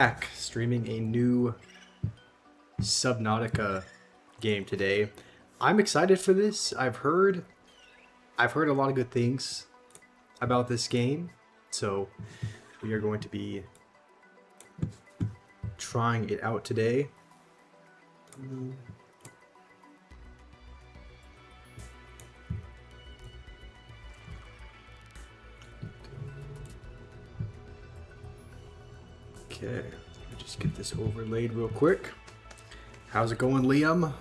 Back streaming a new Subnautica game today. I'm excited for this. I've heard a lot of good things about this game, so we are going to be trying it out today. Okay, let me just get this overlaid real quick. How's it going, Liam?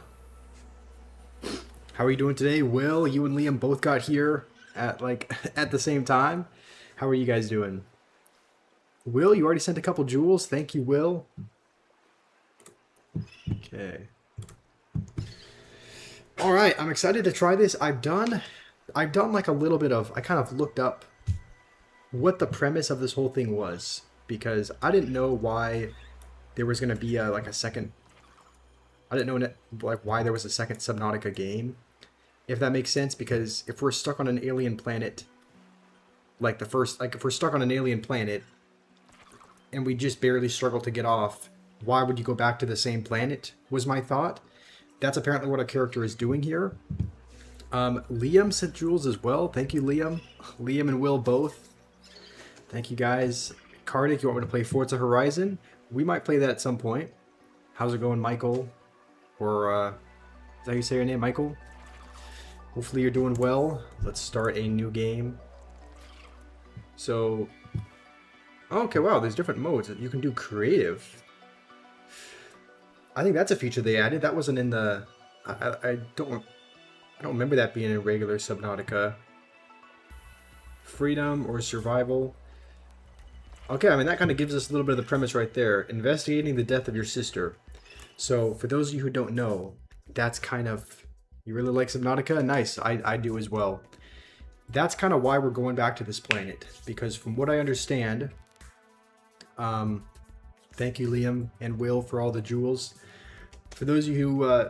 How are you doing today? Will, you and Liam both got here at at the same time. How are you guys doing? Will, you already sent a couple jewels. Thank you, Will. Okay. All right, I'm excited to try this. I've done like a little bit of, I kind of looked up what the premise of this whole thing was, because I didn't know why there was going to be a second. I didn't know why there was a second Subnautica game, if that makes sense. Because if we're stuck on an alien planet, if we're stuck on an alien planet and we just barely struggle to get off, why would you go back to the same planet? Was my thought. That's apparently what our character is doing here. Liam sent jewels as well. Thank you, Liam. Liam and Will both. Thank you, guys. Kardik, you want me to play Forza Horizon? We might play that at some point. How's it going, Michael? Or, is that how you say your name, Michael? Hopefully you're doing well. Let's start a new game. So, okay, wow, there's different modes. You can do creative. I think that's a feature they added. That wasn't in the... I don't remember that being in regular Subnautica. Freedom or survival. Okay, I mean, that kind of gives us a little bit of the premise right there. Investigating the death of your sister. So, for those of you who don't know, that's kind of... You really like Subnautica? Nice, I do as well. That's kind of why we're going back to this planet. Because from what I understand... thank you, Liam and Will, for all the jewels. For those of you who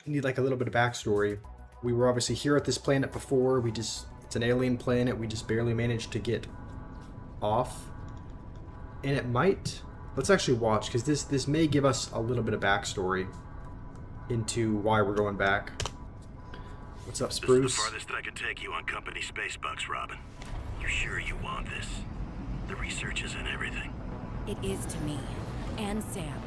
need like a little bit of backstory, we were obviously here at this planet before. It's an alien planet. We just barely managed to get off. And it might... Let's actually watch, because this may give us a little bit of backstory into why we're going back. What's up, Spruce? This is the farthest that I can take you on company space bucks, Robin. You sure you want this? The research isn't everything. It is to me. And Sam.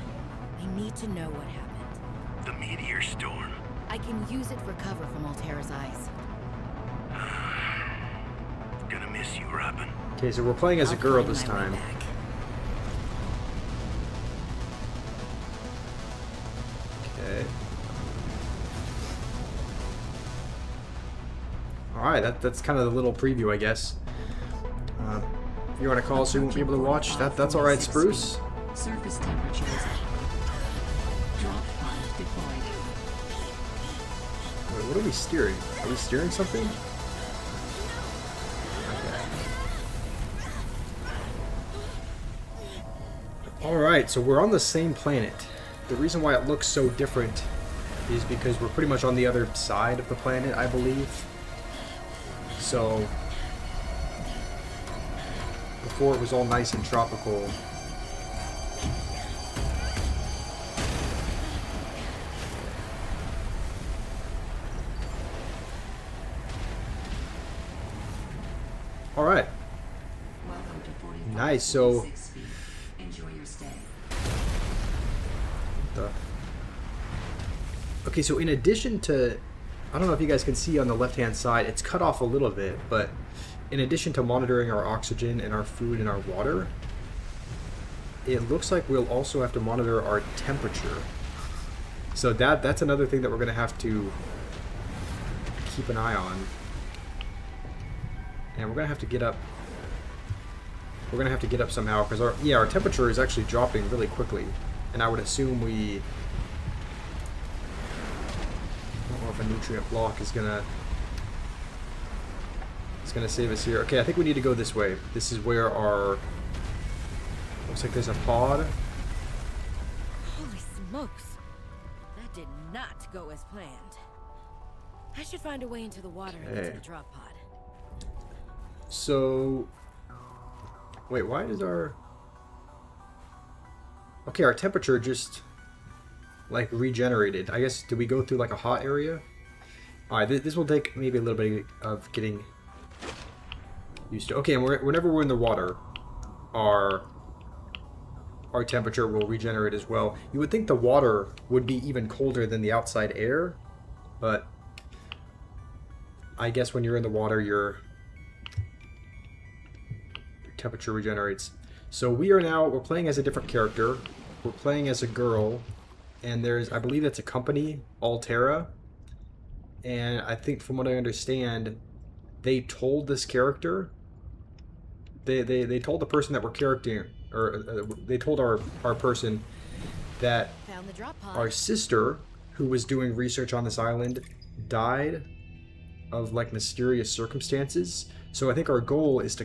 I need to know what happened. The meteor storm. I can use it for cover from Altera's eyes. Gonna miss you, Robin. Okay, so we're playing as a girl this time. Okay. Alright, that's kind of the little preview, I guess. If you're on a call so you won't be able to watch, that's alright, Spruce. Surface temperatures. Drop pod deployed. Wait, what are we steering? Are we steering something? Okay. Alright, so we're on the same planet. The reason why it looks so different is because we're pretty much on the other side of the planet, I believe. So... Before it was all nice and tropical. Alright. Nice, so... Enjoy your stay. Okay, so in addition to... I don't know if you guys can see on the left-hand side, it's cut off a little bit, but... In addition to monitoring our oxygen and our food and our water, it looks like we'll also have to monitor our temperature. So that's another thing that we're going to have to keep an eye on. And we're going to have to get up. We're going to have to get up somehow, because our temperature is actually dropping really quickly. And I would assume I don't know if a nutrient block is going to... It's gonna save us here. Okay, I think we need to go this way. This is where our... Looks like there's a pod. Holy smokes. That did not go as planned. I should find a way into the water and get to the drop pod. So... Wait, why does our... Okay, our temperature just like regenerated. I guess, did we go through like a hot area? Alright, this will take maybe a little bit of getting used to. Okay, and whenever we're in the water, our temperature will regenerate as well. You would think the water would be even colder than the outside air, but I guess when you're in the water, your temperature regenerates. So we're playing as a different character. We're playing as a girl, and I believe that's a company, Altera. And I think from what I understand, they told this character, they told the person that we're character, or they told our person that Found the drop pod. our sister, who was doing research on this island, died of like mysterious circumstances. So I think our goal is to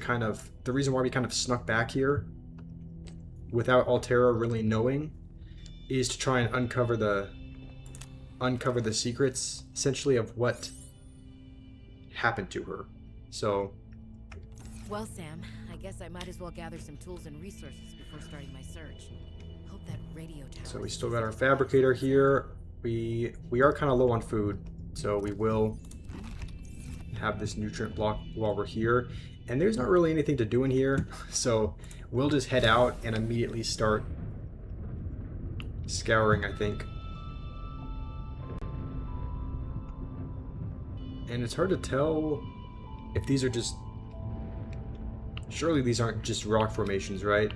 the reason why we kind of snuck back here without Altera really knowing is to try and uncover the secrets, essentially, of what happened to her. So, Well, Sam, I guess I might as well gather some tools and resources before starting my search. Hope that radio tower. so we still got our fabricator here. We are kind of low on food, so we will have this nutrient block while we're here. And there's not really anything to do in here, so we'll just head out and immediately start scouring, I think. And it's hard to tell if these are just... Surely these aren't just rock formations, right?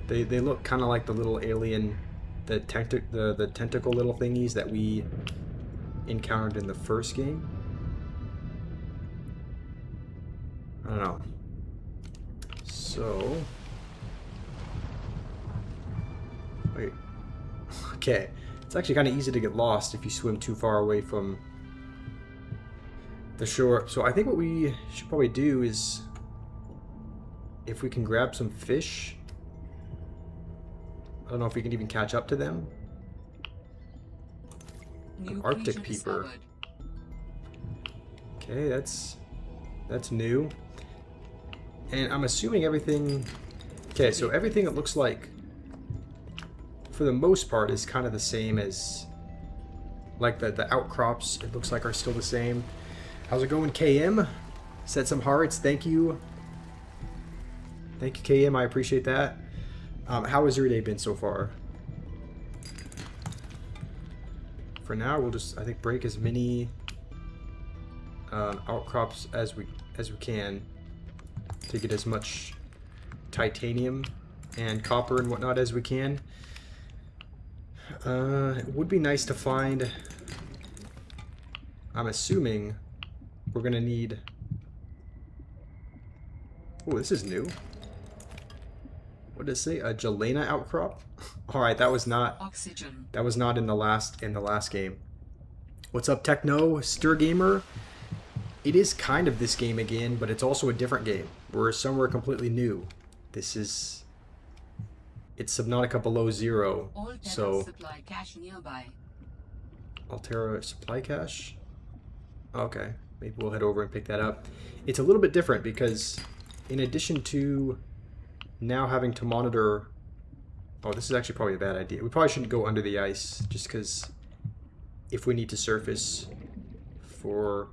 They look kind of like the little alien, the tentacle little thingies that we encountered in the first game. I don't know. So... Wait. Okay. It's actually kind of easy to get lost if you swim too far away from the shore. So I think what we should probably do is, if we can grab some fish. I don't know if we can even catch up to them. An Arctic peeper. Okay, that's new. And I'm assuming everything... Okay, so everything, it looks like, for the most part, is kind of the same as... Like the outcrops, it looks like, are still the same. How's it going, KM? Set some hearts, thank you. Thank you, KM, I appreciate that. How has your day been so far? For now, we'll just, I think, break as many outcrops as we can to get as much titanium and copper and whatnot as we can. It would be nice to find... I'm assuming we're gonna need... Oh, this is new. What did it say? A Jelena outcrop? Alright, that was not... Oxygen. That was not in the last game. What's up, Techno? Stir Gamer? It is kind of this game again, but it's also a different game. We're somewhere completely new. This is... It's Subnautica Below Zero. All So... supply cache nearby. Altera supply cache? Okay. Maybe we'll head over and pick that up. It's a little bit different because in addition to now having to monitor... Oh, this is actually probably a bad idea. We probably shouldn't go under the ice just because if we need to surface for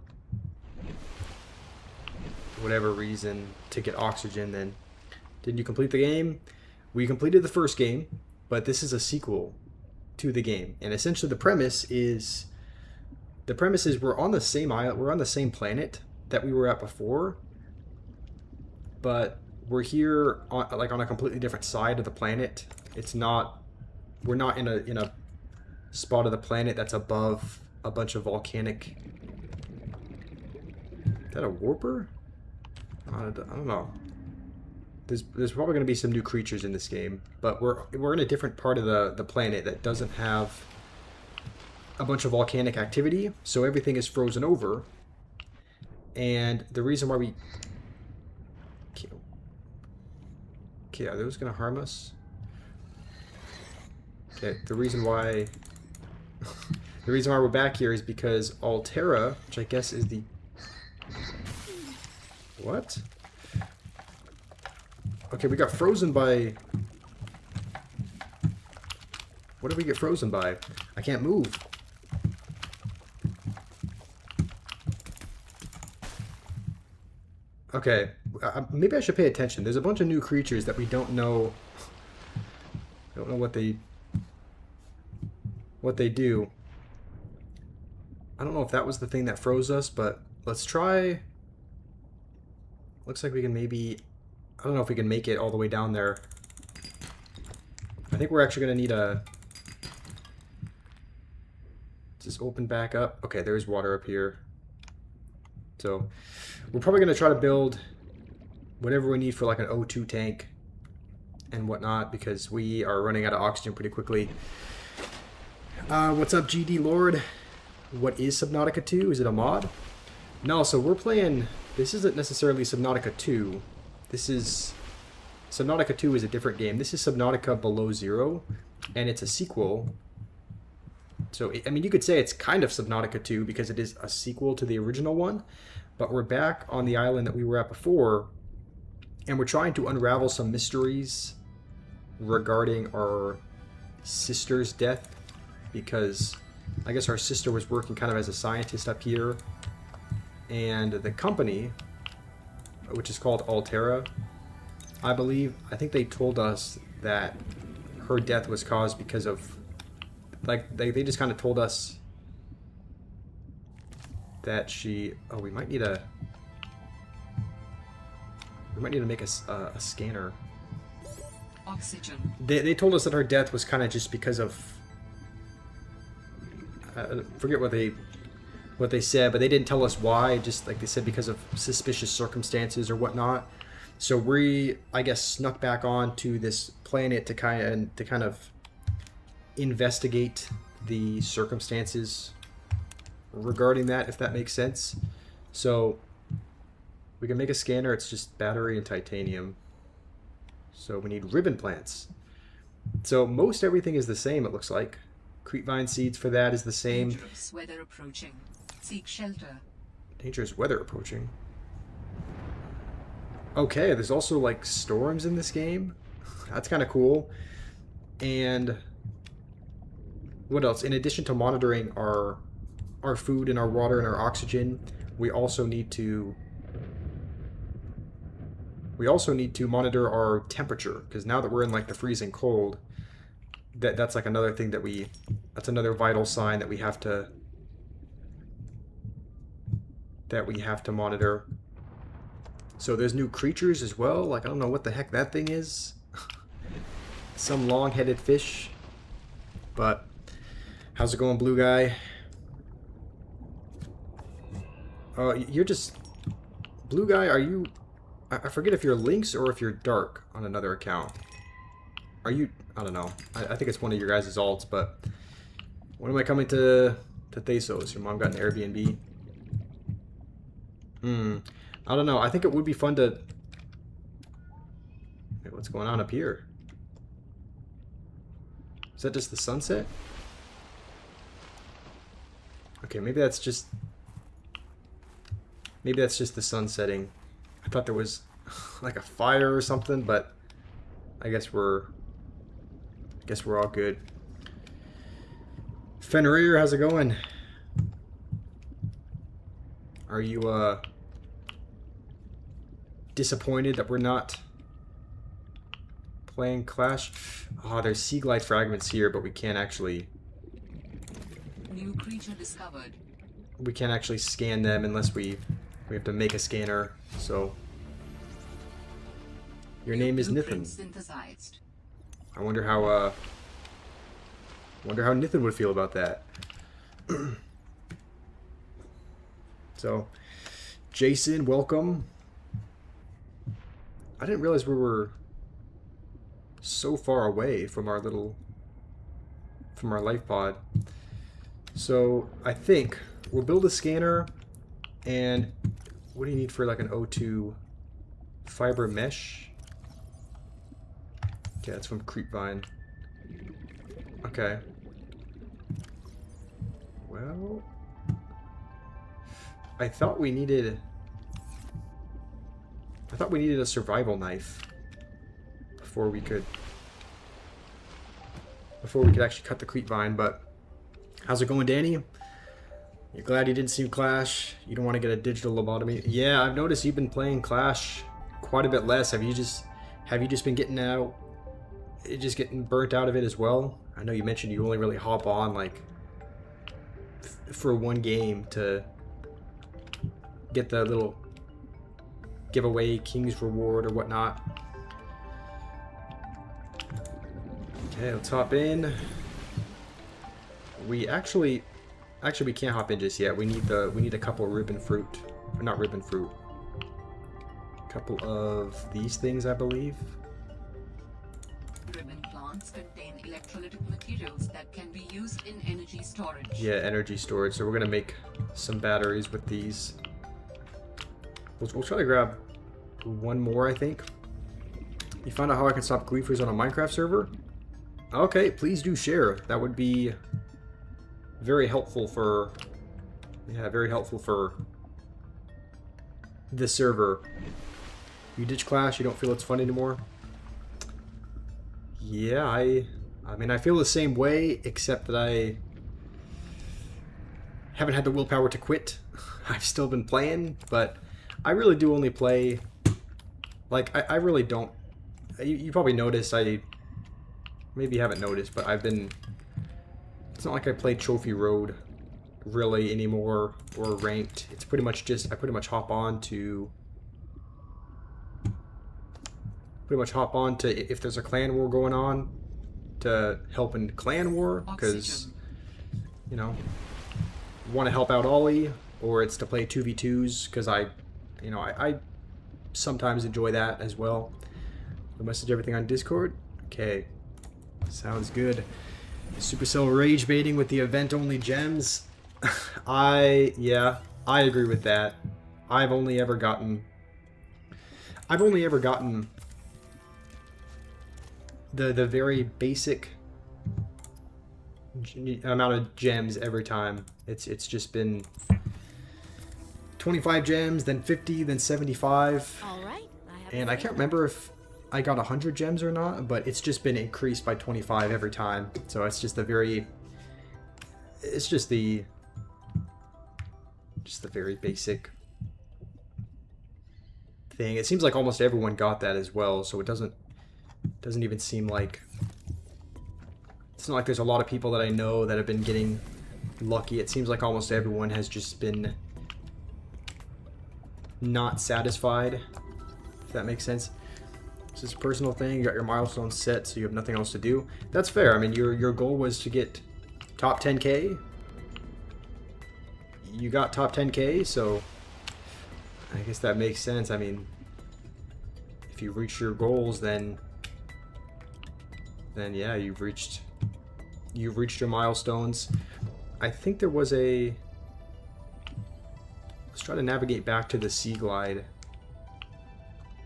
whatever reason to get oxygen, then... Didn't you complete the game? We completed the first game, but this is a sequel to the game. And essentially the premise is we're on the same island, we're on the same planet that we were at before, but we're here on, like, on a completely different side of the planet. It's not, we're not in a spot of the planet that's above a bunch of volcanic... Is that a warper? I don't know. There's probably going to be some new creatures in this game, but we're in a different part of the planet that doesn't have a bunch of volcanic activity, so everything is frozen over. And the reason why we... Okay, are those going to harm us? Okay, the reason why we're back here is because Altera, which I guess is the... What? Okay, we got frozen by... What did we get frozen by? I can't move. Okay, maybe I should pay attention. There's a bunch of new creatures that we don't know. Don't know what they do. I don't know if that was the thing that froze us, but let's try. Looks like we can maybe. I don't know if we can make it all the way down there. I think we're actually gonna need a. Just open back up. Okay, there's water up here. So we're probably going to try to build whatever we need for like an O2 tank and whatnot, because we are running out of oxygen pretty quickly. What's up, GD Lord? What is Subnautica 2? Is it a mod? No, so we're playing... This isn't necessarily Subnautica 2. This is... Subnautica 2 is a different game. This is Subnautica Below Zero, and it's a sequel. So, I mean, you could say it's kind of Subnautica 2 because it is a sequel to the original one. But we're back on the island that we were at before, and we're trying to unravel some mysteries regarding our sister's death, because I guess our sister was working kind of as a scientist up here, and the company, which is called Altera, I believe, I think they told us that her death was caused because of, like, they just kind of told us that she... Oh, we might need to make a scanner. Oxygen. They told us that her death was kind of just because of... forget what they said, but they didn't tell us why. Just like they said, because of suspicious circumstances or whatnot. So we, I guess, snuck back onto this planet to kind of investigate the circumstances regarding that, if that makes sense. So we can make a scanner. It's just battery and titanium. So we need ribbon plants. So most everything is the same, it looks like. Creepvine seeds for that is the same. Dangerous weather approaching. Seek shelter. Dangerous weather approaching. Okay, there's also like storms in this game. That's kind of cool. And what else? In addition to monitoring our food and our water and our oxygen, we also need to monitor our temperature, because now that we're in like the freezing cold, that's like another thing that's another vital sign that we have to monitor. So there's new creatures as well. Like, I don't know what the heck that thing is. Some long-headed fish. But how's it going, blue guy? You're just... Blue guy, are you... I forget if you're Lynx or if you're Dark on another account. Are you... I don't know. I think it's one of your guys' alts, but... When am I coming to Thesos? Your mom got an Airbnb? I don't know. I think it would be fun to... Wait, what's going on up here? Is that just the sunset? Okay, maybe that's just... Maybe that's just the sun setting. I thought there was like a fire or something, but I guess we're all good. Fenrir, how's it going? Are you disappointed that we're not playing Clash? Oh, there's sea glide fragments here, but we can't actually... New creature discovered. We can't actually scan them unless we have to make a scanner. So your name is Nithin. Synthesized. I wonder how Nithin would feel about that. So Jason, welcome. I didn't realize we were so far away from our life pod. So I think we'll build a scanner. And what do you need for like an O2 fiber mesh? Okay, that's from Creepvine. Okay. Well, I thought we needed a survival knife. before we could actually cut the creep vine. But how's it going, Danny? You're glad you didn't see Clash? You don't want to get a digital lobotomy? Yeah, I've noticed you've been playing Clash quite a bit less. Have you just been getting out, just getting burnt out of it as well? I know you mentioned you only really hop on like for one game to get the little giveaway King's Reward or whatnot. Okay, let's hop in. We actually we can't hop in just yet. We need a couple of ribbon fruit. Or not ribbon fruit. A couple of these things, I believe. Ribbon plants contain electrolytic materials that can be used in energy storage. Yeah, energy storage. So we're gonna make some batteries with these. We'll try to grab one more, I think. You found out how I can stop griefers on a Minecraft server? Okay, please do share. That would be very helpful for... Yeah, very helpful for this server. You ditch Clash, you don't feel it's fun anymore? Yeah, I mean, I feel the same way, except that I haven't had the willpower to quit. I've still been playing, but I really do only play... Like, I really don't... You probably noticed, maybe you haven't noticed, but I've been... It's not like I play Trophy Road really anymore, or ranked. It's pretty much just, I pretty much hop on to if there's a clan war going on, to help in clan war, because, you know, want to help out Ollie, or it's to play 2v2s, because I sometimes enjoy that as well. I'll message everything on Discord. Okay, sounds good. Supercell rage baiting with the event only gems. I agree with that. I've only ever gotten the very basic amount of gems every time. It's just been 25 gems, then 50, then 75. All right. And I can't remember if I got 100 gems or not, but it's just been increased by 25 every time. So it's just the very basic thing. It seems like almost everyone got that as well, so it doesn't even seem like, it's not like there's a lot of people that I know that have been getting lucky. It seems like almost everyone has just been not satisfied, if that makes sense. This is a personal thing. You got your milestones set, so you have nothing else to do. That's fair. I mean, your goal was to get top 10k. You got top 10k, so I guess that makes sense. I mean, if you reach your goals, then yeah, you've reached your milestones. I think there was a... Let's try to navigate back to the Sea Glide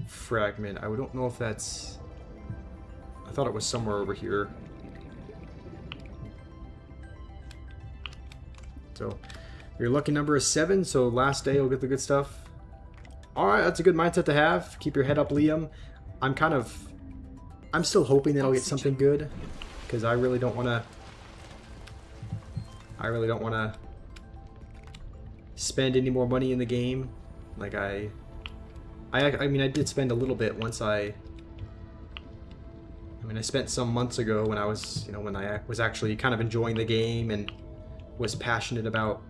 fragment. I don't know if that's... I thought it was somewhere over here. So, your lucky number is 7, so last day you'll get the good stuff. Alright, that's a good mindset to have. Keep your head up, Liam. I'm still hoping that I'll get something good, because I really don't want to spend any more money in the game. Like I mean, I did spend a little bit once I spent some months ago when I was, when I was actually kind of enjoying the game and was passionate about,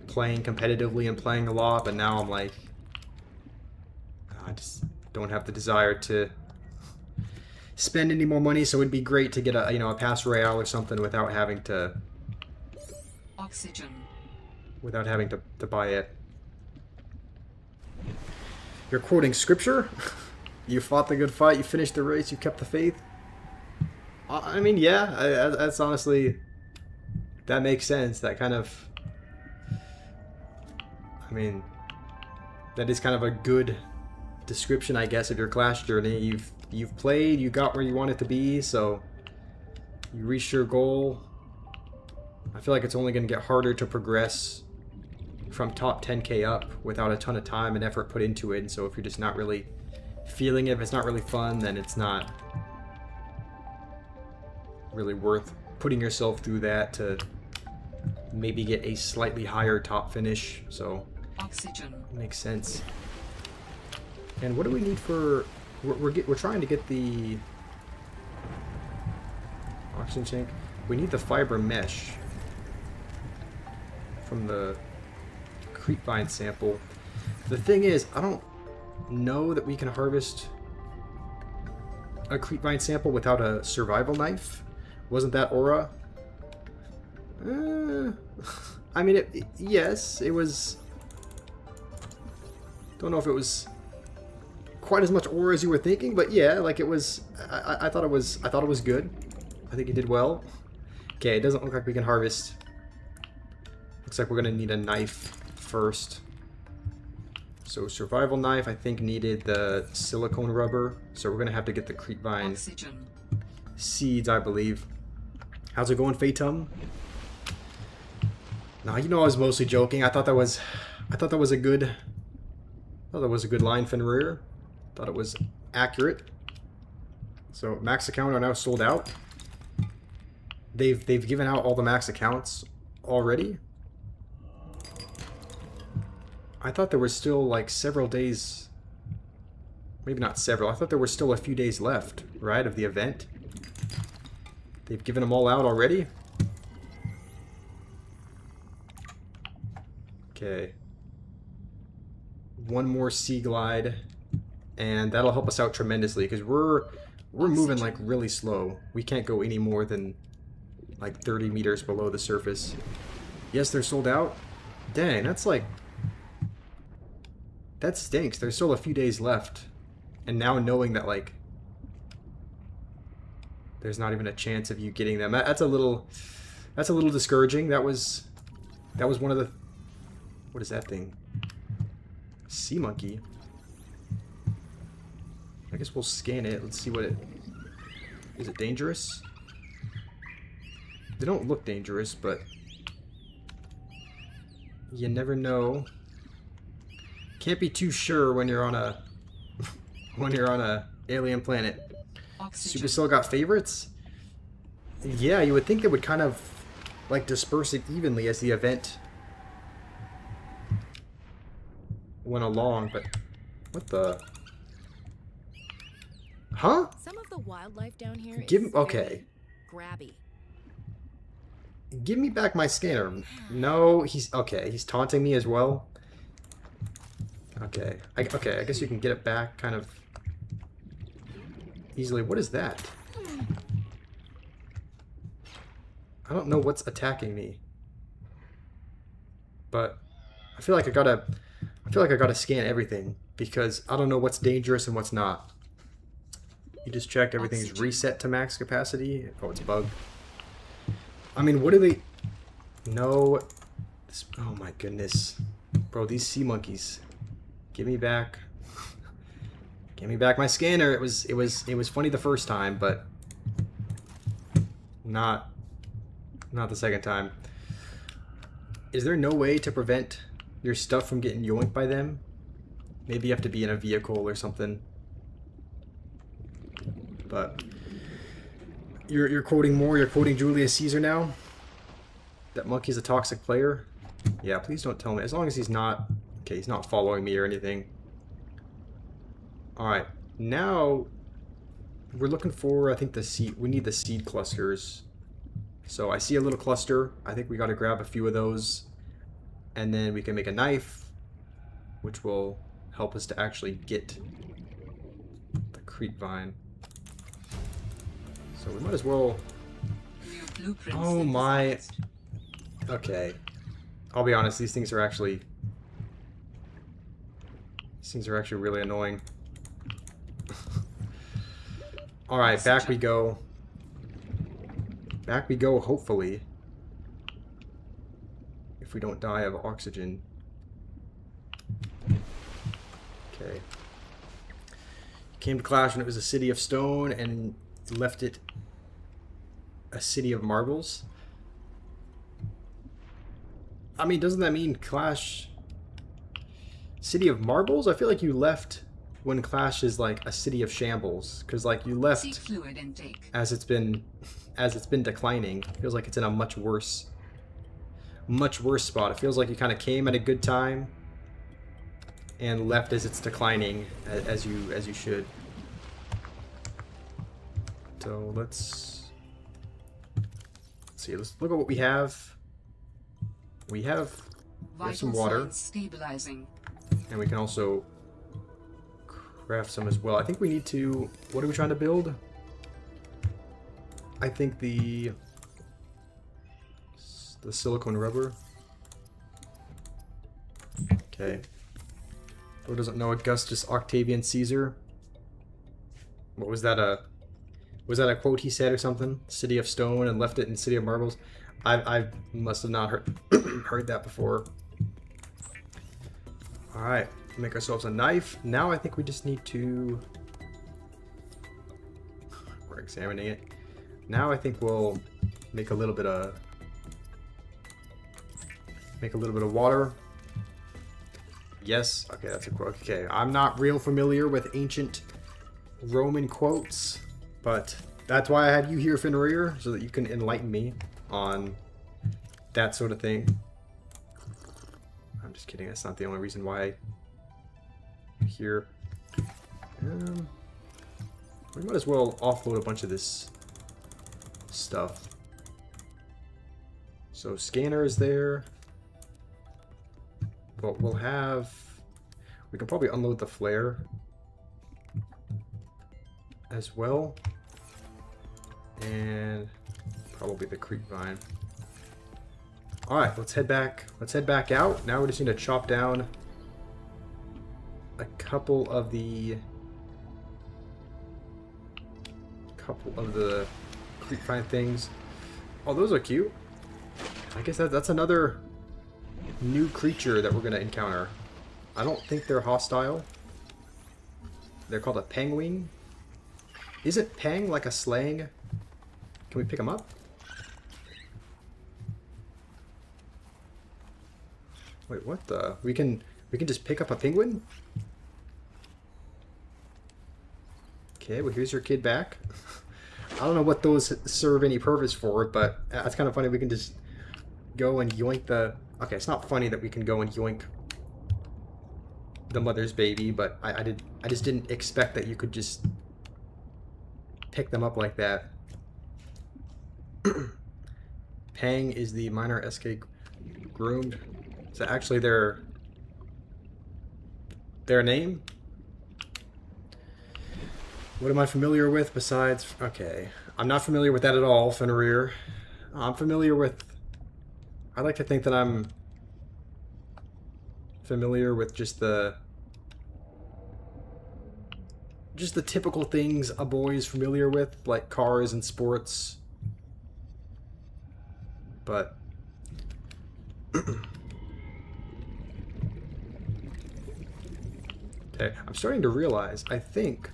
playing competitively and playing a lot, but now I'm like, I just don't have the desire to spend any more money, so it'd be great to get a pass royale or something without having to buy it. You're quoting scripture? You fought the good fight, you finished the race, you kept the faith. I mean, yeah, that's honestly, that makes sense. That kind of, I mean, that is kind of a good description, I guess, of your Clash journey. You've played, you got where you wanted to be, so you reached your goal. I feel like it's only going to get harder to progress from top 10k up without a ton of time and effort put into it. And so if you're just not really feeling it, if it's not really fun, then it's not really worth putting yourself through that to maybe get a slightly higher top finish. So Oxygen. makes sense. And what do we need for... We're trying to get the oxygen tank. We need the fiber mesh from the creepvine sample. The thing is, I don't know that we can harvest a creepvine sample without a survival knife. Wasn't that aura? I mean, yes, it was... Don't know if it was quite as much aura as you were thinking, but yeah, like it was. I thought it was good. I think it did well. Okay, it doesn't look like we can harvest. Looks like we're gonna need a knife first. So survival knife, I think, needed the silicone rubber. So we're gonna have to get the creepvine seeds, I believe. How's it going, Fatum? No, you know I was mostly joking. I thought that was a good. I thought that was a good line, Fenrir. Thought it was accurate. So max account are now sold out. They've given out all the max accounts already. I thought there were still like several days. Maybe not several. I thought there were still a few days left, right, of the event. They've given them all out already. Okay. One more sea glide, and that'll help us out tremendously because we're moving like really slow. We can't go any more than like 30 meters below the surface. Yes, they're sold out. Dang, that's like, that stinks. There's still a few days left, and now knowing that like there's not even a chance of you getting them, that's a little discouraging. That was one of the, what is that thing? Sea monkey. I guess we'll scan it. Let's see what it... Is it dangerous? They don't look dangerous, but you never know. Can't be too sure when you're on a alien planet. Supercell got favorites? Yeah, you would think they would kind of like disperse it evenly as the event went along, but what the... Huh? Some of the wildlife down here Okay. grabby. Give me back my scanner. No, he's... Okay, he's taunting me as well. Okay. Okay, I guess you can get it back kind of easily. What is that? I don't know what's attacking me. But I feel like I gotta scan everything because I don't know what's dangerous and what's not. You just checked everything's reset to max capacity. Oh, it's bugged. I mean, what do they... No. Oh my goodness. Bro, these sea monkeys. Give me back. Give me back my scanner. It was funny the first time, but not the second time. Is there no way to prevent your stuff from getting yoinked by them? Maybe you have to be in a vehicle or something. But you're quoting more. You're quoting Julius Caesar now. That monkey's a toxic player. Yeah, please don't tell me. As long as he's not... Okay, he's not following me or anything. Alright, now we're looking for, I think, the seed. We need the seed clusters. So I see a little cluster. I think we got to grab a few of those. And then we can make a knife, which will help us to actually get the creepvine. So we might as well... Oh my... Okay. I'll be honest, these things are actually really annoying. Alright, back we go. Back we go, hopefully. If we don't die of oxygen. Okay. Came to Clash when it was a city of stone and left it a city of marbles. I mean, doesn't that mean Clash... City of Marbles? I feel like you left when Clash is like a city of shambles. Because like you left See fluid intake. as it's been declining. Feels like it's in a much worse spot. It feels like you kind of came at a good time and left as it's declining, as you should. So let's see. Let's look at what we have. We have some Vital water, signs stabilizing. and we can also craft some as well. I think we need to. What are we trying to build? I think the silicone rubber. Okay. Who doesn't know Augustus Octavian Caesar? What was that? Was that a quote he said or something? City of Stone and left it in City of Marbles. I must have not heard heard that before. All right, make ourselves a knife. Now I think we just need to. We're examining it. Now I think we'll make a little bit of water. Yes. Okay, that's a quote. Okay, I'm not real familiar with ancient Roman quotes, but that's why I have you here, Fenrir, so that you can enlighten me on that sort of thing. I'm just kidding. That's not the only reason why I'm here. We might as well offload a bunch of this stuff. So scanner is there. But we'll have... We can probably unload the flare as well. And probably the creep vine. Alright, let's head back. Let's head back out. Now we just need to chop down a couple of the creep vine things. Oh, those are cute. I guess that's another new creature that we're going to encounter. I don't think they're hostile. They're called a penguin. Isn't pang like a slang? Can we pick them up? Wait, what the? We can just pick up a penguin? Okay, well here's your kid back. I don't know what those serve any purpose for, but it's kind of funny. We can just go and yoink the... Okay, it's not funny that we can go and yoink the mother's baby, but I just didn't expect that you could just pick them up like that. Pang is the minor SK groomed. Is that actually their name? What am I familiar with besides... Okay, I'm not familiar with that at all, Fenrir. I'm familiar with... I like to think that I'm familiar with just the typical things a boy is familiar with, like cars and sports. But okay, I'm starting to realize, I think...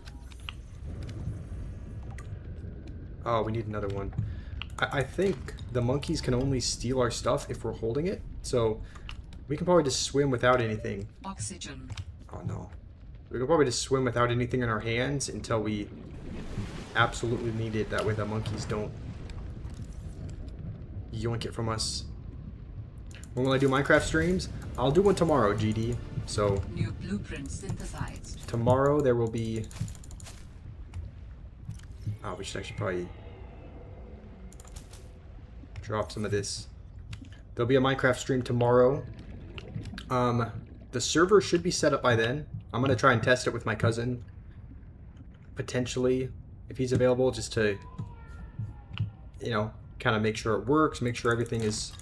Oh, we need another one. I think the monkeys can only steal our stuff if we're holding it, so we can probably just swim without anything. Oxygen. Oh no. We can probably just swim without anything in our hands until we absolutely need it. That way the monkeys don't yoink it from us. When will I do Minecraft streams? I'll do one tomorrow, GD. So New blueprint synthesized. tomorrow there will be... Oh, we should actually probably drop some of this. There'll be a Minecraft stream tomorrow. The server should be set up by then. I'm going to try and test it with my cousin. Potentially, if he's available, just to, you know, kind of make sure it works, make sure everything is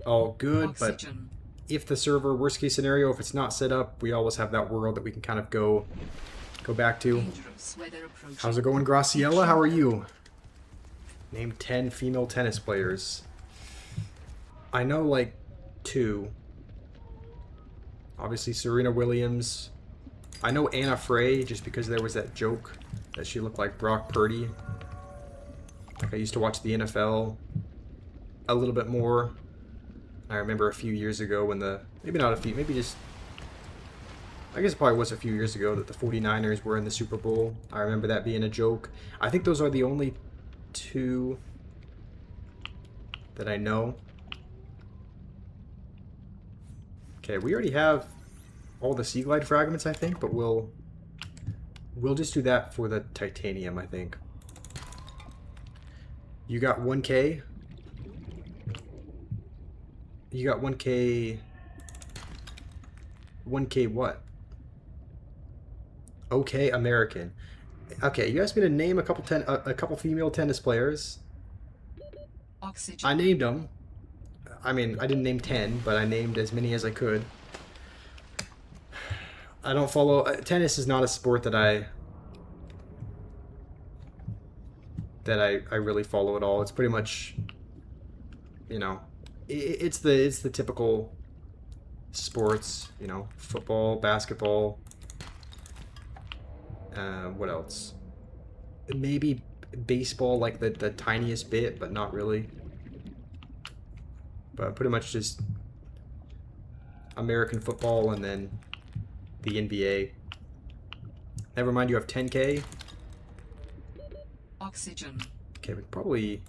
all good. Oxygen. But if the server, worst case scenario, if it's not set up, we always have that world that we can kind of go back to. Dangerous weather approaching. How's it going, Graciela? How are you? Name 10 female tennis players. I know like 2. Obviously Serena Williams. I know Anna Frey just because there was that joke that she looked like Brock Purdy. Like I used to watch the NFL a little bit more I remember a few years ago when maybe not a few, maybe just, I guess it probably was a few years ago that the 49ers were in the Super Bowl. I remember that being a joke. I think those are the only two that I know. Okay, we already have all the Sea Glide fragments, I think, but we'll just do that for the titanium, I think. You got 1K. You got 1K. 1K what? Okay, American. Okay, you asked me to name a couple female tennis players. Oxygen. I named them. I mean, I didn't name 10, but I named as many as I could. I don't follow... tennis is not a sport that I really follow at all. It's pretty much, you know, it's the typical sports, you know, football, basketball. What else? Maybe baseball, like the tiniest bit, but not really. But pretty much just American football and then the NBA. Never mind, you have 10K. Oxygen. Okay, we can probably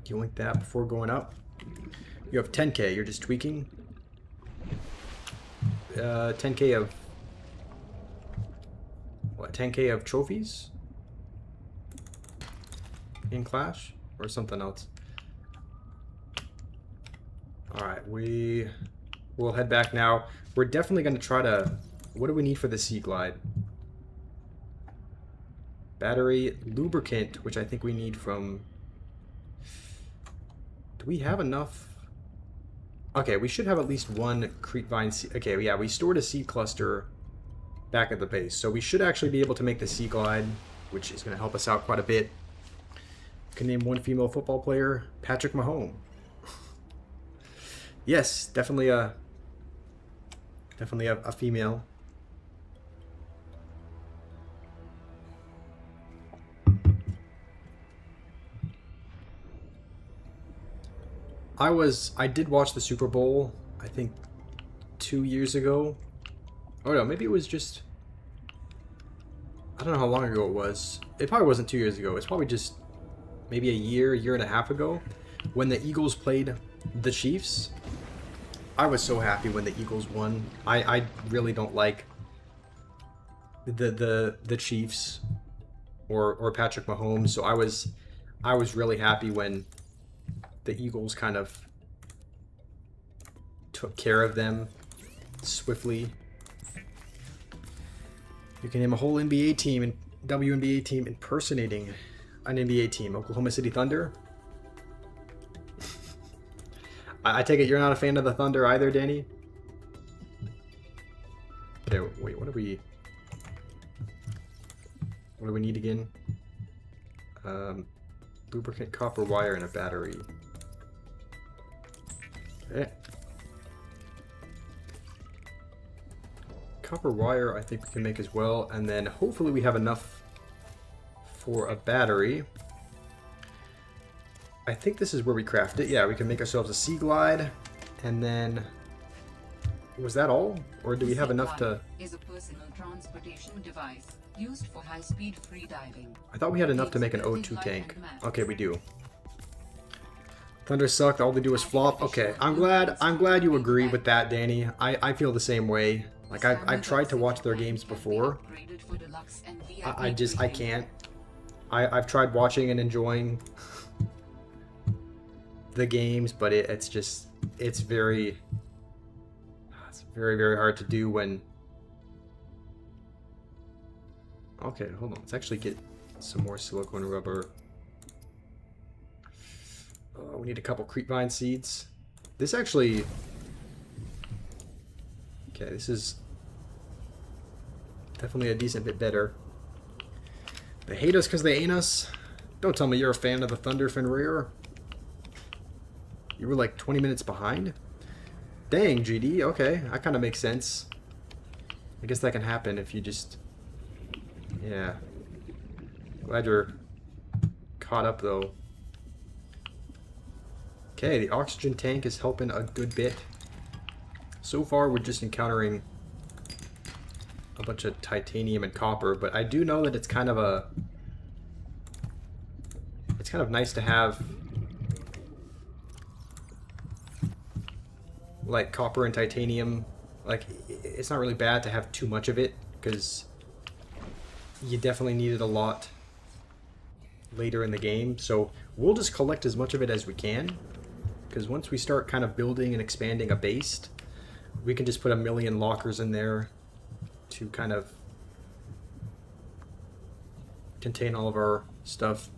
yoink that before going up. You have 10K, you're just tweaking. 10K of... what, 10K of trophies? In Clash? Or something else? Alright, we'll head back now. We're definitely going to try to... what do we need for the Sea Glide? Battery, lubricant, which I think we need from... do we have enough? Okay, we should have at least one creepvine seed. Okay, yeah, we stored a seed cluster back at the base. So we should actually be able to make the Sea Glide, which is going to help us out quite a bit. Can name one female football player, Patrick Mahomes. Yes, definitely a female. I did watch the Super Bowl, I think 2 years ago. Oh no, maybe it was just, I don't know how long ago it was. It probably wasn't 2 years ago. It's probably just maybe a year and a half ago when the Eagles played the Chiefs. I was so happy when the Eagles won. I really don't like the Chiefs or Patrick Mahomes, so I was really happy when the Eagles kind of took care of them swiftly. You can name a whole NBA team and WNBA team impersonating an NBA team. Oklahoma City Thunder. I take it you're not a fan of the Thunder either, Danny? Okay, wait, what do we need again? Lubricant, copper wire, and a battery. Okay. Copper wire I think we can make as well, and then hopefully we have enough for a battery. I think this is where we craft it. Yeah, we can make ourselves a Sea Glide, and then... was that all? Or do we have enough to... is a personal transportation device used for high-speed free diving. I thought we had enough to make an O2 tank. Okay, we do. Thunder sucked. All they do is flop. Okay, I'm glad you agree with that, Danny. I feel the same way. Like I've tried to watch their games before. I can't. I've tried watching and enjoying the games, but it's very very hard to do when... okay, hold on, let's actually get some more silicone rubber. We need a couple creepvine seeds. This actually... okay, this is definitely a decent bit better. They hate us because they ain't us. Don't tell me you're a fan of the Thunder, Fenrir. You were like 20 minutes behind? Dang, GD. Okay, that kind of makes sense. I guess that can happen if you just... yeah. Glad you're caught up, though. Okay, the oxygen tank is helping a good bit. So far, we're just encountering a bunch of titanium and copper, but I do know that it's kind of a... It's kind of nice to have like copper and titanium. Like, it's not really bad to have too much of it, because you definitely need it a lot later in the game. So we'll just collect as much of it as we can, because once we start kind of building and expanding a base, we can just put a million lockers in there to kind of contain all of our stuff.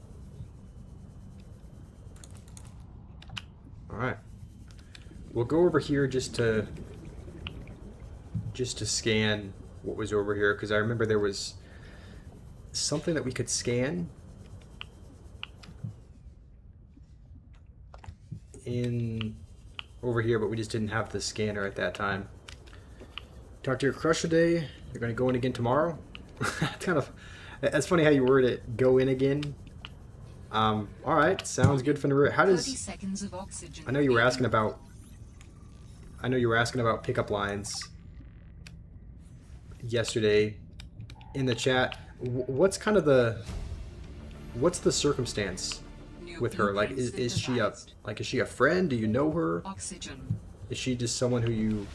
Alright. We'll go over here just to scan what was over here, because I remember there was something that we could scan in over here, but we just didn't have the scanner at that time. Talk to your crush today. You're going to go in again tomorrow. That's funny how you word it. Go in again. All right, sounds good from the. How does? 30 seconds of oxygen. I know you were asking about. I know you were asking about pickup lines yesterday in the chat. What's kind of the? What's the circumstance with her? Like, is she a friend? Do you know her? Oxygen. Is she just someone who you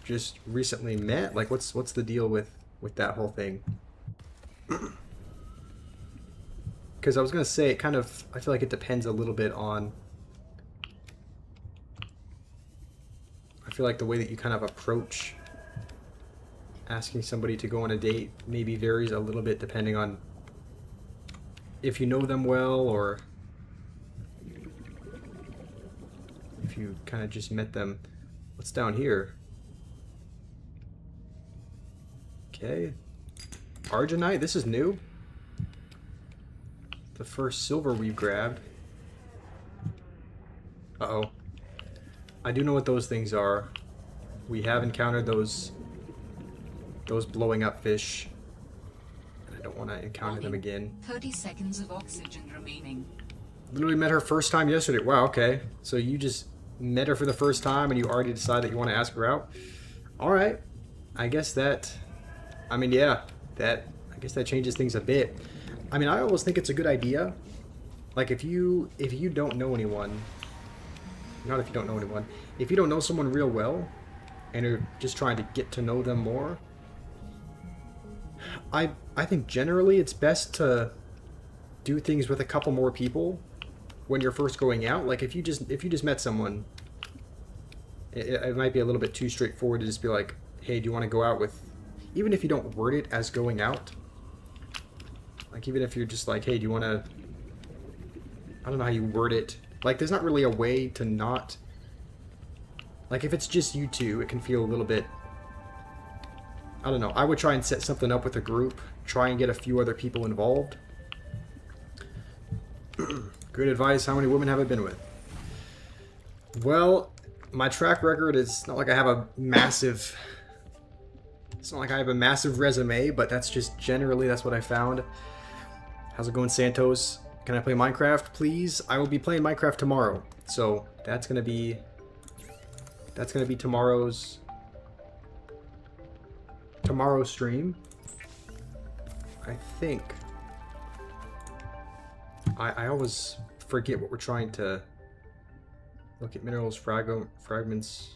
just recently met? Like, what's the deal with that whole thing? Because I was gonna say, I feel like it depends a little bit on. I feel like the way that you kind of approach asking somebody to go on a date maybe varies a little bit depending on if you know them well, or if you kind of just met them. What's down here? Okay. Arginite, this is new. The first silver we've grabbed. Uh-oh. I do know what those things are. We have encountered those blowing up fish. I don't want to encounter them again. 30 seconds of oxygen remaining. Literally met her first time yesterday. Wow, okay. So you just met her for the first time and you already decide that you want to ask her out? Alright. I guess that... I mean, yeah. I guess that changes things a bit. I mean, I always think it's a good idea. Like, if you don't know anyone... Not if you don't know anyone. If you don't know someone real well, and you're just trying to get to know them more, I think generally it's best to do things with a couple more people when you're first going out. Like, if you just met someone, it might be a little bit too straightforward to just be like, hey, do you want to go out with... Even if you don't word it as going out. Like, even if you're just like, hey, do you want to... I don't know how you word it. Like, there's not really a way to not... Like, if it's just you two, it can feel a little bit... I don't know. I would try and set something up with a group. Try and get a few other people involved. Good advice. How many women have I been with? Well, my track record is not like I have a massive... It's not like I have a massive resume, but that's just generally, that's what I found. How's it going, Santos? Can I play Minecraft, please? I will be playing Minecraft tomorrow. So, that's gonna be tomorrow's stream. I think. I always forget what we're trying to look at. Minerals, fragments.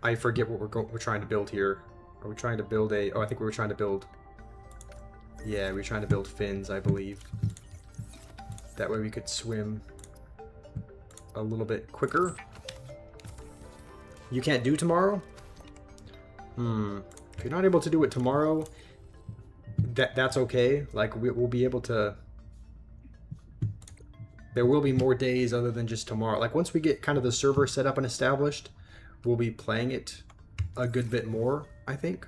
I forget what we're trying to build here. Are we trying to build a... Oh, I think we were trying to build... Yeah, we were trying to build fins, I believe. That way we could swim a little bit quicker. You can't do tomorrow? If you're not able to do it tomorrow, that's okay. Like, we'll be able to... There will be more days other than just tomorrow. Like, once we get kind of the server set up and established, we'll be playing it a good bit more, I think.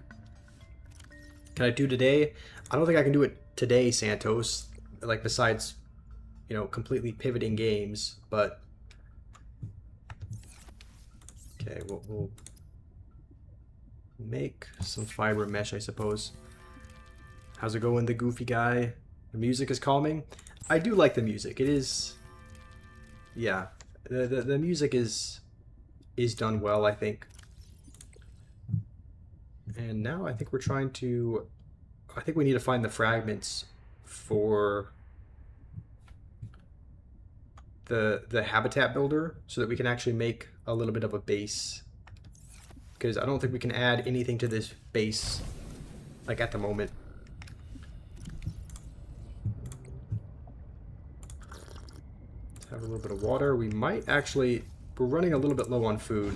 Can I do today? I don't think I can do it today, Santos. Like, besides, you know, completely pivoting games, but... Okay, we'll make some fiber mesh, I suppose. How's it going, the goofy guy? The music is calming. I do like the music. It is yeah, the music is done well, I think. And now I think we're trying to. I think we need to find the fragments for the habitat builder so that we can actually make a little bit of a base. Because I don't think we can add anything to this base, like, at the moment. Let's have a little bit of water. We might actually... We're running a little bit low on food.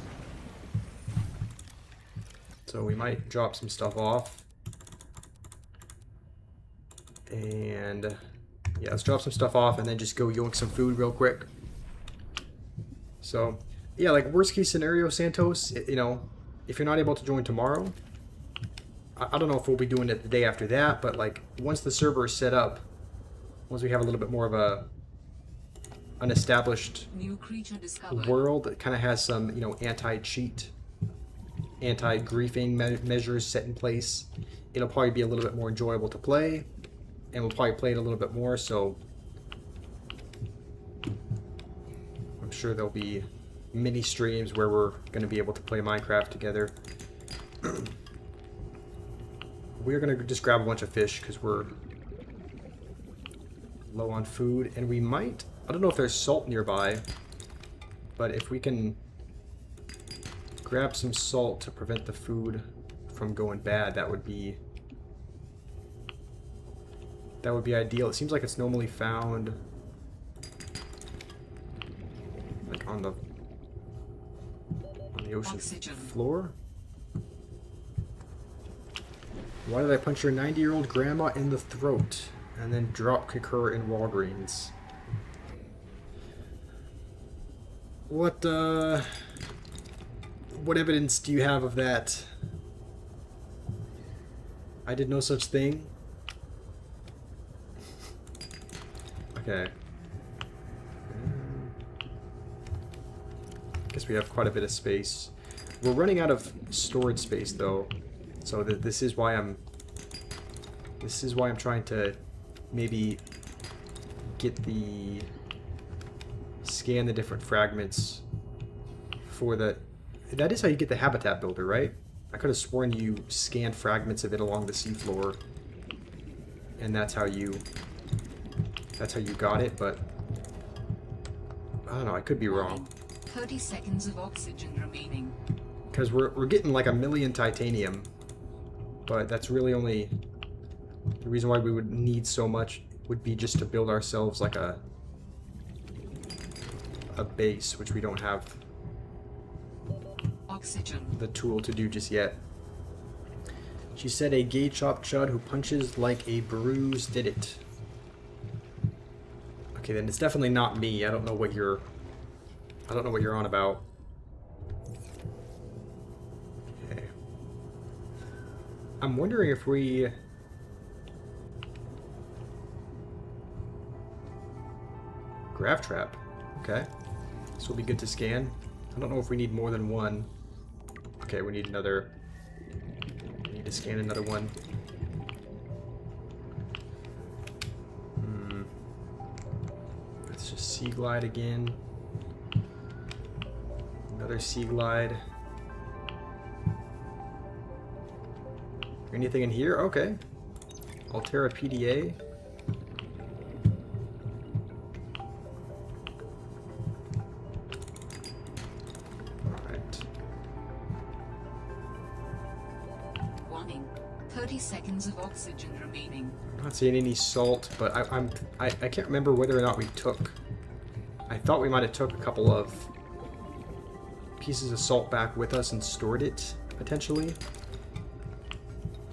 So we might drop some stuff off. And... yeah, let's drop some stuff off and then just go yoink some food real quick. So, yeah, like, worst case scenario, Santos, you know, if you're not able to join tomorrow, I don't know if we'll be doing it the day after that, but, like, once the server is set up, once we have a little bit more of an established New creature discovered. world that kind of has some, you know, anti-cheat, anti-griefing measures set in place, it'll probably be a little bit more enjoyable to play, and we'll probably play it a little bit more, so I'm sure there'll be mini streams where we're going to be able to play Minecraft together. We're going to just grab a bunch of fish because we're low on food, and we might, I don't know if there's salt nearby, but if we can grab some salt to prevent the food from going bad, that would be ideal. It seems like it's normally found like on the ocean Oxygen. floor. Why did I punch your 90-year-old grandma in the throat and then drop kick her in Walgreens? What evidence do you have of that? I did no such thing. Okay. Guess we have quite a bit of space. We're running out of storage space though, so this is why I'm trying to maybe scan the different fragments for that is how you get the habitat builder, right? I could have sworn you scanned fragments of it along the seafloor, and that's how you got it, but I don't know, I could be wrong. 30 seconds of oxygen remaining. Because we're getting like 1 million titanium, but that's really only the reason why we would need so much would be just to build ourselves like a base, which we don't have Oxygen. the tool to do just yet. She said a gay chop chud who punches like a bruise did it. Okay, then it's definitely not me. I don't know what you're on about. Okay. I'm wondering if we grav trap. Okay. This will be good to scan. I don't know if we need more than one. Okay, we need another. We need to scan another one. Let's just sea glide again. Another sea glide. Anything in here? Okay. Altera PDA. Alright. Warning. 30 seconds of oxygen remaining. I'm not seeing any salt, but I can't remember whether or not we took. I thought we might have took a couple of pieces of salt back with us and stored it potentially.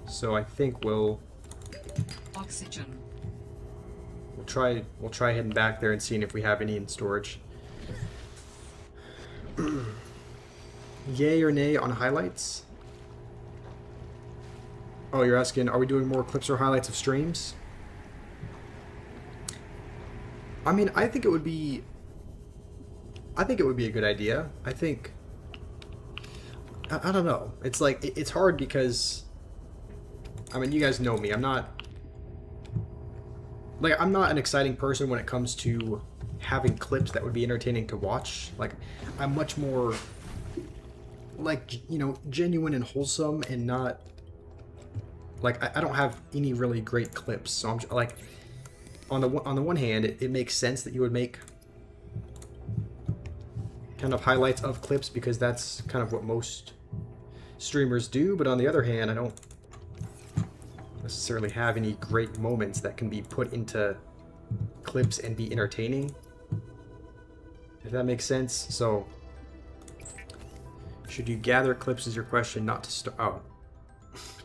So I think we'll Oxygen. try heading back there and seeing if we have any in storage. Yay or nay on highlights? Oh, you're asking, are we doing more clips or highlights of streams? I mean, I think it would be a good idea. I think I don't know. It's like it's hard because I mean, you guys know me. I'm not an exciting person when it comes to having clips that would be entertaining to watch. Like, I'm much more like, you know, genuine and wholesome, and not like I don't have any really great clips. So I'm like, on the one hand, it makes sense that you would make kind of highlights of clips, because that's kind of what most streamers do. But on the other hand, I don't necessarily have any great moments that can be put into clips and be entertaining, if that makes sense. So should you gather clips is your question, not to start. Oh,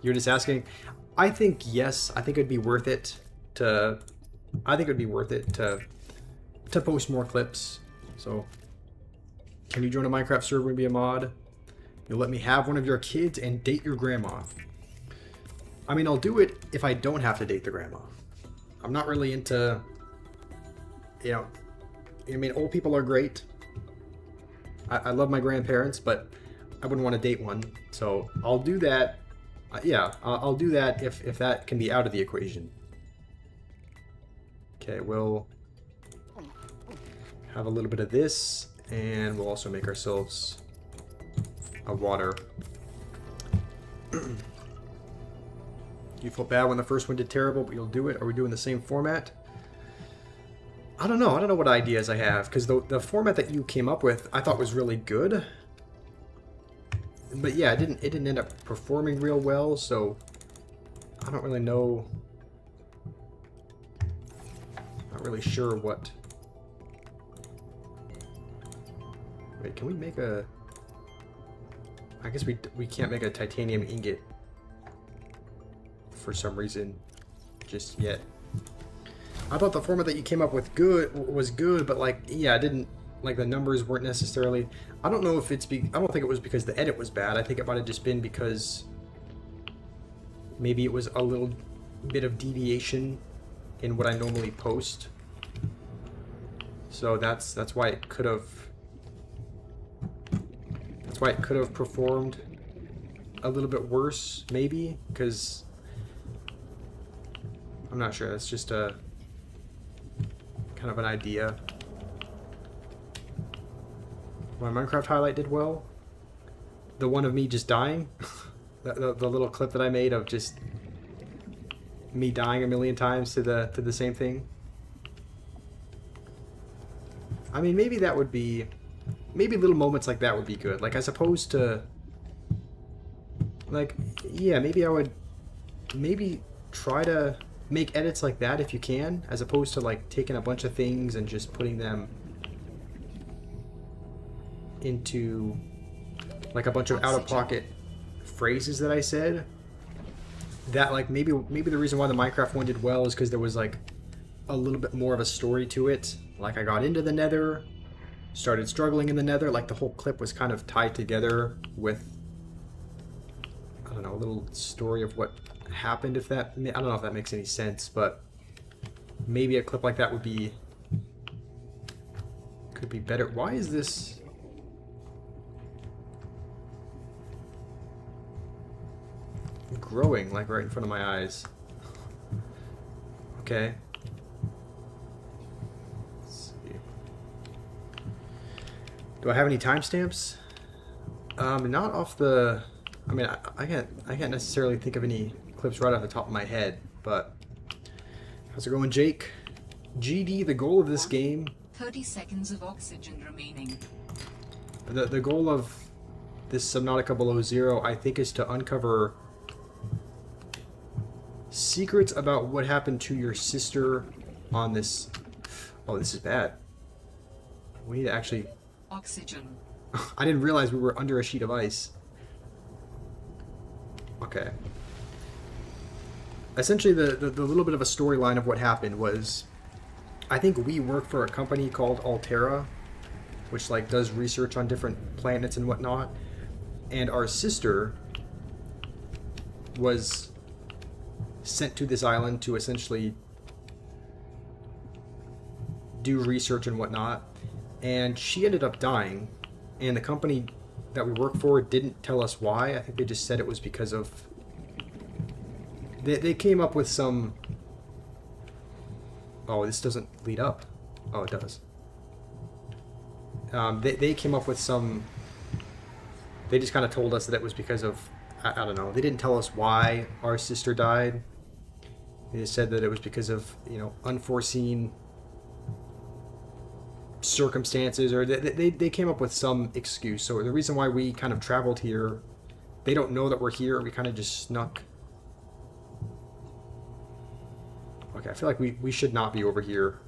you're just asking. I think yes. I think it'd be worth it to post more clips. So can you join a Minecraft server and be a mod? You'll let me have one of your kids and date your grandma. I mean, I'll do it if I don't have to date the grandma. I'm not really into, you know, I mean, old people are great. I love my grandparents, but I wouldn't want to date one. So I'll do that. Yeah, I'll do that if that can be out of the equation. Okay, we'll have a little bit of this, and we'll also make ourselves a water. You felt bad when the first one did terrible, but you'll do it. Are we doing the same format? I don't know. I don't know what ideas I have, because the format that you came up with I thought was really good. But yeah, it didn't end up performing real well, so I don't really know. Not really sure what. Wait, can we make a? I guess we can't make a titanium ingot for some reason just yet. I thought the format that you came up with was good, but like, yeah, I didn't like, the numbers weren't necessarily. I don't know if it's I don't think it was because the edit was bad. I think it might have just been because maybe it was a little bit of deviation in what I normally post. So that's why it could have performed a little bit worse, maybe, because I'm not sure. That's just a kind of an idea. My Minecraft highlight did well. The one of me just dying, the little clip that I made of just me dying a million times to the same thing. I mean, maybe that would be, maybe little moments like that would be good. Like, as opposed to, like, yeah, maybe I would try to make edits like that if you can, as opposed to like taking a bunch of things and just putting them into like a bunch of out-of-pocket phrases that I said. That, like, maybe the reason why the Minecraft one did well is because there was like a little bit more of a story to it. Like, I got into the Nether, started struggling in the Nether. Like, the whole clip was kind of tied together with, I don't know, a little story of what happened. If that, I don't know if that makes any sense, but maybe a clip like that could be better. Why is this? Growing like right in front of my eyes. Okay. Let's see. Do I have any timestamps? Not off the. I mean, I can't necessarily think of any clips right off the top of my head. But how's it going, Jake? GD. The goal of this game. 30 seconds of oxygen remaining. The goal of this Subnautica Below Zero, I think, is to uncover secrets about what happened to your sister on this. Oh, this is bad. We need to actually. Oxygen. I didn't realize we were under a sheet of ice. Okay. Essentially, the little bit of a storyline of what happened was, I think we work for a company called Altera, which like does research on different planets and whatnot, and our sister was sent to this island to essentially do research and whatnot, and she ended up dying, and the company that we work for didn't tell us why. I think they just said it was because of they came up with some. Oh, this doesn't lead up. Oh, it does. They came up with some. They just kind of told us that it was because of, I don't know. They didn't tell us why our sister died. They just said that it was because of, you know, unforeseen circumstances, or they came up with some excuse. So the reason why we kind of traveled here, they don't know that we're here. We kind of just snuck. Okay, I feel like we should not be over here.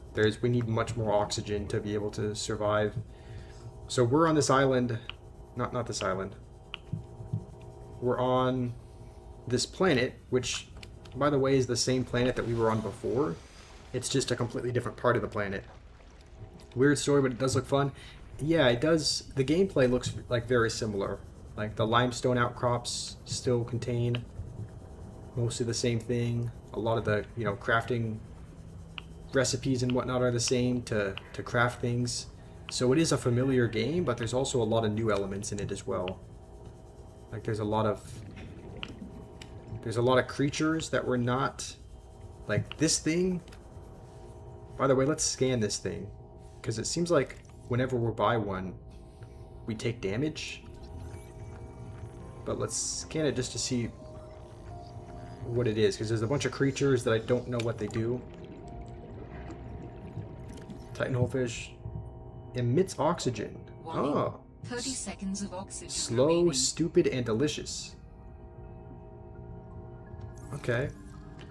We need much more oxygen to be able to survive. So we're on this island. Not this island. We're on this planet, which, by the way, is the same planet that we were on before. It's just a completely different part of the planet. Weird story, but it does look fun. Yeah, it does. The gameplay looks like very similar. Like the limestone outcrops still contain mostly the same thing. A lot of the, you know, crafting recipes and whatnot are the same to craft things. So it is a familiar game, but there's also a lot of new elements in it as well. Like there's a lot of creatures that were not like this thing. By the way, let's scan this thing, because it seems like whenever we're by one, we take damage. But let's scan it just to see what it is, because there's a bunch of creatures that I don't know what they do. Titan holefish emits oxygen. Warning. Oh. 30 seconds of oxygen Slow, remaining. stupid, and delicious. Okay.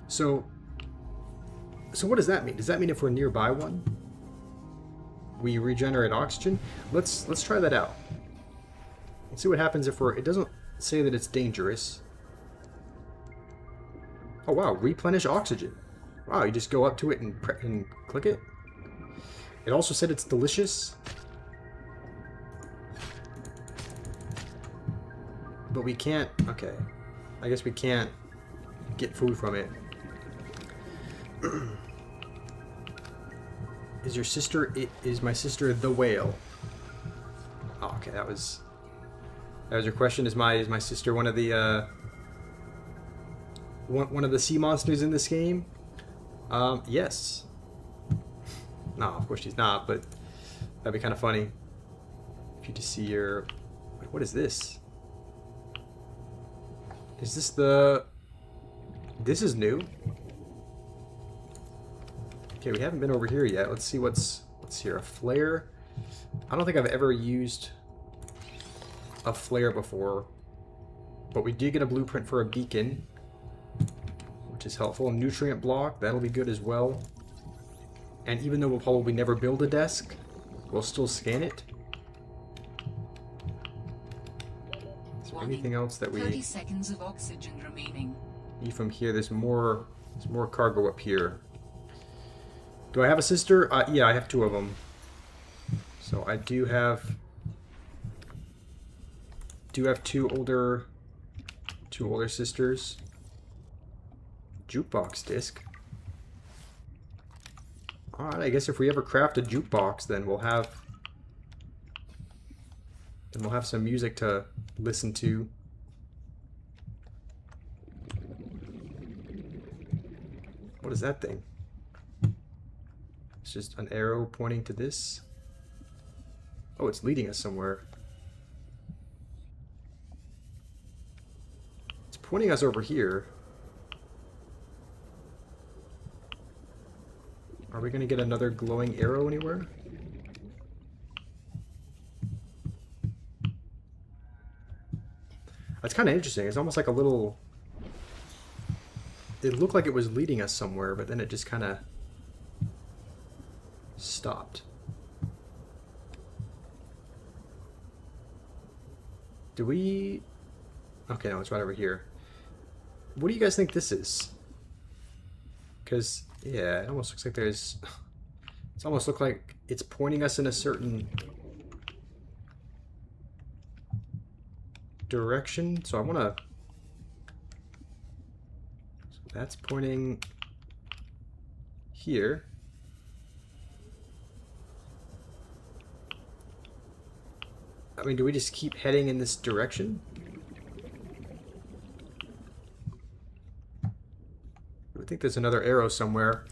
So what does that mean? Does that mean if we're nearby one, we regenerate oxygen? Let's try that out. Let's see what happens if we're... It doesn't say that it's dangerous. Oh wow, replenish oxygen. Wow, you just go up to it and click it. It also said it's delicious. But we can't... Okay. I guess we can't get food from it. Is your sister... Is my sister the whale? Oh, okay, that was your question. Is my sister one of the... one of the sea monsters in this game? Yes. No, of course she's not, but that'd be kind of funny. If you just see your... What is this? Is this the... This is new. Okay, we haven't been over here yet. Let's see what's here. A flare. I don't think I've ever used a flare before, but we did get a blueprint for a beacon, which is helpful. A nutrient block, that'll be good as well. And even though we'll probably never build a desk, we'll still scan it. Is there anything else that we... 30 seconds of oxygen remaining. Need from here? There's more cargo up here. Do I have a sister? Yeah, I have two of them. So I do have two older sisters. Jukebox disc. Alright, I guess if we ever craft a jukebox, then we'll have some music to listen to. What is that thing? It's just an arrow pointing to this. Oh, it's leading us somewhere. It's pointing us over here. Are we going to get another glowing arrow anywhere? That's kind of interesting. It's almost like a little... It looked like it was leading us somewhere, but then it just kind of stopped. Do we... Okay, no, it's right over here. What do you guys think this is? Because, yeah, it almost looks like there's... It's almost look like it's pointing us in a certain direction. So I want to... So that's pointing here. I mean, do we just keep heading in this direction? I think there's another arrow somewhere.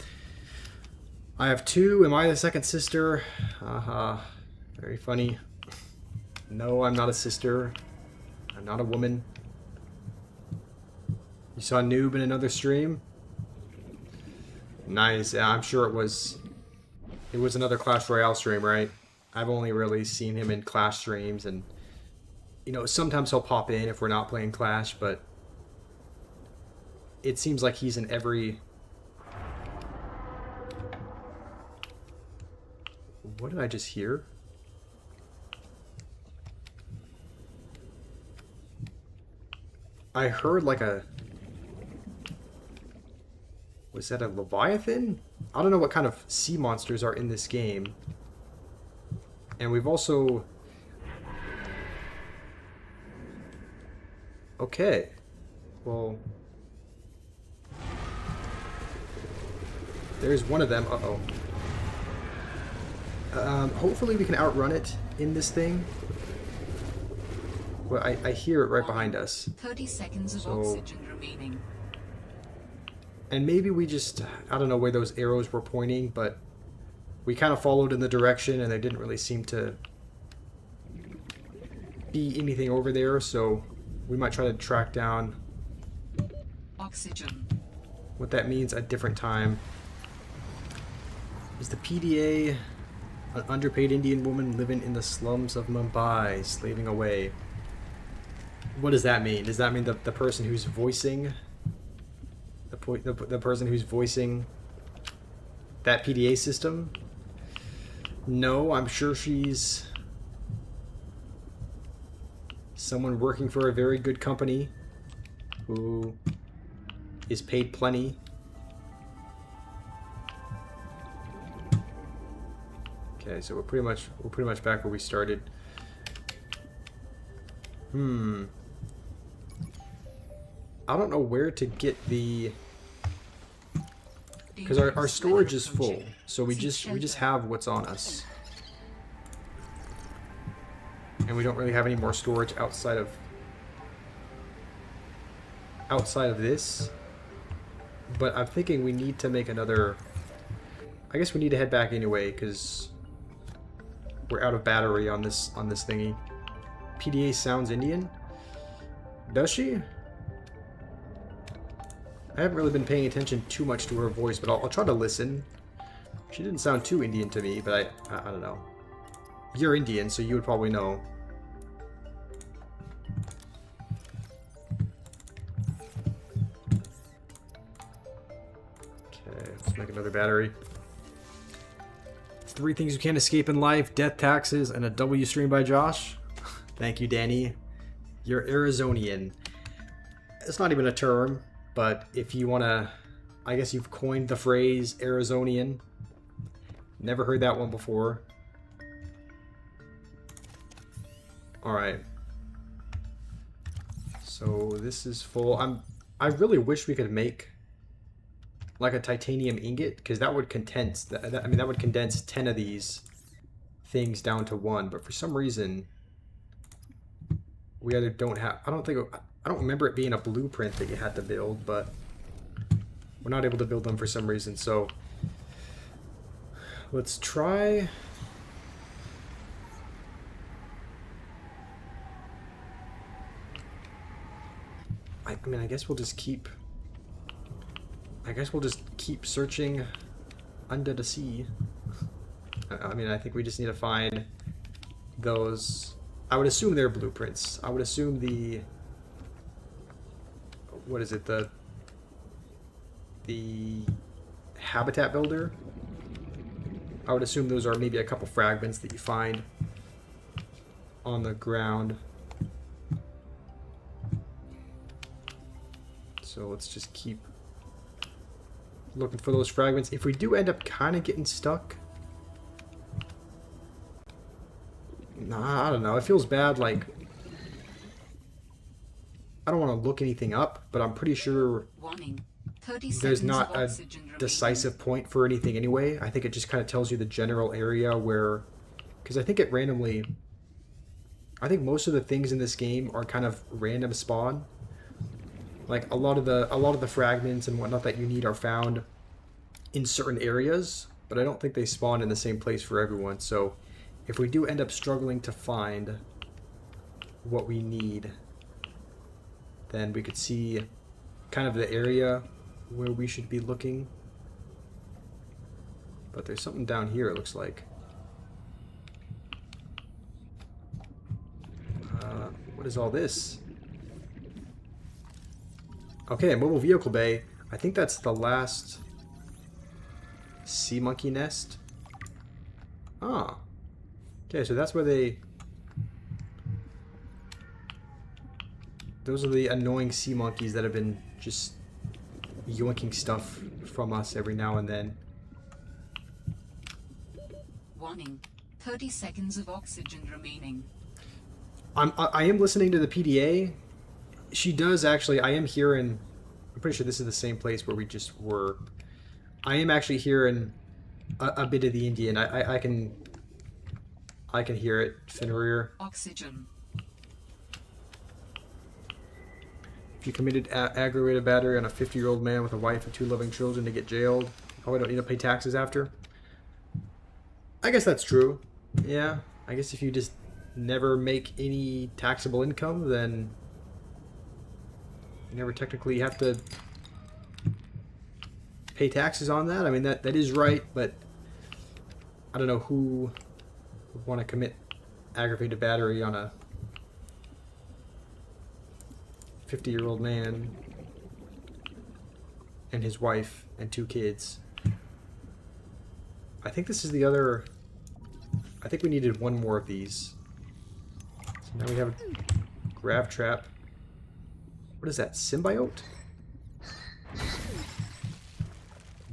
I have two. Am I the second sister? I Very funny. No, I'm not a sister. I'm not a woman. You saw Noob in another stream? Nice. Yeah, I'm sure it was another Clash Royale stream, right? I've only really seen him in Clash streams, and you know, sometimes he'll pop in if we're not playing Clash, but it seems like he's in every... What did I just hear? I heard like a... Was that a Leviathan? I don't know what kind of sea monsters are in this game. And we've also... Okay. Well... There's one of them. Uh-oh. Hopefully we can outrun it in this thing. Well, I hear it right behind us. 30 seconds of oxygen remaining. And maybe we just... I don't know where those arrows were pointing, but... We kind of followed in the direction, and there didn't really seem to be anything over there, so we might try to track down oxygen. What that means a different time. Is the PDA an underpaid Indian woman living in the slums of Mumbai, slaving away? What does that mean? Does that mean the person who's voicing the person who's voicing that PDA system? No, I'm sure she's someone working for a very good company who is paid plenty. Okay, so we're pretty much back where we started. I don't know where to get the... Because our storage is full, so we just have what's on us, and we don't really have any more storage outside of this. But I'm thinking we need to make another. I guess we need to head back anyway because we're out of battery on this thingy. PDA sounds Indian. Does she? I haven't really been paying attention too much to her voice, but I'll try to listen. She didn't sound too Indian to me, but I don't know. You're Indian, so you would probably know. Okay, let's make another battery. 3 things you can't escape in life: death, taxes, and a W stream by Josh. Thank you, Danny. You're Arizonian. It's not even a term. But if you want to, I guess you've coined the phrase Arizonian. Never heard that one before. Alright. So this is full. I really wish we could make like a titanium ingot, because that would condense, that would condense 10 of these things down to 1. But for some reason, we either don't have, I don't remember it being a blueprint that you had to build, but we're not able to build them for some reason. So let's try. I mean, I guess we'll just keep searching under the sea. I mean, I think we just need to find those. I would assume they're blueprints. I would assume the... What is it? The habitat builder? I would assume those are maybe a couple fragments that you find on the ground. So let's just keep looking for those fragments. If we do end up kind of getting stuck, nah, I don't know. It feels bad. Like, I don't want to look anything up, but I'm pretty sure there's not a decisive point for anything anyway. I think it just kind of tells you the general area where, because I think it randomly, I think most of the things in this game are kind of random spawn. Like a lot of the fragments and whatnot that you need are found in certain areas, but I don't think they spawn in the same place for everyone. So if we do end up struggling to find what we need, then we could see kind of the area where we should be looking. But there's something down here, it looks like. What is all this? Okay, mobile vehicle bay. I think that's the last sea monkey nest. Ah. Okay, so that's where they... Those are the annoying sea monkeys that have been just yoinking stuff from us every now and then. Warning. 30 seconds of oxygen remaining. I am listening to the PDA. She does actually... I am hearing... I'm pretty sure this is the same place where we just were. I am actually hearing a bit of the Indian. I can hear it, Fenrir. Oxygen. If you committed aggravated battery on a 50-year-old man with a wife and 2 loving children to get jailed, oh, I don't need to pay taxes after? I guess that's true. Yeah, I guess if you just never make any taxable income, then you never technically have to pay taxes on that. I mean, that is right, but I don't know who would want to commit aggravated battery on a 50-year-old man and his wife and 2 kids. I think this is the other... I think we needed one more of these. So now we have a grav trap. What is that? Symbiote?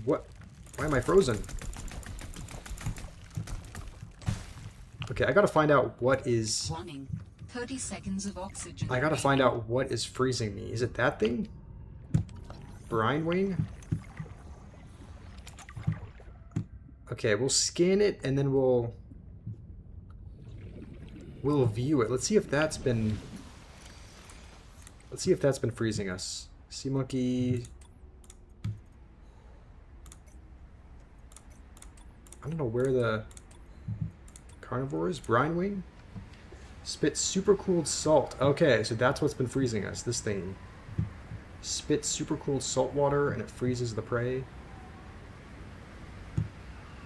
What? Why am I frozen? Okay, I gotta find out what is... Warning. 30 seconds of oxygen. I gotta find out what is freezing me. Is it that thing? Brine wing? Okay, we'll scan it and then we'll view it. Let's see if that's been freezing us. Sea monkey. I don't know where the carnivore is. Brine wing? Spits supercooled salt. Okay, so that's what's been freezing us. This thing spits supercooled salt water and it freezes the prey.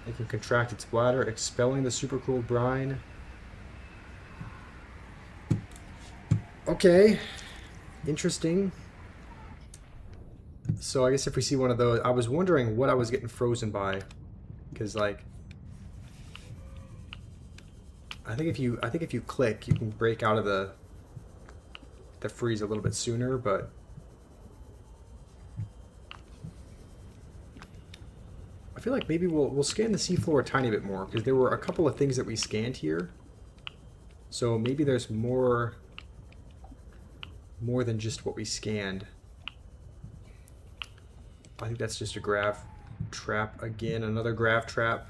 It can contract its bladder, expelling the supercooled brine. Okay, interesting. So I guess if we see one of those, I was wondering what I was getting frozen by, because like, I think if you click, you can break out of the freeze a little bit sooner, but I feel like maybe we'll scan the seafloor a tiny bit more, because there were a couple of things that we scanned here. So maybe there's more than just what we scanned. I think that's just a grav trap again, another grav trap.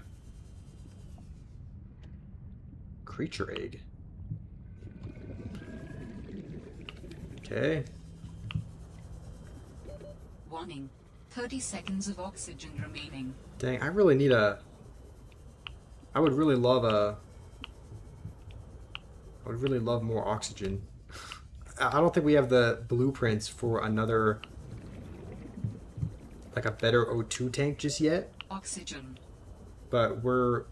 Creature egg. Okay. Warning. 30 seconds of oxygen remaining. Dang, I really need a... I would really love more oxygen. I don't think we have the blueprints for another... like a better O2 tank just yet. Oxygen. But we're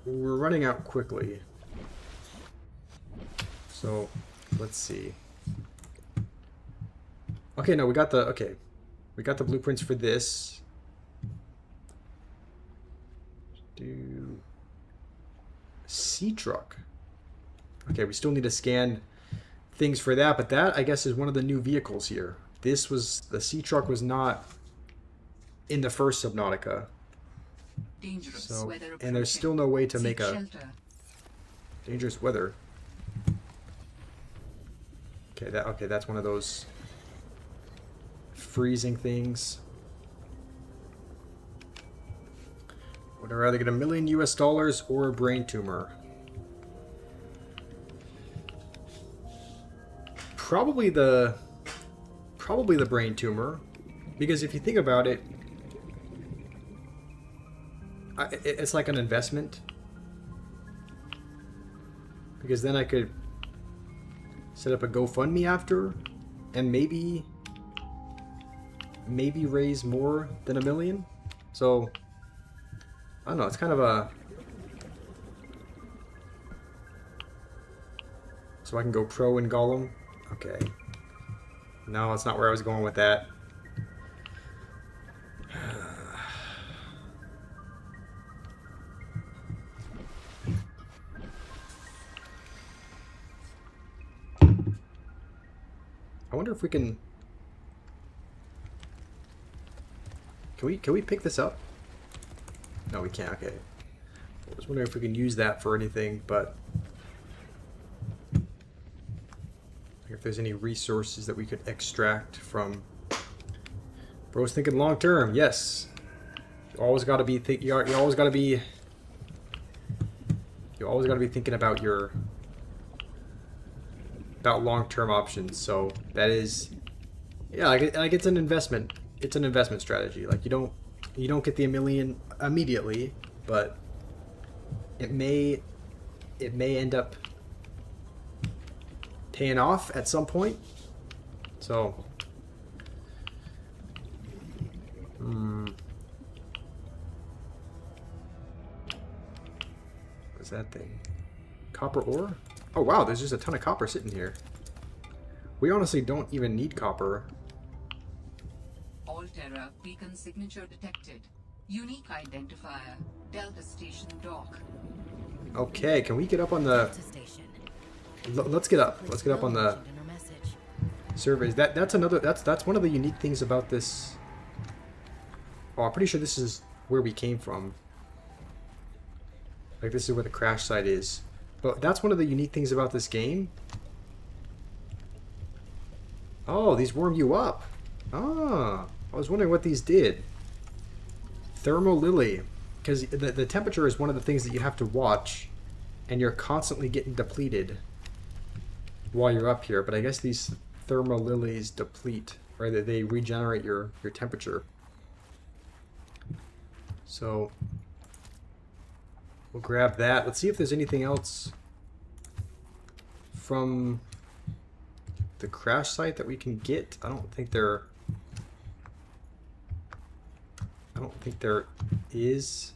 running out quickly. So, let's see. Okay, no, we got the blueprints for this. Sea truck. Okay, we still need to scan things for that, but that I guess is one of the new vehicles here. The sea truck was not in the first Subnautica. Dangerous So, weather and there's still no way to make a shelter. dangerous weather. Okay, that's one of those freezing things. Would I rather get $1 million US or a brain tumor? Probably the brain tumor, because if you think about it, it's like an investment. Because then I could set up a GoFundMe after, and maybe raise more than $1 million. So I don't know, it's kind of a... So I can go pro in Gollum? Okay. No, that's not where I was going with that. I wonder if we can... Can we pick this up? No, we can't. Okay. I was wondering if we can use that for anything, but if there's any resources that we could extract from. Bro's thinking long term. Yes. You always got to be you always got to be thinking about long term options. So that is, yeah, like it's an investment. It's an investment strategy. Like you don't get the $1 million immediately, but it may end up paying off at some point. So what's that thing? Copper ore? Oh wow, there's just a ton of copper sitting here. We honestly don't even need copper. Alterra beacon signature detected. Unique identifier. Delta Station dock. Okay, can we get up on the... Delta Station. Let's get up. Let's get up on the In her message. surveys. That's one of the unique things about this. Oh, I'm pretty sure this is where we came from. Like this is where the crash site is. But that's one of the unique things about this game. Oh, these warm you up. Ah, I was wondering what these did. Thermal lily. Because the temperature is one of the things that you have to watch. And you're constantly getting depleted while you're up here. But I guess these thermal lilies deplete. Or they regenerate your temperature. So we'll grab that. Let's see if there's anything else from the crash site that we can get. I don't think there is.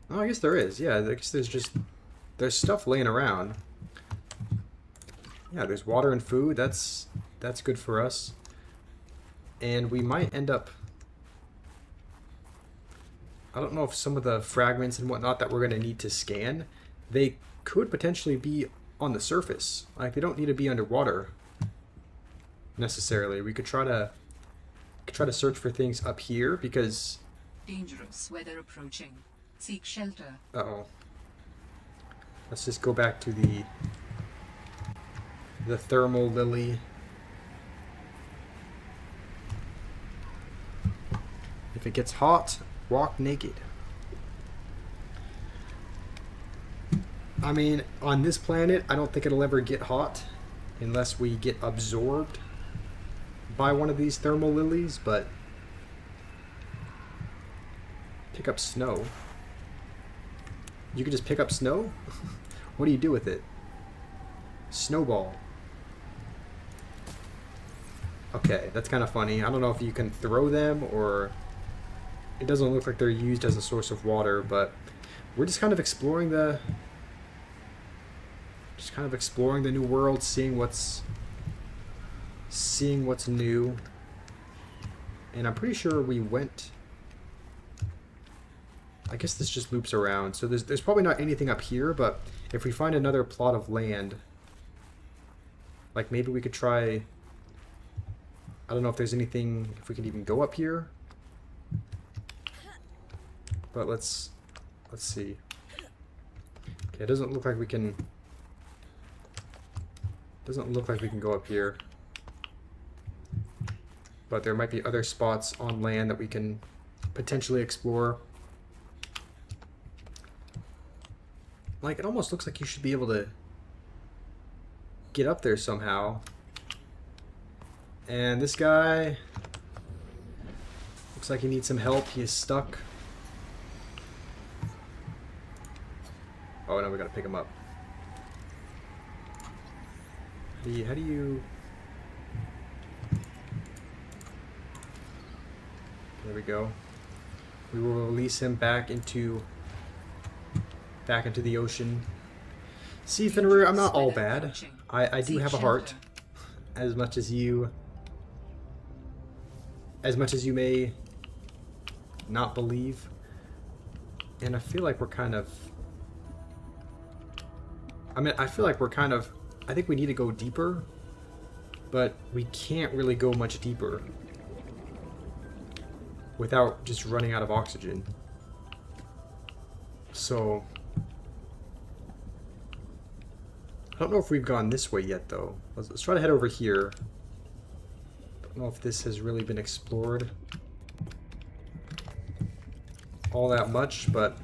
Oh, I guess there is. Yeah, I guess there's stuff laying around. Yeah, there's water and food. That's good for us. And we might end up, I don't know if some of the fragments and whatnot that we're going to need to scan, they could potentially be on the surface. Like, they don't need to be underwater necessarily. We could try to search for things up here because... Dangerous weather approaching. Seek shelter. Uh-oh. Let's just go back to the thermal lily. If it gets hot, walk naked. I mean, on this planet, I don't think it'll ever get hot unless we get absorbed by one of these thermal lilies, but pick up snow. You can just pick up snow? What do you do with it? Snowball. Okay, that's kind of funny. I don't know if you can throw them or... It doesn't look like they're used as a source of water, but we're just kind of exploring the new world, seeing what's new. And I'm pretty sure we went... I guess this just loops around. So there's probably not anything up here, but if we find another plot of land, like maybe we could try... I don't know if there's anything, if we can even go up here. But let's see. Okay, it doesn't look like we can... Doesn't look like we can go up here. But there might be other spots on land that we can potentially explore. Like, it almost looks like you should be able to get up there somehow. And this guy looks like he needs some help. He is stuck. Oh, no, we gotta pick him up. How do you... There we go. We will release him back into the ocean. See, Fenrir, I'm not all bad. I do have a heart. As much as you may not believe. And I feel like we're kind of... I think we need to go deeper, but we can't really go much deeper without just running out of oxygen. So, I don't know if we've gone this way yet, though. Let's try to head over here. Don't know if this has really been explored all that much, but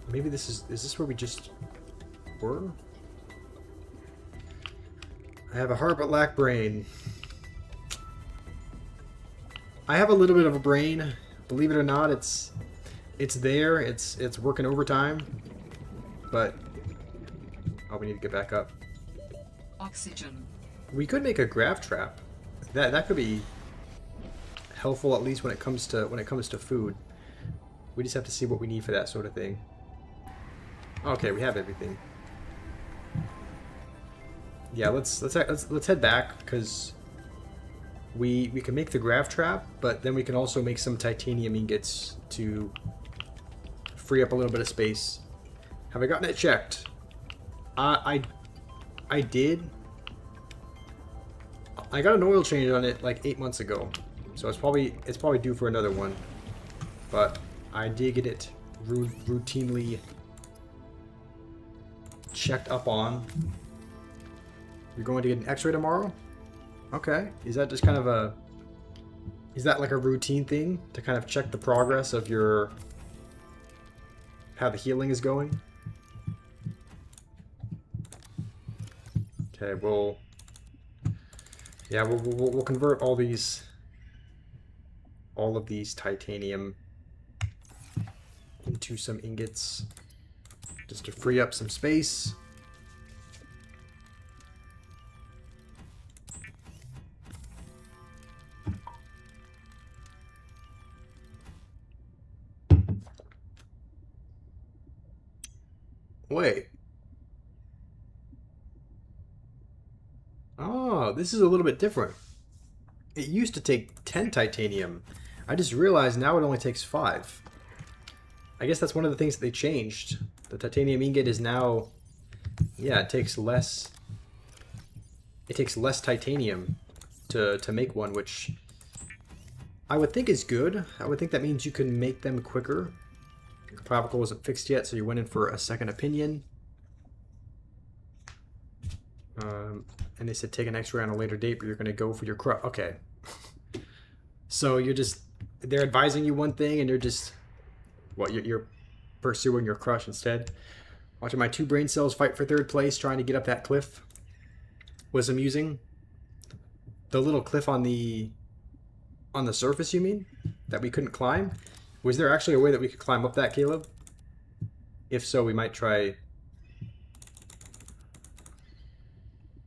maybe is this where we just were? I have a heart but lack brain. I have a little bit of a brain. Believe it or not, it's there. It's working overtime. But oh, we need to get back up. Oxygen. We could make a grav trap. That could be helpful, at least when it comes to food. We just have to see what we need for that sort of thing. Okay, we have everything. Yeah, let's head back, because we can make the grav trap, but then we can also make some titanium ingots to free up a little bit of space. Have I gotten it checked? I did. I got an oil change on it like 8 months ago, so it's probably due for another one. But I did get it routinely checked up on. You're going to get an x-ray tomorrow? Okay. Is that just kind of is that like a routine thing to kind of check the progress of how the healing is going? Okay, we'll convert all of these titanium into some ingots just to free up some space. Wait. Oh, this is a little bit different. It used to take 10 titanium. I just realized now it only takes 5. I guess that's one of the things that they changed. The titanium ingot is now... Yeah, it takes less titanium to make one, which I would think is good. I would think that means you can make them quicker. Your clavicle wasn't fixed yet, so you went in for a second opinion. And they said take an x-ray on a later date, but you're going to go for your crush. Okay. So they're advising you one thing, and you're just, you're pursuing your crush instead. Watching my 2 brain cells fight for 3rd place, trying to get up that cliff was amusing. The little cliff on the surface, you mean? That we couldn't climb? Was there actually a way that we could climb up that, Caleb? If so, we might try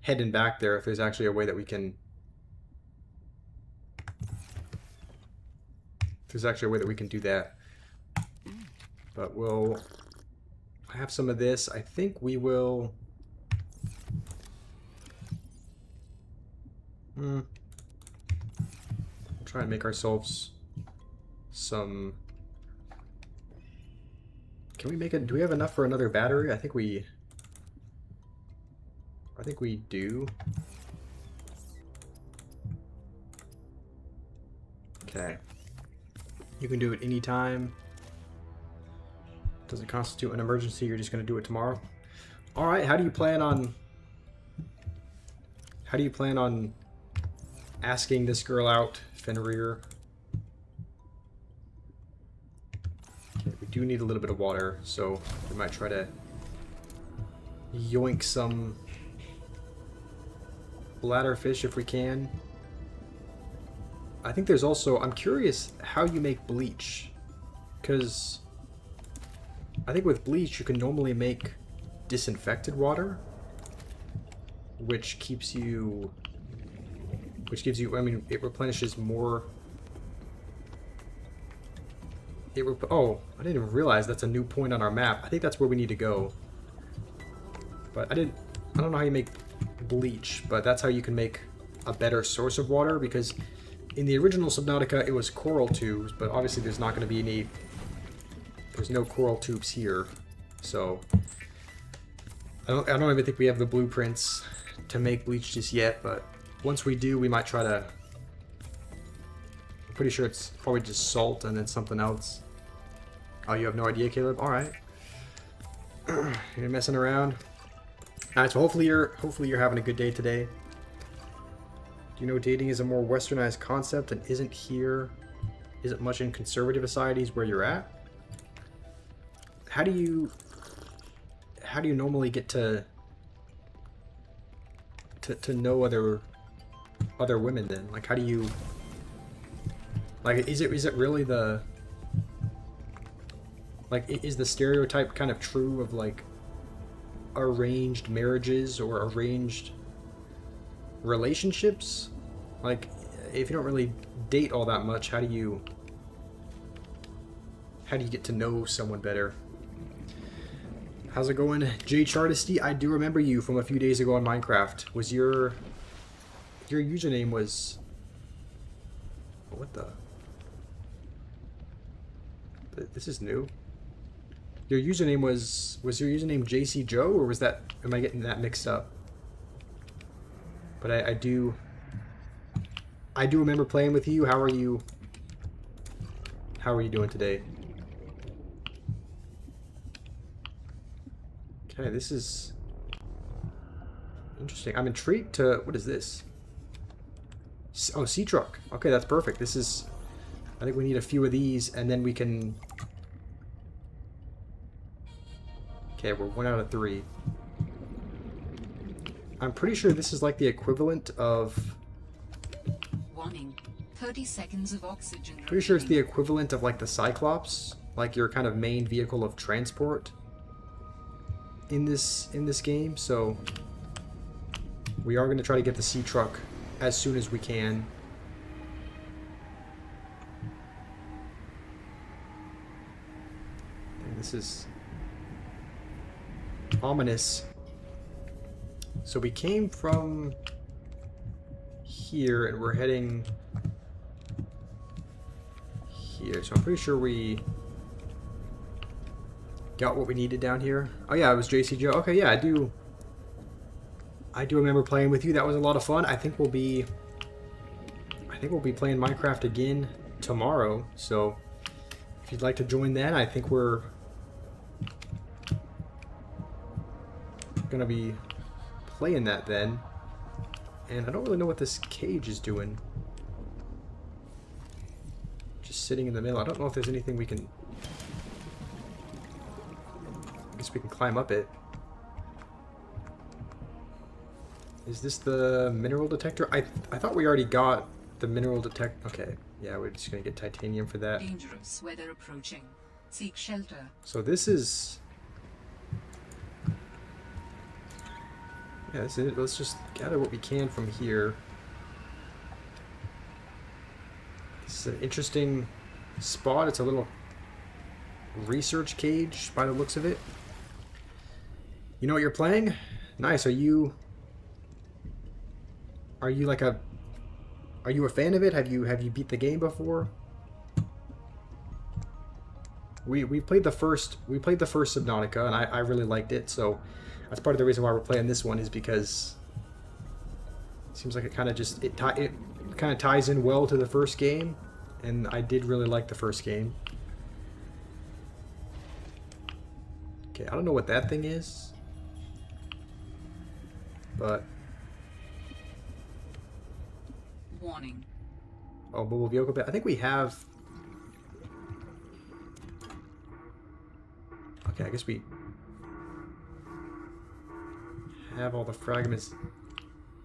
heading back there if there's actually a way that we can... If there's actually a way that we can do that. But we'll have some of this. I think we will... We'll try and make ourselves some... Can we make it? Do we have enough for another battery? I think we do. Okay. You can do it anytime. Doesn't constitute an emergency. You're just going to do it tomorrow. All right. How do you plan on asking this girl out, Fenrir? Okay, we do need a little bit of water, so we might try to yoink some bladderfish if we can. I think there's also... I'm curious how you make bleach. Because I think with bleach you can normally make disinfected water, which keeps you, which gives you, I mean, it replenishes more. Oh, I didn't even realize that's a new point on our map. I think that's where we need to go. But I don't know how you make bleach, but that's how you can make a better source of water, because in the original Subnautica it was coral tubes, but obviously there's not going to be any, there's no coral tubes here. So I don't even think we have the blueprints to make bleach just yet, but once we do, we might try to. I'm pretty sure it's probably just salt and then something else. Oh, you have no idea, Caleb? Alright. You're messing around. Alright, so hopefully you're having a good day today. Do you know dating is a more westernized concept and isn't much in conservative societies where you're at? How do you normally get to know other women then? Like, how do you, like, is it really the, like, is the stereotype kind of true of like arranged marriages or arranged relationships? Like, if you don't really date all that much, how do you get to know someone better? How's it going, Jay Chartisty? I do remember you from a few days ago on Minecraft. Was your username was, what the? This is new. Your username was your username JC Joe, or was that, am I getting that mixed up? But I do remember playing with you. How are you doing today? Okay, this is interesting. I'm intrigued to, what is this? Oh, sea truck. Okay, that's perfect. This is, I think we need a few of these, and then we can. Okay, we're 1 out of 3. I'm pretty sure this is like the equivalent of. Warning. 30 seconds of oxygen. Pretty sure it's the equivalent of like the Cyclops, like your kind of main vehicle of transport in this game. So we are going to try to get the sea truck as soon as we can. And this is ominous. So we came from here and we're heading here. So I'm pretty sure we got what we needed down here. Oh yeah, it was JC Joe. Okay, yeah, I do remember playing with you. That was a lot of fun. I think we'll be playing Minecraft again tomorrow. So if you'd like to join then, I think we're gonna be playing that then. And I don't really know what this cage is doing. Just sitting in the middle. I don't know if there's anything we can. I guess we can climb up it. Is this the mineral detector? I thought we already got the mineral detector. Okay, yeah, we're just gonna get titanium for that. Dangerous weather approaching. Seek shelter. So this is. Yeah, this is it. Let's just gather what we can from here. This is an interesting spot. It's a little research cage by the looks of it. You know what you're playing? Nice. Are you like a? Are you a fan of it? Have you beat the game before? We played the first Subnautica and I really liked it, so that's part of the reason why we're playing this one, is because it seems like it kind of just it kind of ties in well to the first game, and I did really like the first game. Okay, I don't know what that thing is, but Warning. oh, mobile vehicle bit. I think we have. Okay, I guess we have all the fragments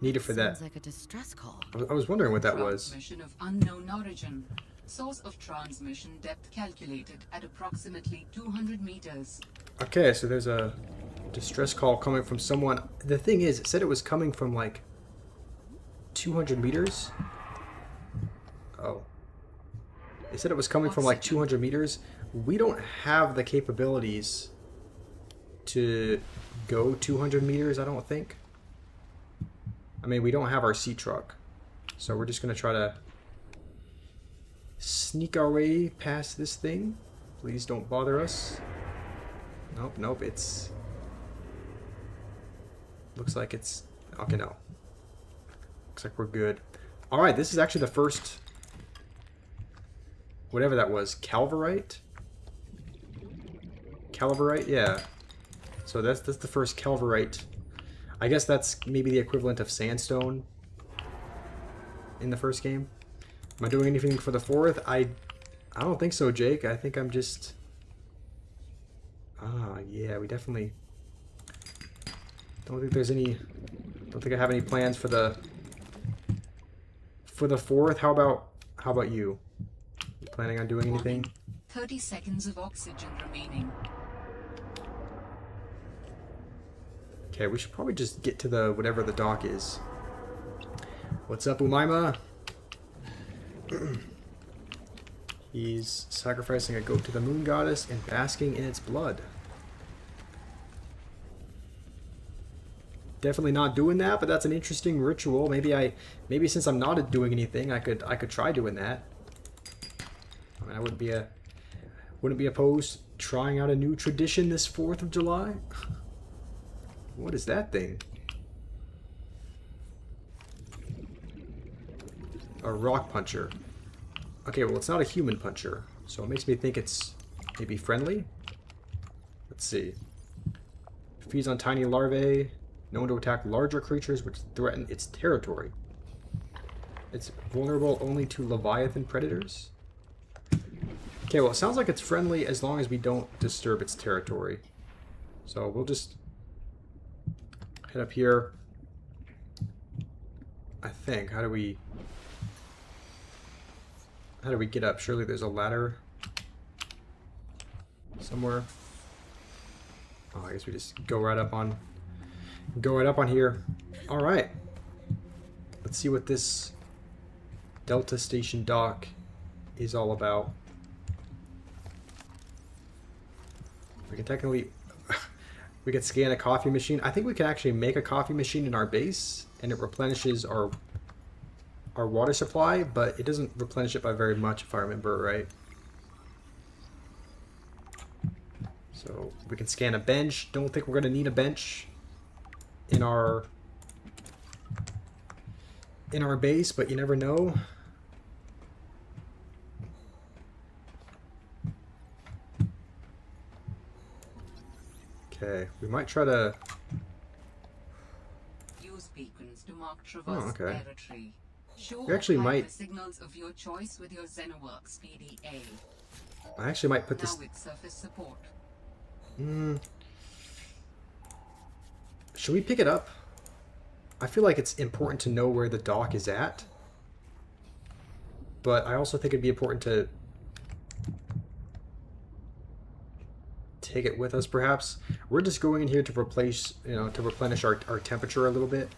needed for that. Sounds like a distress call. I was wondering what that was. Mission of unknown origin. Source of transmission depth calculated at approximately 200 meters. Okay, so there's a distress call coming from someone. The thing is, it said it was coming from like 200 meters. Oh. It said it was coming from like 200 meters. We don't have the capabilities to go 200 meters, I don't think. I mean, we don't have our sea truck. So we're just going to try to sneak our way past this thing. Please don't bother us. Nope, nope, it's... Looks like it's... Okay, no. Looks like we're good. Alright, this is actually the first... Whatever that was. Calverite? Calverite? Yeah. So that's the first Calverite. I guess that's maybe the equivalent of sandstone in the first game. Am I doing anything for the fourth? I don't think so, Jake. I think I'm just... yeah, we definitely... Don't think there's any... Don't think I have any plans for the fourth. How about you? You planning on doing anything? 30 seconds of oxygen remaining. Okay, we should probably just get to the whatever the dock is. What's up, Umaima? He's sacrificing a goat to the moon goddess and basking in its blood. Definitely not doing that, but that's an interesting ritual. Maybe since I'm not doing anything, I could try doing that. I mean, I wouldn't be opposed to trying out a new tradition this 4th of July. What is that thing? A rock puncher. Okay, well, it's not a human puncher, so it makes me think it's maybe friendly. Let's see. Feeds on tiny larvae, known to attack larger creatures which threaten its territory. It's vulnerable only to leviathan predators. Okay, well, it sounds like it's friendly as long as we don't disturb its territory. So we'll just head up here. I think. How do we get up? Surely there's a ladder somewhere. Oh, I guess we just go right up on here. All right. Let's see what this Delta Station dock is all about. We can technically we could scan a coffee machine. I think we can actually make a coffee machine in our base and it replenishes our water supply, but it doesn't replenish it by very much if I remember right. So we can scan a bench. Don't think we're going to need a bench in our base, but you never know. Okay, we might try to Use beacons to mark traverse territory. Show we actually might the signals of your choice with your Xenoworks PDA. I actually might put this now with surface support. Should we pick it up? I feel like it's important to know where the dock is at. But I also think it'd be important to take it with us, perhaps. We're just going in here to replace, to replenish our temperature a little bit.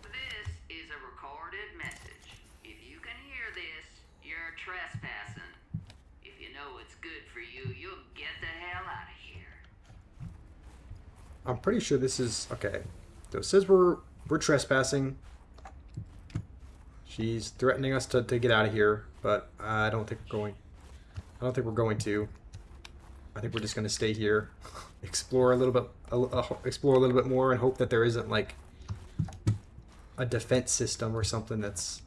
This is a recorded message. If you can hear this, you're trespassing. If you know what's good for you, you'll get the hell out of here. I'm pretty sure this is okay. So it says we're trespassing. She's threatening us to get out of here, but I don't think we're going to. I think we're just going to stay here, explore a little bit more, and hope that there isn't like a defense system or something that's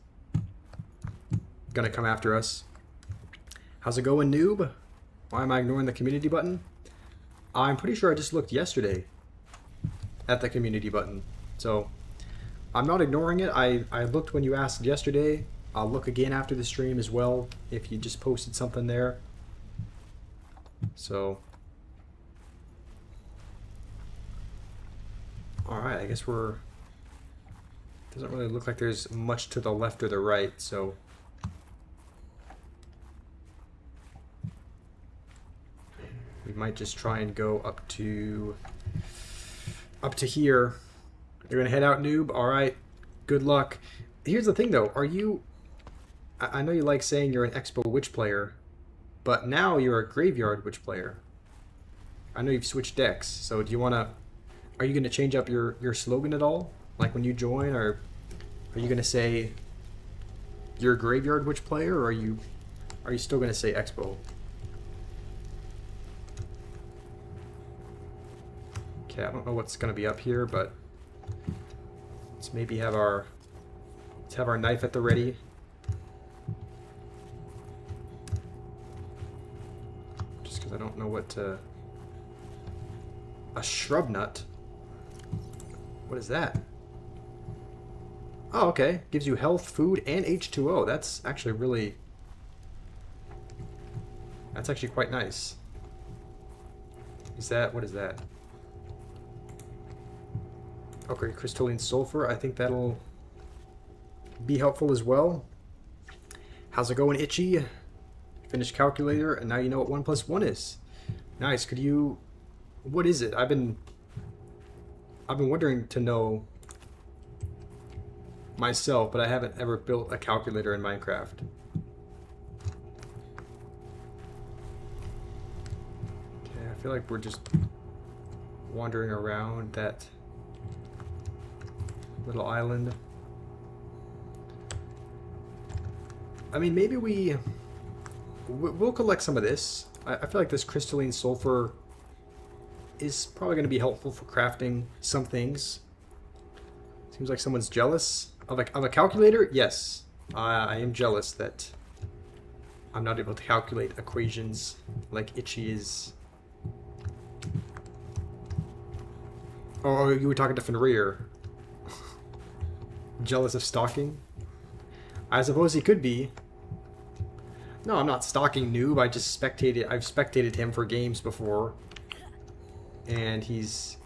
going to come after us. How's it going, noob? Why am I ignoring the community button? I'm pretty sure I just looked yesterday at the community button, so I'm not ignoring it. I looked when you asked yesterday. I'll look again after the stream as well if you just posted something there. So, alright, I guess doesn't really look like there's much to the left or the right, so might just try and go up to here. You're gonna head out, noob. All right. Good luck. Here's the thing, though. Are you? I know you like saying you're an Expo Witch player, but now you're a Graveyard Witch player. I know you've switched decks, so do you wanna? Are you gonna change up your slogan at all? Like when you join, or are you gonna say you're a Graveyard Witch player, or are you still gonna say Expo? Okay, I don't know what's gonna be up here, but let's maybe have our knife at the ready. Just because I don't know what to. A shrub nut. What is that? Oh, okay. Gives you health, food, and H2O. That's actually really. That's actually quite nice. Is that, what is that? Okay, crystalline sulfur. I think that'll be helpful as well. How's it going, Itchy? Finished calculator, and now you know what 1 + 1 is. Nice. Could you? What is it? I've been wondering to know myself, but I haven't ever built a calculator in Minecraft. Okay, I feel like we're just wandering around that little island. I mean, maybe we'll collect some of this. I feel like this crystalline sulfur is probably going to be helpful for crafting some things. Seems like someone's jealous of a calculator. Yes, I am jealous that I'm not able to calculate equations like Itchy is. Oh, you were talking to Fenrir. Jealous of stalking? I suppose he could be. No, I'm not stalking Noob. I've spectated him for games before. And he's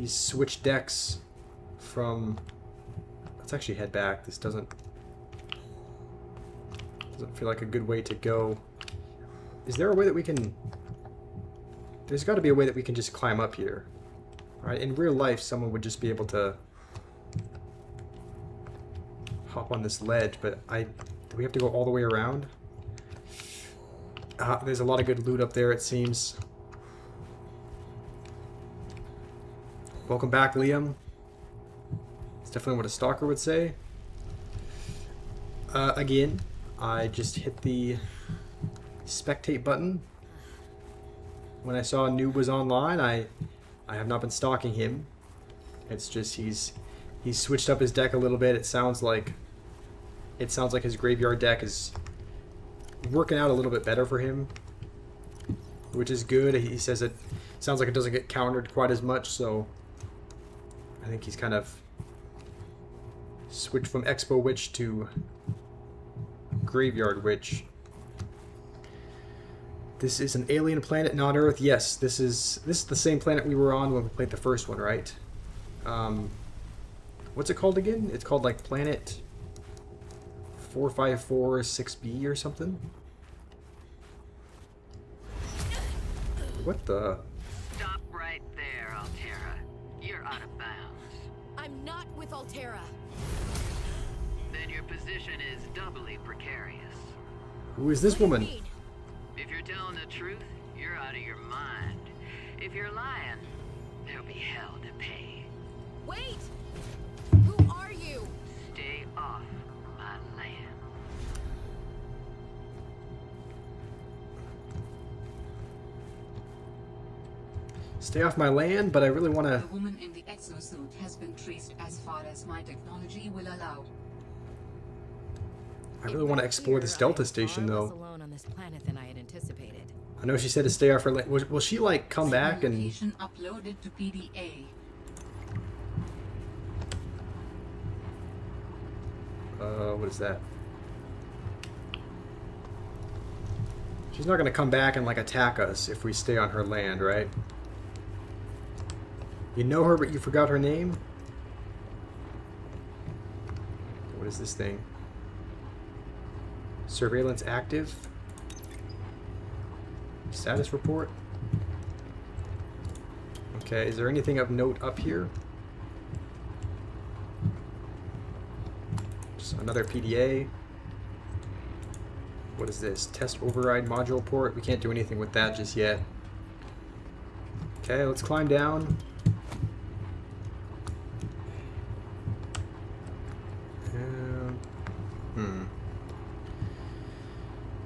switched decks from. Let's actually head back. This doesn't feel like a good way to go. Is there a way that we can? There's got to be a way that we can just climb up here, right? In real life, someone would just be able to hop on this ledge, but do we have to go all the way around? There's a lot of good loot up there, it seems. Welcome back, Liam. It's definitely what a stalker would say. Again, I just hit the spectate button. When I saw Noob was online, I have not been stalking him. It's just he's switched up his deck a little bit. It sounds like his graveyard deck is working out a little bit better for him, which is good. He says it sounds like it doesn't get countered quite as much, so I think he's kind of switched from Expo Witch to Graveyard Witch. This is an alien planet, not Earth. Yes, this is the same planet we were on when we played the first one, right? What's it called again? It's called like Planet 4546B or something. What the? Stop right there, Altera. You're out of bounds. I'm not with Altera. Then your position is doubly precarious. Who is this woman? If you're telling the truth, you're out of your mind. If you're lying, there'll be hell to pay. Wait! Who are you? Stay off my land. Stay off my land, but I really want to. The woman in the exosuit has been traced as far as my technology will allow. I really want to explore this Delta station, Far less though. alone on this planet than I had anticipated. I know she said to stay off her land. Will she like come back and? Location uploaded to PDA. What is that? She's not gonna come back and like attack us if we stay on her land, right? You know her, but you forgot her name? What is this thing? Surveillance active? Status report? Okay, is there anything of note up here? Just another PDA. What is this? Test override module port. We can't do anything with that just yet. Okay, let's climb down.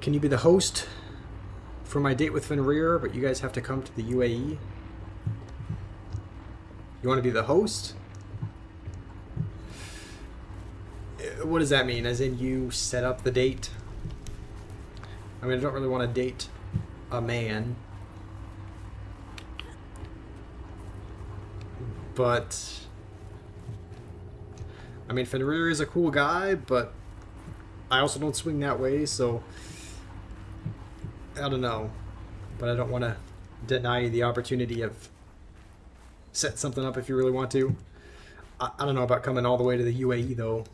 Can you be the host for my date with Fenrir, but you guys have to come to the UAE? You want to be the host? What does that mean? As in you set up the date? I mean, I don't really want to date a man. But I mean, Fenrir is a cool guy, but I also don't swing that way, so I don't know. But I don't want to deny you the opportunity of setting something up if you really want to. I don't know about coming all the way to the UAE, though.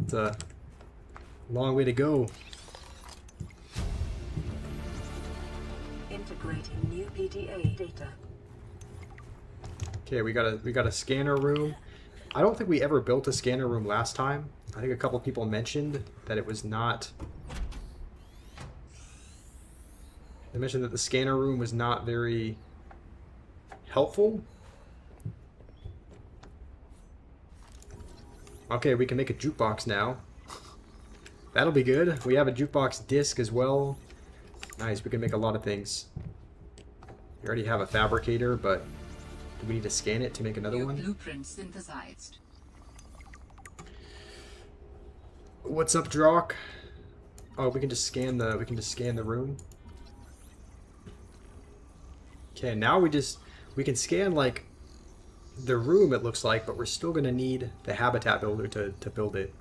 It's a long way to go. Integrating new PDA data. Okay, we got a scanner room. I don't think we ever built a scanner room last time. I think a couple people mentioned that it was not. They mentioned that the scanner room was not very helpful. Okay, we can make a jukebox now. That'll be good. We have a jukebox disc as well. Nice, we can make a lot of things. We already have a fabricator, but do we need to scan it to make another New one? blueprint synthesized. What's up, Drock? Oh, we can just scan the room. Okay, now we can scan like the room, it looks like, but we're still gonna need the habitat builder to build it.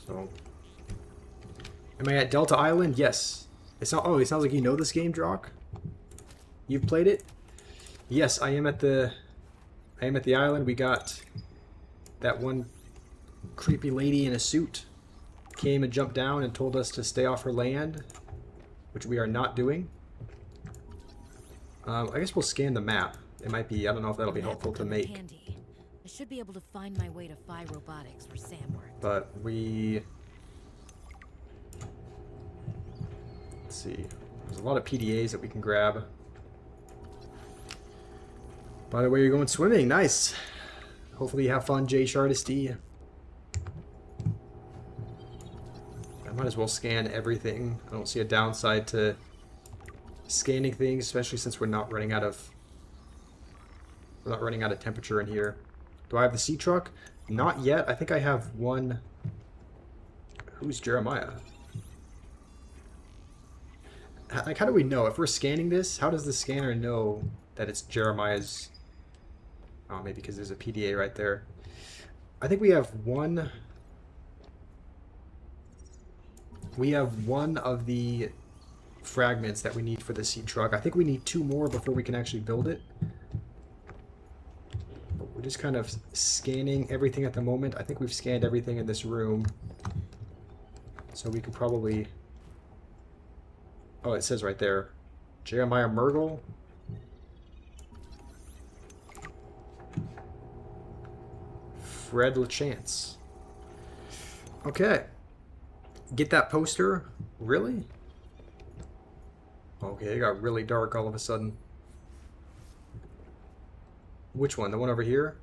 So, am I at Delta Island? Yes. It's not. Oh, it sounds like you know this game, Drock. You've played it? Yes, I am at the island. We got that one creepy lady in a suit came and jumped down and told us to stay off her land, which we are not doing. I guess we'll scan the map. It might be, I don't know if that'll be helpful to make. Handy. I should be able to find my way to Phi Robotics where Sam worked. But let's see. There's a lot of PDAs that we can grab. By the way, you're going swimming. Nice. Hopefully you have fun, Jay Shardesty. I might as well scan everything. I don't see a downside to scanning things, especially since we're not running out of temperature in here. Do I have the sea truck? Not yet. I think I have one. Who's Jeremiah? Like, how do we know if we're scanning this? How does the scanner know that it's Jeremiah's? Oh, maybe because there's a PDA right there. I think we have one. We have one of the fragments that we need for the sea truck. I think we need 2 more before we can actually build it. But we're just kind of scanning everything at the moment. I think we've scanned everything in this room. So we could probably... Oh, it says right there. Jeremiah Mergel. Fred LaChance. Okay. Get that poster. Really? Okay, it got really dark all of a sudden. Which one? The one over here?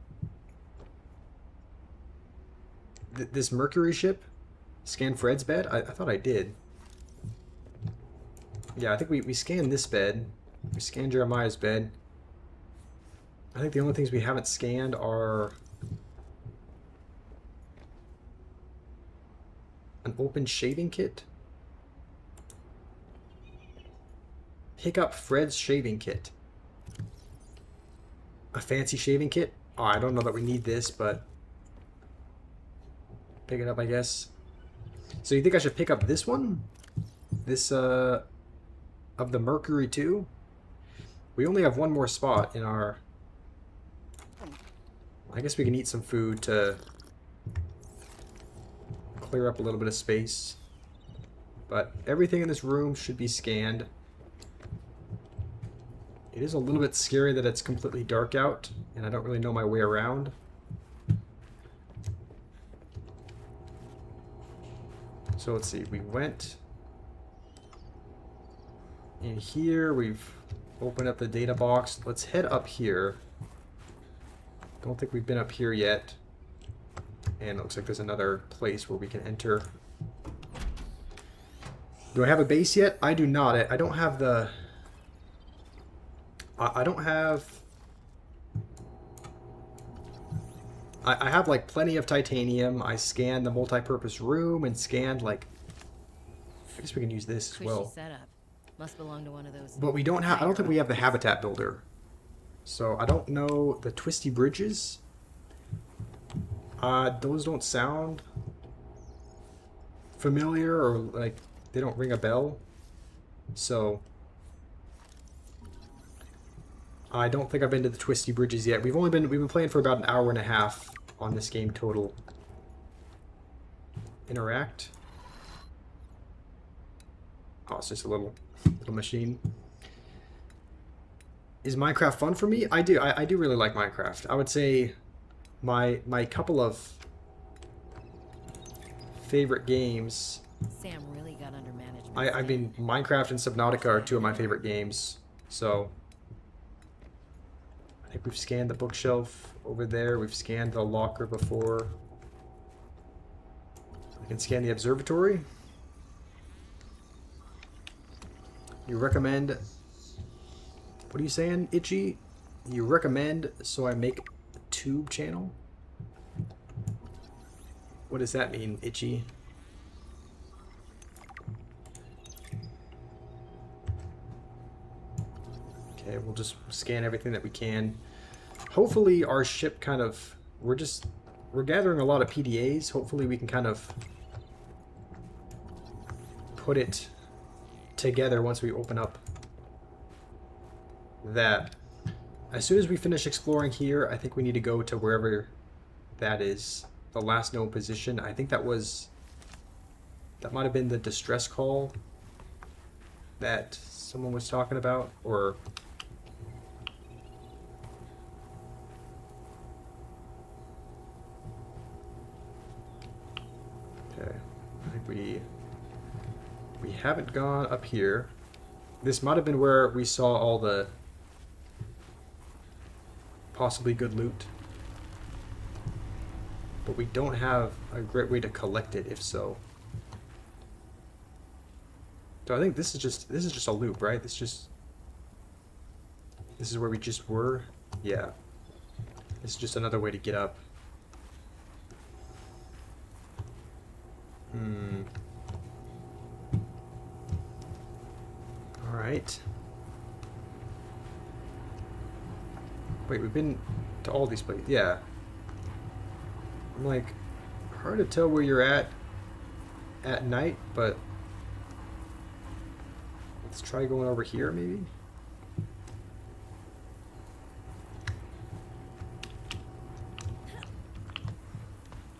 This Mercury ship? Scan Fred's bed? I thought I did. Yeah, I think we scanned this bed. We scanned Jeremiah's bed. I think the only things we haven't scanned are an open shaving kit. Pick up Fred's shaving kit. A fancy shaving kit? Oh, I don't know that we need this, but pick it up, I guess. So you think I should pick up this one? This, of the Mercury 2? We only have one more spot in our... I guess we can eat some food to clear up a little bit of space. But everything in this room should be scanned. It is a little bit scary that it's completely dark out, and I don't really know my way around. So let's see, we went in here, we've opened up the data box. Let's head up here. Don't think we've been up here yet. And it looks like there's another place where we can enter. Do I have a base yet? I do not. I don't have the... I don't have... I have like plenty of titanium. I scanned the multi-purpose room and scanned like... I guess we can use this as well. Setup. Must belong to one of those. But we don't have... I don't think we have the habitat builder. So I don't know the twisty bridges. Those don't sound familiar, or like they don't ring a bell. So I don't think I've been to the twisty bridges yet. We've been playing for about an hour and a half on this game total. Interact. Oh, it's just a little machine. Is Minecraft fun for me? I do. I do really like Minecraft. I would say my couple of favorite games. Sam really got under management. I mean, Minecraft and Subnautica are two of my favorite games. So I think we've scanned the bookshelf over there. We've scanned the locker before. We can scan the observatory. You recommend... What are you saying, Itchy? You recommend so I make a tube channel? What does that mean, Itchy? Okay, we'll just scan everything that we can. Hopefully our ship kind of... We're gathering a lot of PDAs. Hopefully we can kind of put it together once we open up that. As soon as we finish exploring here, I think we need to go to wherever that is. The last known position. I think that might have been the distress call that someone was talking about, or... Okay, I think we haven't gone up here. This might have been where we saw all the possibly good loot, but we don't have a great way to collect it if so. So I think this is just a loop, right? This is where we just were. Yeah, this is just another way to get up. All right. Wait, we've been to all these places. Yeah. I'm like, hard to tell where you're at night, but let's try going over here maybe.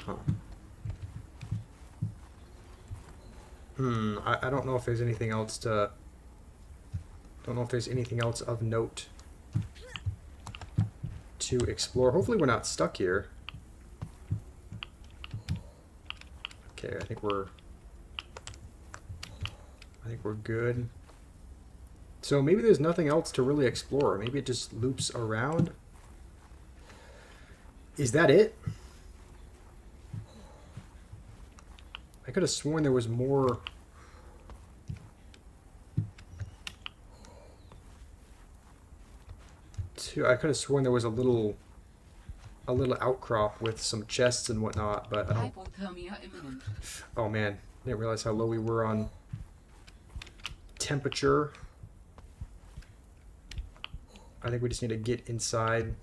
Huh. I don't know if there's anything else to... Don't know if there's anything else of note to explore. Hopefully we're not stuck here. Okay, I think we're good. So maybe there's nothing else to really explore. Maybe it just loops around. Is that it? I could have sworn there was more. I could have sworn there was a little outcrop with some chests and whatnot, but I don't. Hypothermia imminent. Oh man, didn't realize how low we were on temperature. I think we just need to get inside.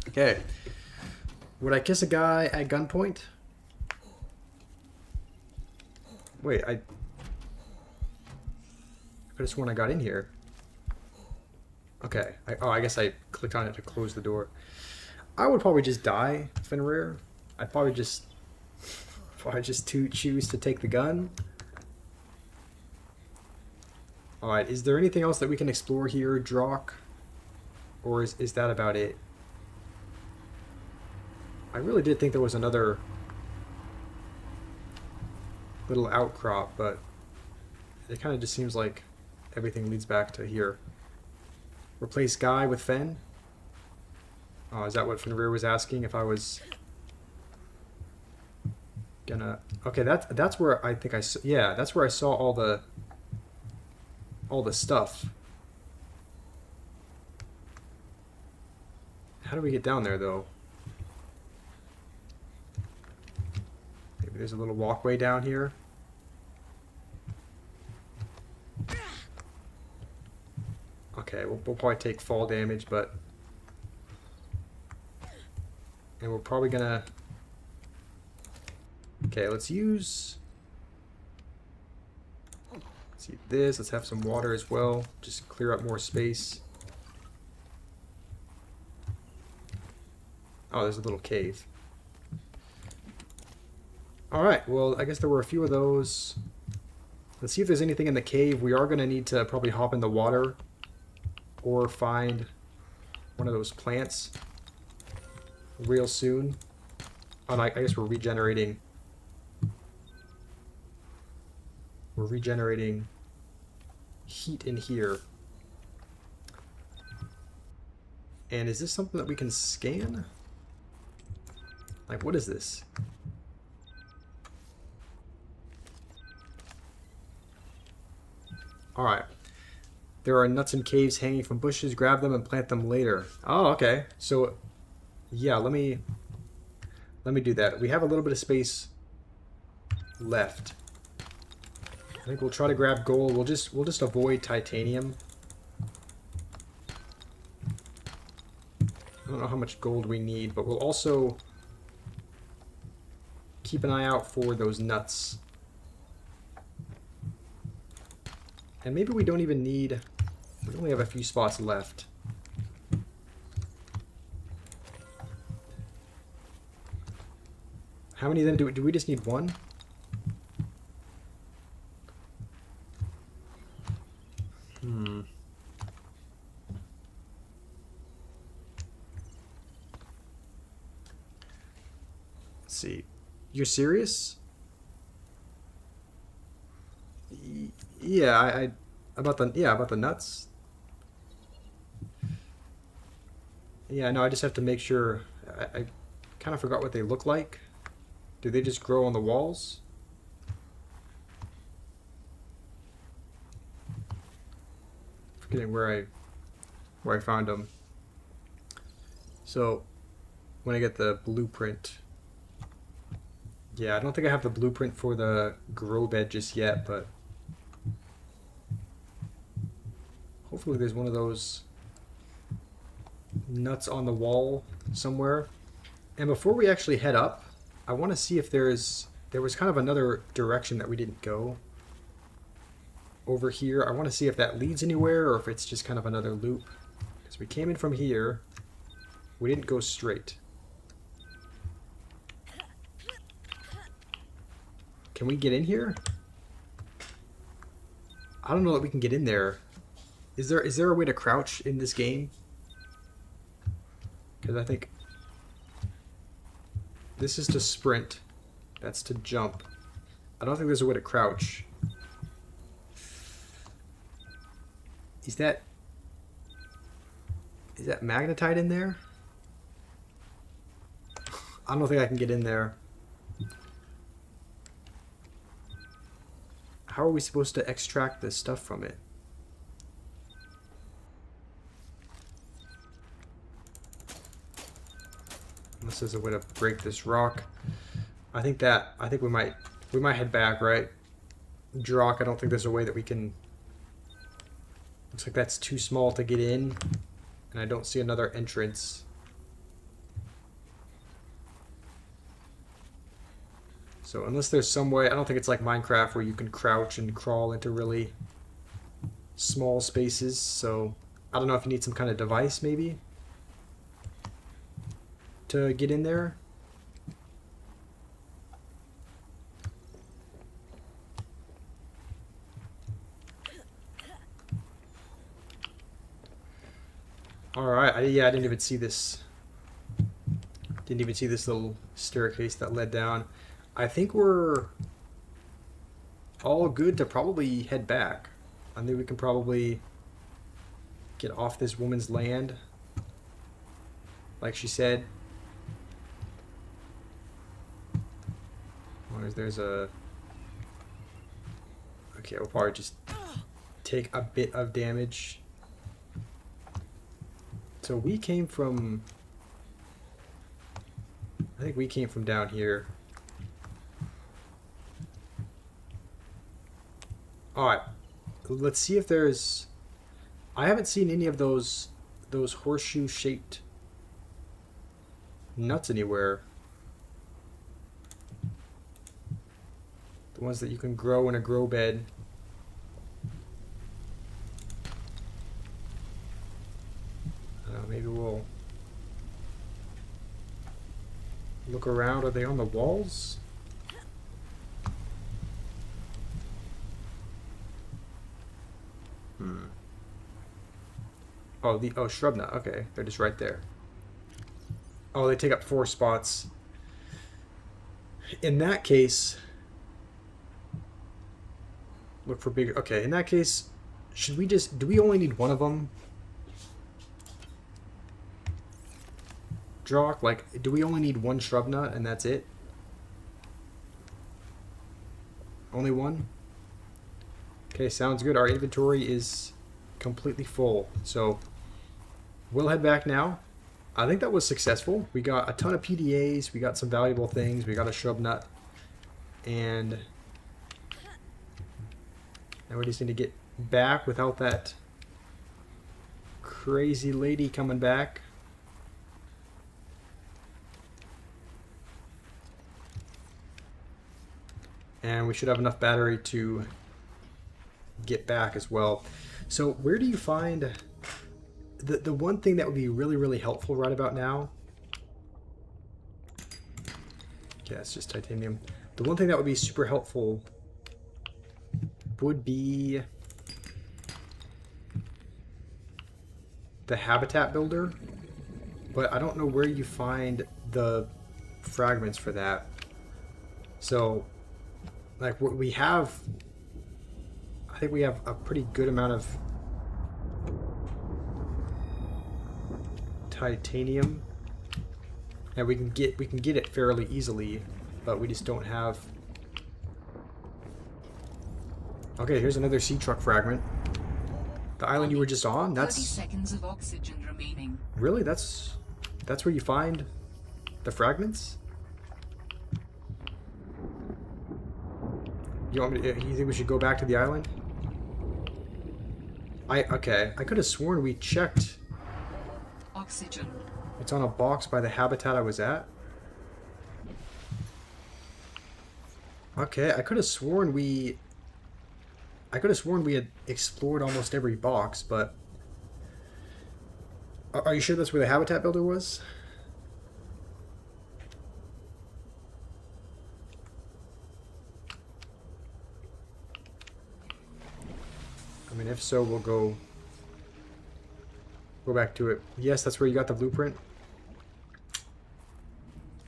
Okay. Would I kiss a guy at gunpoint? Wait, I could have sworn I got in here. Okay. I guess I clicked on it to close the door. I would probably just die, Fenrir. I'd probably just choose to take the gun. Alright, is there anything else that we can explore here, Drock? Or is that about it? I really did think there was another little outcrop, but it kind of just seems like everything leads back to here. Replace Guy with Fen? Oh, is that what Fenrir was asking? If I was gonna... Okay, that's where I think I... Yeah, that's where I saw all the stuff. How do we get down there, though? Maybe there's a little walkway down here. Okay, we'll probably take fall damage, but... And we're probably gonna... Okay, let's use... Let's see this. Let's have some water as well. Just clear up more space. Oh, there's a little cave. Alright, well, I guess there were a few of those. Let's see if there's anything in the cave. We are going to need to probably hop in the water or find one of those plants real soon. Oh, and I guess we're regenerating. We're regenerating heat in here. And is this something that we can scan? Like, what is this? Alright. There are nuts and caves hanging from bushes. Grab them and plant them later. Oh, okay. So, yeah, let me do that. We have a little bit of space left. I think we'll try to grab gold. We'll just avoid titanium. I don't know how much gold we need, but we'll also keep an eye out for those nuts. And maybe we don't even need... We only have a few spots left. How many of them do we just need one? Let's see. You're serious? Yeah, about the nuts. Yeah, no, I just have to make sure. I kind of forgot what they look like. Do they just grow on the walls? Forgetting where I found them. So when I get the blueprint. Yeah, I don't think I have the blueprint for the grow bed just yet, but hopefully there's one of those nuts on the wall somewhere. And before we actually head up, I want to see if there was kind of another direction that we didn't go over here. I want to see if that leads anywhere or if it's just kind of another loop. Because we came in from here, we didn't go straight. Can we get in here? I don't know that we can get in there. Is there a way to crouch in this game? Because I think this is to sprint. That's to jump. I don't think there's a way to crouch. Is that magnetite in there? I don't think I can get in there. How are we supposed to extract this stuff from it? Unless there's a way to break this rock. I think we might head back, right? Drock, I don't think there's a way that we can... Looks like that's too small to get in. And I don't see another entrance. So unless there's some way, I don't think it's like Minecraft where you can crouch and crawl into really small spaces. So I don't know if you need some kind of device maybe to get in there. Alright, yeah, I didn't even see this. Didn't even see this little staircase that led down. I think we're all good to probably head back. I think we can probably get off this woman's land. Like she said. As long as there's a... Okay, we'll probably just take a bit of damage. So we came from... I think we came from down here. Alright. Let's see if there's... I haven't seen any of those horseshoe-shaped nuts anywhere. The ones that you can grow in a grow bed. Maybe we'll look around. Are they on the walls? Oh, shrub nut. Okay, they're just right there. Oh, they take up 4 spots. In that case, look for bigger. Okay, in that case, should we just... Do we only need one of them? Drock, like, do we only need one shrub nut and that's it? Only one? Okay, sounds good. Our inventory is completely full. So, we'll head back now. I think that was successful. We got a ton of PDAs. We got some valuable things. We got a shrub nut. And now we just need to get back without that crazy lady coming back. And we should have enough battery to get back as well. So where do you find the one thing that would be really, really helpful right about now? Yeah, it's just titanium. The one thing that would be super helpful would be the habitat builder, but I don't know where you find the fragments for that. So like what we have, I think we have a pretty good amount of titanium, and we can get it fairly easily, but we just don't have. Okay, here's another sea truck fragment. The island you were just on. 30 That's seconds of oxygen remaining. really that's where you find the fragments. You think we should go back to the island? Okay. I could have sworn we checked. Oxygen. It's on a box by the habitat I was at. Okay, I could have sworn we had explored almost every box, but are you sure that's where the habitat builder was? I mean, if so, we'll go back to it. Yes, that's where you got the blueprint.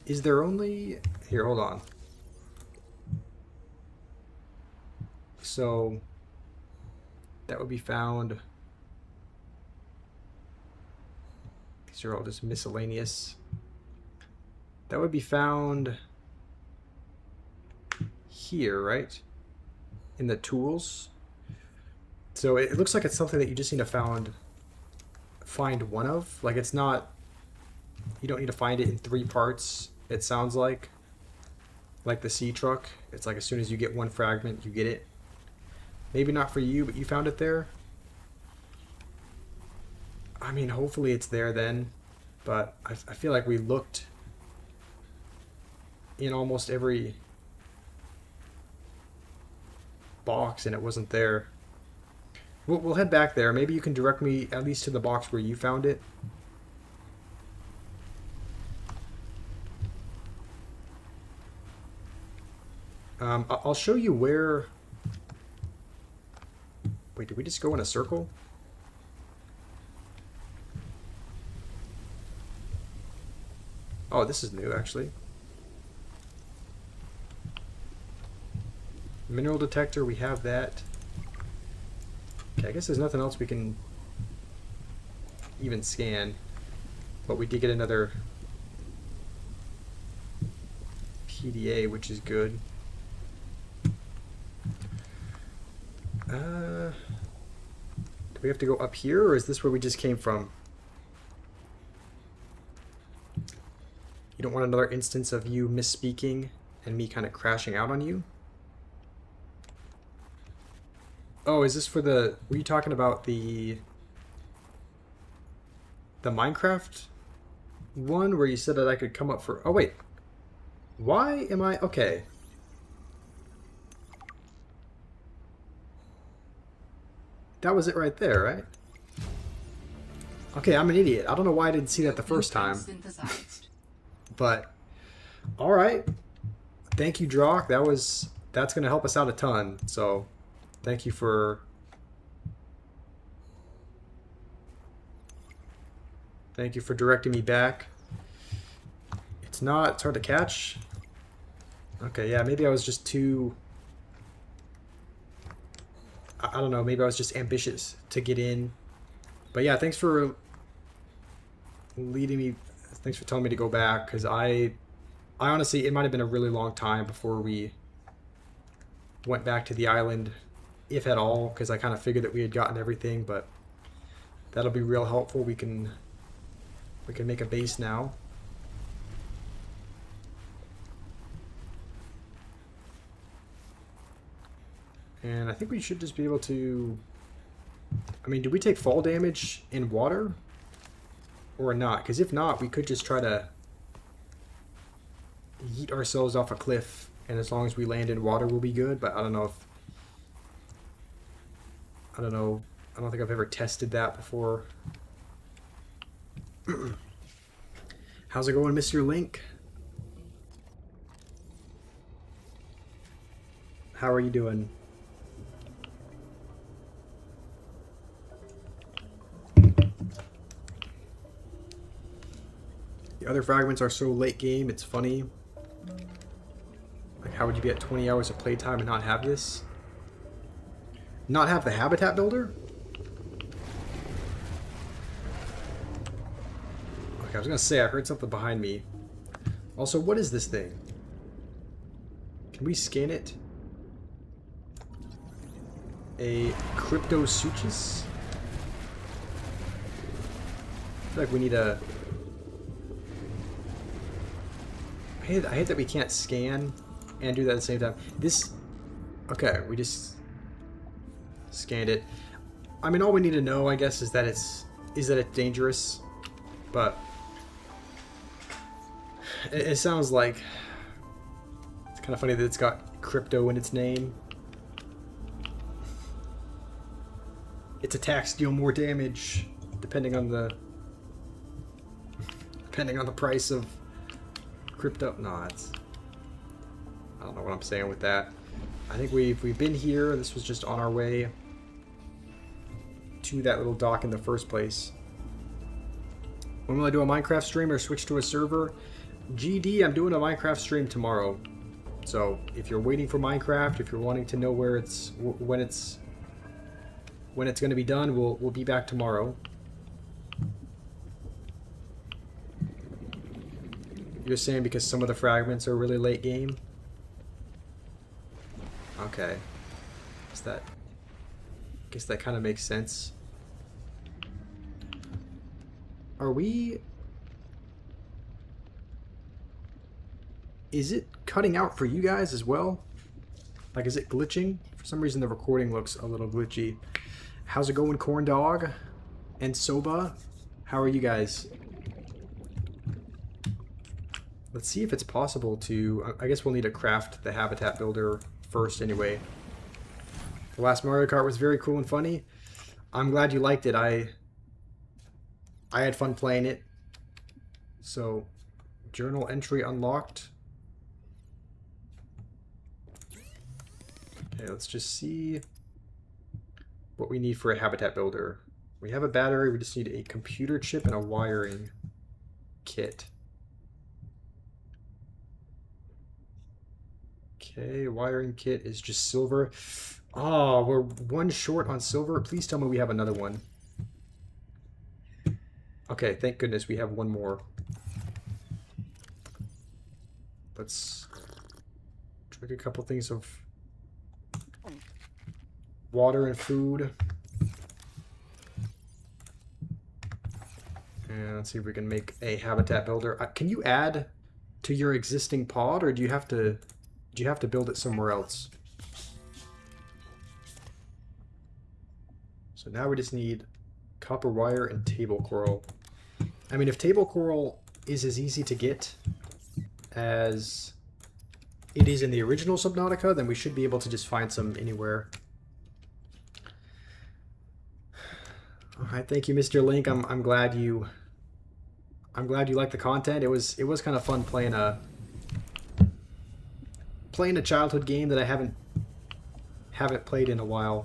Is there only... Here, hold on. So, that would be found... These are all just miscellaneous. That would be found here, right? In the tools. So it looks like it's something that you just need to find one of. Like, it's not... You don't need to find it in 3 parts, it sounds like the sea truck. It's like as soon as you get one fragment, you get it. Maybe not for you, but you found it there. I mean, hopefully it's there then. But I feel like we looked in almost every box and it wasn't there. We'll head back there. Maybe you can direct me at least to the box where you found it. I'll show you where... Wait, did we just go in a circle? Oh, this is new, actually. Mineral detector, we have that. Okay, I guess there's nothing else we can even scan. But we did get another PDA, which is good. Do we have to go up here, or is this where we just came from? You don't want another instance of you misspeaking and me kind of crashing out on you? Oh, is this for the... Were you talking about the Minecraft one where you said that I could come up for... Oh, wait. Why am I... Okay. That was it right there, right? Okay, I'm an idiot. I don't know why I didn't see that the first time. Synthesized. But, alright. Thank you, Drock. That's going to help us out a ton. So, thank you for... Thank you for directing me back. It's not... It's hard to catch. Okay, yeah, maybe I was just too... I don't know, maybe I was just ambitious to get in. But yeah, thanks for leading me... Thanks for telling me to go back, because I honestly, it might have been a really long time before we went back to the island, if at all, because I kind of figured that we had gotten everything, but that'll be real helpful. We can make a base now. And I think we should just be able to... I mean, do we take fall damage in water? Or not? Because if not, we could just try to yeet ourselves off a cliff, and as long as we land in water, we'll be good. But I don't know if... I don't know. I don't think I've ever tested that before. How's it going, Mr. Link? How are you doing? The other fragments are so late game, it's funny. Like, how would you be at 20 hours of playtime and not have this? Not have the habitat builder? Okay, I was gonna say, I heard something behind me. Also, what is this thing? Can we scan it? A crypto suchus? I feel like we need a... I hate that we can't scan and do that at the same time. This... Okay, we just scanned it. I mean, all we need to know, I guess, is that it's dangerous. But it sounds like... It's kind of funny that it's got crypto in its name. Its attacks deal more damage depending on the price of crypto. No, it's... I don't know what I'm saying with that. I think we've been here. This was just on our way to that little dock in the first place. When will I do a Minecraft stream or switch to a server? GD, I'm doing a Minecraft stream tomorrow. So if you're waiting for Minecraft, if you're wanting to know where it's when it's going to be done, we'll be back tomorrow. You're saying because some of the fragments are really late game? Okay. Guess that kind of makes sense. Are we... Is it cutting out for you guys as well? Like, is it glitching? For some reason the recording looks a little glitchy. How's it going, Corn Dog? And Soba? How are you guys? Let's see if it's possible to... I guess we'll need to craft the habitat builder first anyway. The last Mario Kart was very cool and funny. I'm glad you liked it. I had fun playing it. So, journal entry unlocked. Okay, let's just see what we need for a habitat builder. We have a battery, we just need a computer chip and a wiring kit. Okay, wiring kit is just silver. Oh, we're one short on silver. Please tell me we have another one. Okay, thank goodness we have one more. Let's drink a couple things of water and food. And let's see if we can make a habitat builder. Can you add to your existing pod, or do you have to build it somewhere else? So now we just need copper wire and table coral. I mean, if table coral is as easy to get as it is in the original Subnautica, then we should be able to just find some anywhere. Alright, thank you, Mr. Link. I'm glad you like the content. It was kind of fun playing a childhood game that I haven't played in a while.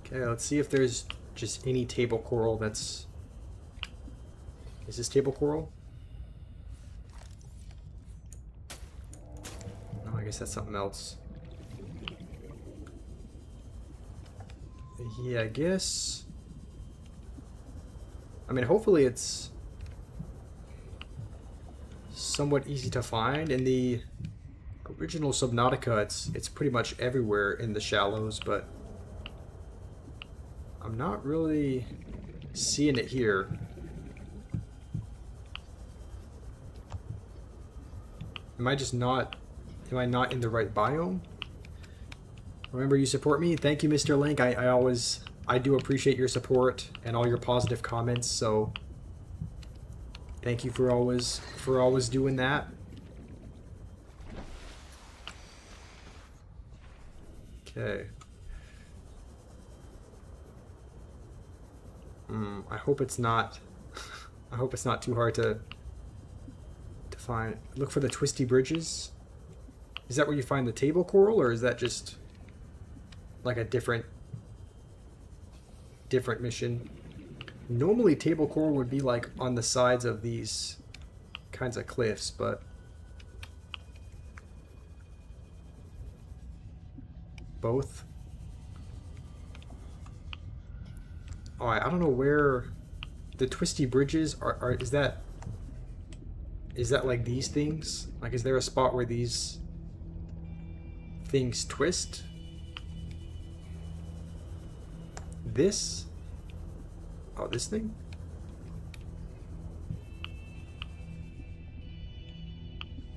Okay, let's see if there's just any table coral that's... Is this table coral? No, I guess that's something else. Yeah, I guess... I mean, hopefully it's somewhat easy to find. In the original Subnautica, it's pretty much everywhere in the shallows, but I'm not really seeing it here. Am I not in the right biome? Remember, you support me. Thank you, Mr. Link. I do appreciate your support and all your positive comments, so thank you for always doing that. Okay. I hope it's not I hope it's not too hard to find. Look for the twisty bridges. Is that where you find the table coral, or is that just like a different mission? Normally table coral would be like on the sides of these kinds of cliffs, but both. Oh, I don't know where the twisty bridges are. Is that like these things? Like, is there a spot where these things twist? This? Oh, this thing?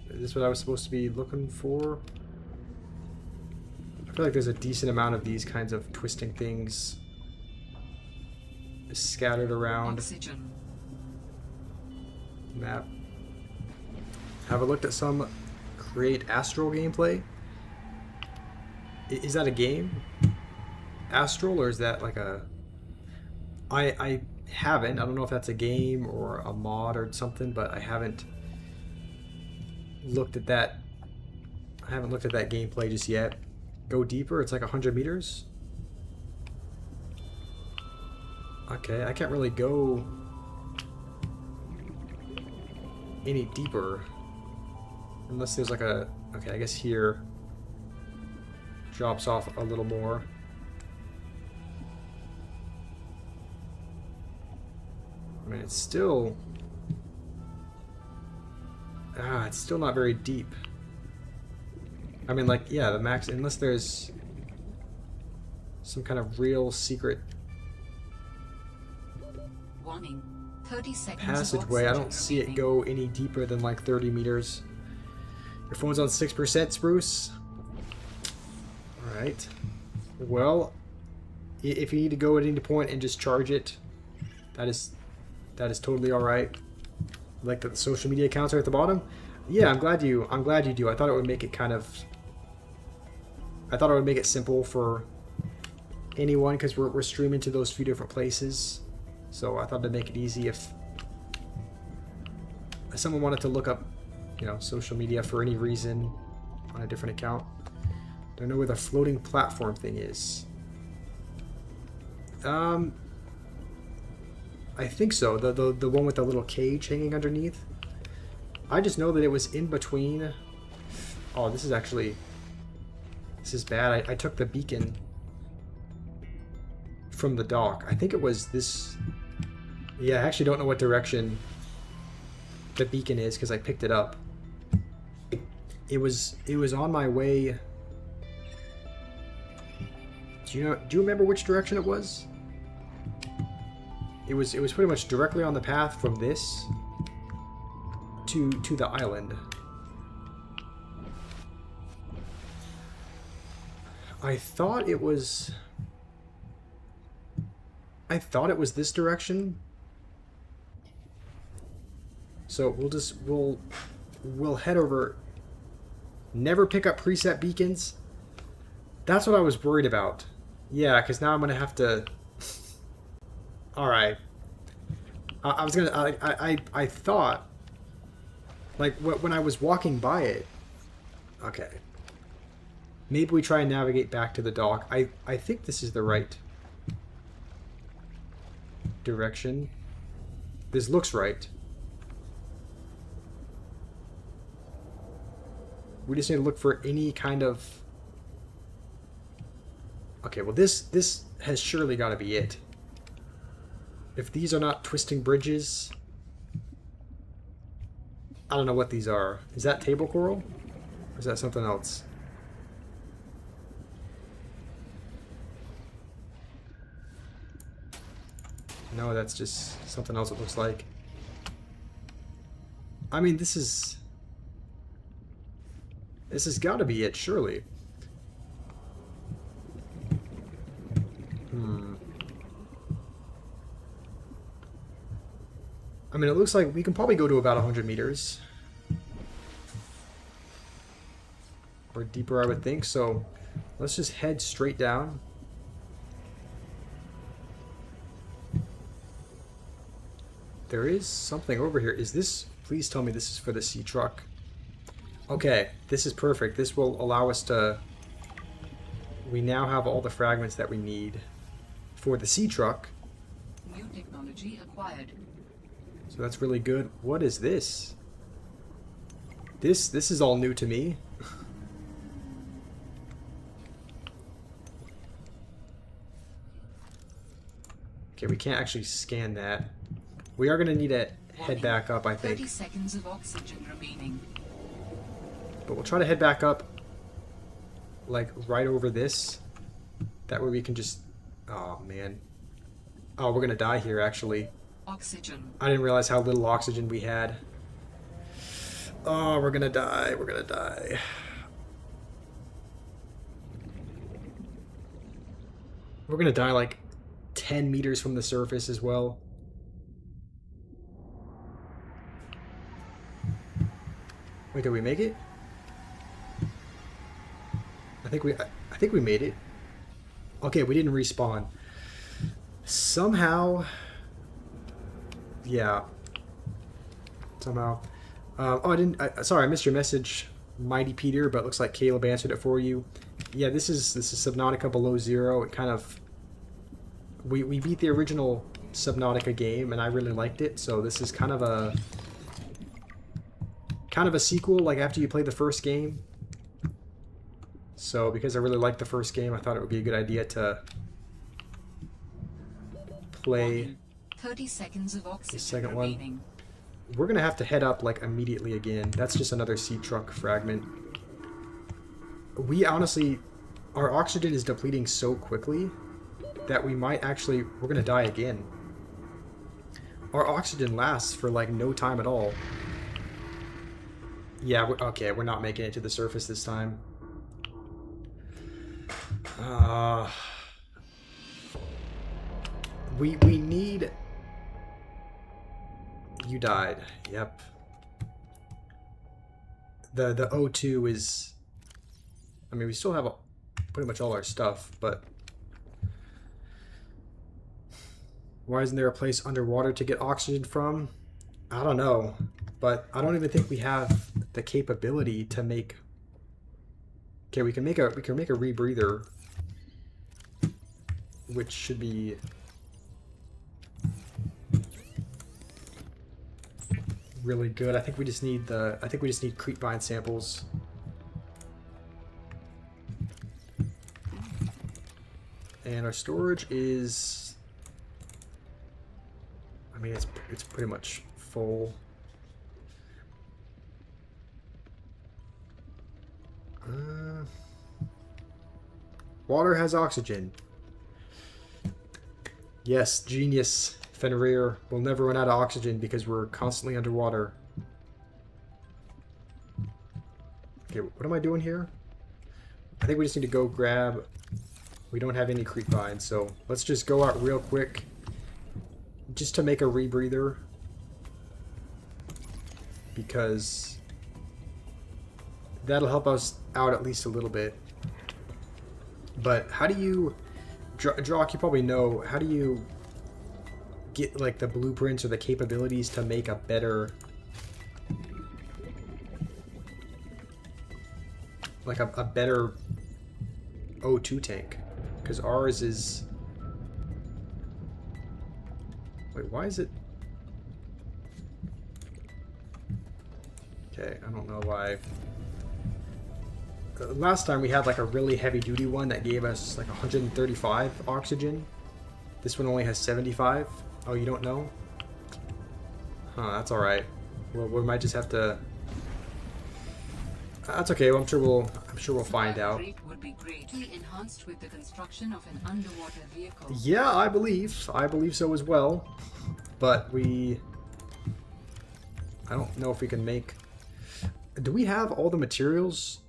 Is this what I was supposed to be looking for? I feel like there's a decent amount of these kinds of twisting things scattered around. Oxygen. Map. Have a look at some Create Astral gameplay. Is that a game? Astral, or is that like a... I haven't. I don't know if that's a game or a mod or something, but I haven't looked at that. I haven't looked at that gameplay just yet. Go deeper. It's like 100 meters. Okay, I can't really go any deeper unless there's like a... Okay, I guess here drops off a little more. I mean, it's still not very deep. I mean, like, yeah, the max, unless there's some kind of real secret Warning. 30 seconds passageway. I don't see it go any deeper than like 30 meters. Your phone's on 6%, Spruce. Alright. Well, if you need to go at any point and just charge it, that is totally alright. Like that the social media accounts are at the bottom. Yeah, I'm glad you do. I thought it would make it simple for anyone, because we're streaming to those few different places. So I thought it'd make it easy if someone wanted to look up, social media for any reason on a different account. Don't know where the floating platform thing is. I think so. The one with the little cage hanging underneath. I just know that it was in between Oh, this is actually... This is bad. I took the beacon from the dock. I think it was this... Yeah, I actually don't know what direction the beacon is because I picked it up. It was on my way... Do you remember which direction it was? It was pretty much directly on the path from this to the island. I thought it was this direction. So we'll head over. Never pick up preset beacons. That's what I was worried about. Yeah, because now I'm gonna have to. All right. I was gonna. I thought, like when I was walking by it. Okay. Maybe we try and navigate back to the dock. I think this is the right direction. This looks right. We just need to look for any kind of... Okay, well this has surely got to be it. If these are not twisting bridges... I don't know what these are. Is that table coral? Or is that something else? No, that's just something else it looks like. I mean, this has got to be it, surely. I mean, it looks like we can probably go to about 100 meters. Or deeper, I would think. So, let's just head straight down. There is something over here. Is this... Please tell me this is for the sea truck. Okay, this is perfect. This will allow us to... We now have all the fragments that we need for the sea truck. New technology acquired. So that's really good. What is this? This is all new to me. Okay, we can't actually scan that. We are going to need to head back up, I think. 30 seconds of oxygen remaining. But we'll try to head back up, like, right over this. That way we can just... Oh, man. Oh, we're going to die here, actually. Oxygen. I didn't realize how little oxygen we had. Oh, we're going to die. We're going to die. We're going to die, like, 10 meters from the surface as well. Wait, did we make it? I think we made it. Okay, we didn't respawn. Somehow, yeah. Somehow. Oh, I didn't. Sorry, I missed your message, Mighty Peter. But it looks like Caleb answered it for you. Yeah, this is Subnautica Below Zero. It kind of we beat the original Subnautica game, and I really liked it. So this is kind of a sequel, like after you play the first game. So because I really liked the first game, I thought it would be a good idea to play 30 seconds of oxygen the second remaining. one. We're gonna have to head up like immediately again. That's just another sea truck fragment. We honestly, our oxygen is depleting so quickly that we might actually, we're gonna die again. Our oxygen lasts for like no time at all. Yeah, okay, we're not making it to the surface this time. We need... You died. Yep. The O2 is... I mean, we still have pretty much all our stuff, but... Why isn't there a place underwater to get oxygen from? I don't know. But I don't even think we have the capability to make... Okay, we can make a rebreather, which should be really good. I think we just need creepvine samples. And our storage is... I mean, it's pretty much full. Water has oxygen. Yes, genius, Fenrir. We'll never run out of oxygen because we're constantly underwater. Okay, what am I doing here? I think we just need to go grab... We don't have any creep vines, so let's just go out real quick. Just to make a rebreather. Because... that'll help us out at least a little bit. But how do you... Jock, you probably know, how do you get like the blueprints or the capabilities to make a better... like a better O2 tank? Because ours is... Wait, why is it... Okay, I don't know why... Last time we had like a really heavy duty one that gave us like 135 oxygen. This one only has 75. Oh, you don't know? Huh, that's alright. Well, we might just have to... That's okay, well, I'm sure we'll find out. Would be greatly enhanced with the construction of an underwater vehicle. Yeah, I believe so as well. But I don't know if we can make... Do we have all the materials?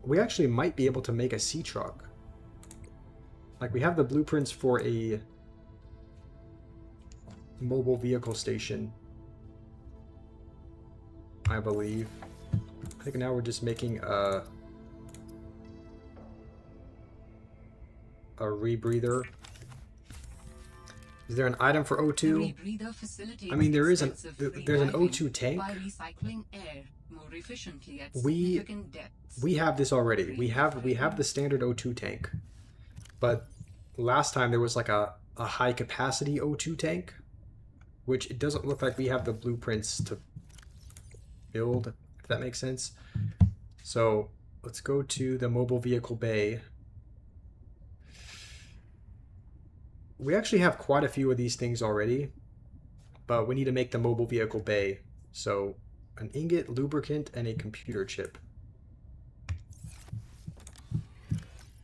We actually might be able to make a sea truck. Like, we have the blueprints for a mobile vehicle station, I believe. I think now we're just making a rebreather. Is there an item for O2? I mean, there's an O2 tank. We have this already. We have the standard O2 tank. But last time there was like a high capacity O2 tank, which it doesn't look like we have the blueprints to build, if that makes sense. So let's go to the mobile vehicle bay. We actually have quite a few of these things already, but we need to make the mobile vehicle bay. So an ingot, lubricant, and a computer chip.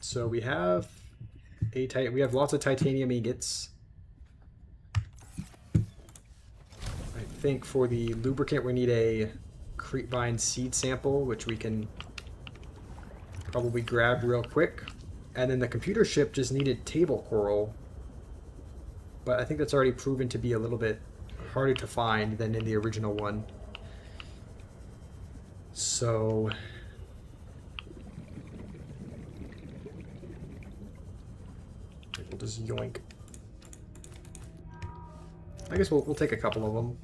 So we have lots of titanium ingots. I think for the lubricant we need a creepvine seed sample, which we can probably grab real quick. And then the computer chip just needed table coral, but I think that's already proven to be a little bit harder to find than in the original one. So we'll just yoink. I guess we'll take a couple of them.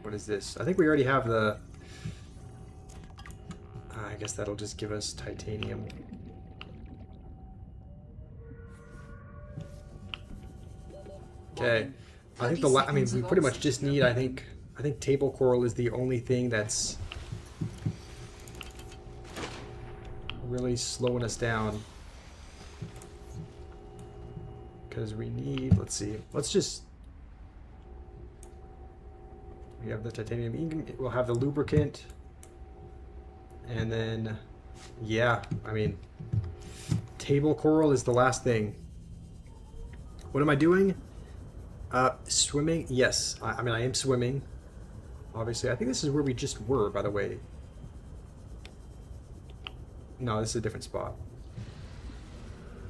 What is this? I think we already have the... I guess that'll just give us titanium. Okay. I think we pretty much just need, I think table coral is the only thing that's really slowing us down. Because we need, let's see, we have the titanium ingot, we'll have the lubricant, and then, yeah, I mean, table coral is the last thing. What am I doing? Swimming? Yes. I mean, I am swimming. Obviously. I think this is where we just were, by the way. No, this is a different spot.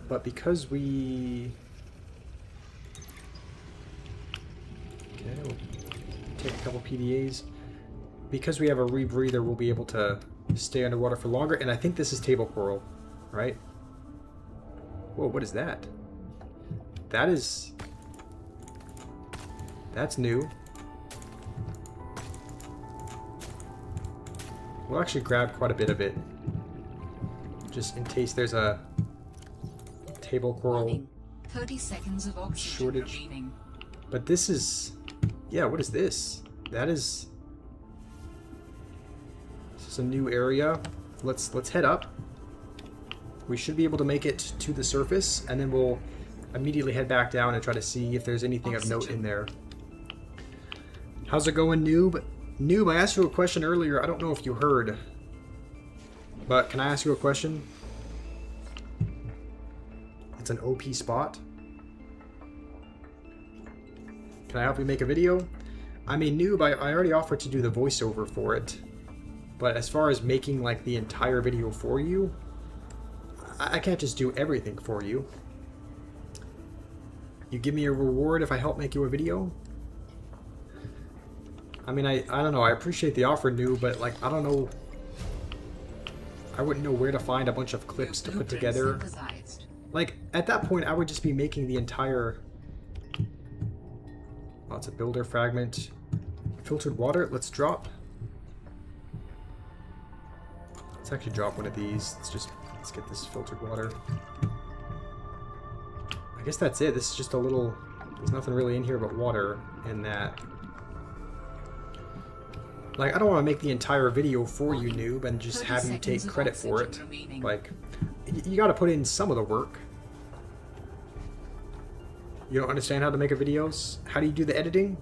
But because we... Okay, we'll take a couple PDAs. Because we have a rebreather, we'll be able to stay underwater for longer. And I think this is table coral, right? Whoa, what is that? That is... That's new. We'll actually grab quite a bit of it, just in case there's a table coral 30 seconds of oxygen shortage. remaining. But this is... Yeah, what is this? That is... Is this a new area? let's head up. We should be able to make it to the surface, and then we'll immediately head back down and try to see if there's anything of note in there. How's it going, Noob? Noob, I asked you a question earlier. I don't know if you heard, but can I ask you a question? It's an OP spot. Can I help you make a video? I mean, Noob, I already offered to do the voiceover for it, but as far as making like the entire video for you, I can't just do everything for you. You give me a reward if I help make you a video? I mean, I don't know. I appreciate the offer, Noob, but like, I don't know. I wouldn't know where to find a bunch of clips to put together. Like, at that point, I would just be making the entire... Oh, it's a builder fragment. Filtered water. Let's drop. Let's actually drop one of these. Let's get this filtered water. I guess that's it. This is just a little... There's nothing really in here but water and that. Like, I don't want to make the entire video for you, Noob, and just have you take credit for it. Like, you got to put in some of the work. You don't understand how to make a videos? How do you do the editing?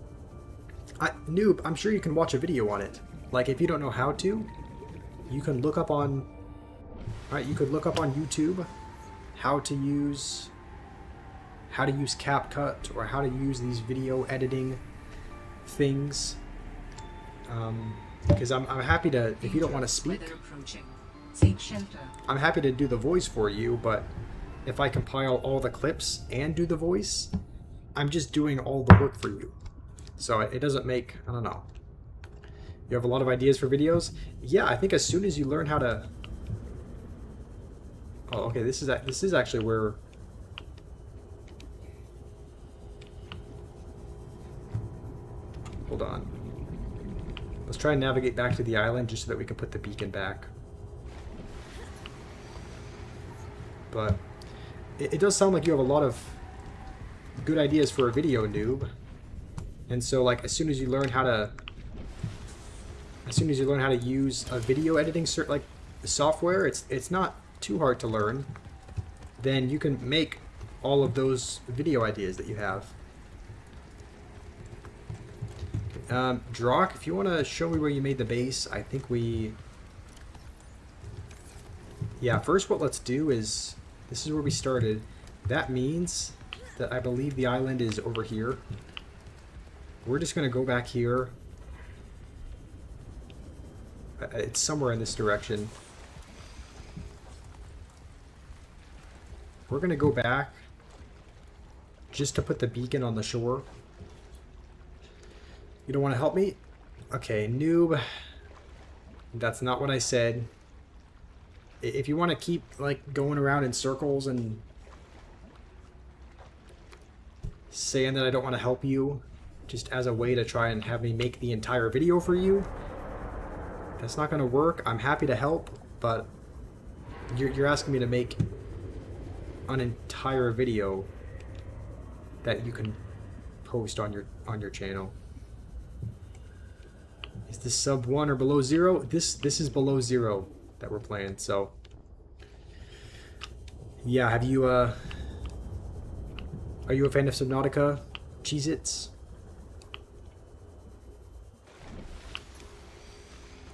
Noob, I'm sure you can watch a video on it. Like, if you don't know how to, you can look up on... Alright, you could look up on YouTube how to use CapCut or how to use these video editing things. Because I'm happy to, if you don't want to speak, I'm happy to do the voice for you, but if I compile all the clips and do the voice, I'm just doing all the work for you. So it doesn't make, I don't know. You have a lot of ideas for videos? Yeah, I think as soon as you learn how to... Oh, okay, this is actually where... Hold on. Let's try and navigate back to the island just so that we can put the beacon back. But it does sound like you have a lot of good ideas for a video, Noob. And so, like, as soon as you learn how to use a video editing software, it's not too hard to learn. Then you can make all of those video ideas that you have. Drock, if you want to show me where you made the base, I think we... Yeah, first what let's do is... This is where we started. That means that I believe the island is over here. We're just going to go back here. It's somewhere in this direction. We're going to go back just to put the beacon on the shore. You don't want to help me? Okay, Noob. That's not what I said. If you want to keep, like, going around in circles and saying that I don't want to help you, just as a way to try and have me make the entire video for you, that's not going to work. I'm happy to help, but you're asking me to make an entire video that you can post on your channel. Is this sub 1 or below 0? This is below 0 that we're playing, so yeah. Have you are you a fan of Subnautica? Cheez-Its?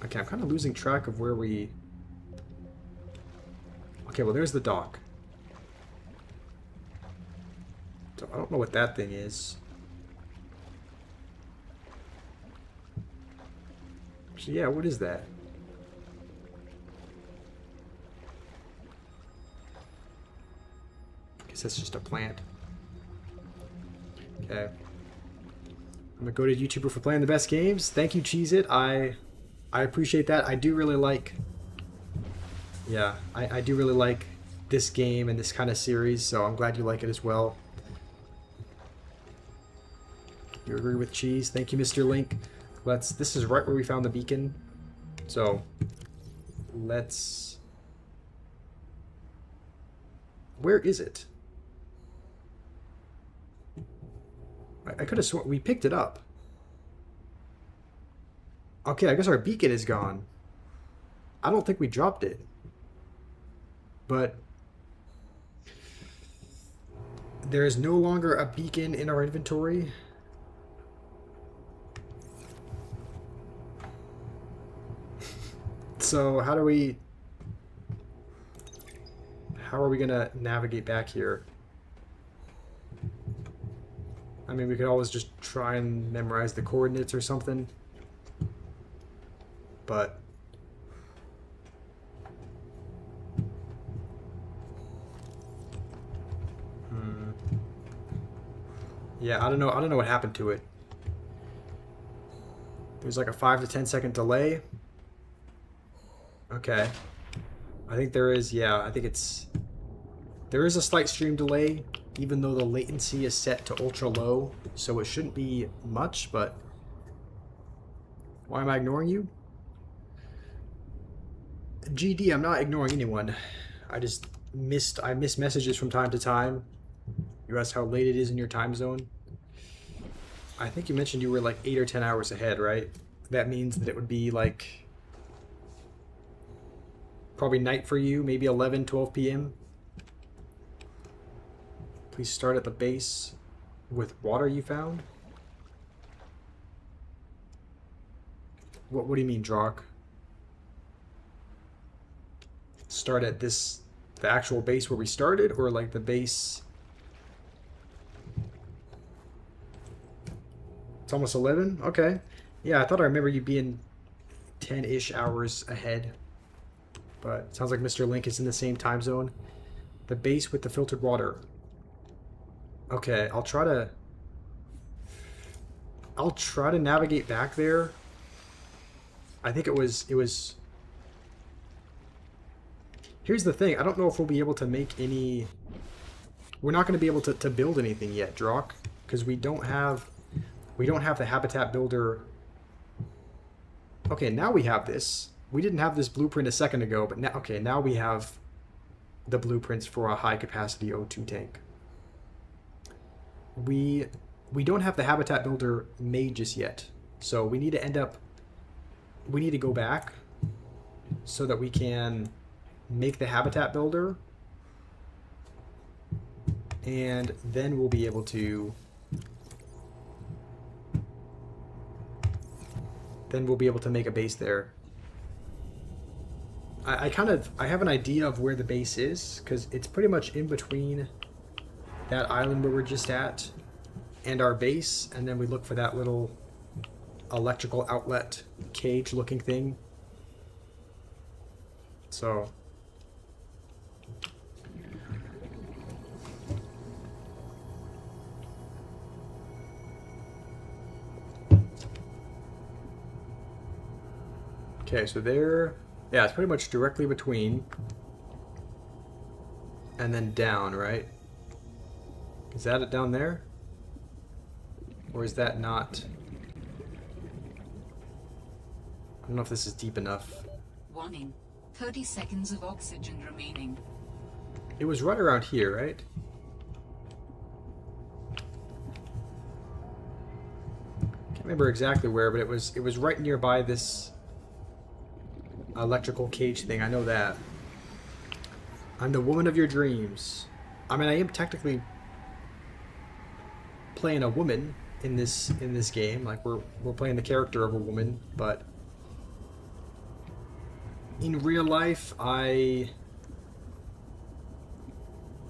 Okay, I'm kind of losing track of where we... Okay, well, there's the dock. So I don't know what that thing is. So yeah, what is that? I guess that's just a plant. Okay. I'm a goated YouTuber for playing the best games. Thank you, Cheez-It. I appreciate that. I do really like... Yeah, I do really like this game and this kind of series, so I'm glad you like it as well. You agree with Cheese? Thank you, Mr. Link. This is right where we found the beacon. So, let's... Where is it? I could have sworn we picked it up. Okay, I guess our beacon is gone. I don't think we dropped it. But there is no longer a beacon in our inventory. So how are we gonna navigate back here? I mean, we could always just try and memorize the coordinates or something. But yeah, I don't know what happened to it. There's like a 5 to 10 second delay. Okay. I think there is, yeah, I think there is a slight stream delay, even though the latency is set to ultra low, so it shouldn't be much, but why am I ignoring you? GD, I'm not ignoring anyone. I miss messages from time to time. You asked how late it is in your time zone. I think you mentioned you were like 8 or 10 hours ahead, right? That means that it would be like probably night for you, maybe 11, 12 p.m. Please start at the base with water you found. What do you mean, Drock? Start at the actual base where we started, or like the base? It's almost 11? Okay. Yeah, I thought I remember you being 10-ish hours ahead. But it sounds like Mr. Link is in the same time zone. The base with the filtered water. Okay, I'll try to navigate back there. I think it was here's the thing, I don't know if we'll be able to make any... We're not going to be able to build anything yet, Drock, because we don't have the habitat builder. Okay, now we have this. We didn't have this blueprint a second ago, but now, okay, now we have the blueprints for a high capacity O2 tank. We don't have the habitat builder made just yet, so we need to go back so that we can make the habitat builder, and then we'll be able to make a base there. I have an idea of where the base is, because it's pretty much in between that island where we're just at and our base, and then we look for that little electrical outlet cage looking thing. So okay, so there, yeah, it's pretty much directly between and then down, right? Is that it down there? Or is that not? I don't know if this is deep enough. Warning. 30 seconds of oxygen remaining. It was right around here, right? Can't remember exactly where, but it was right nearby this electrical cage thing. I know that. I'm the woman of your dreams. I mean, I am technically playing a woman in this game. Like we're playing the character of a woman, but in real life, I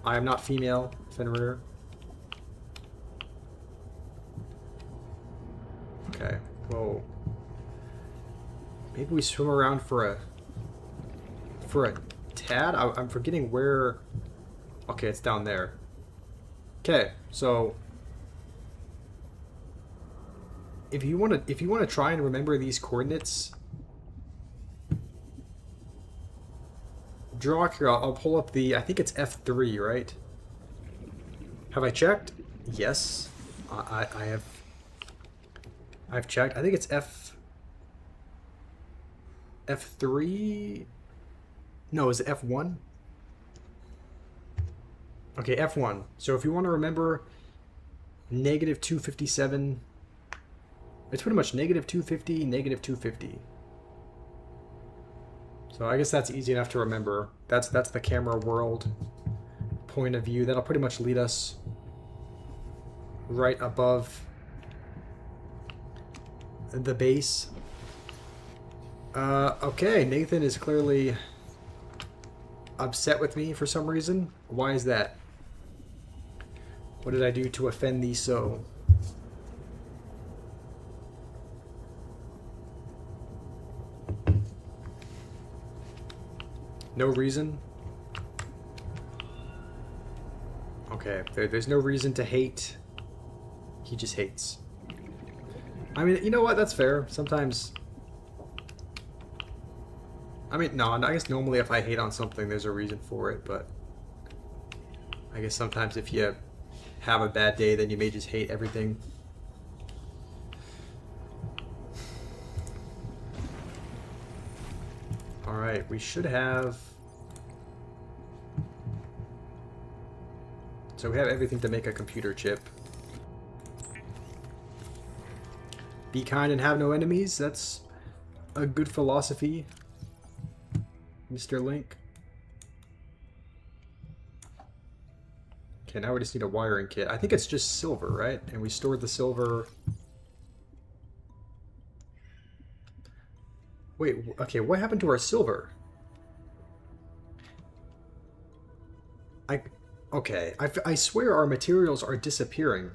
am not female, Fenrir. Okay, well, maybe we swim around for a tad. I'm forgetting where. Okay, it's down there. Okay, so if you want to try and remember these coordinates, draw here. I'll pull up the. I think it's F3, right? Have I checked? Yes, I have. I've checked. I think it's F3. No, is it F1? Okay, F1. So if you want to remember negative 257, it's pretty much negative 250, negative 250. So I guess that's easy enough to remember. That's the camera world point of view. That'll pretty much lead us right above the base. Okay, Nathan is clearly upset with me for some reason. Why is that? What did I do to offend thee so? No reason? Okay, there's no reason to hate. He just hates. I mean, you know what? That's fair. Sometimes... I mean, no, I guess normally if I hate on something, there's a reason for it, but... I guess sometimes if you have a bad day, then you may just hate everything. Alright, we should have... So we have everything to make a computer chip. Be kind and have no enemies. That's a good philosophy, Mr. Link. Okay, now we just need a wiring kit. I think it's just silver, right? And we stored the silver... Wait, okay, what happened to our silver? Okay, I swear our materials are disappearing.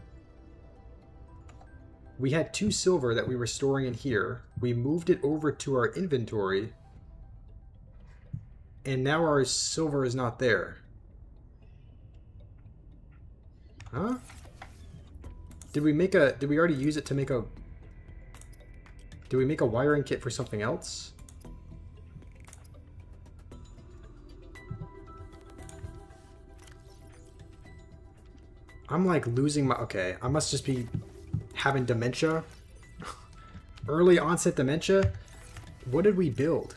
We had 2 silver that we were storing in here. We moved it over to our inventory. And now our silver is not there. Huh? Did we already use it to make a... Did we make a wiring kit for something else? I'm like losing my... Okay, I must just be having dementia. Early onset dementia? What did we build?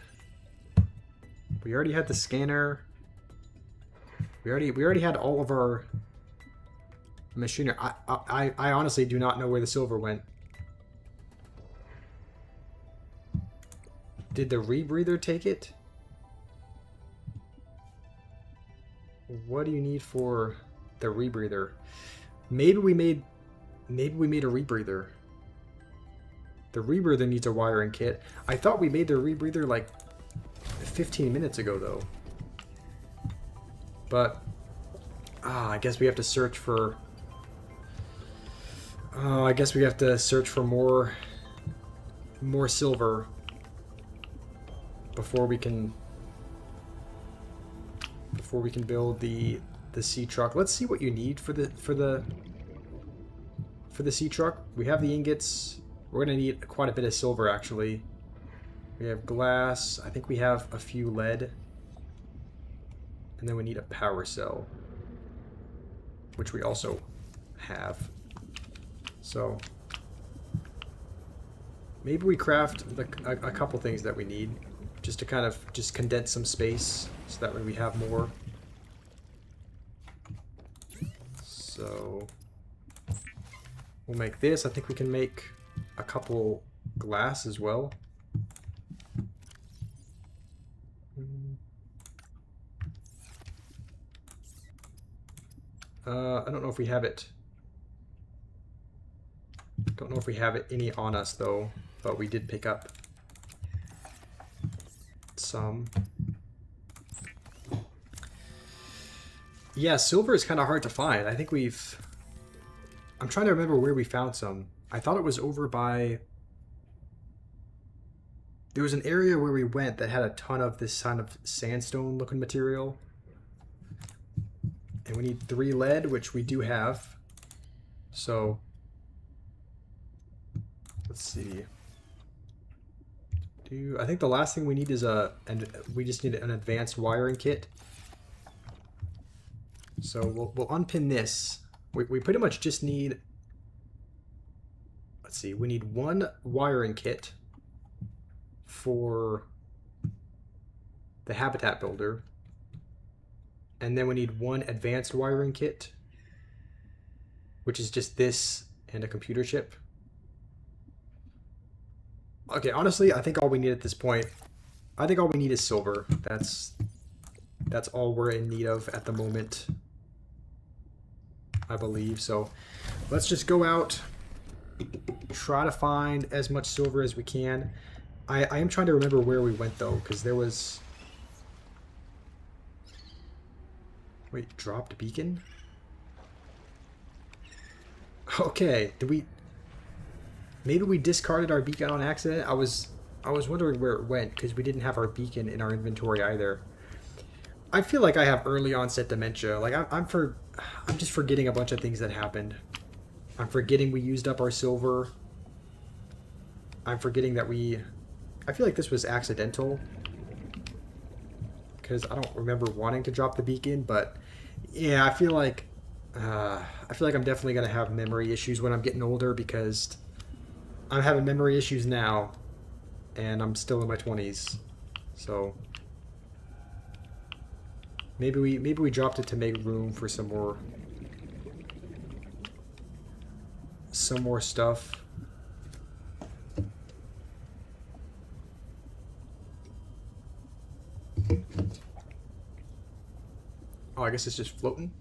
We already had the scanner. We already had all of our machinery. I honestly do not know where the silver went. Did the rebreather take it? What do you need for the rebreather? Maybe we made a rebreather. The rebreather needs a wiring kit. I thought we made the rebreather like 15 minutes ago though. But I guess we have to search for I guess we have to search for more silver before we can build the sea truck. Let's see what you need for the sea truck. We have the ingots. We're gonna need quite a bit of silver actually. We have glass. I think we have a few lead. And then we need a power cell, which we also have. So maybe we craft a couple things that we need just to kind of just condense some space so that way we have more. So we'll make this. I think we can make a couple glass as well. I don't know if we have it. Don't know if we have it any on us though, but we did pick up some. Yeah, silver is kind of hard to find. I think I'm trying to remember where we found some. I thought it was over by... There was an area where we went that had a ton of this kind of sandstone looking material. And we need 3 lead, which we do have. So let's see. I think the last thing we need is we just need an advanced wiring kit. So we'll unpin this. We pretty much just need... Let's see. We need 1 wiring kit for the habitat builder. And then we need 1 advanced wiring kit, which is just this and a computer chip. Okay, honestly, I think all we need at this point I think all we need is silver. That's all we're in need of at the moment, I believe. So let's just go out, try to find as much silver as we can. I am trying to remember where we went though, because there was... Wait, dropped beacon? Okay, did we... Maybe we discarded our beacon on accident? I was wondering where it went, because we didn't have our beacon in our inventory either. I feel like I have early onset dementia. Like, I'm just forgetting a bunch of things that happened. I'm forgetting we used up our silver. I'm forgetting that I feel like this was accidental, because I don't remember wanting to drop the beacon, but yeah, I feel like I'm definitely gonna have memory issues when I'm getting older, because I'm having memory issues now, and I'm still in my 20s. So maybe we dropped it to make room for some more stuff. Oh, I guess it's just floating.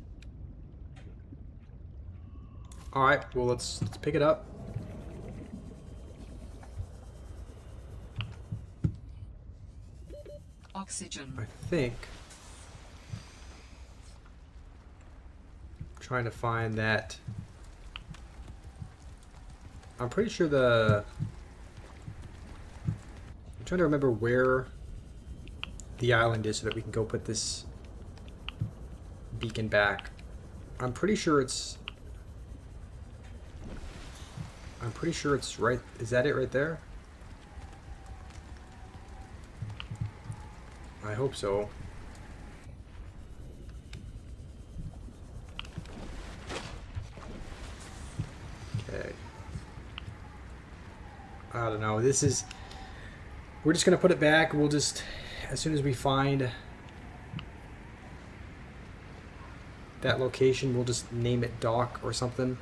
All right, well let's pick it up. Oxygen. I think. I'm trying to find that. I'm pretty sure I'm trying to remember where the island is so that we can go put this beacon back. I'm pretty sure it's right. Is that it right there? I hope so. Okay. I don't know. We're just gonna put it back. We'll just, as soon as we find that location, we'll just name it Dock or something.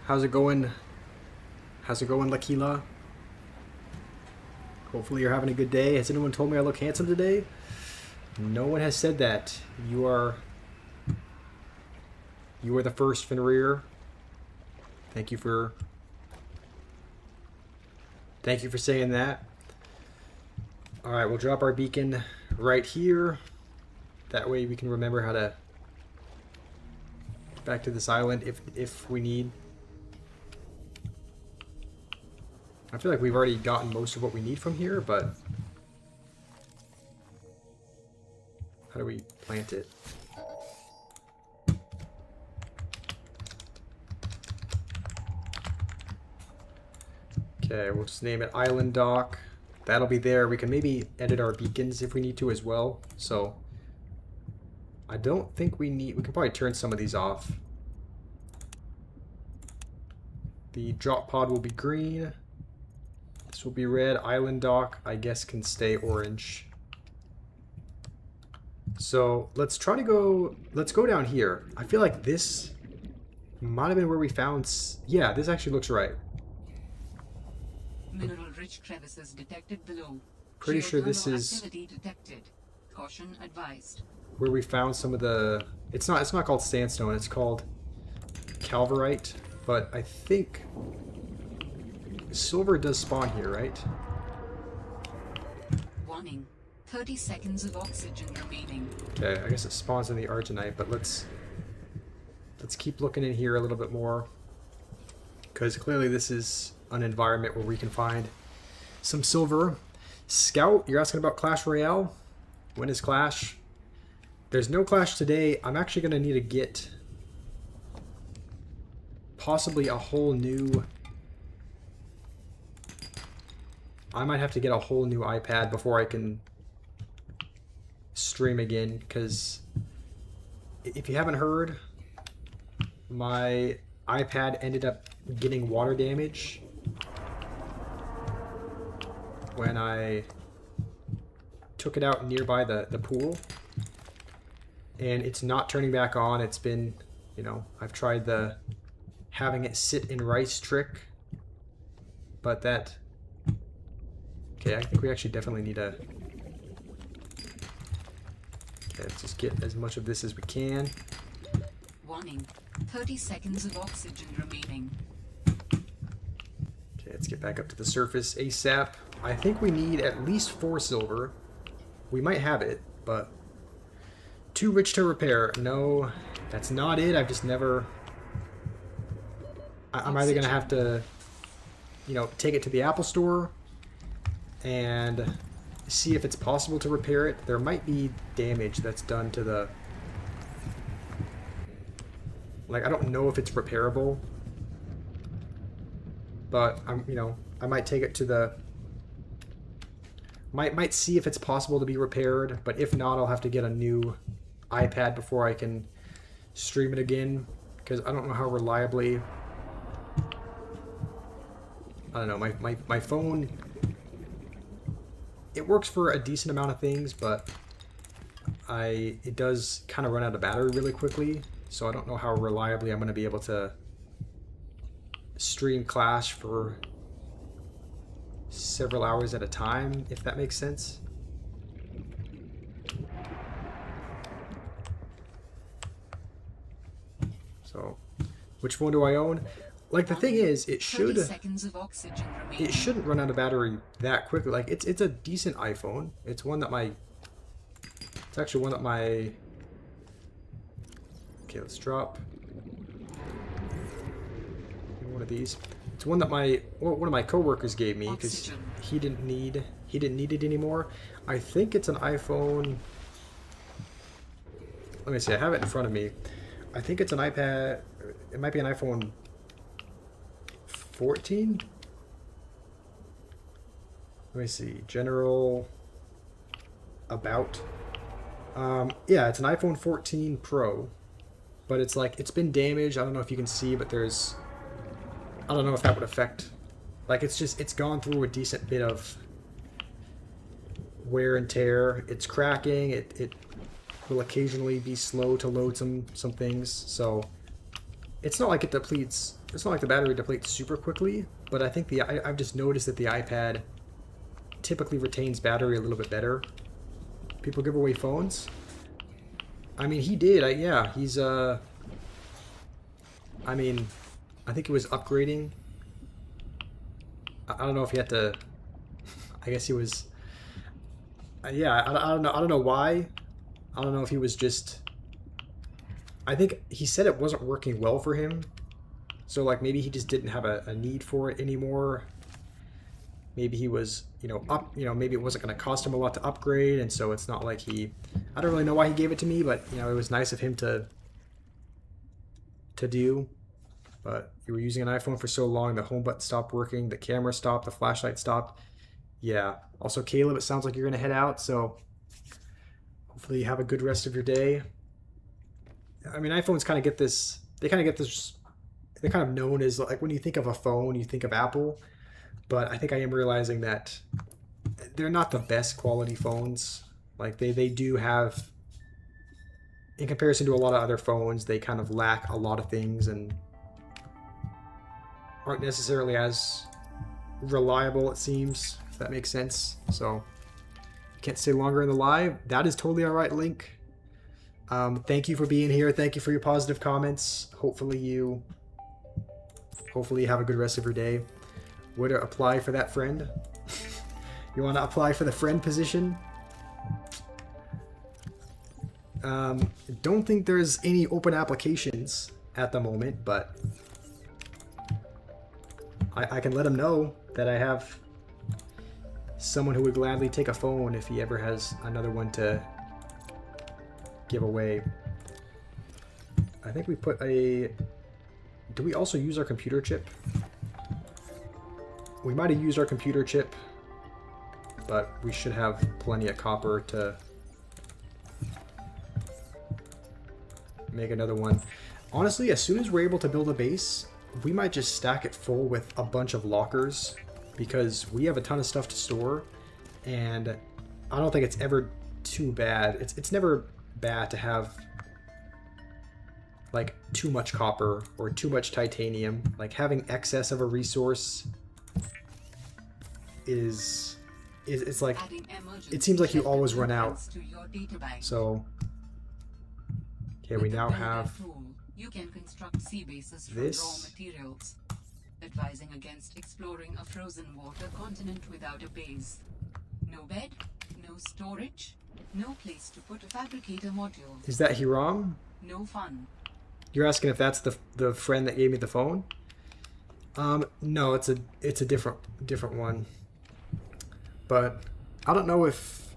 How's it going? Lakila? Hopefully you're having a good day. Has anyone told me I look handsome today? No one has said that. You are the first, Fenrir. Thank you for saying that. Alright, we'll drop our beacon right here. That way we can remember how to get back to this island if we need. I feel like we've already gotten most of what we need from here, but how do we plant it? Okay, we'll just name it Island Dock. That'll be there. We can maybe edit our beacons if we need to as well. So I don't think we can probably turn some of these off. The drop pod will be green. This will be red. Island Dock, I guess, can stay orange. So let's go down here. I feel like this might have been where we found, yeah, this actually looks right. Mineral-rich crevices detected below. Pretty sure this Geothermal is activity detected. Caution advised. where we found some of the, it's not called sandstone, it's called calverite, but I think silver does spawn here, right? Warning. 30 seconds of oxygen remaining. Okay, I guess it spawns in the arginite, but let's keep looking in here a little bit more, because clearly this is an environment where we can find some silver. Scout, you're asking about Clash Royale? When is Clash? There's no Clash today. I'm actually going to need to get possibly a whole new... I might have to get a whole new iPad before I can stream again, because if you haven't heard, my iPad ended up getting water damage when I took it out nearby the pool, and it's not turning back on. It's been, you know, I've tried the having it sit in rice trick, but that Okay, I think we actually definitely need a... Okay, let's just get as much of this as we can. Warning. 30 seconds of oxygen remaining. Okay, let's get back up to the surface ASAP. I think we need at least 4 silver. We might have it, but... Too rich to repair. No, that's not it. I've just never... I'm either going to have to, you know, take it to the Apple Store and see if it's possible to repair it. There might be damage that's done to the... Like, I don't know if it's repairable. But, you know, I might take it to the... Might see if it's possible to be repaired. But if not, I'll have to get a new iPad before I can stream it again. Because I don't know how reliably... I don't know, my phone, it works for a decent amount of things, but it does kind of run out of battery really quickly, so I don't know how reliably I'm going to be able to stream Clash for several hours at a time, if that makes sense. So, which phone do I own? Like, the thing is, it should... 30 seconds of oxygen remaining. It shouldn't run out of battery that quickly. Like, it's a decent iPhone. It's one that my... It's actually one that my... Okay, let's drop one of these. It's one that one of my coworkers gave me because he didn't need it anymore. I think it's an iPhone... Let me see, I have it in front of me. I think it's an iPad... It might be an iPhone 14? Let me see. General about. Yeah, it's an iPhone 14 Pro, but it's like, it's been damaged. I don't know if you can see, but there's, I don't know if that would affect, like, it's gone through a decent bit of wear and tear. It's cracking. It will occasionally be slow to load some things. So it's not like it depletes. It's not like the battery depletes super quickly, but I think I've just noticed that the iPad typically retains battery a little bit better. People give away phones. I mean, he did. Yeah, he's I mean, I think he was upgrading. I don't know if he had to. I guess he was. Yeah, I don't know. I don't know why. I don't know if he was just. I think he said it wasn't working well for him. So, like, maybe he just didn't have a need for it anymore. Maybe he was, maybe it wasn't going to cost him a lot to upgrade, and so it's not like he... I don't really know why he gave it to me, but, it was nice of him to do. But you were using an iPhone for so long, the home button stopped working, the camera stopped, the flashlight stopped. Yeah. Also, Caleb, it sounds like you're going to head out, so hopefully you have a good rest of your day. I mean, iPhones kind of get this... They're kind of known as, like, when you think of a phone, you think of Apple. But I think I am realizing that they're not the best quality phones. Like, they do have, in comparison to a lot of other phones, they kind of lack a lot of things and aren't necessarily as reliable, it seems, if that makes sense. So, can't stay longer in the live. That is totally alright, Link. Thank you for being here. Thank you for your positive comments. Hopefully you have a good rest of your day. Would to apply for that friend? You want to apply for the friend position? Don't think there's any open applications at the moment, but I can let him know that I have someone who would gladly take a phone if he ever has another one to give away. I think we put a... Do we also use our computer chip? We might have used our computer chip, but we should have plenty of copper to make another one. Honestly, as soon as we're able to build a base, we might just stack it full with a bunch of lockers, because we have a ton of stuff to store, and I don't think it's ever too bad. It's never bad to have like too much copper or too much titanium. Like, having excess of a resource is it's like Adding emergency it seems like you shelter always run out. blueprints to your databank. So okay, we With the now builder have tool, you can construct sea bases from this. raw materials, advising against exploring a frozen water continent without a base. No bed, no storage, no place to put a fabricator module, Is that Hiram? no fun. You're asking if that's the friend that gave me the phone? No, it's a different one. But I don't know if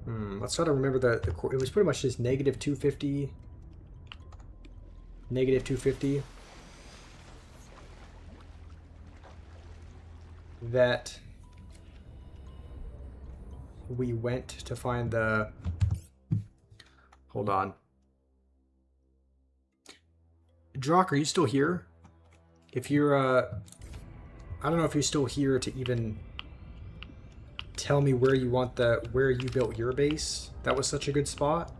let's try to remember the it was pretty much just negative 250. Negative 250. That we went to find the... Hold on. Drock, are you still here? If you're, I don't know if you're still here to even tell me where you want where you built your base. That was such a good spot.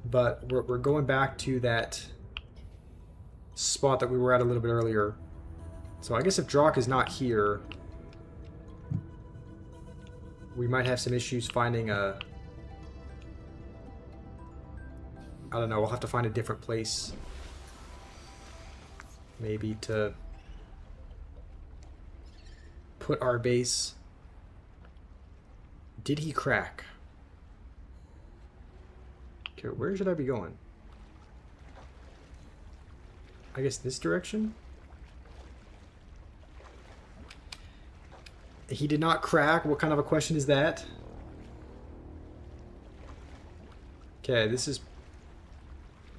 But we're going back to that spot that we were at a little bit earlier. So I guess if Drock is not here, we might have some issues finding a... I don't know, we'll have to find a different place. Maybe to put our base. Did he crack? Okay, where should I be going? I guess this direction? He did not crack. What kind of a question is that? Okay, this is...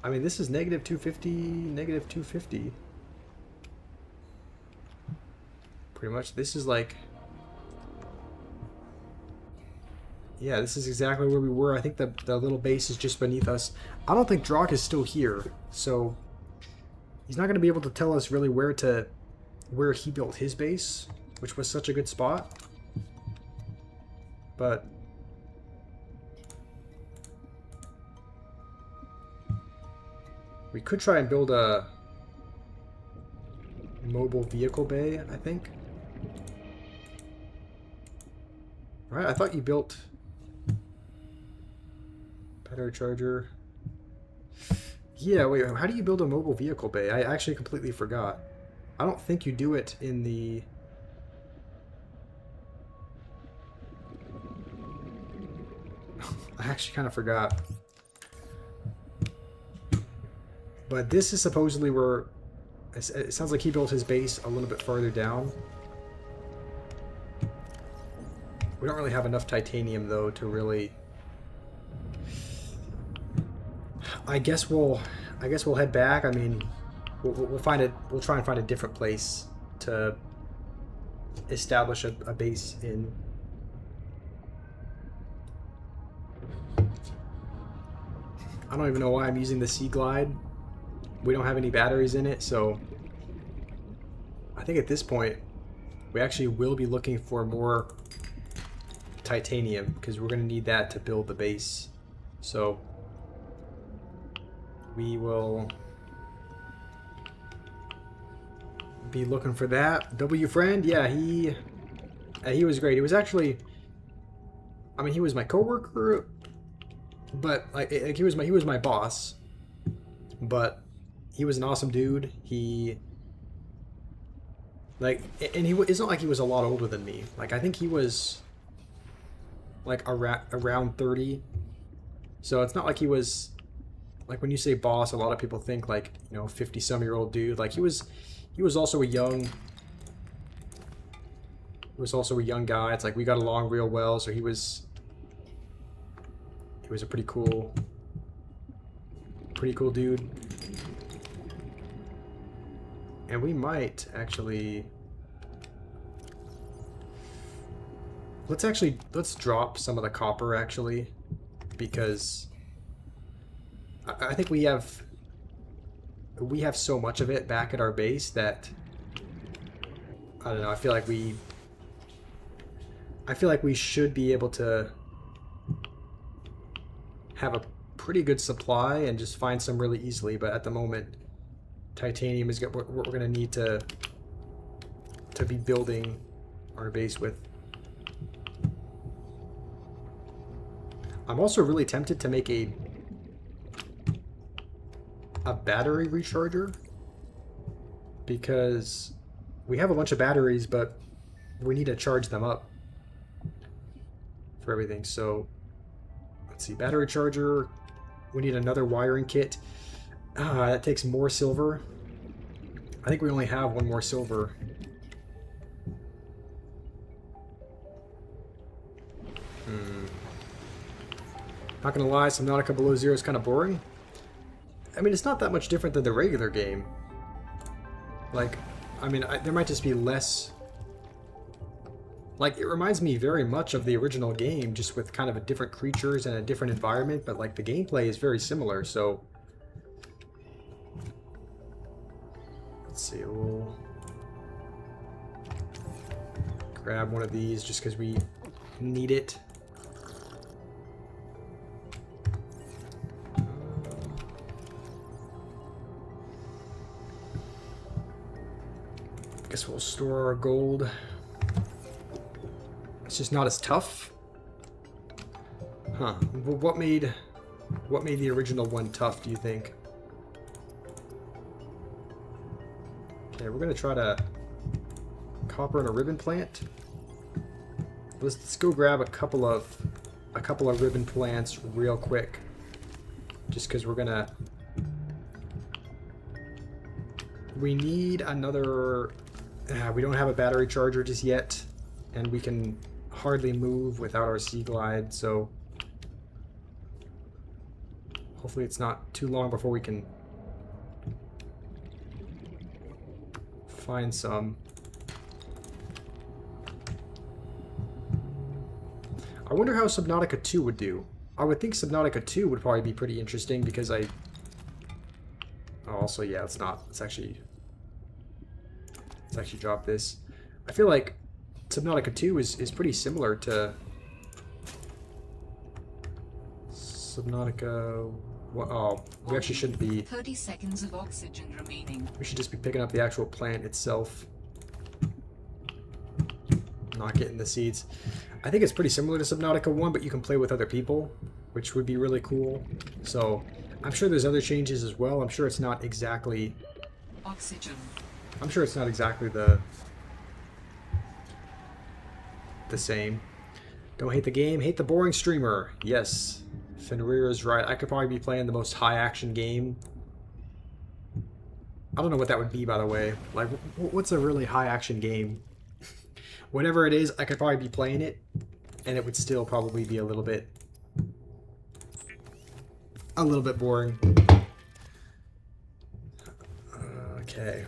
I mean, this is negative 250, negative 250. Pretty much. This is like... Yeah, this is exactly where we were. I think the little base is just beneath us. I don't think Drock is still here, so... He's not going to be able to tell us really where he built his base, which was such a good spot. But... we could try and build a mobile vehicle bay, I think. Right, I thought you built battery charger. Yeah, wait, how do you build a mobile vehicle bay? I actually completely forgot. I don't think you do it in the... I actually kind of forgot. But this is supposedly where... It sounds like he built his base a little bit farther down. We don't really have enough titanium, though, to really... I guess we'll head back. I mean, we'll find it. We'll try and find a different place to establish a base in. I don't even know why I'm using the Sea Glide. We don't have any batteries in it, so I think at this point we actually will be looking for more titanium because we're going to need that to build the base. So we will be looking for that. W friend, yeah, he was great. He was actually, I mean, he was my coworker, but like he was my boss. But he was an awesome dude. He like, and it's not like he was a lot older than me. Like I think he was like around 30. So it's not like he was like, when you say boss, a lot of people think like, you know, 50-some-year-old dude. Like he was also a young guy. It's like we got along real well, so he was a pretty cool dude. And we might actually let's drop some of the copper actually, because I think we have so much of it back at our base that I don't know, I feel like we should be able to have a pretty good supply and just find some really easily. But at the moment, titanium is what we're going to need to be building our base with. I'm also really tempted to make a battery recharger, because we have a bunch of batteries, but we need to charge them up for everything. So let's see, battery charger. We need another wiring kit. That takes more silver. I think we only have one more silver. Not gonna lie, Subnautica Below Zero is kind of boring. I mean, it's not that much different than the regular game. Like, I mean, there might just be less... Like, it reminds me very much of the original game, just with kind of a different creatures and a different environment, but like the gameplay is very similar, so... Let's see, we'll grab one of these just because we need it. Guess we'll store our gold. It's just not as tough. Huh. What made the original one tough, do you think? Okay, we're gonna try to copper and a ribbon plant. Let's go grab a couple of ribbon plants real quick. Just because we're gonna... We need another... we don't have a battery charger just yet, and we can hardly move without our sea glide, so hopefully it's not too long before we can find some. I wonder how Subnautica 2 would do. I would think Subnautica 2 would probably be pretty interesting because I... Oh, also, yeah, it's not. Let's actually drop this. I feel like Subnautica 2 is pretty similar to Subnautica... Oh, we actually shouldn't be... 30 seconds of oxygen remaining. We should just be picking up the actual plant itself. Not getting the seeds. I think it's pretty similar to Subnautica 1, but you can play with other people, which would be really cool. So, I'm sure there's other changes as well. I'm sure it's not exactly... Oxygen. I'm sure it's not exactly the same. Don't hate the game, hate the boring streamer. Yes, Fenrir is right. I could probably be playing the most high-action game. I don't know what that would be, by the way. Like, what's a really high-action game? Whatever it is, I could probably be playing it, and it would still probably be a little bit boring. Okay.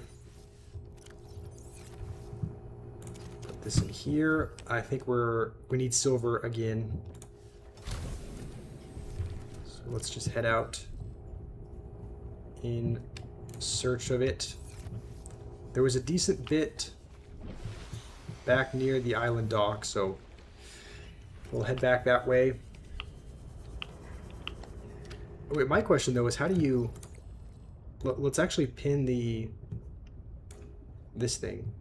Put this in here. I think we need silver again. So let's just head out in search of it. There was a decent bit back near the island dock, so we'll head back that way. Wait, my question though is how do you... Let's actually pin this thing.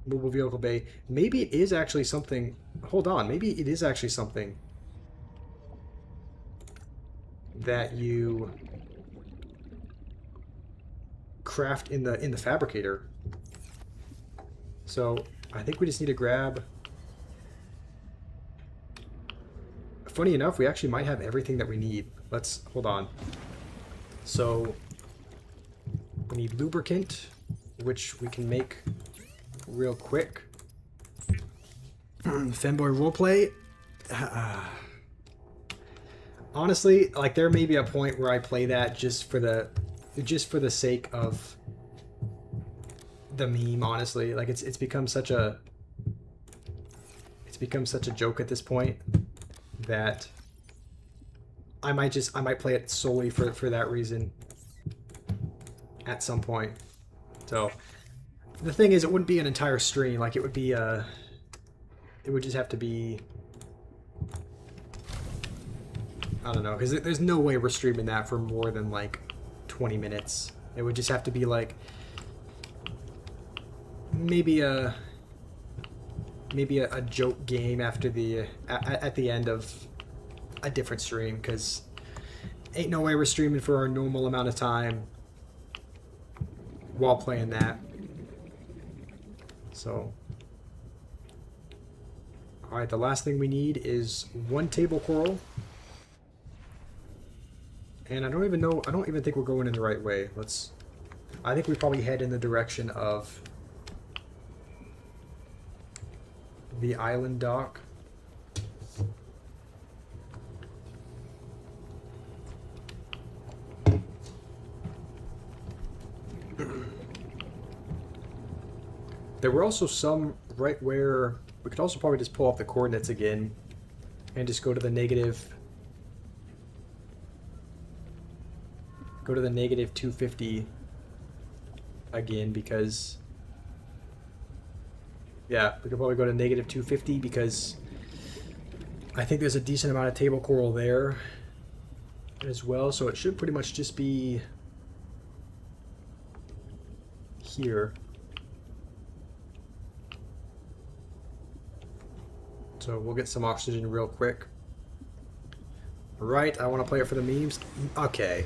Mobile vehicle bay. Maybe it is actually something... Hold on, maybe it is actually something that you craft in the fabricator. So I think we just need to grab... Funny enough, we actually might have everything that we need. Let's... Hold on. So we need lubricant, which we can make real quick. Femboy roleplay. Honestly, like there may be a point where I play that just for the sake of the meme. Honestly, like it's become such a joke at this point that I might play it solely for that reason at some point. So the thing is, it wouldn't be an entire stream. Like it would be it would just have to be, I don't know, because there's no way we're streaming that for more than like 20 minutes. It would just have to be like maybe maybe a joke game after the at the end of a different stream, because ain't no way we're streaming for our normal amount of time while playing that. So, all right, the last thing we need is 1 table coral, and I don't even think we're going in the right way. I think we probably head in the direction of the island dock. There were also some right where we could also probably just pull off the coordinates again and just go to the negative 250 again, because yeah, we could probably go to negative 250 because I think there's a decent amount of table coral there as well, so it should pretty much just be here. So we'll get some oxygen real quick. Right, I want to play it for the memes. Okay,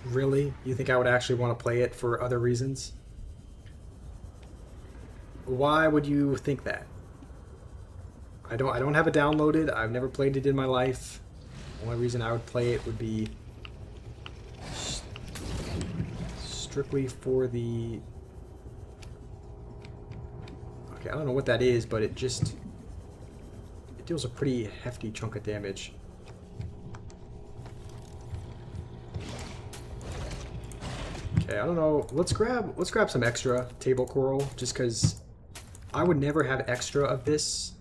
really? You think I would actually want to play it for other reasons? Why would you think that? I don't have it downloaded. I've never played it in my life. The only reason I would play it would be strictly for the... Okay, I don't know what that is, but it deals a pretty hefty chunk of damage. Okay, I don't know. Let's grab some extra table coral, just because I would never have extra of this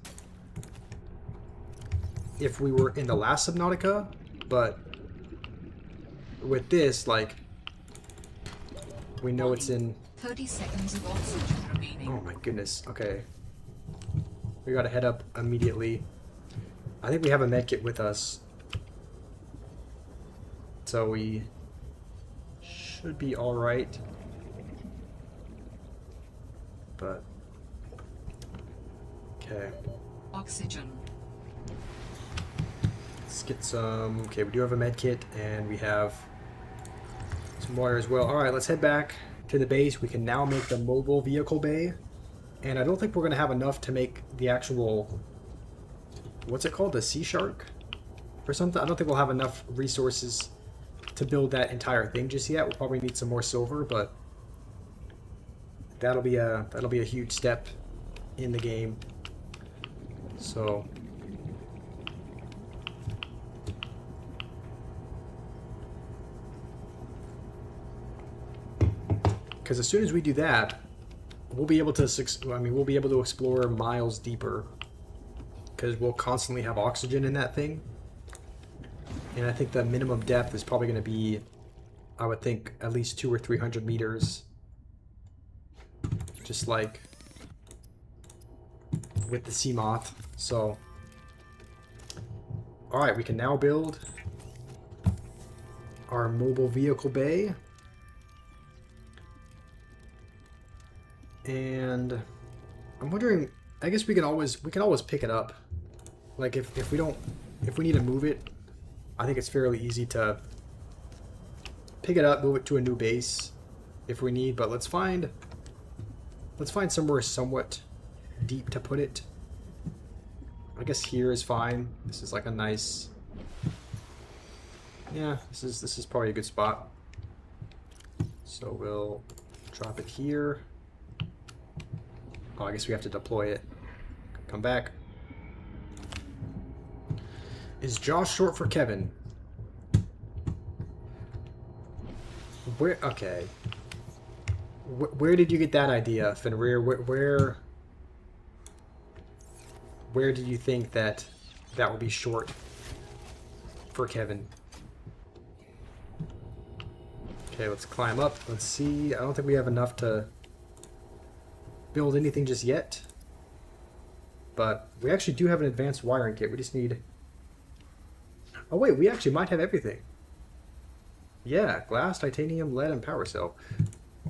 if we were in the last Subnautica, but with this, like, we know it's in... 30 seconds of oxygen remaining. Oh my goodness. Okay. We gotta head up immediately. I think we have a medkit with us, so we should be alright. But... Okay. Oxygen. Let's get some... Okay, we do have a medkit, and we have some water as well. Alright, let's head back to the base. We can now make the mobile vehicle bay. And I don't think we're going to have enough to make the actual... What's it called? The sea shark? Or something? I don't think we'll have enough resources to build that entire thing just yet. We'll probably need some more silver, but... That'll be a huge step in the game. So... Because as soon as we do that, we'll be able to explore miles deeper, because we'll constantly have oxygen in that thing. And I think the minimum depth is probably going to be, I would think, at least 200 or 300 meters. Just like with the sea moth. So, alright, we can now build our mobile vehicle bay. And I'm wondering, I guess we can always pick it up. Like if we need to move it, I think it's fairly easy to pick it up, move it to a new base if we need, but let's find somewhere somewhat deep to put it. I guess here is fine. This is like a nice... Yeah, this is probably a good spot. So we'll drop it here. Oh, I guess we have to deploy it. Come back. Is Josh short for Kevin? Where? Okay. Where did you get that idea, Fenrir? Where did you think that would be short for Kevin? Okay, let's climb up. Let's see. I don't think we have enough to build anything just yet, but we actually do have an advanced wiring kit. We just need... Oh wait, we actually might have everything. Yeah, glass, titanium, lead, and power cell.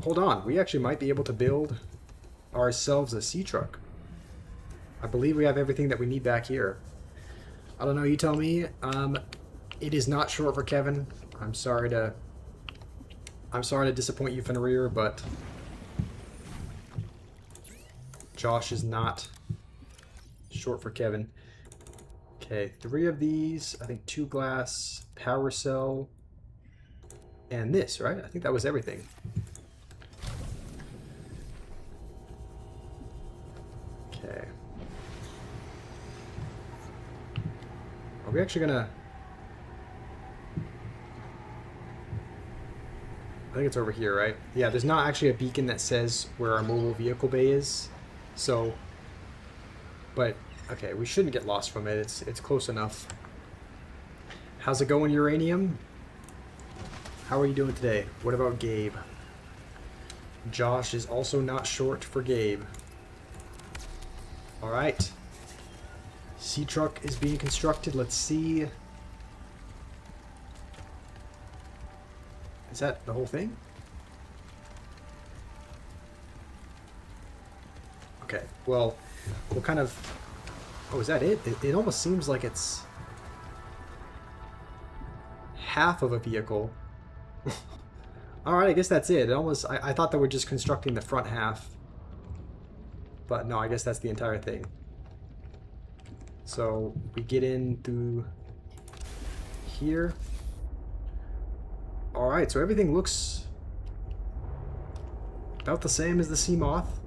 Hold on, we actually might be able to build ourselves a sea truck. I believe we have everything that we need back here. I don't know, you tell me. It is not short for Kevin. I'm sorry to disappoint you, Fenrir, but Josh is not short for Kevin. Okay, 3 of these, I think 2 glass, power cell, and this, right? I think that was everything. Okay. Are we actually gonna... I think it's over here, right? Yeah, there's not actually a beacon that says where our mobile vehicle bay is. So, but, okay, we shouldn't get lost from it. It's close enough. How's it going, Uranium? How are you doing today? What about Gabe? Josh is also not short for Gabe. Alright. Sea truck is being constructed. Let's see. Is that the whole thing? Okay, well, what kind of... Oh, is that it? It almost seems like it's half of a vehicle. Alright, I guess that's it. It almost... I thought that we're just constructing the front half. But no, I guess that's the entire thing. So, we get in through here. Alright, so everything looks about the same as the sea moth.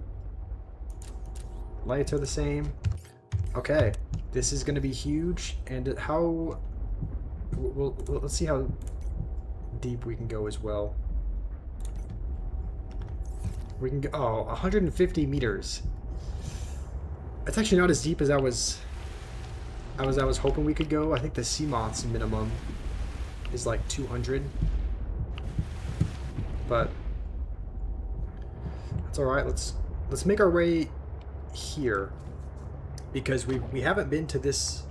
Lights are the same. Okay, this is going to be huge, and how... Well, let's see how deep we can go as well. We can go... Oh, 150 meters. That's actually not as deep as I was hoping we could go. I think the sea moth's minimum is like 200. But that's all right. Let's make our way here, because we haven't been to this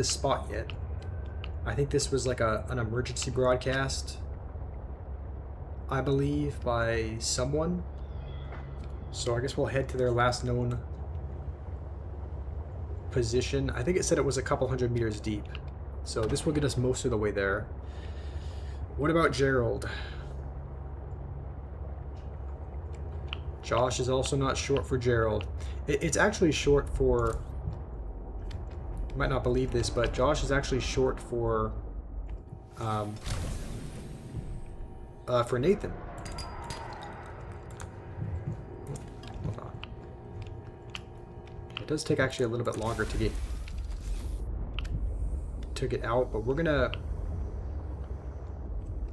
spot yet. I think this was like an emergency broadcast, I believe, by someone. So I guess we'll head to their last known position. I think it said it was a couple hundred meters deep. So this will get us most of the way there. What about Gerald? Josh is also not short for Gerald. It's actually short for... You might not believe this, but Josh is actually short for Nathan. Hold on. It does take actually a little bit longer to get out, but we're gonna...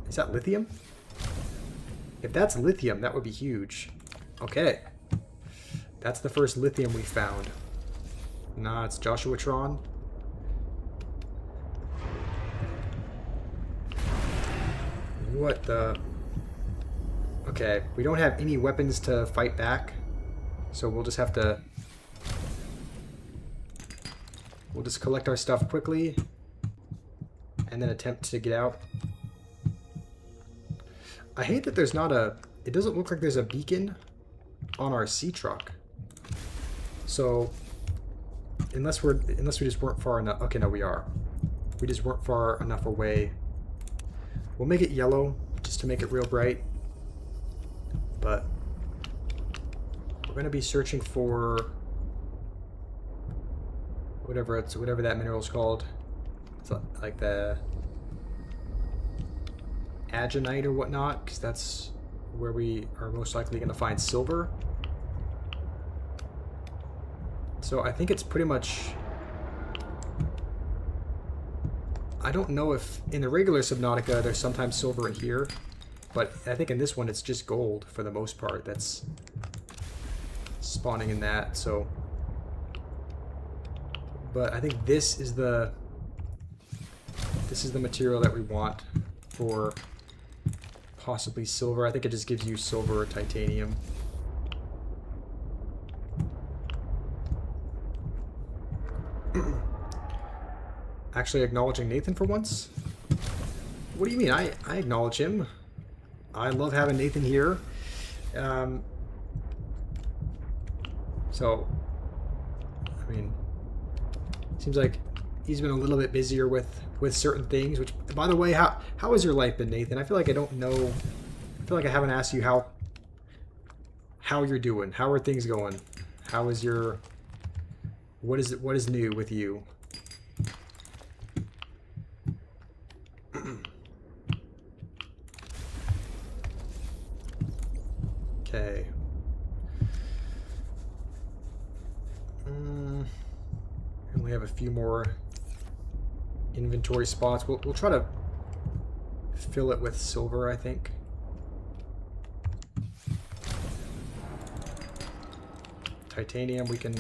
Is that lithium? If that's lithium, that would be huge. Okay. That's the first lithium we found. Nah, it's Joshua Tron. What the... Okay, we don't have any weapons to fight back, so we'll just have to... We'll just collect our stuff quickly, and then attempt to get out. I hate that there's not a... It doesn't look like there's a beacon on our sea truck. So, unless we just weren't far enough... Okay, no, we are. We just weren't far enough away. We'll make it yellow, just to make it real bright. But we're going to be searching for whatever that mineral's called. It's like the agenite or whatnot, because that's where we are most likely going to find silver. So I think it's pretty much... I don't know if in the regular Subnautica there's sometimes silver in here, but I think in this one it's just gold for the most part that's spawning in that. So, but I think this is the material that we want for possibly silver. I think it just gives you silver or titanium. Actually acknowledging Nathan for once? What do you mean? I acknowledge him. I love having Nathan here. So, I mean, seems like he's been a little bit busier with certain things. Which, by the way, how has your life been, Nathan? I feel like I don't know. I feel like I haven't asked you how you're doing. How are things going? How is your... What is new with you? Okay. And we have a few more inventory spots. We'll try to fill it with silver, I think. Titanium, we can...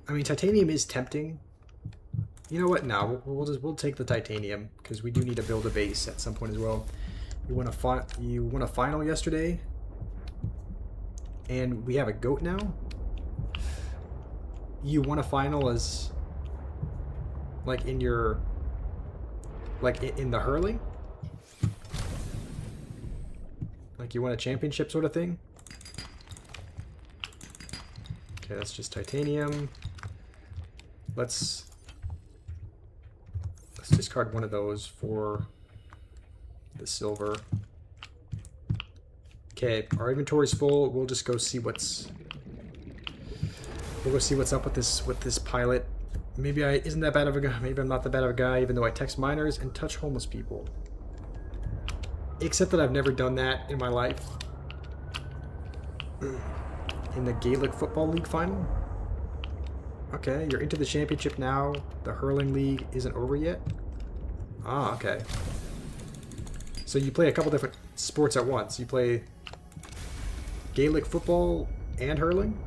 I mean, titanium is tempting. You know what? No, we'll take the titanium because we do need to build a base at some point as well. You won a final yesterday, and we have a goat now. You won a final as like in your in the hurling, like you won a championship sort of thing. Okay, that's just titanium. Let's discard one of those for the silver. Okay, our inventory's full. We'll just go see what's up with this pilot. Maybe isn't that bad of a guy. Maybe I'm not that bad of a guy, even though I text minors and touch homeless people. Except that I've never done that in my life. In the Gaelic Football League final. Okay, you're into the championship now. The hurling league isn't over yet. Ah, okay. So you play a couple different sports at once. You play Gaelic football and hurling?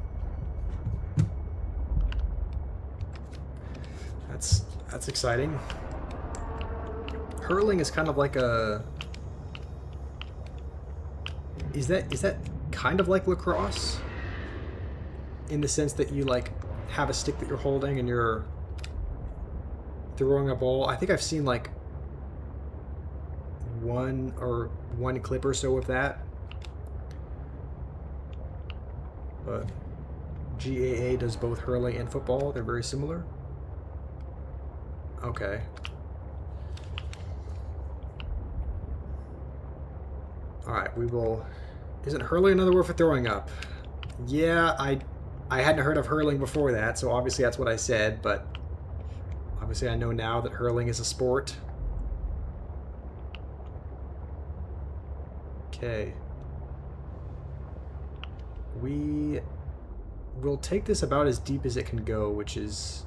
That's exciting. Hurling is kind of like a... Is that kind of like lacrosse? In the sense that you like have a stick that you're holding and you're throwing a ball. I think I've seen like one clip or so of that. But GAA does both hurling and football. They're very similar. Okay. Alright, we will... Isn't hurling another word for throwing up? Yeah, I hadn't heard of hurling before that, so obviously that's what I said, but obviously I know now that hurling is a sport. Okay. We will take this about as deep as it can go, which is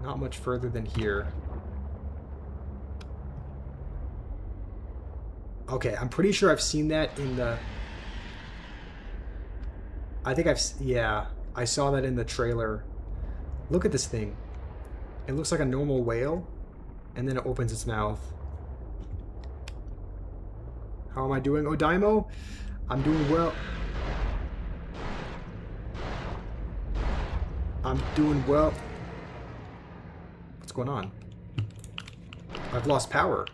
not much further than here. Okay, I'm pretty sure I've seen that in the... Yeah, I saw that in the trailer. Look at this thing. It looks like a normal whale, and then it opens its mouth. How am I doing, Odaimo? I'm doing well. I'm doing well. What's going on? I've lost power.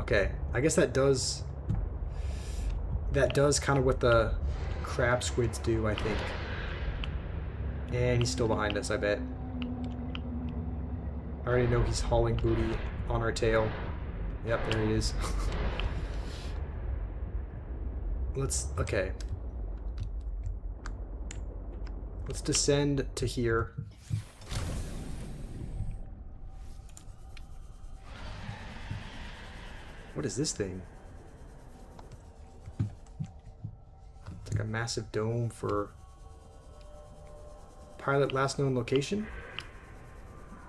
Okay, I guess that does kind of what the crab squids do, I think. And he's still behind us, I bet. I already know he's hauling booty on our tail. Yep, there he is. Okay. Let's descend to here. What is this thing? It's like a massive dome for pilot last known location.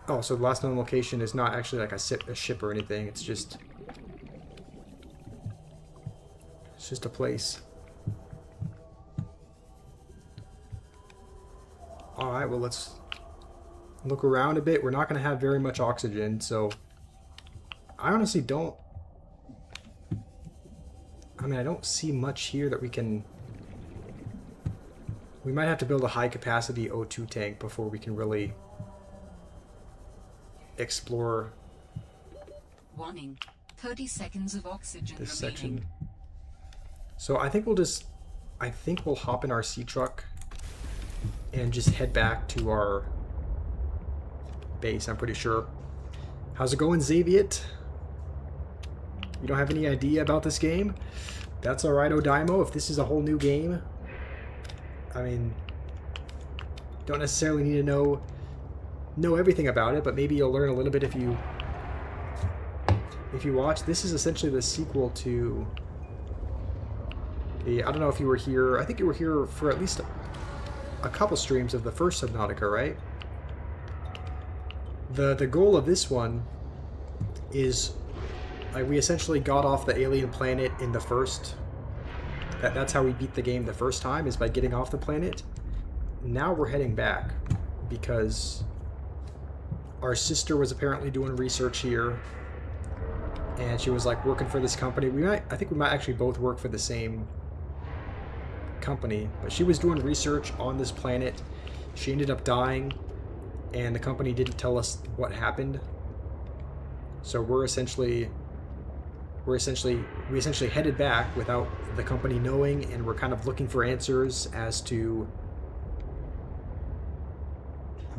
Oh, so the last known location is not actually like a ship or anything. It's just a place. Alright, well, let's look around a bit. We're not going to have very much oxygen, so I honestly don't... I mean, I don't see much here that we can... We might have to build a high-capacity O2 tank before we can really explore... Warning. 30 seconds of oxygen this remaining. section. So I think we'll just I think we'll hop in our sea truck and just head back to our base, I'm pretty sure. How's it going, Xaviet? You don't have any idea about this game? That's alright, Odaimo. If this is a whole new game, I mean, don't necessarily need to know everything about it, but maybe you'll learn a little bit if you watch. This is essentially the sequel to the, I don't know if you were here, I think you were here for at least a couple streams of the first Subnautica, right? The goal of this one is, like, we essentially got off the alien planet in the first, that's how we beat the game the first time, is by getting off the planet. Now we're heading back because our sister was apparently doing research here, and she was like working for this company. I think we might actually both work for the same company, but she was doing research on this planet. She ended up dying, and the company didn't tell us what happened. So we essentially headed back without the company knowing, and we're kind of looking for answers as to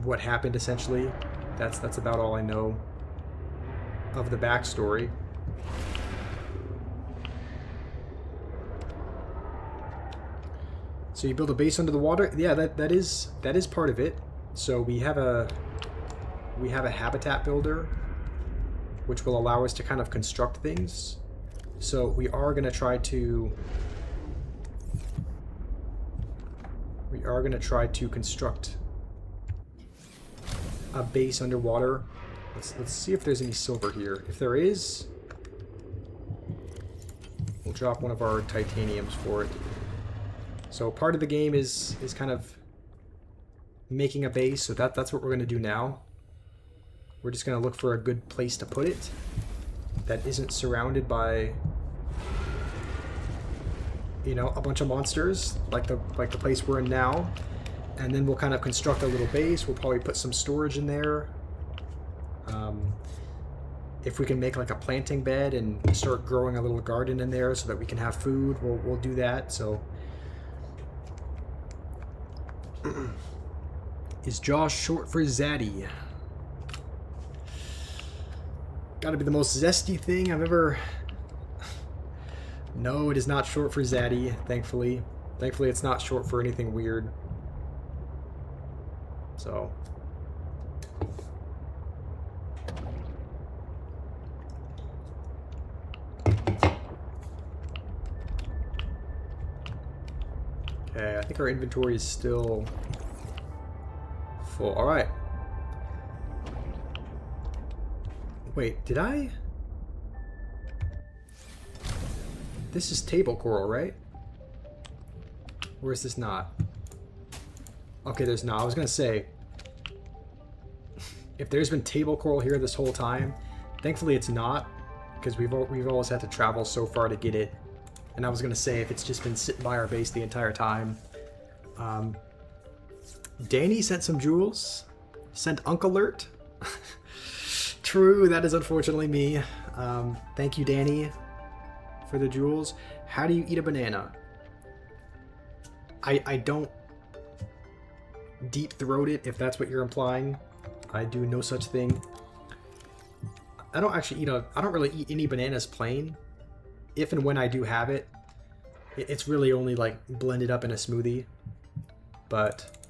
what happened. Essentially, that's about all I know of the backstory. So you build a base under the water? Yeah, that is part of it. So we have a habitat builder, which will allow us to kind of construct things. So we are going to try to construct a base underwater. Let's see if there's any silver here. If there is, we'll drop one of our titaniums for it. So part of the game is kind of making a base, so that's what we're going to do now. We're just going to look for a good place to put it that isn't surrounded by, you know, a bunch of monsters like the place we're in now. And then we'll kind of construct a little base. We'll probably put some storage in there. If we can make like a planting bed and start growing a little garden in there so that we can have food, we'll do that. So is Josh short for Zaddy? Gotta be the most zesty thing I've ever... No, it is not short for Zaddy, thankfully. Thankfully it's not short for anything weird. So... Okay, I think our inventory is still full. Alright. Wait, did I? This is table coral, right? Or is this not? Okay, there's not. I was gonna say, if there's been table coral here this whole time, thankfully it's not, because we've always had to travel so far to get it. And I was gonna say, if it's just been sitting by our base the entire time. Danny sent some jewels. Sent Uncle Alert. True, that is unfortunately me. Thank you, Danny, for the jewels. How do you eat a banana? I don't deep throat it, if that's what you're implying. I do no such thing. I don't really eat any bananas plain. If and when I do have it, it's really only like blended up in a smoothie. But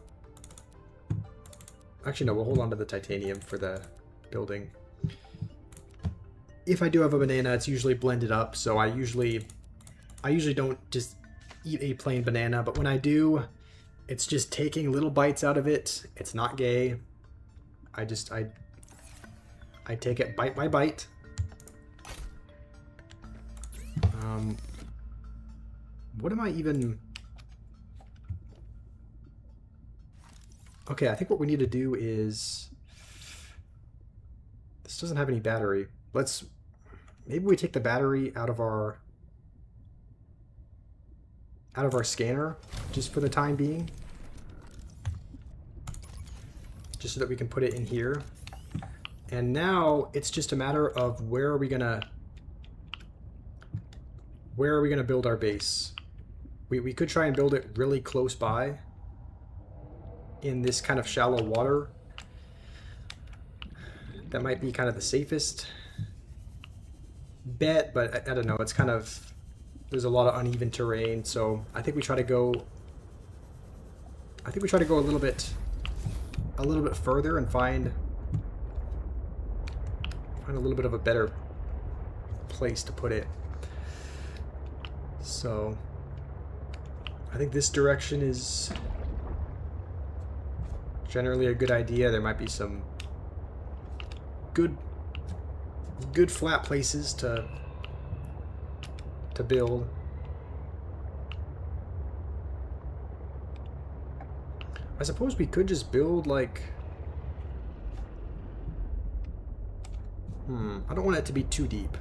actually no, we'll hold on to the titanium for the building. If I do have a banana, it's usually blended up, so I usually don't just eat a plain banana, but when I do, it's just taking little bites out of it. It's not gay. I take it bite by bite. What am I even... Okay, I think what we need to do is... This doesn't have any battery. Maybe we take the battery out of our scanner, just for the time being. Just so that we can put it in here. And now it's just a matter of where are we gonna build our base. We could try and build it really close by in this kind of shallow water. That might be kind of the safest bet, but I don't know. It's kind of, there's a lot of uneven terrain, so I think we try to go. I think we try to go a little bit further and find a little bit of a better place to put it. So I think this direction is generally a good idea. There might be some good flat places to build. I suppose we could just build like I don't want it to be too deep,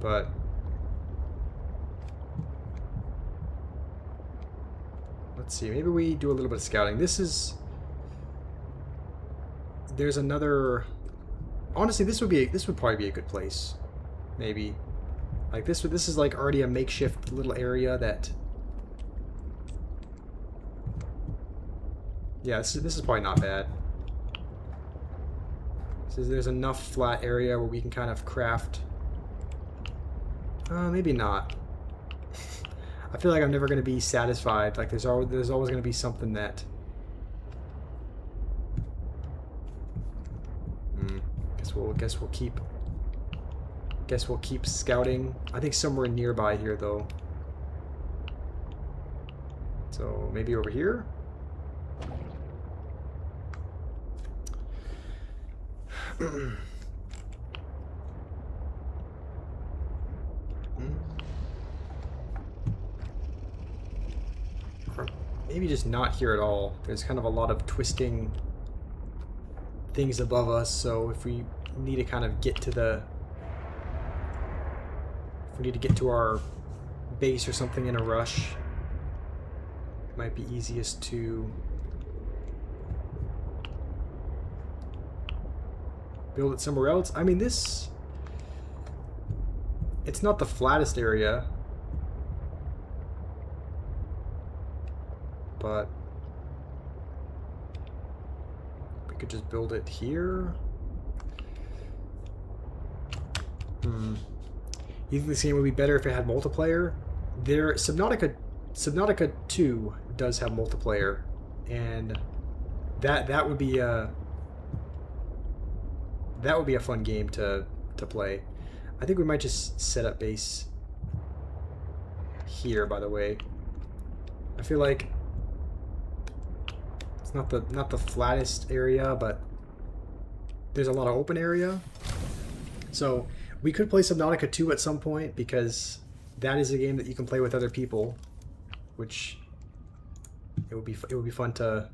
but let's see, maybe we do a little bit of scouting. There's another, honestly, this would probably be a good place. Maybe like this is like already a makeshift little area that, yeah, this is probably not bad. So there's enough flat area where we can kind of craft. Maybe not. I feel like I'm never going to be satisfied. Like there's always going to be something that. Guess we'll keep scouting. I think somewhere nearby here though. So maybe over here. Or maybe just not here at all. There's kind of a lot of twisting things above us, so if we need to kind of get to our base or something in a rush, it might be easiest to build it somewhere else. I mean, it's not the flattest area, but we could just build it here. You think this game would be better if it had multiplayer? Subnautica 2 does have multiplayer, and that would be a fun game to play. I think we might just set up base here, by the way. I feel like it's not the flattest area, but there's a lot of open area. So we could play Subnautica 2 at some point, because that is a game that you can play with other people, which it would be fun to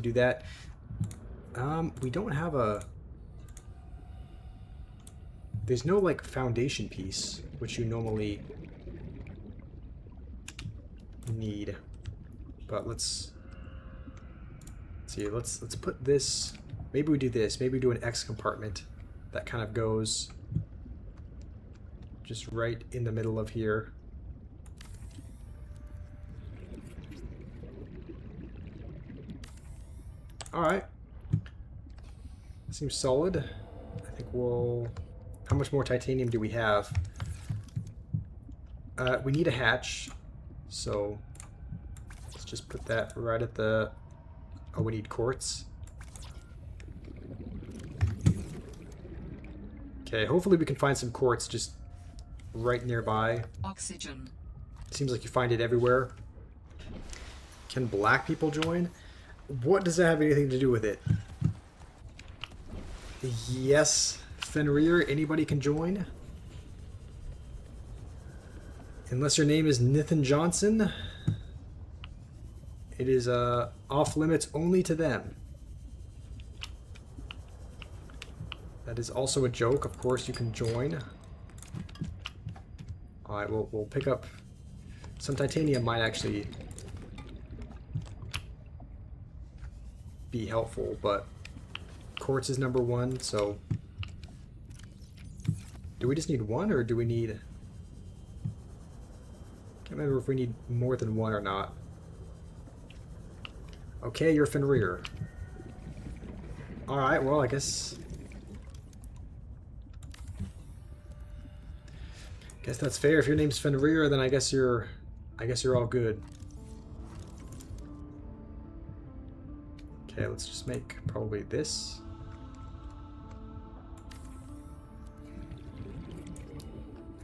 do that. We don't have there's no like foundation piece, which you normally need. But let's see, let's put this, maybe we do this, maybe we do an X compartment that kind of goes just right in the middle of here. Alright. Seems solid. I think we'll... How much more titanium do we have? We need a hatch, so let's just put that right at the... Oh, we need quartz. Okay, hopefully we can find some quartz just right nearby. Oxygen. Seems like you find it everywhere. Can black people join? What does that have anything to do with it? Yes, Fenrir, anybody can join. Unless your name is Nathan Johnson. It is off limits only to them. That is also a joke. Of course you can join. Alright, we'll pick up some titanium. Might actually be helpful, but quartz is number one, so Do we just need one, or do we need... Can't remember if we need more than one or not. Okay, you're Fenrir. Alright, well, I guess that's fair. If your name's Fenrir, then I guess you're all good. Okay, let's just make probably this.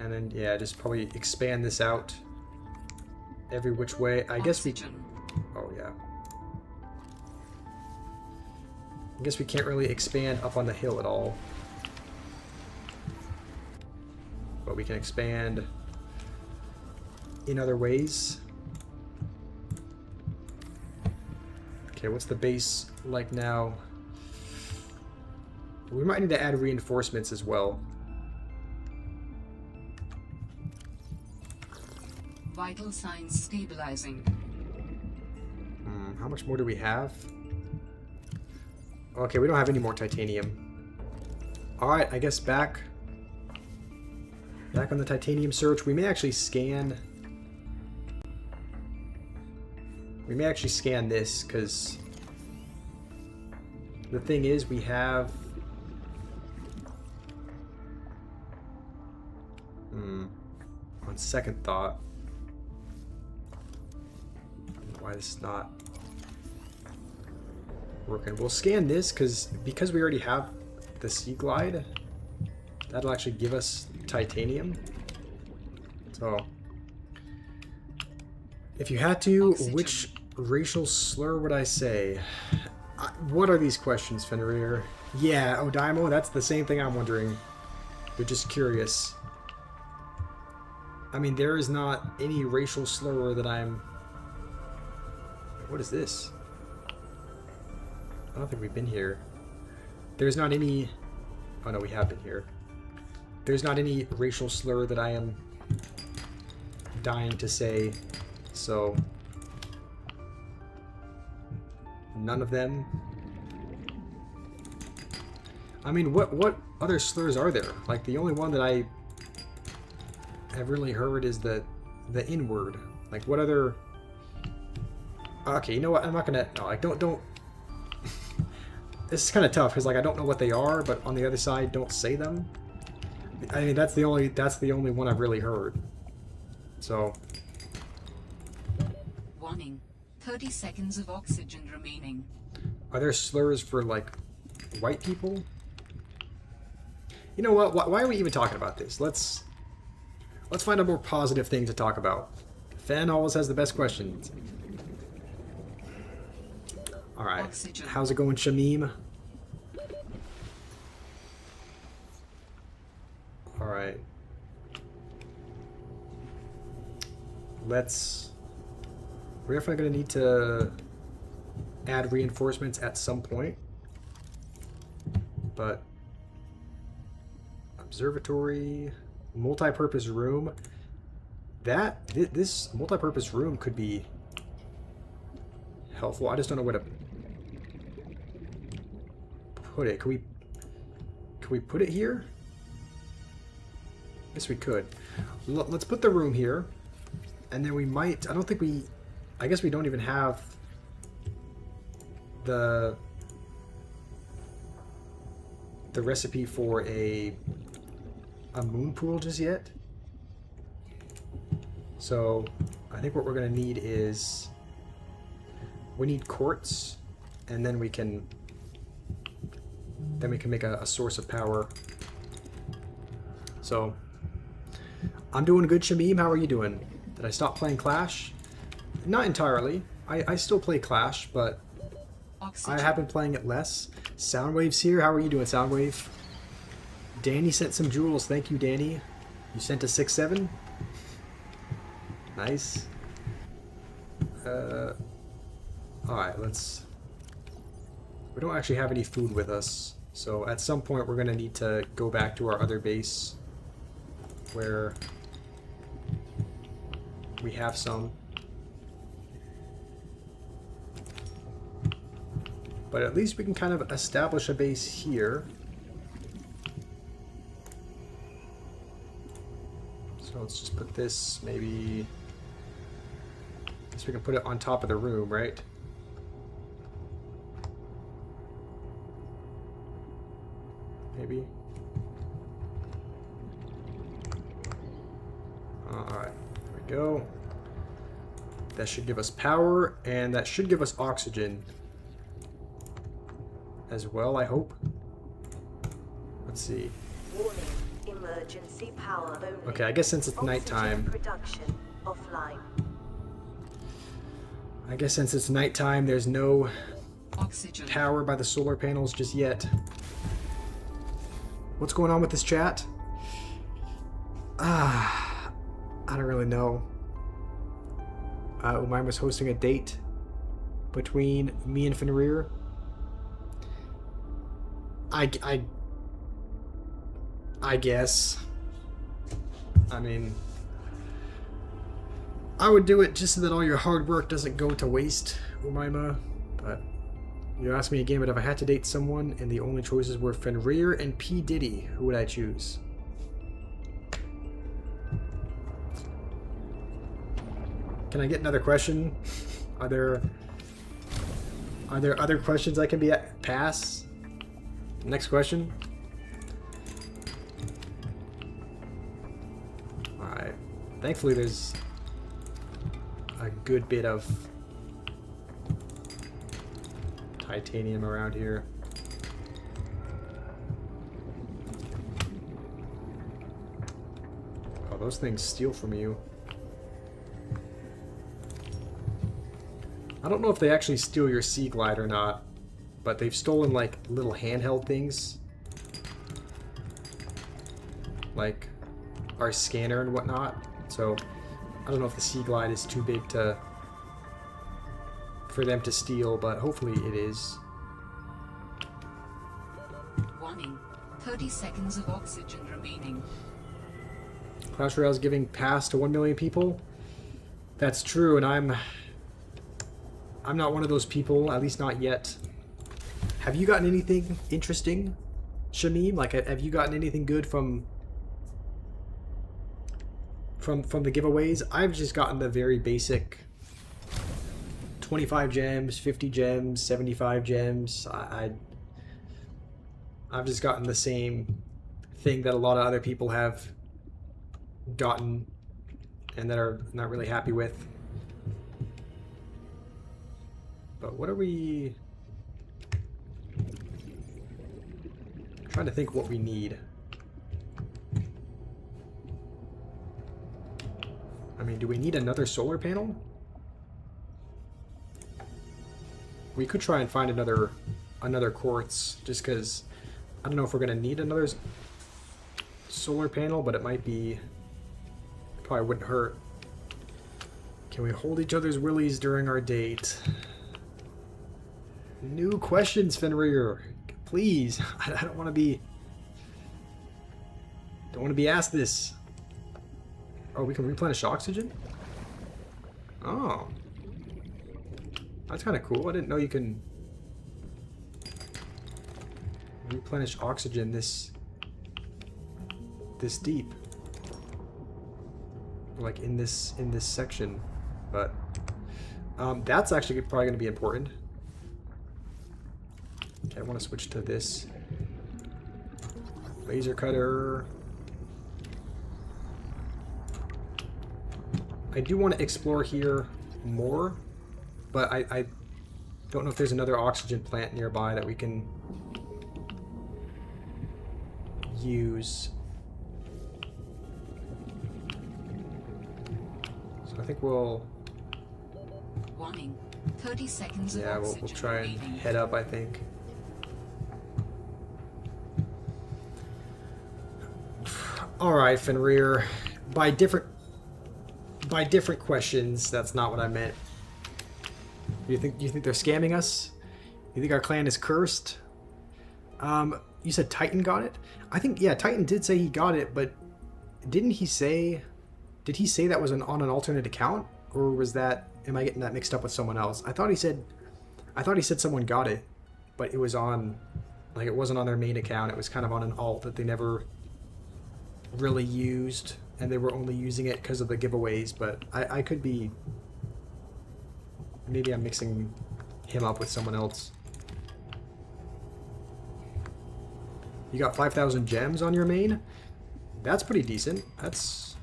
And then, yeah, just probably expand this out every which way. I guess we... Oh, yeah. I guess we can't really expand up on the hill at all. But we can expand in other ways. Okay, what's the base like now? We might need to add reinforcements as well. Vital signs stabilizing. How much more do we have? Okay, we don't have any more titanium. Alright, I guess back on the titanium search. We may actually scan... We may actually scan this, because the thing is, we have... On second thought... I don't know why this is not working. We'll scan this, because we already have the Sea Glide. That'll actually give us titanium. So... If you had to, Oxygen. which racial slur would I say? What are these questions, Fenrir? Yeah, Odaimo, that's the same thing I'm wondering. They're just curious. I mean, there is not any racial slur that I'm... What is this? I don't think we've been here. There's not any... Oh no, we have been here. There's not any racial slur that I am dying to say. So, none of them. I mean, what other slurs are there? Like, the only one that I have really heard is the N-word. Like, what other... Okay, you know what? I'm not gonna... No, like, don't... This is kind of tough, because, like, I don't know what they are, but on the other side, don't say them. I mean, that's the only one I've really heard. So... Warning. 30 seconds of oxygen remaining. Are there slurs for, like, white people? You know what? Why are we even talking about this? Let's find a more positive thing to talk about. Fen always has the best questions. Alright. Oxygen. How's it going, Shamim? Alright. We're definitely going to need to add reinforcements at some point. But observatory, multi-purpose room. This multi-purpose room could be helpful. I just don't know where to put it. Can we put it here? I guess we could. Let's put the room here, and then we might. I guess we don't even have the recipe for a moon pool just yet. So I think what we're going to need is we need quartz, and then we can make a source of power. So I'm doing good, Shamim. How are you doing? Did I stop playing Clash? Not entirely. I still play Clash, but Oxygen. I have been playing it less. Soundwave's here. How are you doing, Soundwave? Danny sent some jewels. Thank you, Danny. You sent a 6-7? Nice. Alright, we don't actually have any food with us, so at some point we're going to need to go back to our other base where we have some. But at least we can kind of establish a base here. So let's just put this maybe... I guess we can put it on top of the room, right? Maybe. Alright, there we go. That should give us power, and that should give us oxygen as well, I hope. Let's see. Warning. Emergency power only. Okay, I guess since it's Oxygen nighttime. Production offline. I guess since it's nighttime, there's no Oxygen. power by the solar panels just yet. What's going on with this chat? I don't really know. Umaima's hosting a date between me and Fenrir. I guess. I mean, I would do it just so that all your hard work doesn't go to waste, Umaima. But you asked me again, but if I had to date someone and the only choices were Fenrir and P. Diddy, who would I choose? Can I get another question? Are there other questions I can be at? Pass. Next question. Alright. Thankfully there's a good bit of titanium around here. Oh, those things steal from you. I don't know if they actually steal your Sea Glide or not, but they've stolen like little handheld things. Like our scanner and whatnot. So I don't know if the Sea Glide is too big for them to steal, but hopefully it is. Warning. 30 seconds of oxygen remaining. Clash Royale is giving pass to 1 million people. That's true, and I'm not one of those people, at least not yet. Have you gotten anything interesting, Shamim? Like, have you gotten anything good from the giveaways? I've just gotten the very basic 25 gems, 50 gems, 75 gems. I've just gotten the same thing that a lot of other people have gotten and that are not really happy with. But what are we... I'm trying to think what we need. I mean, do we need another solar panel? We could try and find another quartz, just because I don't know if we're going to need another solar panel, but it might be... Probably wouldn't hurt. Can we hold each other's willies during our date? New questions, Fenrir. Please. I don't want to be... Don't want to be asked this. Oh, we can replenish oxygen? Oh. That's kind of cool. I didn't know you can replenish oxygen this deep. Like in this section. But that's actually probably going to be important. Okay, I want to switch to this laser cutter. I do want to explore here more, but I don't know if there's another oxygen plant nearby that we can use. So I think we'll... Warning. 30 seconds of Yeah, oxygen we'll try and remaining. head up, I think. Alright, Fenrir. By different questions, that's not what I meant. You think they're scamming us? You think our clan is cursed? You said Titan got it? I think, yeah, Titan did say he got it, but didn't he say... Did he say that was on an alternate account? Or was that... Am I getting that mixed up with someone else? I thought he said someone got it, but it was on... Like, it wasn't on their main account. It was kind of on an alt that they never really used. and they were only using it because of the giveaways, but I could be... Maybe I'm mixing him up with someone else. You got 5,000 gems on your main? That's pretty decent. That's...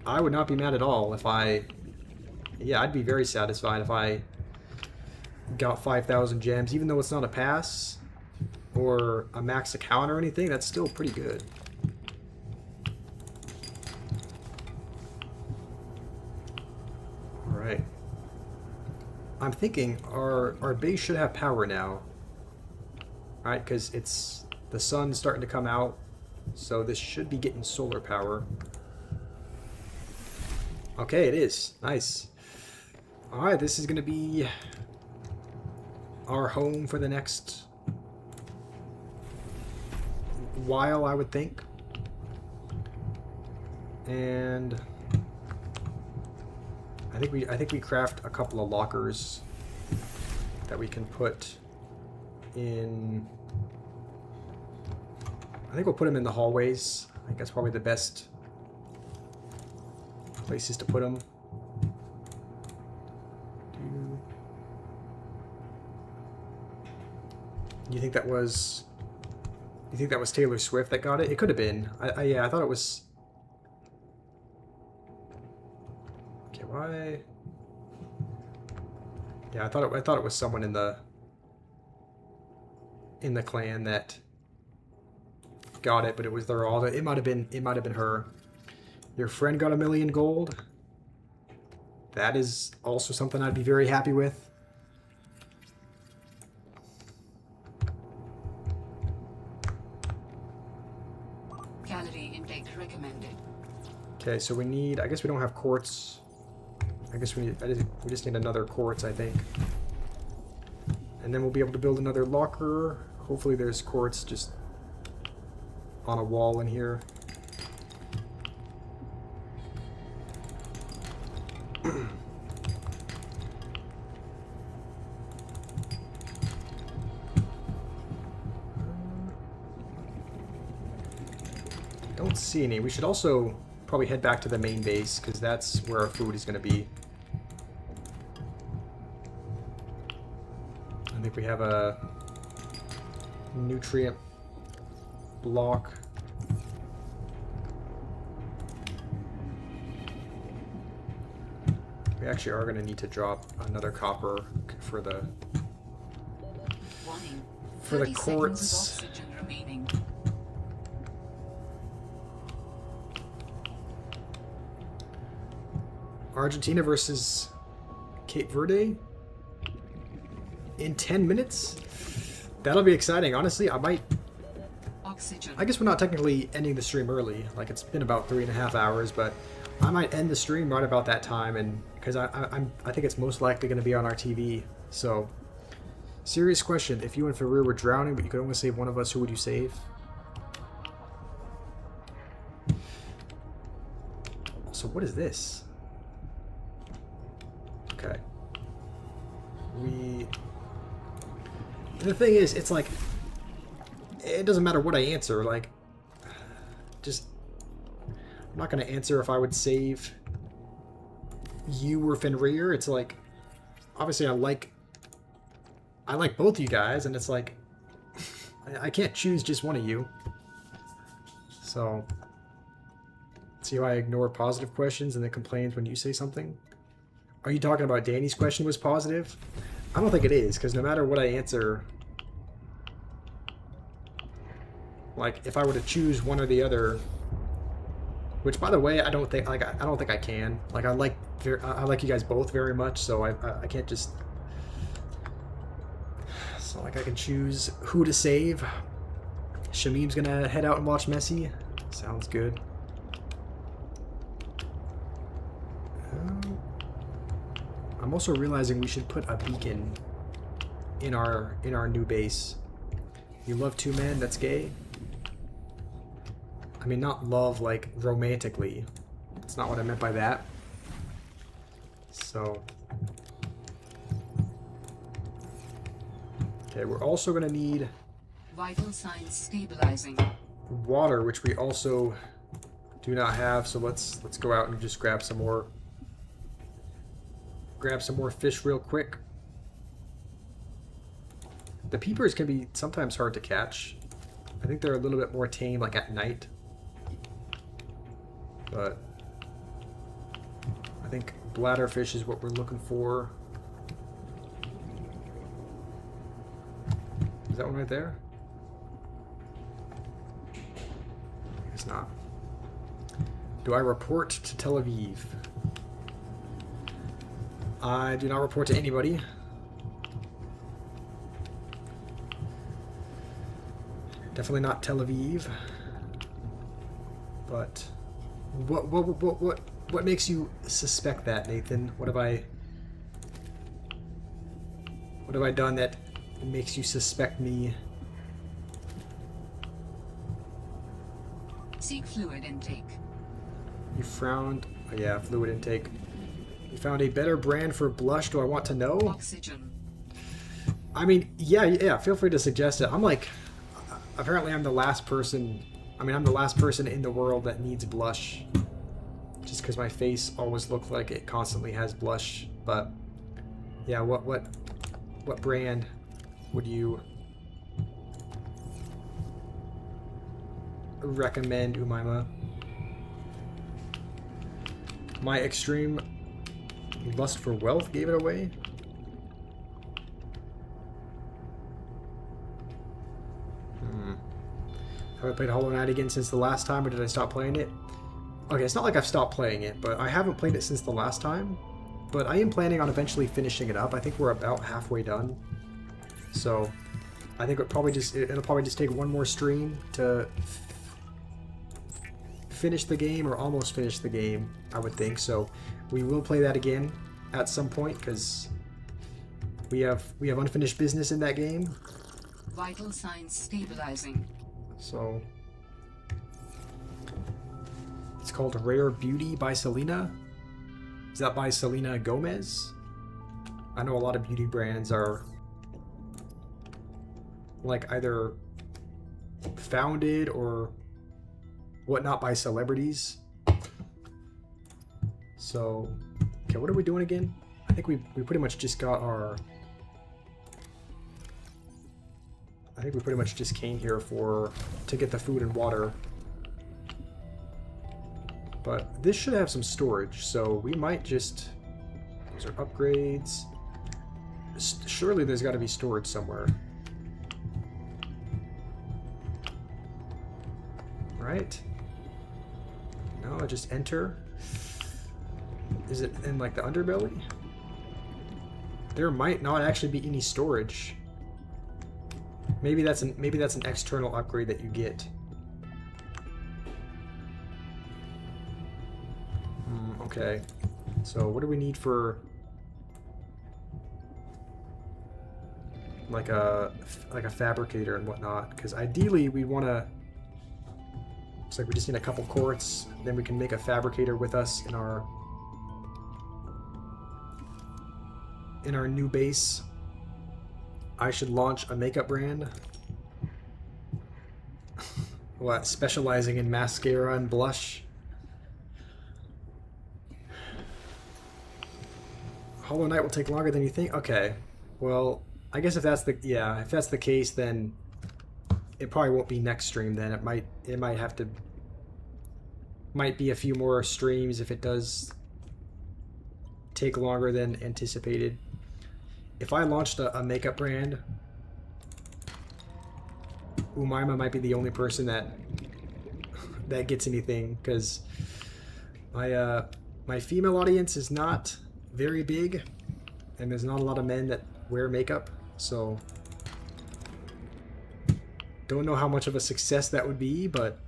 I would not be mad at all if I... Yeah, I'd be very satisfied if I got 5,000 gems, even though it's not a pass or a max account or anything. That's still pretty good. All right. I'm thinking our base should have power now. All right, because it's the sun's starting to come out, so this should be getting solar power. Okay, it is. Nice. Alright, this is going to be our home for the next while, I would think. And I think we craft a couple of lockers that we can put in. I think we'll put them in the hallways. I think that's probably the best places to put them. You think that was Taylor Swift that got it? It could have been. Yeah, I thought it was. Okay, why? Yeah, I thought it was someone in the clan that got it, but it was their all. It might have been her. Your friend got 1 million gold. That is also something I'd be very happy with. Calorie intake recommended. Okay, so we need. I guess we don't have quartz. I guess we just need another quartz, I think. And then we'll be able to build another locker. Hopefully, there's quartz just on a wall in here. Don't see any. We should also probably head back to the main base because that's where our food is going to be. I think we have a nutrient block. We actually are going to need to drop another copper for the Warning. for the 30 seconds of quartz. oxygen remaining. Argentina versus Cape Verde in 10 minutes? That'll be exciting. Honestly, I guess we're not technically ending the stream early. Like, it's been about 3.5 hours, but I might end the stream right about that time, and because I think it's most likely going to be on our TV. So, serious question: if you and Farouk were drowning, but you could only save one of us, who would you save? So, what is this? Okay. The thing is, it's like, it doesn't matter what I answer, like, just, I'm not going to answer if I would save you or Fenrir. It's like, obviously I like both you guys, and it's like, I can't choose just one of you. So, see how I ignore positive questions and then complains when you say something? Are you talking about Danny's question was positive? I don't think it is, because no matter what I answer, like, if I were to choose one or the other, which, by the way, I don't think I can. Like, I like you guys both very much, so I can't just. So, like, I can choose who to save. Shamim's gonna head out and watch Messi. Sounds good. I'm also realizing we should put a beacon in our new base. You love two men? That's gay? I mean, not love like romantically. That's not what I meant by that. So, okay, we're also gonna need vital signs stabilizing. water, which we also do not have, so let's go out and just grab some more fish real quick. The peepers can be sometimes hard to catch. I think they're a little bit more tame like at night. But I think bladderfish is what we're looking for. Is that one right there? It's not. Do I report to Tel Aviv? I do not report to anybody. Definitely not Tel Aviv. But what makes you suspect that, Nathan? What have I done that makes you suspect me? Seek fluid intake. You frowned. Oh, yeah, fluid intake. You found a better brand for blush. Do I want to know? Oxygen. I mean, yeah. Feel free to suggest it. I'm like, apparently I'm the last person. I mean, I'm the last person in the world that needs blush. Just because my face always looks like it constantly has blush. But yeah, what brand would you recommend, Umaima? My extreme lust for wealth gave it away. Have I played Hollow Knight again since the last time, or did I stop playing it? Okay, it's not like I've stopped playing it, but I haven't played it since the last time. But I am planning on eventually finishing it up. I think we're about halfway done. So I think it'll probably just take one more stream to finish the game, or almost finish the game, I would think. So we will play that again at some point, because we have unfinished business in that game. Vital signs stabilizing. So it's called Rare Beauty by Selena. Is that by Selena Gomez? I know a lot of beauty brands are like either founded or whatnot by celebrities. So, okay, what are we doing again? I think we pretty much just got our... I think we pretty much just came here to get the food and water. But this should have some storage, so we might just... These are upgrades. Surely there's got to be storage somewhere. Right? No, I just enter. Is it in like the underbelly? There might not actually be any storage. Maybe that's an external upgrade that you get. Okay. So what do we need for like a fabricator and whatnot? Because ideally we want to. Looks like we just need a couple quartz. Then we can make a fabricator with us in our new base. I should launch a makeup brand. What? Specializing in mascara and blush. Hollow Knight will take longer than you think? Okay. Well, I guess if that's the case, then it probably won't be next stream then. It might be a few more streams if it does take longer than anticipated. If I launched a makeup brand, Umaima might be the only person that gets anything, because my female audience is not very big, and there's not a lot of men that wear makeup, so don't know how much of a success that would be, but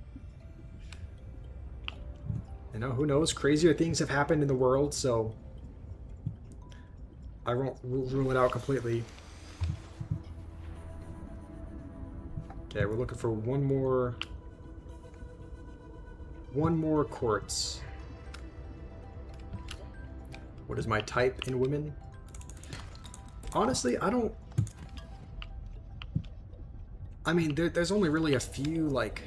you know, who knows? Crazier things have happened in the world, so I won't rule it out completely. Okay, we're looking for one more quartz. What is my type in women? Honestly, I mean, there's only really a few, like...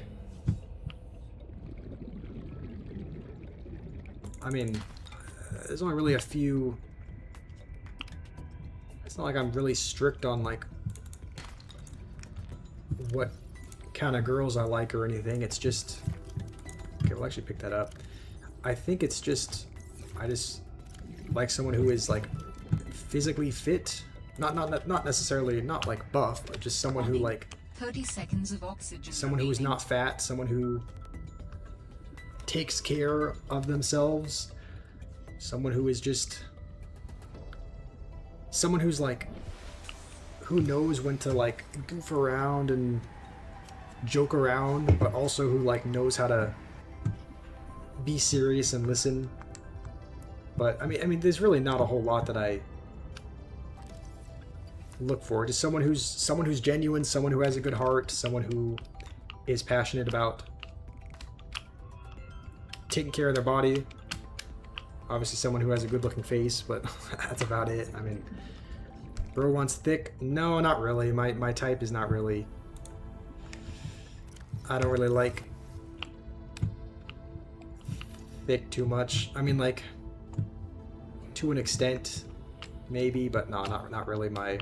I mean, there's only really a few. It's not like I'm really strict on like what kind of girls I like or anything. It's just, okay, we'll actually pick that up. I think it's just, I just like someone who is like physically fit, not necessarily not like buff, but just someone who like 30 seconds of oxygen. someone who is not fat, someone who takes care of themselves, someone who is just someone who's like who knows when to like goof around and joke around, but also who like knows how to be serious and listen. But I mean there's really not a whole lot that I look for. Just someone who's genuine, someone who has a good heart, someone who is passionate about taking care of their body. Obviously someone who has a good looking face, but that's about it. I mean, bro wants thick? No, not really. My type is not really. I don't really like thick too much. I mean, like, to an extent, maybe, but no, not really my.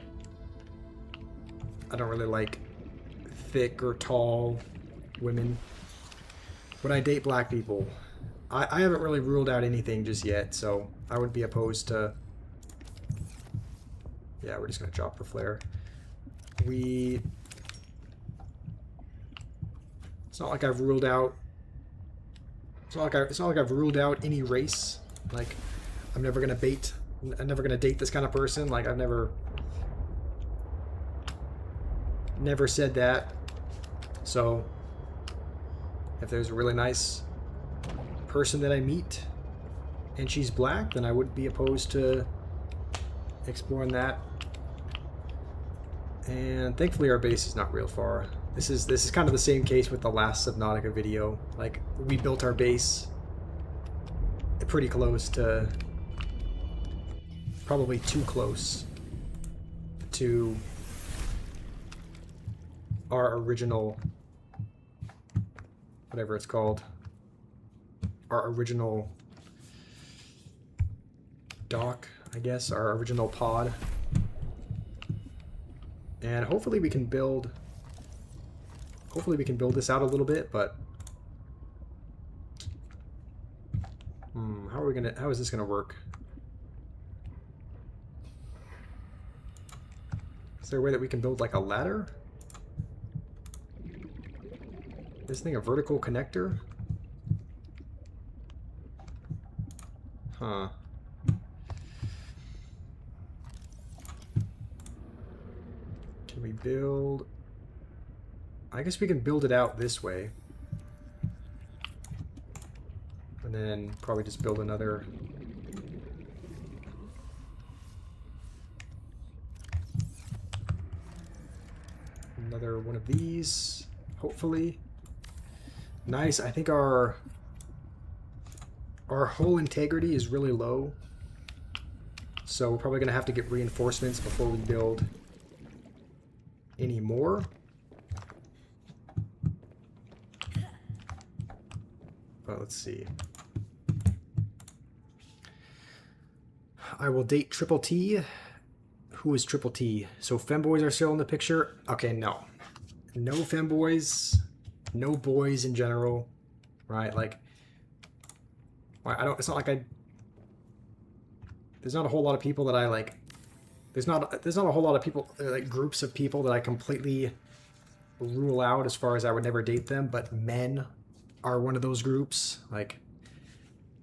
I don't really like thick or tall women. Would I date black people? I haven't really ruled out anything just yet, so I would be opposed to. Yeah, we're just gonna drop the flare. It's not like I've ruled out. It's not like I've ruled out any race. Like, I'm never gonna date this kind of person. Like, I've never said that. So, if there's a really nice person that I meet and she's black, then I wouldn't be opposed to exploring that. And thankfully our base is not real far. This is kind of the same case with the last Subnautica video. Like, we built our base pretty close to, probably too close to our original, whatever it's called, our original dock, I guess, our original pod. And hopefully we can build this out a little bit, but how is this gonna work? Is there a way that we can build like a ladder? This thing a vertical connector? Huh. Can we build... I guess we can build it out this way. And then probably just build another... another one of these, hopefully. Nice. I think our hull integrity is really low, so we're probably gonna have to get reinforcements before we build any more. But let's see. I will date Triple T. Who is Triple T? So femboys are still in the picture? Okay, no. No femboys. No boys in general. Right? Like, it's not like there's not a whole lot of people that I like. There's not a whole lot of people, like groups of people that I completely rule out as far as I would never date them, but men are one of those groups. Like,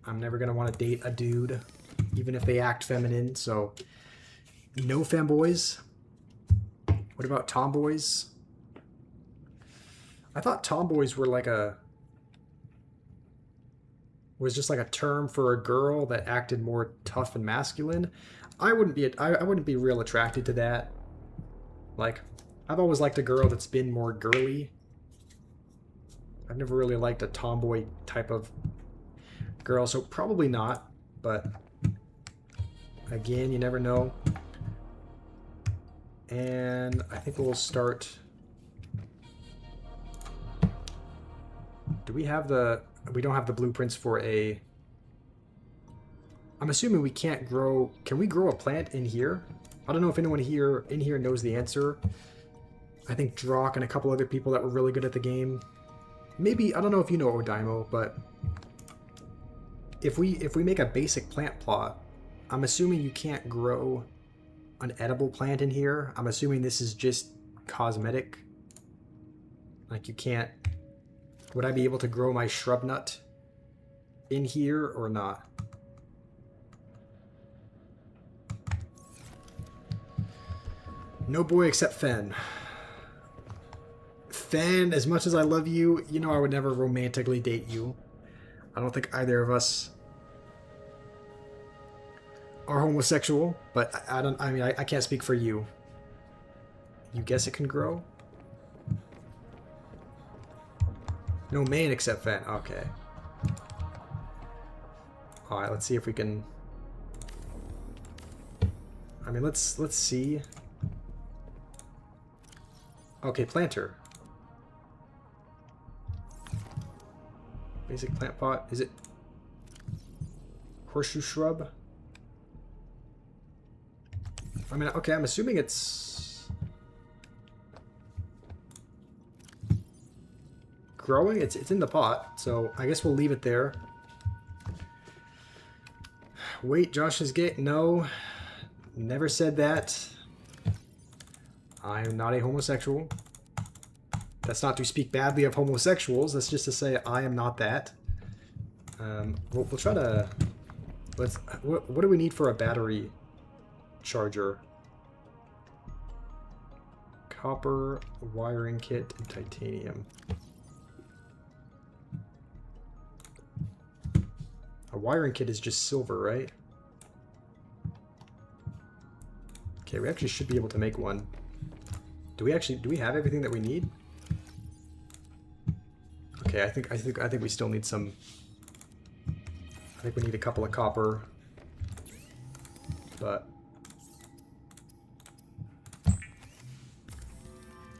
I'm never going to want to date a dude, even if they act feminine, so no femboys. What about tomboys? I thought tomboys were like was just like a term for a girl that acted more tough and masculine. I wouldn't be real attracted to that. Like, I've always liked a girl that's been more girly. I've never really liked a tomboy type of girl, so probably not, but again, you never know. And I think we'll start... Do we have the... We don't have the blueprints for a I'm assuming we can't grow... Can we grow a plant in here? I don't know if anyone in here knows the answer. I think Drock and a couple other people that were really good at the game. Maybe, I don't know if you know Odaimo, but if we make a basic plant plot, I'm assuming you can't grow an edible plant in here. I'm assuming this is just cosmetic. Like you can't... Would I be able to grow my shrub nut in here or not? No boy except Fen. Fen, as much as I love you, you know I would never romantically date you. I don't think either of us are homosexual, but I can't speak for you. You guess it can grow? No man except Fen. Okay. Alright, let's see if we can... I mean, let's see. Okay, planter. Basic plant pot. Is it horseshoe shrub? I mean, okay, I'm assuming it's growing. It's in the pot, so I guess we'll leave it there. Wait, Josh is gay? No, never said that. I am not a homosexual. That's not to speak badly of homosexuals. That's just to say I am not that. We'll try to... What do we need for a battery charger? Copper, wiring kit, and titanium. A wiring kit is just silver, right? Okay, we actually should be able to make one. Do we have everything that we need? Okay, I think we still need some. I think we need a couple of copper. But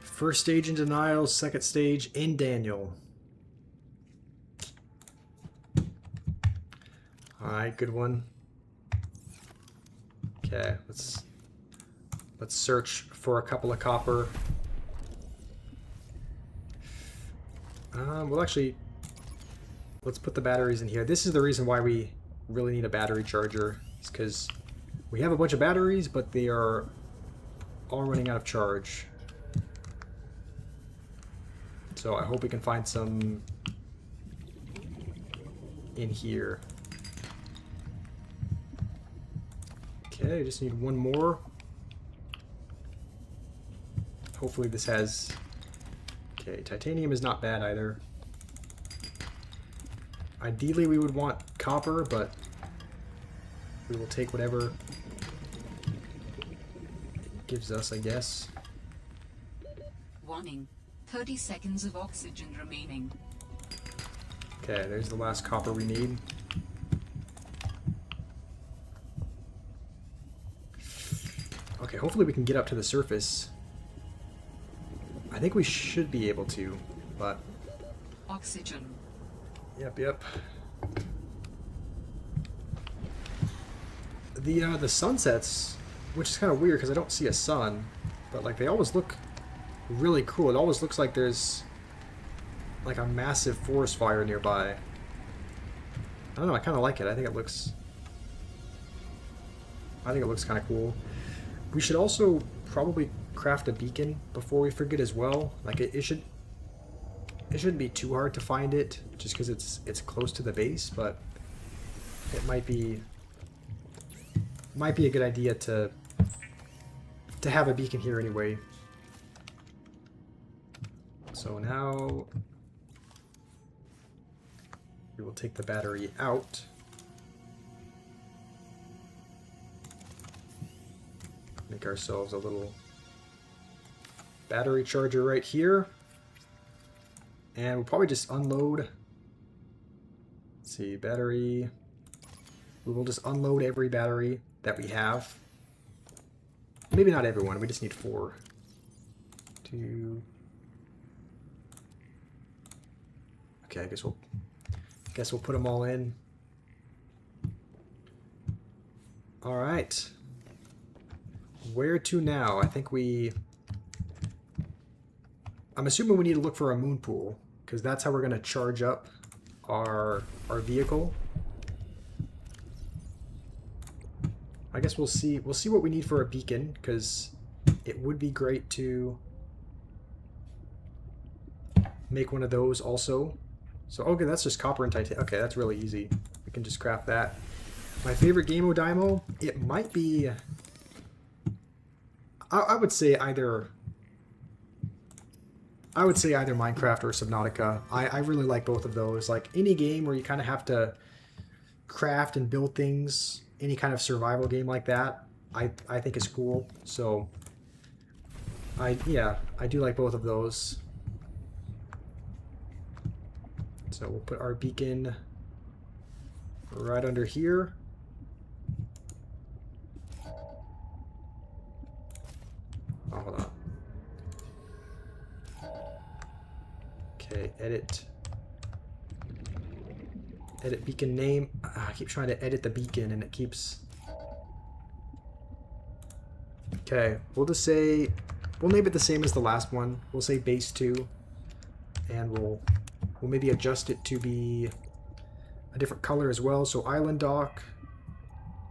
first stage in denial, second stage in Daniel. Alright, good one. Okay, let's search for a couple of copper. Well, actually, let's put the batteries in here. This is the reason why we really need a battery charger. It's because we have a bunch of batteries, but they are all running out of charge. So I hope we can find some in here. Okay, I just need one more. Hopefully this has... Okay, titanium is not bad either. Ideally we would want copper, but we will take whatever it gives us, I guess. Warning. 30 seconds of oxygen remaining. Okay, there's the last copper we need. Okay, hopefully we can get up to the surface. I think we should be able to, but... Oxygen. Yep. The sunsets, which is kind of weird because I don't see a sun, but like they always look really cool. It always looks like there's like a massive forest fire nearby. I don't know, I kind of like it. I think it looks kind of cool. We should also probably craft a beacon before we forget as well. Like it shouldn't be too hard to find it just because it's close to the base, but it might be a good idea to have a beacon here anyway. So now we will take the battery out. Make ourselves a little battery charger right here. And we'll probably just unload. Let's see, battery. We will just unload every battery that we have. Maybe not everyone, we just need 4. 2. Okay, I guess we'll put them all in. All right. Where to now? I think I'm assuming we need to look for a moon pool, because that's how we're going to charge up our vehicle. I guess we'll see what we need for a beacon, because it would be great to make one of those also. So okay, that's just copper and titanium. Okay, that's really easy. We can just craft that. My favorite game Daimo, it might be, I would say either Minecraft or Subnautica. I really like both of those. Like any game where you kind of have to craft and build things, any kind of survival game like that, I think is cool. So I do like both of those. So we'll put our beacon right under here. Oh, hold on. Okay, edit beacon name. I keep trying to edit the beacon and it keeps... Okay, we'll name it the same as the last one. We'll say base 2, and we'll maybe adjust it to be a different color as well. So island dock.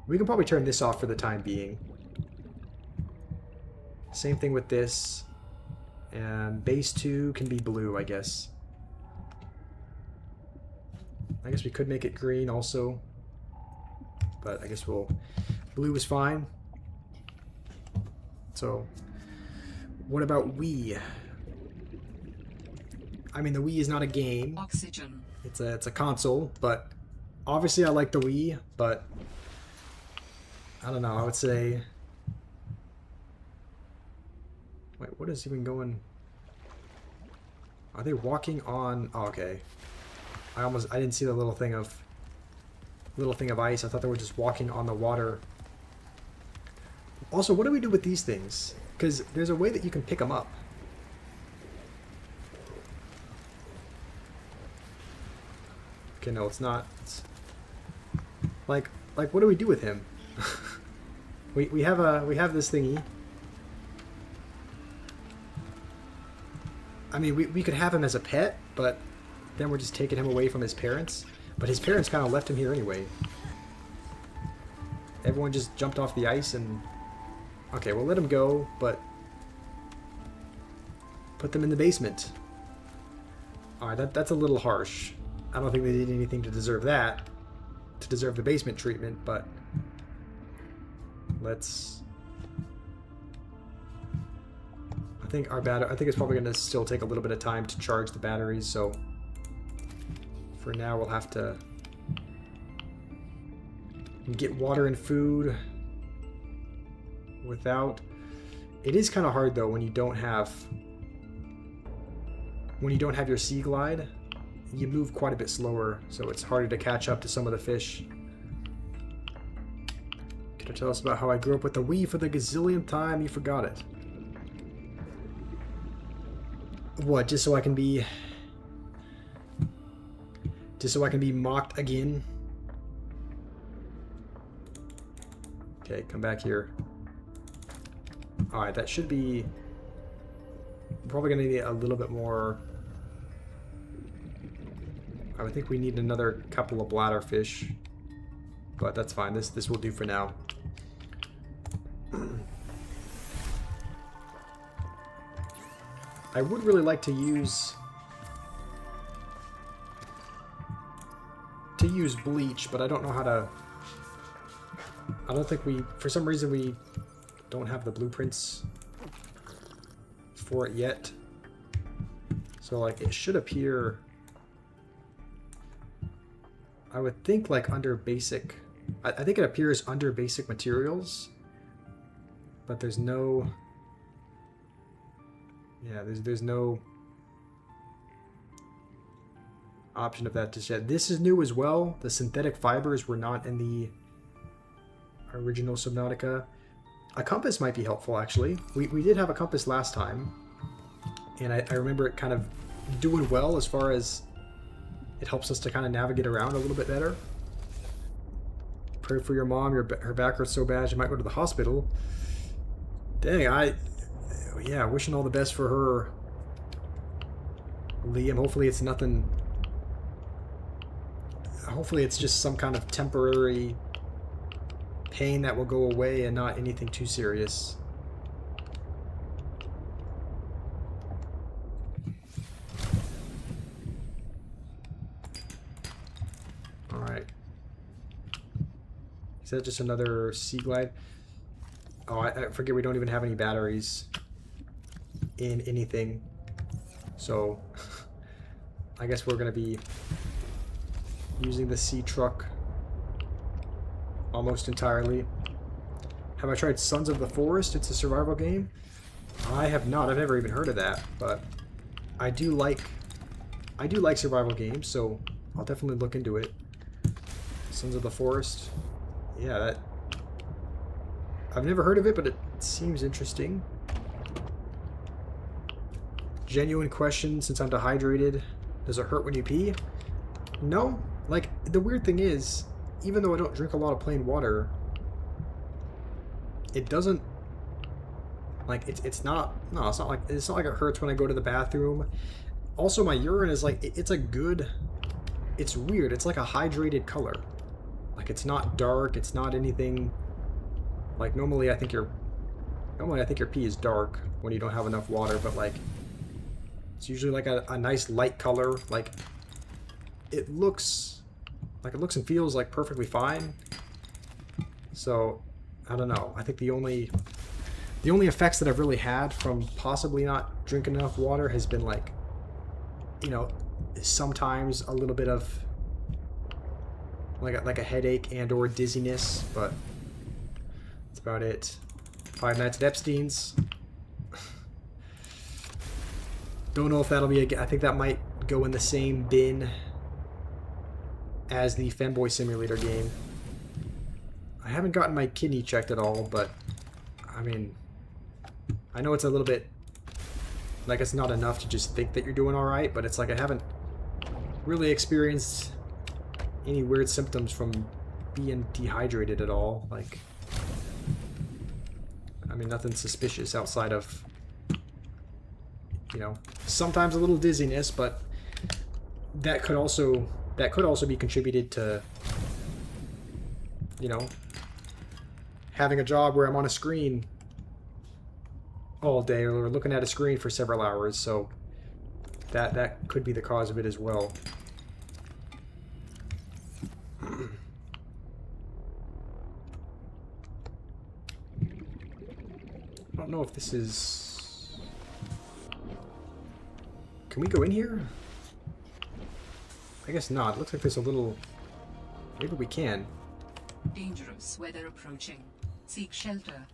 We can probably turn this off for the time being. Same thing with this. And base 2 can be blue, I guess. I guess we could make it green also. But I guess blue is fine. So, what about Wii? I mean, the Wii is not a game. Oxygen. It's a console, but obviously I like the Wii, but I don't know, I would say... Wait, what is even going... Are they walking on... Oh, okay. I didn't see the little thing of ice. I thought they were just walking on the water. Also, what do we do with these things? Because there's a way that you can pick them up. Okay, no, it's not. It's... Like, what do we do with him? we have this thingy. I mean, we could have him as a pet, but then we're just taking him away from his parents. But his parents kind of left him here anyway. Everyone just jumped off the ice and... Okay, we'll let him go, but... Put them in the basement. Alright, that's a little harsh. I don't think they did anything to deserve that. To deserve the basement treatment, but... Let's... I think it's probably going to still take a little bit of time to charge the batteries, so for now we'll have to get water and food without... It is kind of hard though when you don't have your sea glide. You move quite a bit slower, so it's harder to catch up to some of the fish. Could you tell us about how I grew up with the Wii for the gazillionth time? You forgot it. What, just so I can be mocked again? Okay, come back here. Alright, that should be... I'm probably going to need a little bit more... I would think we need another couple of bladderfish. But that's fine, this will do for now. I would really like to use bleach, but I don't know how to... I don't think for some reason we don't have the blueprints for it yet. So like it should appear, I would think like under basic, I think it appears under basic materials, but there's no... Yeah, there's no option of that just yet. This is new as well. The synthetic fibers were not in the original Subnautica. A compass might be helpful, actually. We did have a compass last time, and I remember it kind of doing well as far as it helps us to kind of navigate around a little bit better. Pray for your mom. Her back hurts so bad she might go to the hospital. Dang, yeah, wishing all the best for her, Liam. Hopefully it's nothing. Hopefully it's just some kind of temporary pain that will go away and not anything too serious. Alright. Is that just another Sea Glide? Oh, I forget we don't even have any batteries in anything. So, I guess we're going to be using the sea truck almost entirely. Have I tried Sons of the Forest? It's a survival game. I have not. I've never even heard of that, but I do like survival games, so I'll definitely look into it. Sons of the Forest. Yeah, that I've never heard of it, but it seems interesting. Genuine question, since I'm dehydrated, does it hurt when you pee? No. Like, the weird thing is, even though I don't drink a lot of plain water, it doesn't, like, it's not like it hurts when I go to the bathroom. Also, my urine is like, it's weird. It's like a hydrated color. Like, it's not dark, it's not anything, like, normally I think your pee is dark when you don't have enough water, but, like, it's usually like a nice light color. Like, it looks and feels like perfectly fine. So, I don't know. I think the only effects that I've really had from possibly not drinking enough water has been, like, you know, sometimes a little bit of like a headache and or dizziness, but that's about it. 5 Nights at Epstein's. Don't know if that'll be I think that might go in the same bin as the Femboy Simulator game. I haven't gotten my kidney checked at all, but I mean, I know it's a little bit like it's not enough to just think that you're doing alright, but it's like I haven't really experienced any weird symptoms from being dehydrated at all. Like, I mean, nothing suspicious outside of, you know, sometimes a little dizziness, but that could also be contributed to, you know, having a job where I'm on a screen all day or looking at a screen for several hours, so that could be the cause of it as well. I don't know if this is... Can we go in here? I guess not. It looks like there's a little... Maybe we can. Dangerous weather approaching. Seek shelter.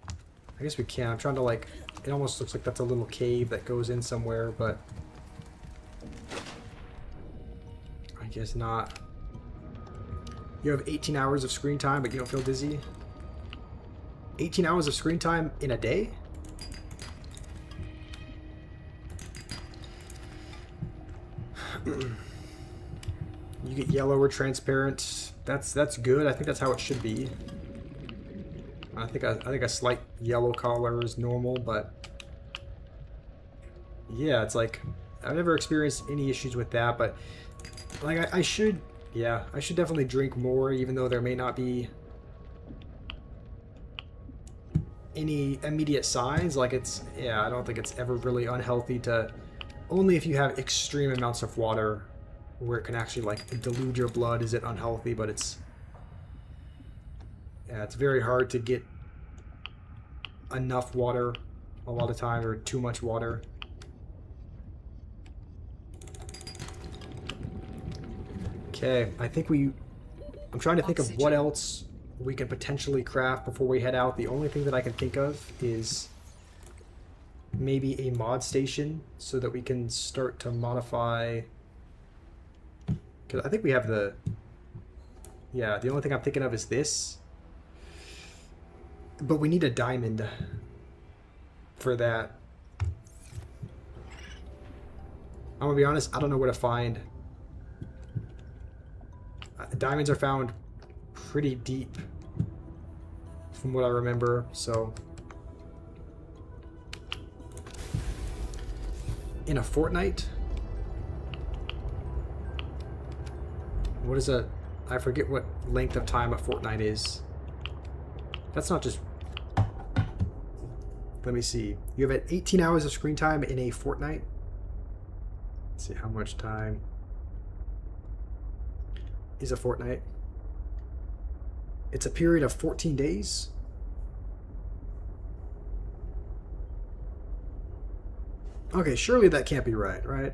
I guess we can. I'm trying to, like... It almost looks like that's a little cave that goes in somewhere, but... I guess not. You have 18 hours of screen time, but you don't feel dizzy? 18 hours of screen time in a day? You get yellow or transparent. That's good. I think that's how it should be. I think a slight yellow color is normal, but yeah, it's like I've never experienced any issues with that. But like I should definitely drink more, even though there may not be any immediate signs. Like I don't think it's ever really unhealthy to, only if you have extreme amounts of water where it can actually like dilute your blood is it unhealthy, but it's very hard to get enough water a lot of time, or too much water. Okay, I think I'm trying to think of what else we can potentially craft before we head out. The only thing that I can think of is maybe a mod station so that we can start to modify, because I think we have the only thing I'm thinking of is this, but we need a diamond for that. I'm gonna be honest, I don't know where to find. Diamonds are found pretty deep from what I remember. So in a fortnight, what is a, I forget what length of time a fortnight is. That's not just, let me see. You have 18 hours of screen time in a fortnight. Let's see how much time is a fortnight. It's a period of 14 days. Okay, surely that can't be right, right?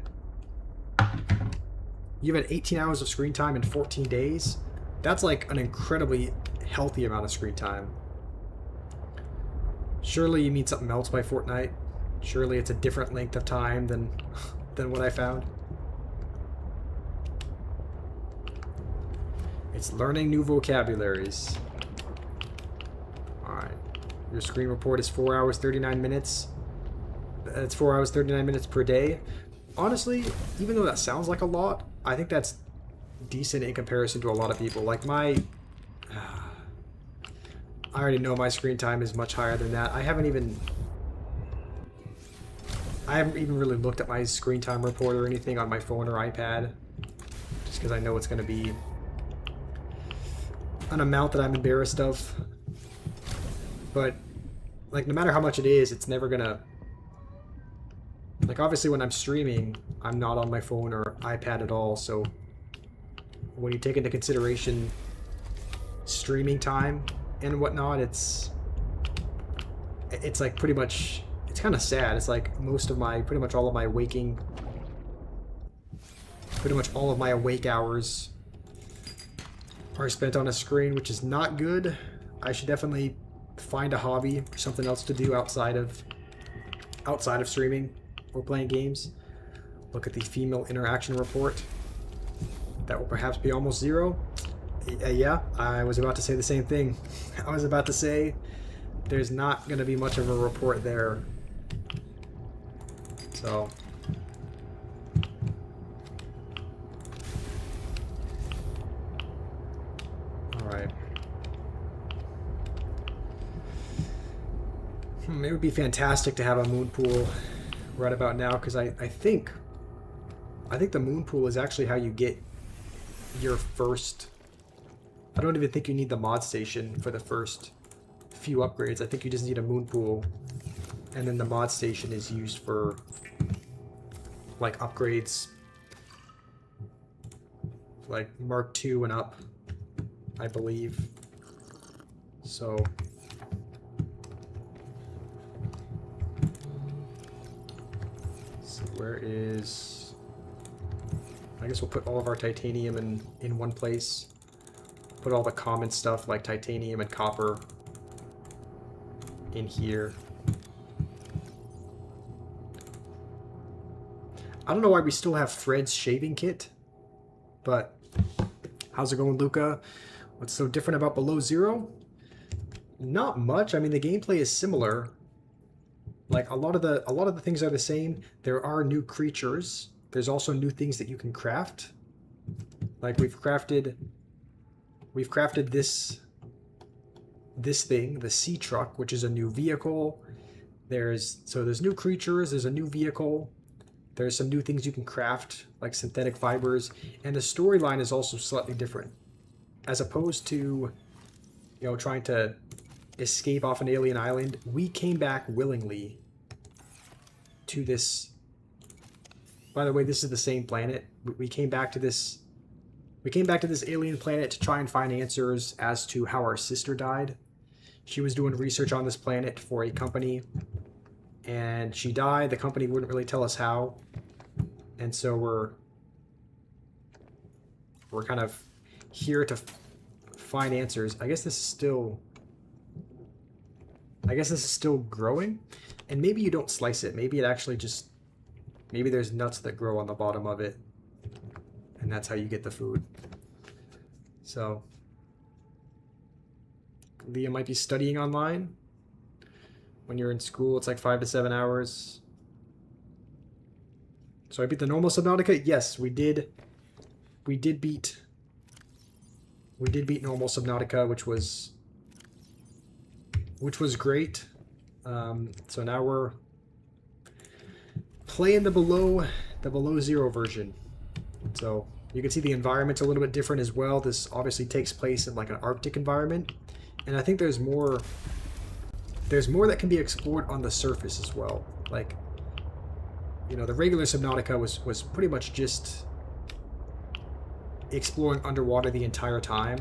You've had 18 hours of screen time in 14 days. That's like an incredibly healthy amount of screen time. Surely you mean something else by fortnight. Surely it's a different length of time than what I found. It's learning new vocabularies. Alright. Your screen report is 4 hours, 39 minutes. That's 4 hours, 39 minutes per day. Honestly, even though that sounds like a lot, I think that's decent in comparison to a lot of people. Like my... I already know my screen time is much higher than that. I haven't even really looked at my screen time report or anything on my phone or iPad. Just because I know it's going to be an amount that I'm embarrassed of. But, like, no matter how much it is, it's never going to... Like, obviously when I'm streaming, I'm not on my phone or iPad at all, so when you take into consideration streaming time and whatnot, it's like pretty much, it's kind of sad. It's like pretty much all of my awake hours are spent on a screen, which is not good. I should definitely find a hobby or something else to do outside of streaming or playing games. Look at the female interaction report. That will perhaps be almost 0. Yeah, I was about to say the same thing. I was about to say there's not going to be much of a report there. So alright. It would be fantastic to have a moon pool right about now, because I think the moon pool is actually how you get your first... I don't even think you need the mod station for the first few upgrades. I think you just need a moon pool, and then the mod station is used for like upgrades like Mark II and up, I believe. So where is... I guess we'll put all of our titanium in one place. Put all the common stuff like titanium and copper in here. I don't know why we still have Fred's shaving kit, but how's it going, Luca? What's so different about Below Zero? Not much. I mean, the gameplay is similar. Like a lot of the things are the same. There are new creatures. There's also new things that you can craft. Like we've crafted this thing, the sea truck, which is a new vehicle. There's new creatures, there's a new vehicle. There's some new things you can craft, like synthetic fibers, and the storyline is also slightly different. As opposed to, trying to escape off an alien island, we came back willingly to this. By the way, this is the same planet. We came back to this alien planet to try and find answers as to how our sister died. She was doing research on this planet for a company, and she died. The company wouldn't really tell us how, and so we're kind of here to find answers. I guess this is still growing, and maybe you don't slice it. Maybe it actually just, maybe there's nuts that grow on the bottom of it, and that's how you get the food. So Leah might be studying online. When you're in school, it's like 5 to 7 hours. So I beat the normal Subnautica. Yes, we did beat normal Subnautica, which was which was great. So now we're playing the below zero version. So you can see the environment's a little bit different as well. This obviously takes place in like an Arctic environment, and I think there's more that can be explored on the surface as well. Like, you know, the regular Subnautica was pretty much just exploring underwater the entire time.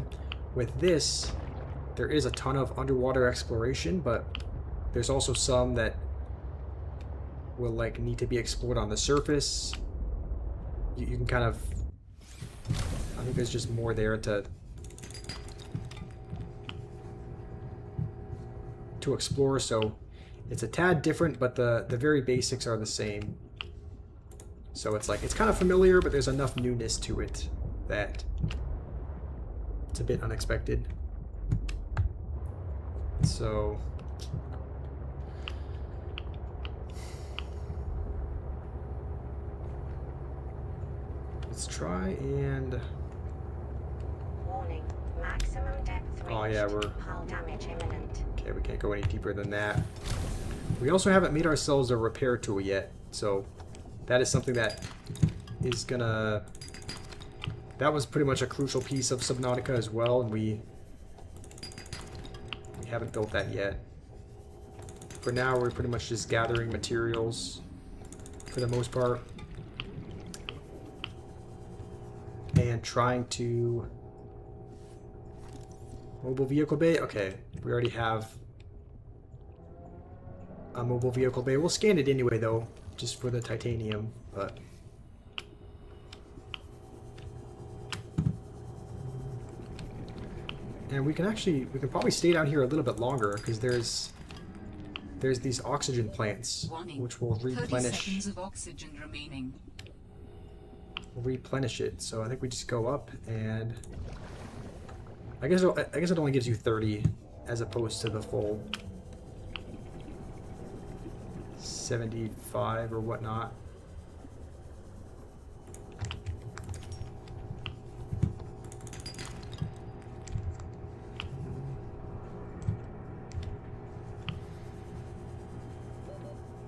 With this, there is a ton of underwater exploration, but there's also some that will like need to be explored on the surface. You can kind of, I think there's just more there to explore, so it's a tad different, but the very basics are the same. So it's like, it's kind of familiar, but there's enough newness to it that it's a bit unexpected. So let's try and... Warning. Maximum depth reached. Oh yeah, we're... Hull damage imminent. Okay, we can't go any deeper than that. We also haven't made ourselves a repair tool yet, so that is something that is gonna... That was pretty much a crucial piece of Subnautica as well, and we haven't built that yet. For now, we're pretty much just gathering materials for the most part. And trying to... Mobile vehicle bay? Okay, we already have a mobile vehicle bay. We'll scan it anyway, though, just for the titanium, but... And we can probably stay down here a little bit longer, because there's these oxygen plants, which will 30 replenish... seconds of oxygen remaining. Replenish it. So I think we just go up, and I guess it only gives you 30 as opposed to the full 75 or whatnot.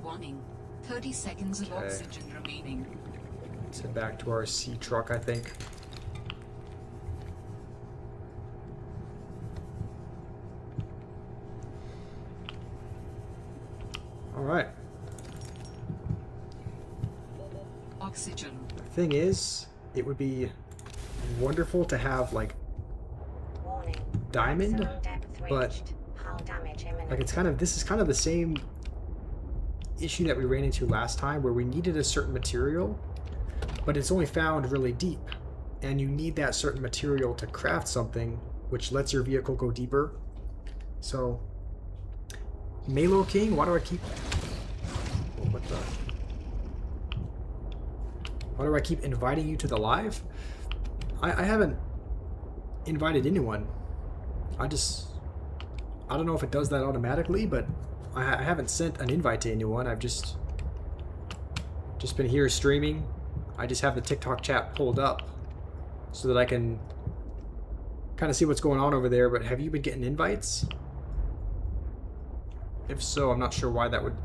Warning. 30 seconds of Okay. oxygen remaining. Let's head back to our sea truck, I think. Alright. Oxygen. The thing is, it would be wonderful to have, like, Warning. diamond, Maximum depth but reached. Hull damage imminent. like this is kind of the same issue that we ran into last time, where we needed a certain material, but it's only found really deep, and you need that certain material to craft something which lets your vehicle go deeper. So Malo King, why do I keep inviting you to the live? I haven't invited anyone. I don't know if it does that automatically, but I haven't sent an invite to anyone. I've just been here streaming. I just have the TikTok chat pulled up so that I can kind of see what's going on over there. But have you been getting invites? If so, I'm not sure why that would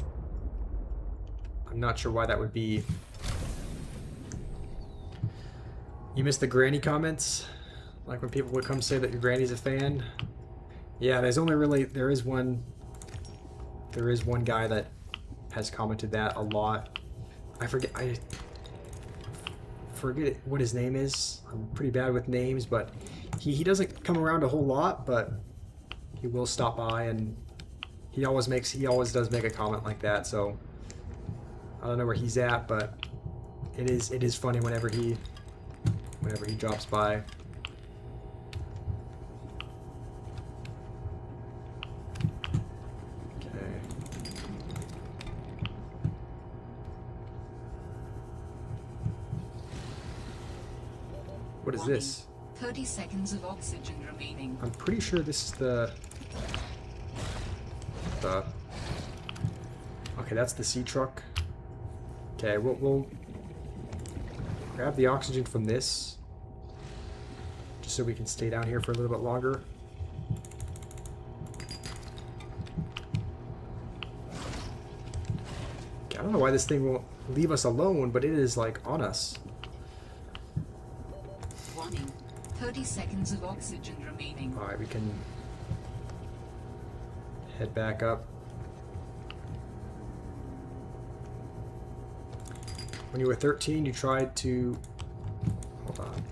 be. You missed the granny comments? Like when people would come say that your granny's a fan? Yeah, there is one guy that has commented that a lot. I forget what his name is. I'm pretty bad with names, but he doesn't come around a whole lot, but he will stop by, and he always does make a comment like that. So I don't know where he's at, but it is funny whenever he drops by. What is Warning. this? 30 seconds of oxygen remaining. I'm pretty sure this is the... Okay, that's the sea truck. Okay, we'll grab the oxygen from this, just so we can stay down here for a little bit longer. don't know why this thing won't leave us alone, but it is like on us. Warning. 30 seconds of oxygen remaining. Alright, we can head back up. When you were 13, you tried to... Hold on.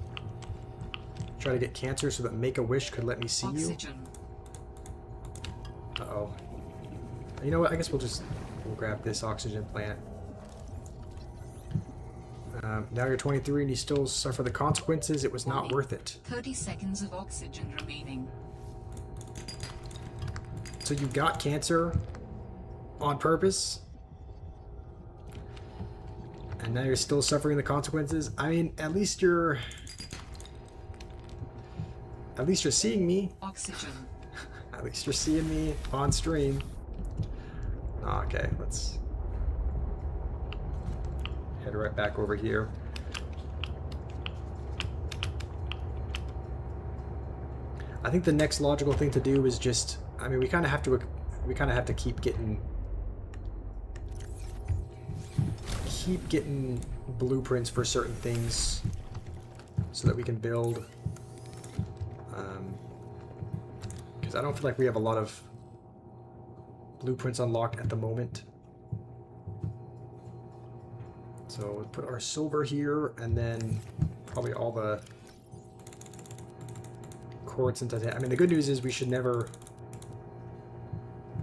Try to get cancer so that Make-A-Wish could let me see Oxygen. you. Uh-oh. You know what? I guess we'll grab this oxygen plant. Now you're 23 and you still suffer the consequences. It was not Warning. worth it. 30 seconds of oxygen remaining. So you got cancer on purpose? And now you're still suffering the consequences? I mean, at least you're seeing me. Oxygen. At least you're seeing me on stream. Okay, let's head right back over here. I think the next logical thing to do is just, I mean, we kind of have to keep getting blueprints for certain things so that we can build. Because I don't feel like we have a lot of blueprints unlocked at the moment. So we'll put our silver here, and then probably all the quartz and titanium. I mean, the good news is we should never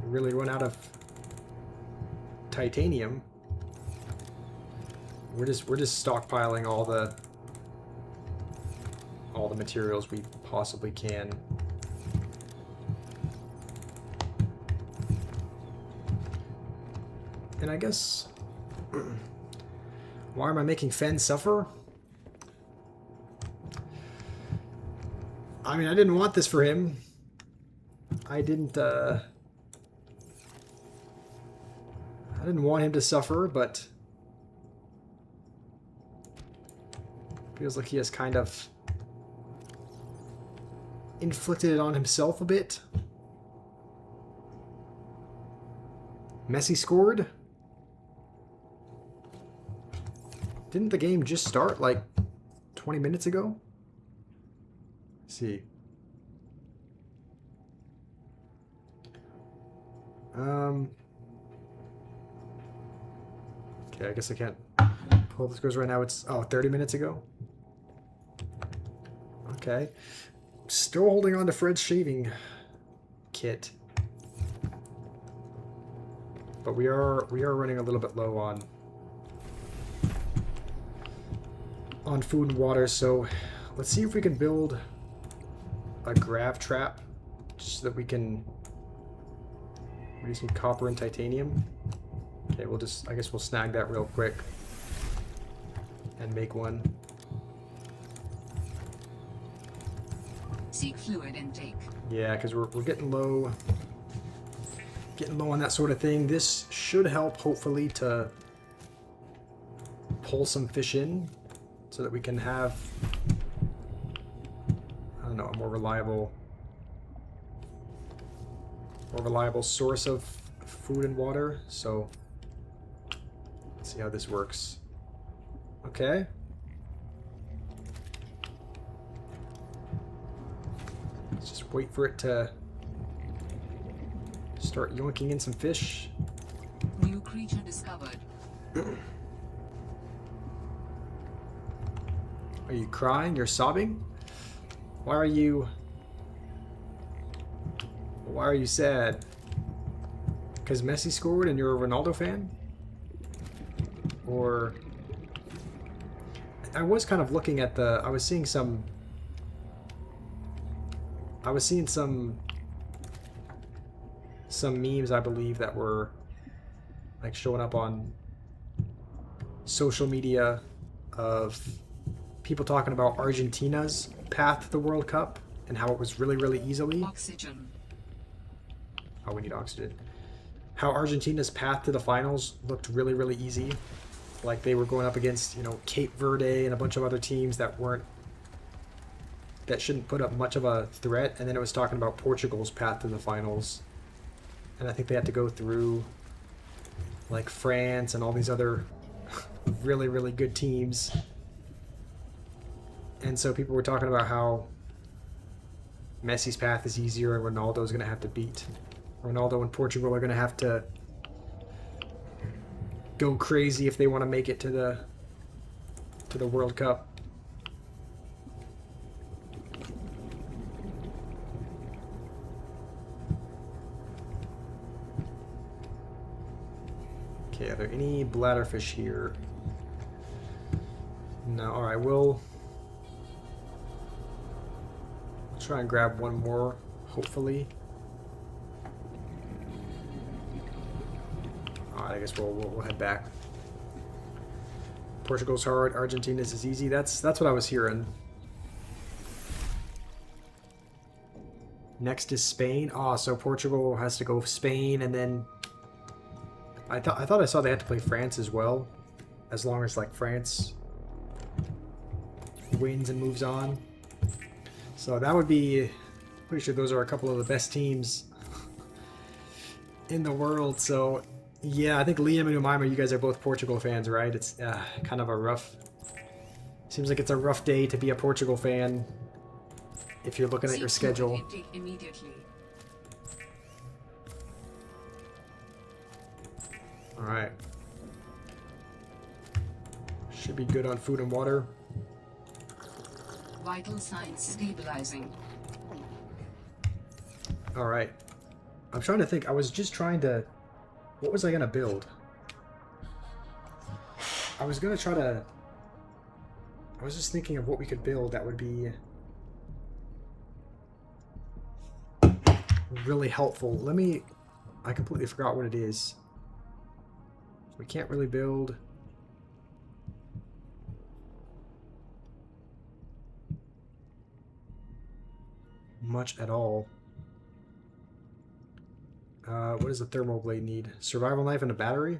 really run out of titanium. We're just stockpiling all the materials we possibly can. And I guess, why am I making Fen suffer? I mean, I didn't want this for him. I didn't want him to suffer, but feels like he has kind of inflicted it on himself a bit. Messi scored. Didn't the game just start like 20 minutes ago? Let's see. Okay, I guess I can't pull the scores right now. It's 30 minutes ago. Okay. Still holding on to Fred's shaving kit. But we are running a little bit low on food and water, so let's see if we can build a grav trap just so that we can produce some copper and titanium. Okay, I guess we'll snag that real quick and make one. Seek fluid intake. Yeah, because we're getting low on that sort of thing. This should help, hopefully, to pull some fish in so that we can have, I don't know, a more reliable source of food and water. So let's see how this works. Okay. Let's just wait for it to start yoinking in some fish. New creature discovered. Are you crying? You're sobbing? Why are you sad? Because Messi scored and you're a Ronaldo fan? Or I was kind of looking at I was seeing some memes, I believe, that were like showing up on social media of people talking about Argentina's path to the World Cup and how it was really, really easily. Oxygen. Oh, we need oxygen. How Argentina's path to the finals looked really, really easy. Like they were going up against, Cape Verde and a bunch of other teams that shouldn't put up much of a threat. And then it was talking about Portugal's path to the finals. And I think they had to go through like France and all these other really, really good teams. And so people were talking about how Messi's path is easier and Ronaldo's going to have to beat. Ronaldo and Portugal are going to have to go crazy if they want to make it to the World Cup. Okay, are there any bladderfish here? No, alright, we'll try and grab one more, hopefully. Alright, I guess we'll head back. Portugal's hard, Argentina's is easy. That's what I was hearing. Next is Spain. Oh, so Portugal has to go Spain, and then I thought I saw they had to play France as well, as long as like France wins and moves on. So that would be, pretty sure those are a couple of the best teams in the world. So yeah, I think Liam and Umaima, you guys are both Portugal fans, right? It's kind of a rough, seems like it's a rough day to be a Portugal fan if you're looking at your schedule. Immediately. Alright. Should be good on food and water. Vital signs stabilizing. Alright. I'm trying to think. I was just trying to... What was I going to build? I was going to try to... I was just thinking of what we could build that would be really helpful. Let me... I completely forgot what it is. We can't really build... much at all. What does the thermal blade need? Survival knife and a battery?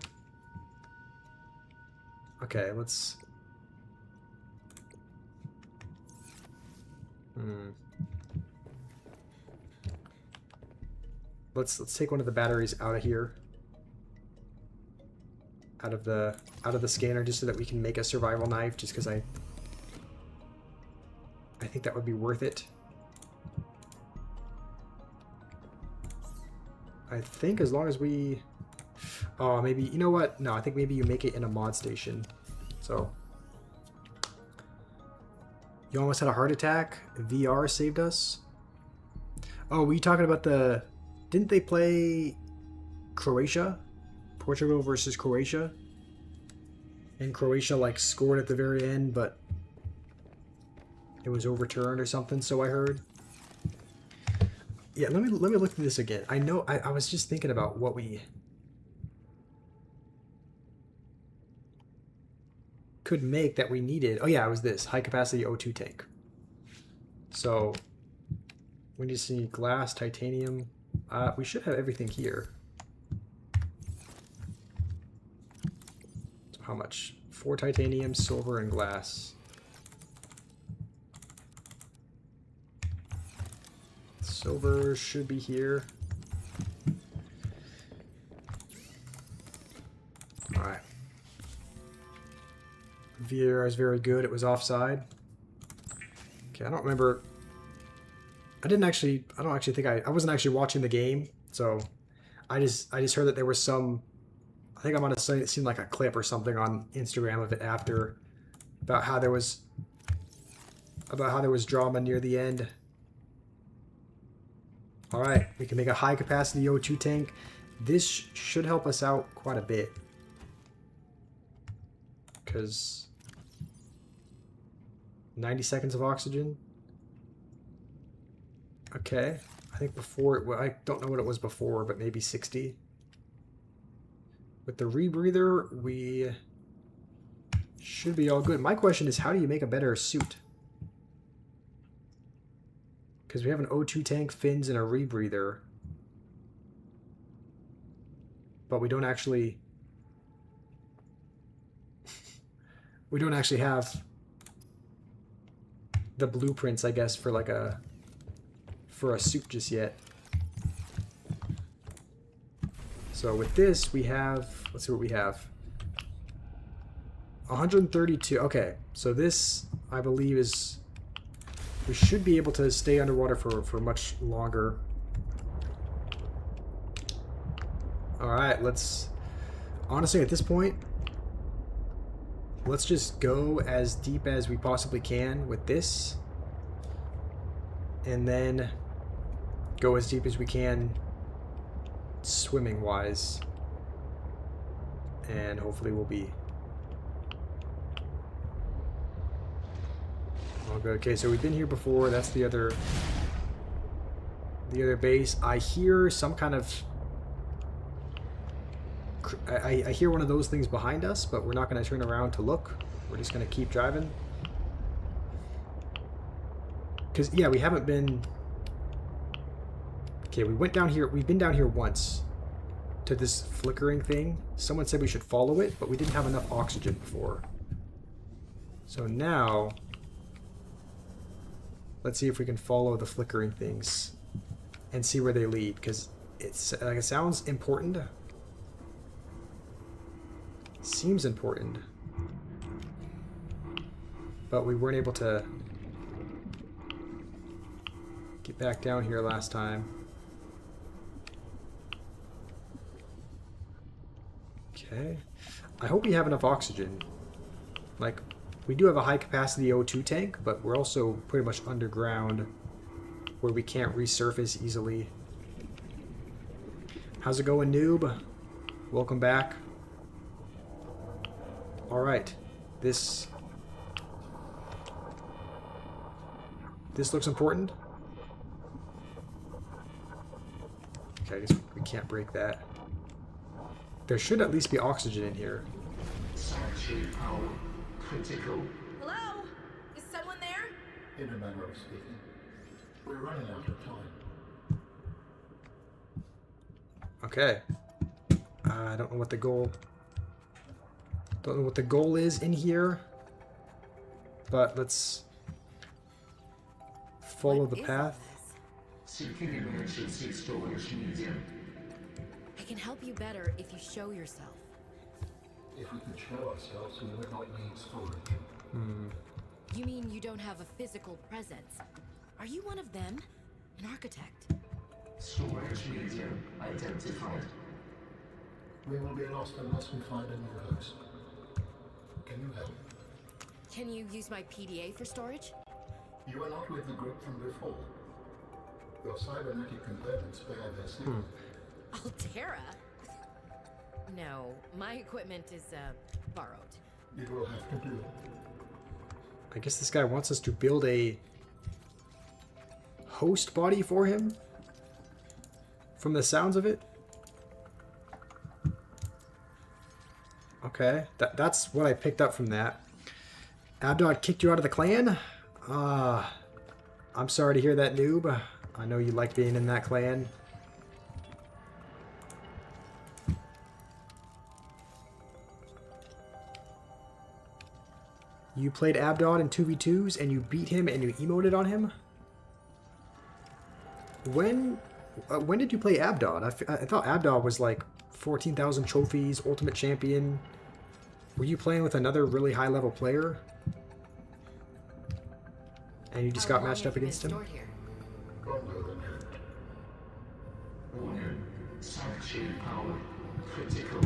Okay, let's... Let's take one of the batteries out of here. Out of the scanner, just so that we can make a survival knife, just because I think that would be worth it. I think as long as we... Oh, maybe... You know what? No, I think maybe you make it in a mod station. So... You almost had a heart attack. VR saved us. Oh, were you talking about the... Didn't they play Croatia? Portugal versus Croatia? And Croatia, like, scored at the very end, but... it was overturned or something, so I heard. Yeah, let me look through this again. I know I was just thinking about what we could make that we needed. Oh yeah, it was this high capacity O2 tank. So we just need glass, titanium. We should have everything here. So how much? 4 titanium, silver, and glass. Silver should be here. Alright. VAR is very good. It was offside. Okay, I don't remember. I don't actually think I wasn't actually watching the game, so I just heard that there was some, I think I might have seen like a clip or something on Instagram of it after, about how there was drama near the end. Alright, we can make a high capacity O2 tank. This should help us out quite a bit. Because 90 seconds of oxygen. Okay. I think before, well, I don't know what it was before, but maybe 60. With the rebreather, we should be all good. My question is, how do you make a better suit? Because we have an O2 tank, fins, and a rebreather. But we don't actually... we don't actually have the blueprints, I guess, for like a... for a suit just yet. So with this, we have, let's see what we have. 132. Okay, so this, I believe, is, we should be able to stay underwater for much longer. Alright, let's, honestly, at this point, let's just go as deep as we possibly can with this. And then go as deep as we can swimming wise. And hopefully we'll be all good. Okay, so we've been here before. That's the other base. I hear some kind of I hear one of those things behind us, but we're not going to turn around to look. We're just going to keep driving. Because, yeah, we haven't been... Okay, we went down here. We've been down here once to this flickering thing. Someone said we should follow it, but we didn't have enough oxygen before. So now, let's see if we can follow the flickering things and see where they lead, because it's like, it sounds important. Seems important, but we weren't able to get back down here last time. Okay, I hope we have enough oxygen. Like, we do have a high capacity O2 tank, but we're also pretty much underground where we can't resurface easily. How's it going, noob? Welcome back. Alright, this looks important. Okay, I guess we can't break that. There should at least be oxygen in here. Sanctuary power critical. Hello? Is someone there? In a manner of speaking, we're running out of time. Okay. I don't know what the goal... Don't know what the goal is in here, but let's follow the path. Seeking emergency storage medium. I can help you better if you show yourself. If we could show ourselves, we would not need storage. You mean you don't have a physical presence? Are you one of them? An architect? Storage medium identified. We will be lost unless we find a new host. Can you help? Can you use my PDA for storage? You are not with the group from before. Your cybernetic components bear their seal. Altera? No, my equipment is, borrowed. It will have to do. I guess this guy wants us to build a host body for him? From the sounds of it? Okay, that's what I picked up from that. Abdod kicked you out of the clan? I'm sorry to hear that, noob. I know you like being in that clan. You played Abdod in 2v2s and you beat him and you emoted on him? When did you play Abdod? I thought Abdod was like 14,000 trophies, ultimate champion. Were you playing with another really high level player? And you just got matched up against him? Warning. Sanctuary power critical.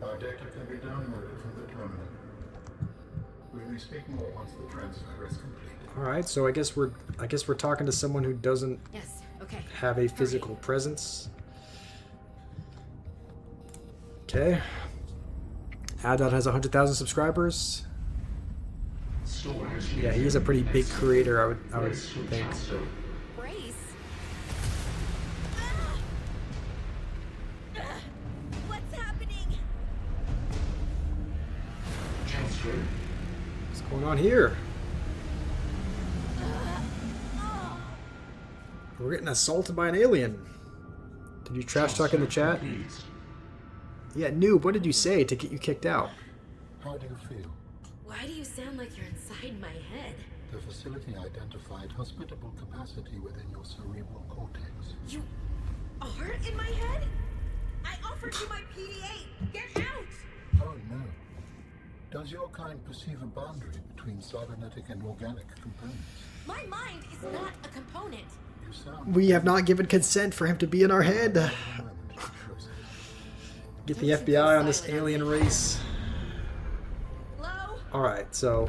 Our data can be downloaded from the terminal. We may speak more once the transfer is complete. Alright, so I guess we're talking to someone who doesn't have a physical presence. Okay. Adot has 100,000 subscribers. Yeah, he's a pretty big creator, I would think. Brace? What's happening? What's going on here? We're getting assaulted by an alien. Did you trash talk in the chat? Yeah, noob, what did you say to get you kicked out? How do you feel? Why do you sound like you're inside my head? The facility identified hospitable capacity within your cerebral cortex. You are in my head? offered you my PDA. Get out! Oh no. Does your kind perceive a boundary between cybernetic and organic components? My mind is not a component. You sound We have not given consent for him to be in our head. a moment to process. Get the FBI on this alien race. Hello? Alright, so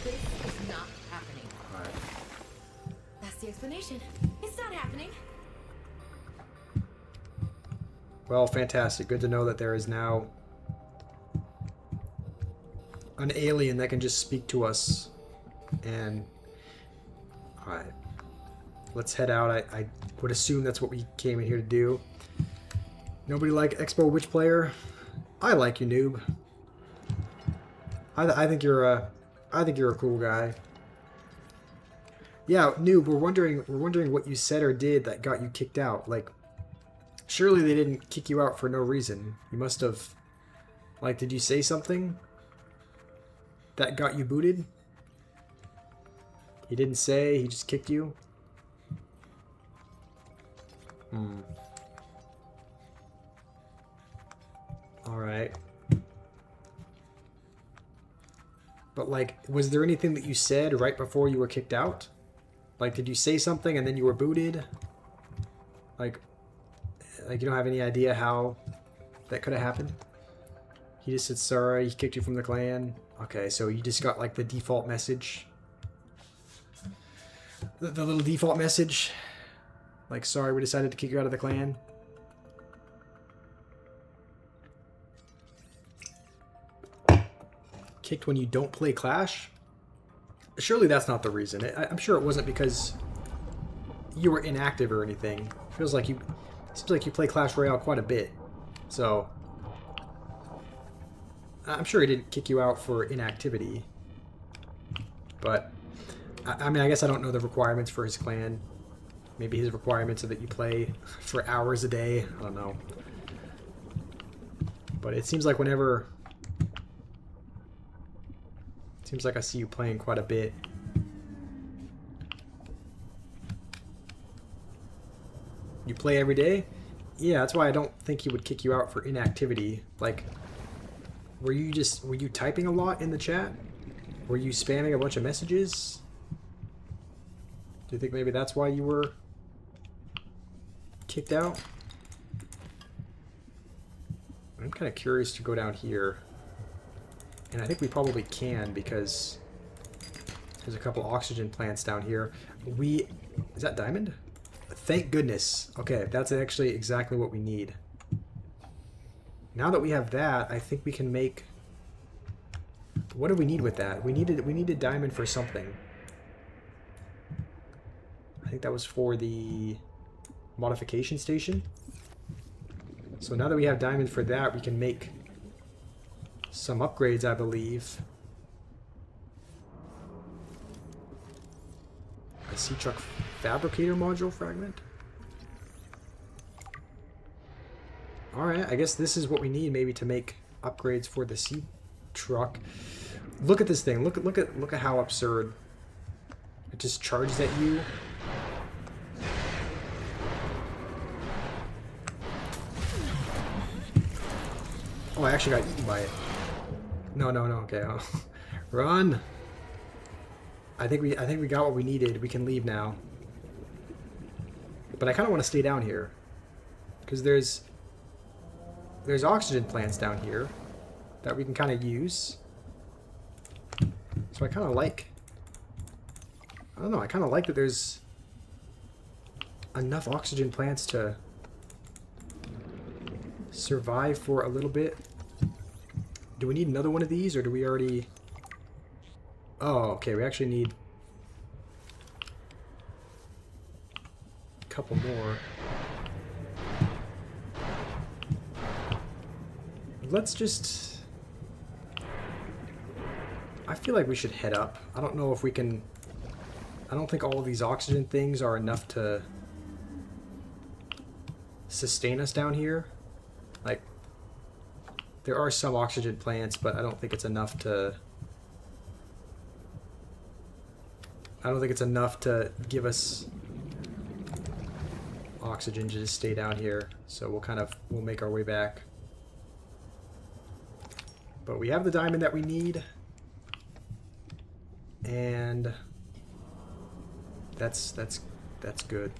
This is not happening. alright. That's the explanation. It's not happening. Well, fantastic. Good to know that there is now an alien that can just speak to us. And alright. Let's head out. I would assume that's what we came in here to do. Nobody like Expo Witch Player? I like you, noob. I think you're a cool guy. Yeah, noob, we're wondering what you said or did that got you kicked out. Like, surely they didn't kick you out for no reason. You must have, like, did you say something that got you booted? He didn't say, he just kicked you? Alright. But, like, was there anything that you said right before you were kicked out? Like, did you say something and then you were booted? Like you don't have any idea how that could have happened? He just said sorry, he kicked you from the clan. Okay, so you just got, like, the default message. The little default message. Like, sorry, we decided to kick you out of the clan. Kicked when you don't play Clash? Surely that's not the reason. I'm sure it wasn't because you were inactive or anything. Seems like you play Clash Royale quite a bit. So I'm sure he didn't kick you out for inactivity. But I mean, I guess I don't know the requirements for his clan. Maybe his requirements are that you play for hours a day. I don't know. But it seems like whenever... Seems like I see you playing quite a bit. You play every day? Yeah, that's why I don't think he would kick you out for inactivity. Like, were you typing a lot in the chat? Were you spamming a bunch of messages? Do you think maybe that's why you were kicked out? I'm kind of curious to go down here. And I think we probably can because there's a couple oxygen plants down here. Is that diamond? Thank goodness. Okay, that's actually exactly what we need. Now that we have that, I think we can make... What do we need with that? We needed diamond for something. I think that was for the modification station. So now that we have diamond for that, we can make some upgrades, I believe. A sea truck fabricator module fragment. Alright, I guess this is what we need maybe to make upgrades for the sea truck. Look at this thing. Look at how absurd. It just charges at you. Oh, I actually got eaten by it. No, okay. Oh. Run! I think we got what we needed. We can leave now. But I kind of want to stay down here. Because there's oxygen plants down here that we can kind of use. So I kind of like... I don't know, I kind of like that there's enough oxygen plants to survive for a little bit. Do we need another one of these, or do we already... Oh, okay, we actually need a couple more. Let's just... I feel like we should head up. I don't know if we can... I don't think all of these oxygen things are enough to sustain us down here. Like, there are some oxygen plants, but I don't think it's enough to... I don't think it's enough to give us oxygen to just stay down here. So we'll make our way back. But we have the diamond that we need. And that's good.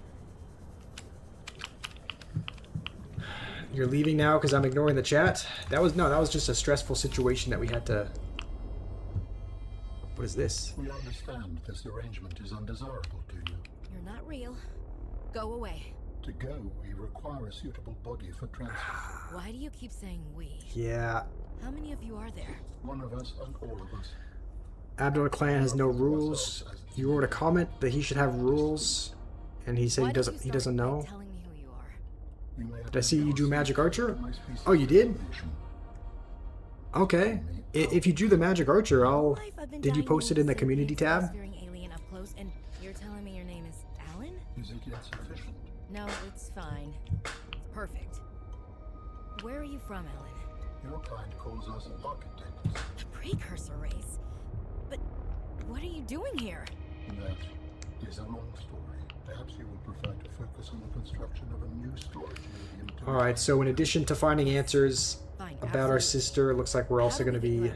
You're leaving now because I'm ignoring the chat? That was just a stressful situation that we had to... What is this? We understand this arrangement is undesirable to you. You're not real. Go away. To go, we require a suitable body for transfer. Why do you keep saying we? Yeah. How many of you are there? One of us and all of us. Abdul Clan has no rules. You wrote a comment that he should have rules, and he said he doesn't know. Telling me who you are. You may Did I see you drew Magic Archer? my species Oh, you did? information. Okay. If you drew the Magic Archer, All life I've been Did you dying post to it in the see community a tab? space-faring alien up close, and you're telling me your name is Alan? Is it yet sufficient? No, it's fine. It's perfect. Where are you from, Alan? Your kind calls us architects. The precursor race. But what are you doing here? That is a long story. Perhaps you would prefer to focus on the construction of a new storage medium. to- Alright, so in addition to finding answers Fine, about our absolutely. sister, it looks like we're also going to be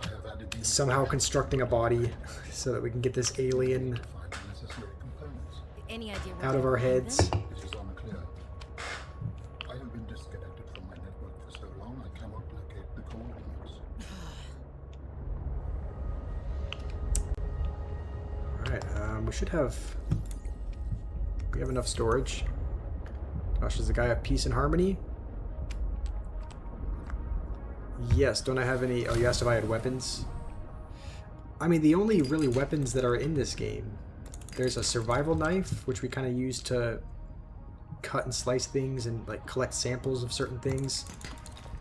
I have added the somehow constructing a body so that we can get this alien to find the necessary components. Any idea where out of to our find heads. them? It is unclear. I have been disconnected from my network for so long I cannot locate the coordinates. Alright, we should have... We have enough storage. Gosh, does the guy have peace and harmony? Yes, don't I have any... Oh, you asked if I had weapons? I mean, the only really weapons that are in this game... There's a survival knife, which we kind of use to cut and slice things and like collect samples of certain things.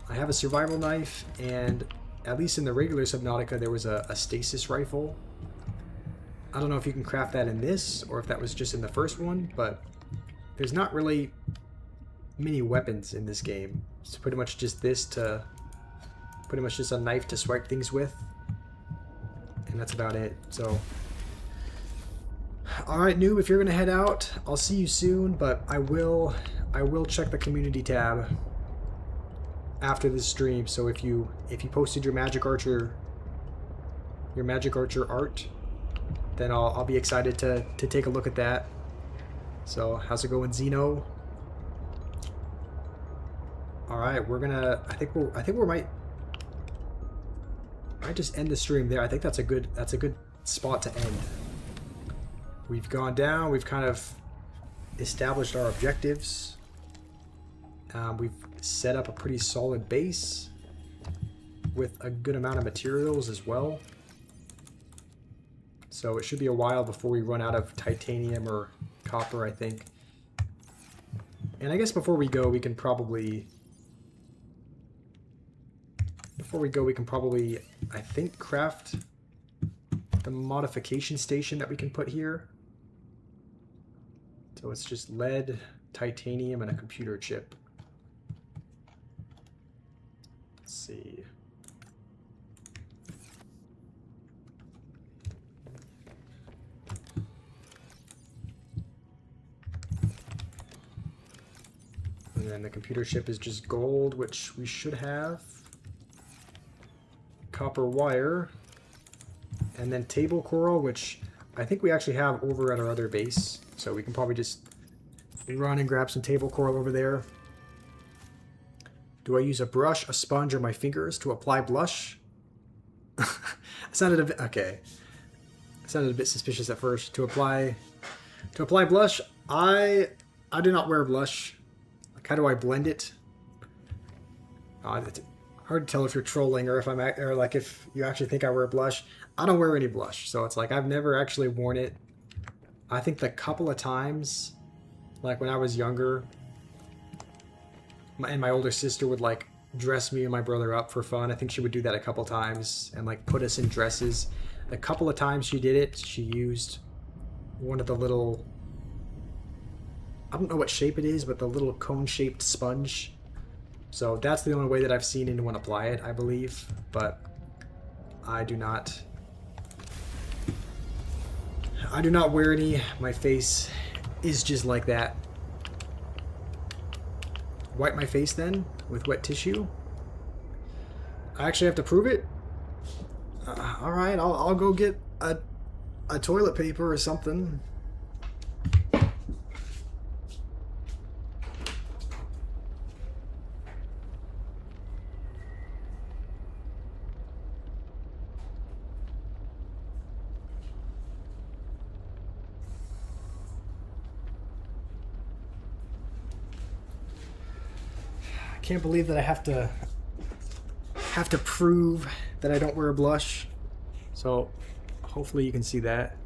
I have a survival knife, and at least in the regular Subnautica, there was a stasis rifle. I don't know if you can craft that in this, or if that was just in the first one, but there's not really many weapons in this game. It's pretty much just this to... Pretty much just a knife to swipe things with. And that's about it, so... Alright, noob, if you're gonna head out, I'll see you soon, but I will check the community tab after this stream, so if you posted your Magic Archer art, then I'll be excited to take a look at that. So, how's it going, Zeno? Alright, we're gonna I think we might just end the stream there. I think that's a good spot to end. We've gone down, we've kind of established our objectives. We've set up a pretty solid base with a good amount of materials as well. So it should be a while before we run out of titanium or copper, I think. And I guess before we go, we can probably... I think, craft the modification station that we can put here. So it's just lead, titanium, and a computer chip. Let's see. And then the computer chip is just gold, which we should have. Copper wire. And then table coral, which I think we actually have over at our other base. So we can probably just run and grab some table coral over there. Do I use a brush, a sponge, or my fingers to apply blush? It sounded a bit... Okay. It sounded a bit suspicious at first. To apply blush, I do not wear blush. Like, how do I blend it? It's hard to tell if you're trolling or if if you actually think I wear blush. I don't wear any blush, so it's like I've never actually worn it. I think the couple of times, like when I was younger, and my older sister would like dress me and my brother up for fun. I think she would do that a couple times and like put us in dresses. A couple of times she did it, she used one of the little, I don't know what shape it is, but the little cone-shaped sponge. So that's the only way that I've seen anyone apply it, I believe. But I do not wear any. My face is just like that. wipe my face then with wet tissue. I actually have to prove it? Alright, I'll go get a toilet paper or something. I can't believe that I have to prove that I don't wear a blush. So hopefully you can see that.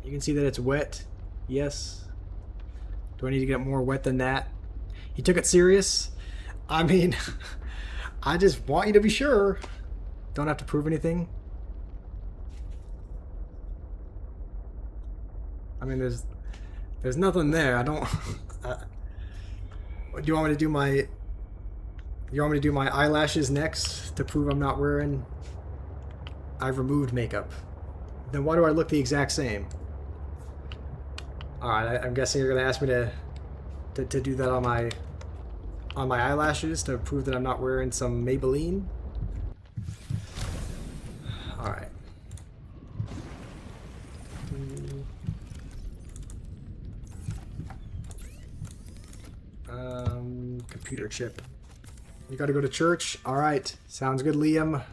You can see that it's wet. Yes. Do I need to get more wet than that? He took it serious. I mean, I just want you to be sure. Don't have to prove anything. I mean, there's nothing there. I don't. Do you want me to do my? You want me to do my eyelashes next to prove I'm not wearing? I've removed makeup. Then why do I look the exact same? All right, I'm guessing you're gonna ask me to do that on my eyelashes to prove that I'm not wearing some Maybelline. All right. Computer chip. You gotta go to church? Alright. Sounds good, Liam.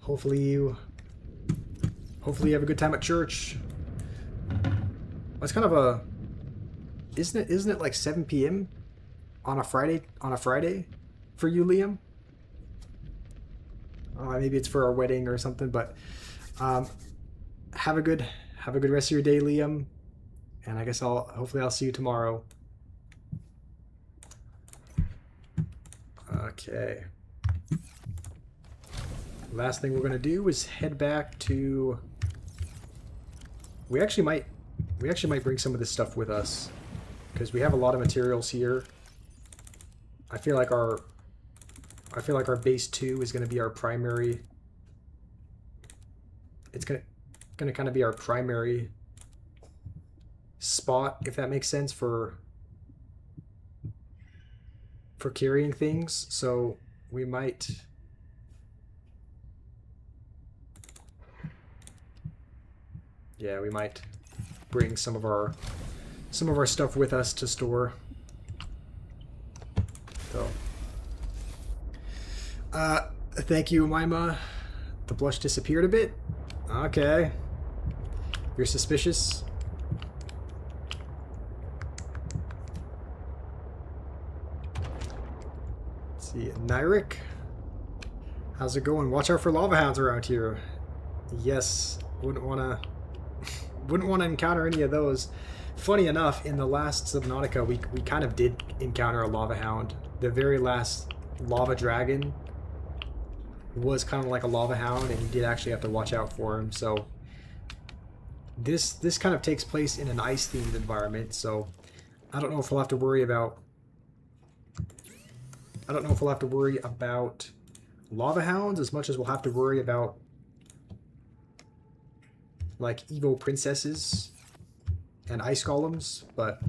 Hopefully you have a good time at church. It's kind of a... Isn't it like 7 p.m. on a Friday for you, Liam? Maybe it's for our wedding or something, but have a good rest of your day, Liam. And I guess hopefully I'll see you tomorrow. Okay. Last thing we're gonna do is head back to. We actually might bring some of this stuff with us because we have a lot of materials here. I feel like our base 2 is gonna be our primary. It's gonna kind of be our primary spot, if that makes sense, for carrying things, so we might bring some of our stuff with us to store. So thank you, Mima. The blush disappeared a bit. Okay. You're suspicious. Nyrick, how's it going? Watch out for lava hounds around here. Yes, wouldn't want to encounter any of those. Funny enough, in the last Subnautica, we kind of did encounter a lava hound. The very last lava dragon was kind of like a lava hound, and you did actually have to watch out for him. So this kind of takes place in an ice-themed environment. So I don't know if we'll have to worry about. I don't know if we'll have to worry about lava hounds as much as we'll have to worry about like Evo princesses and ice golems, but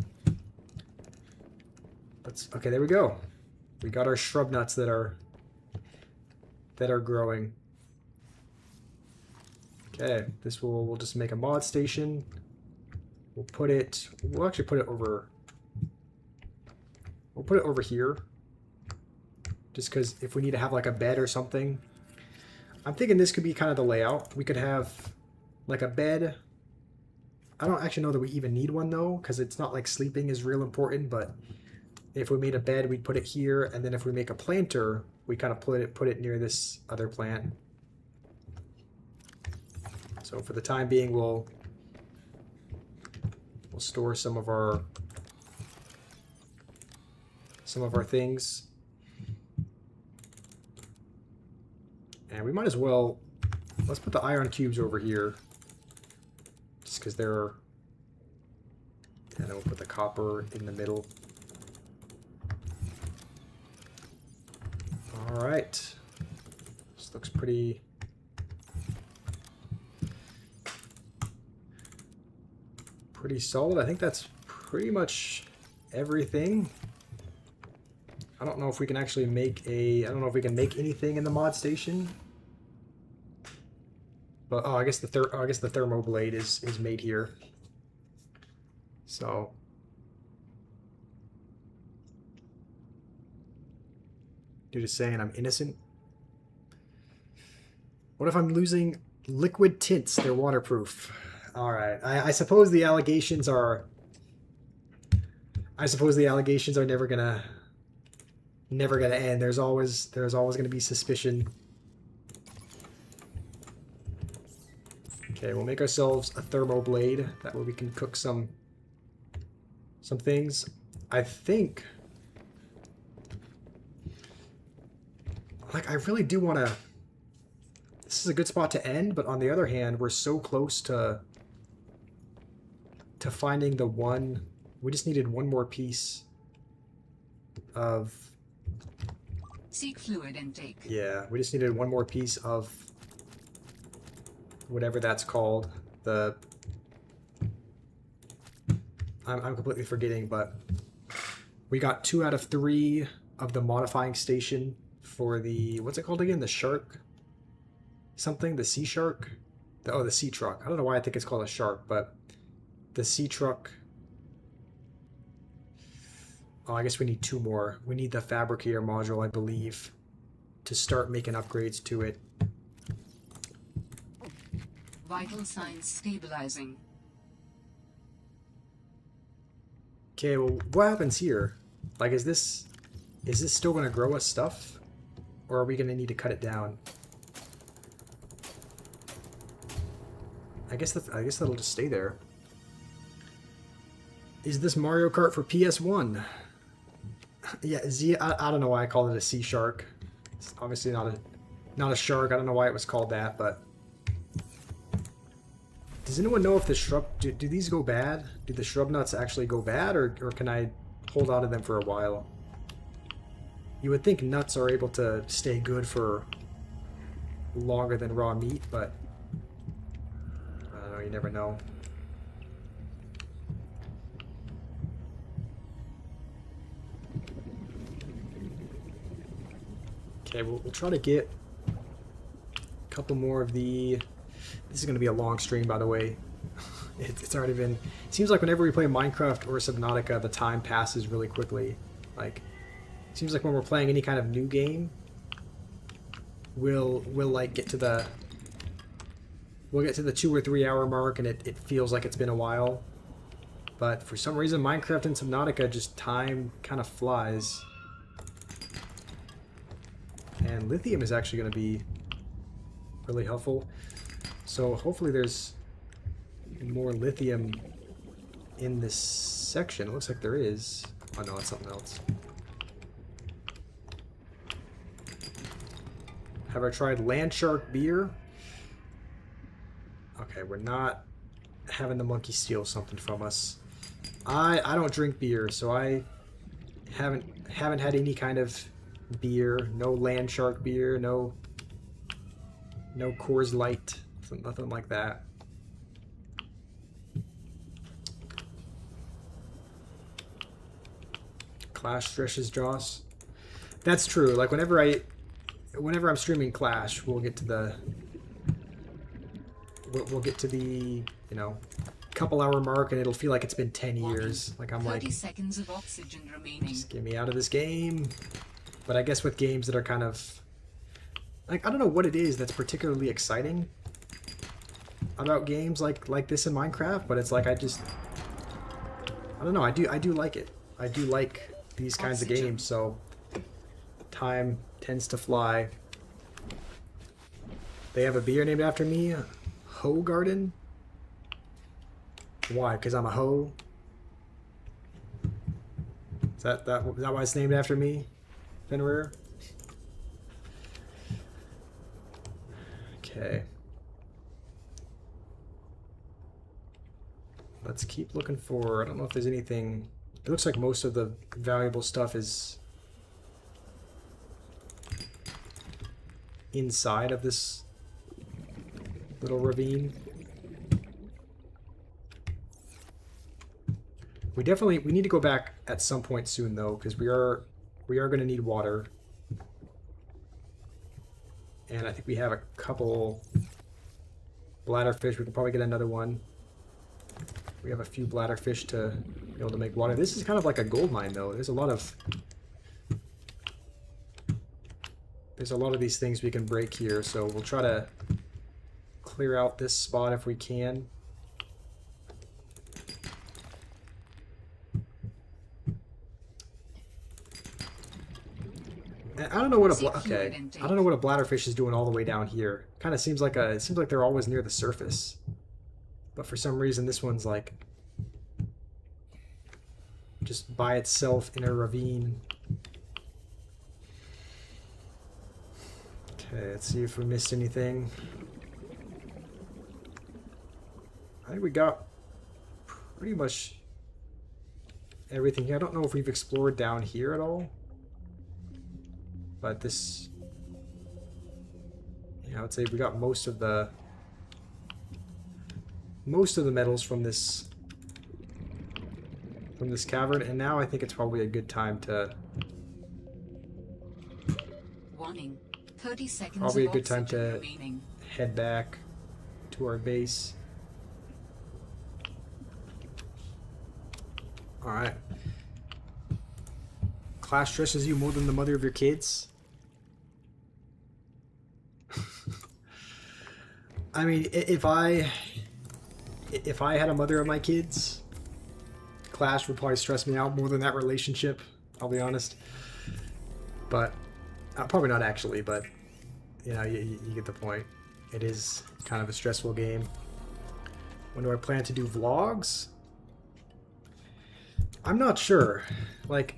let's okay, there we go. We got our shrub nuts that are growing. Okay, we'll just make a mod station. We'll actually put it over here. Just because if we need to have like a bed or something. I'm thinking this could be kind of the layout. We could have like a bed. I don't actually know that we even need one though, because it's not like sleeping is real important, but if we made a bed, we'd put it here, and then if we make a planter, we kind of put it near this other plant. So for the time being, we'll store some of our things. And we might as well, let's put the iron cubes over here, just because they're, and then we'll put the copper in the middle. All right, this looks pretty solid. I think that's pretty much everything. I don't know if we can actually make a... I don't know if we can make anything in the mod station. But, oh, I guess the thermoblade is made here. So... You're just saying I'm innocent? What if I'm losing liquid tints? They're waterproof. Alright. I suppose the allegations are... never gonna end. There's always gonna be suspicion. Okay, we'll make ourselves a thermoblade. That way we can cook some things. I think... Like, I really do want to... This is a good spot to end, but on the other hand, we're so close to finding the one... We just needed one more piece of... Seek fluid intake. Yeah, we just needed one more piece of whatever that's called. The... I'm completely forgetting, but we got 2 out of 3 of the modifying station for the... What's it called again? The shark? Something? The sea shark? The sea truck. I don't know why I think it's called a shark, but the sea truck... Oh, I guess we need 2 more. We need the fabricator module, I believe, to start making upgrades to it. Vital signs stabilizing. Okay, well, what happens here? Like, is this still going to grow us stuff? Or are we going to need to cut it down? I guess that'll just stay there. Is this Mario Kart for PS1? Yeah, I don't know why I called it a sea shark. It's obviously not a shark. I don't know why it was called that, but... Does anyone know if the shrub... Do these go bad? Do the shrub nuts actually go bad, or can I hold on to them for a while? You would think nuts are able to stay good for longer than raw meat, but... I don't know, you never know. Okay, we'll try to get a couple more of the... This is going to be a long stream, by the way. It's already been... It seems like whenever we play Minecraft or Subnautica, the time passes really quickly. Like, it seems like when we're playing any kind of new game, we'll like get to the... We'll get to the 2 or 3 hour mark, and it feels like it's been a while. But for some reason, Minecraft and Subnautica, just time kind of flies. And lithium is actually going to be really helpful. So hopefully there's more lithium in this section. It looks like there is. Oh no, it's something else. Have I tried Land Shark beer? Okay, we're not having the monkey steal something from us. I don't drink beer, so I haven't had any kind of beer. No Land Shark beer, no Coors Light, nothing like that. Clash stretches Joss. That's true. Like whenever I'm streaming Clash, we'll get to the couple hour mark, and it'll feel like it's been 10 years. Like I'm 30 like, seconds of oxygen remaining. just get me out of this game. But I guess with games that are kind of like, I don't know what it is that's particularly exciting about games like this in Minecraft, but it's like I don't know, I do like it. I do like these kinds of games, so time tends to fly. They have a beer named after me, Hoe Garden. Why? Because I'm a hoe? Is that why it's named after me, Fenrir? Okay. Let's keep looking for... I don't know if there's anything... It looks like most of the valuable stuff is inside of this little ravine. We need to go back at some point soon though, because we are going to need water. And I think we have a couple bladderfish. We can probably get another one. We have a few bladderfish to be able to make water. This is kind of like a gold mine though. There's a lot of these things we can break here, so we'll try to clear out this spot if we can. And I don't know what I don't know what a bladderfish is doing all the way down here. Kind of seems like it seems like they're always near the surface, but for some reason this one's like just by itself in a ravine. Okay, let's see if we missed anything. I think we got pretty much everything here. I don't know if we've explored down here at all. But this, yeah, I would say we got most of the metals from this cavern, and now I think it's probably a good time to Warning. 30 seconds probably a of good time oxygen to remaining. head back to our base. All right. Class stresses you more than the mother of your kids? I mean, if I had a mother of my kids, class would probably stress me out more than that relationship, I'll be honest. But probably not actually, but you know, you get the point. It is kind of a stressful game. When do I plan to do vlogs? I'm not sure. Like,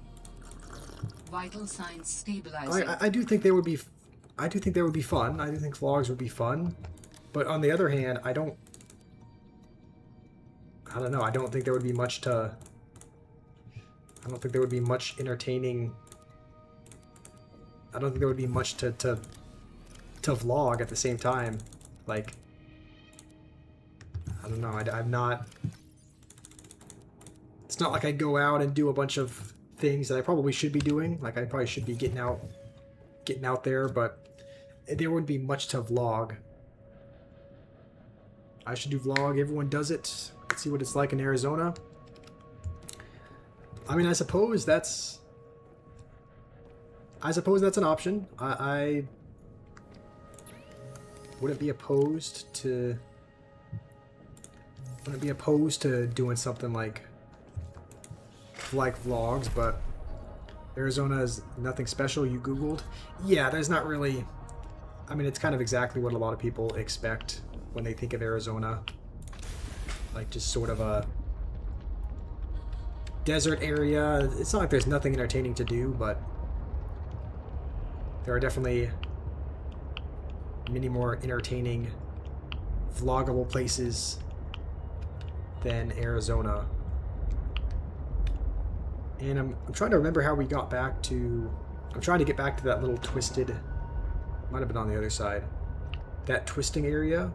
Vital signs stabilizing. I do think they would be. I do think they would be fun. I do think vlogs would be fun, but on the other hand, I don't know. I don't think there would be much to. I don't think there would be much entertaining. I don't think there would be much to vlog at the same time. Like, I don't know. I'm not. It's not like I go out and do a bunch of things that I probably should be doing. Like, I probably should be getting out there, but there wouldn't be much to vlog. I should do vlog. Everyone does it. Let's see what it's like in Arizona. I mean, I suppose that's an option. I wouldn't be opposed to doing something like vlogs, but Arizona is nothing special. You Googled? Yeah, there's not really. I mean, it's kind of exactly what a lot of people expect when they think of Arizona. Like, just sort of a desert area. It's not like there's nothing entertaining to do, but there are definitely many more entertaining vloggable places than Arizona. And I'm trying to remember how we got back to... I'm trying to get back to that little twisted... Might have been on the other side. That twisting area.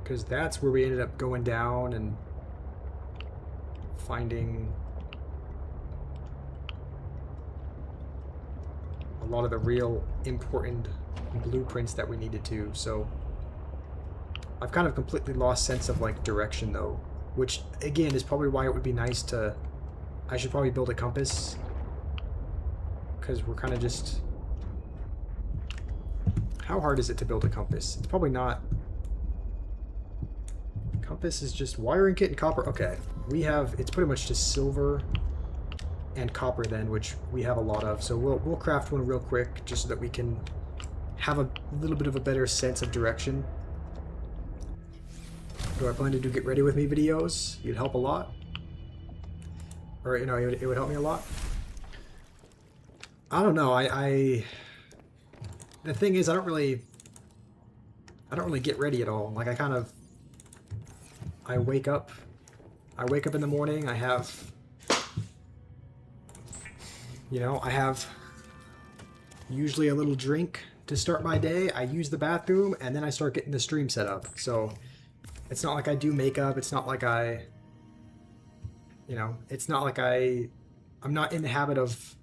Because that's where we ended up going down and finding a lot of the real important blueprints that we needed to. So I've kind of completely lost sense of like direction though. Which again is probably why it would be nice to... I should probably build a compass, because we're kind of just... How hard is it to build a compass? It's probably not... Compass is just wiring kit and copper. Okay, we have... It's pretty much just silver and copper then, which we have a lot of. So we'll craft one real quick, just so that we can have a little bit of a better sense of direction. Do I plan to do get ready with me videos? You'd help a lot. Or, you know, it would help me a lot. I don't know. The thing is, I don't really get ready at all. Like, I wake up in the morning. I have, you know, I have usually a little drink to start my day. I use the bathroom, and then I start getting the stream set up. So it's not like I do makeup. It's not like I, you know, it's not like I'm not in the habit of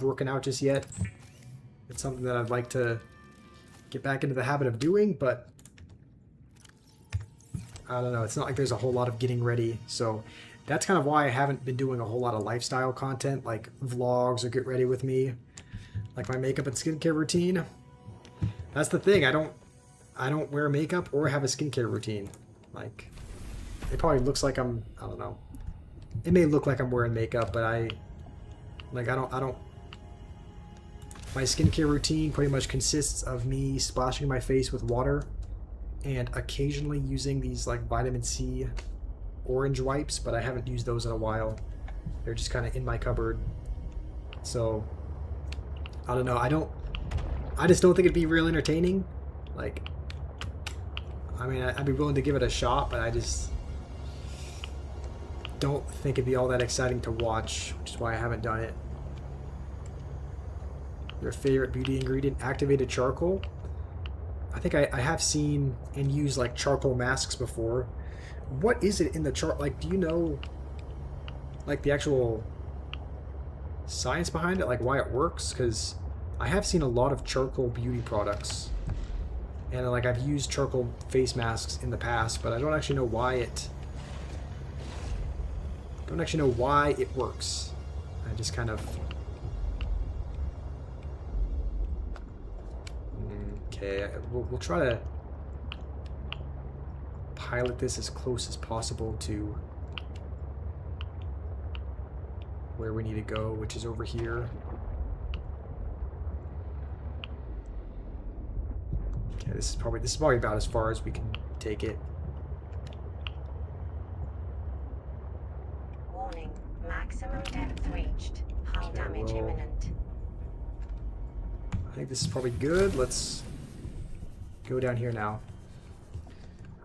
working out just yet. It's something that I'd like to get back into the habit of doing, but I don't know. It's not like there's a whole lot of getting ready. So that's kind of why I haven't been doing a whole lot of lifestyle content like vlogs or get ready with me, like my makeup and skincare routine. That's the thing. I don't wear makeup or have a skincare routine. Like, it probably looks like I don't know. It may look like I'm wearing makeup, but I don't. My skincare routine pretty much consists of me splashing my face with water and occasionally using these like vitamin C orange wipes, but I haven't used those in a while. They're just kind of in my cupboard. So, I don't know. I just don't think it'd be real entertaining. Like, I mean, I'd be willing to give it a shot, but I just don't think it'd be all that exciting to watch, which is why I haven't done it. Your favorite beauty ingredient? Activated charcoal. I think I have seen and used like charcoal masks before. What is it in the like, do you know like the actual science behind it, like why it works? Because I have seen a lot of charcoal beauty products, and like I've used charcoal face masks in the past, but I don't actually know why it works. I just kind of okay, we'll try to pilot this as close as possible to where we need to go, which is over here. Okay, this is probably about as far as we can take it. Warning. Maximum depth reached. Hull damage imminent. I think this is probably good. Let's go down here now.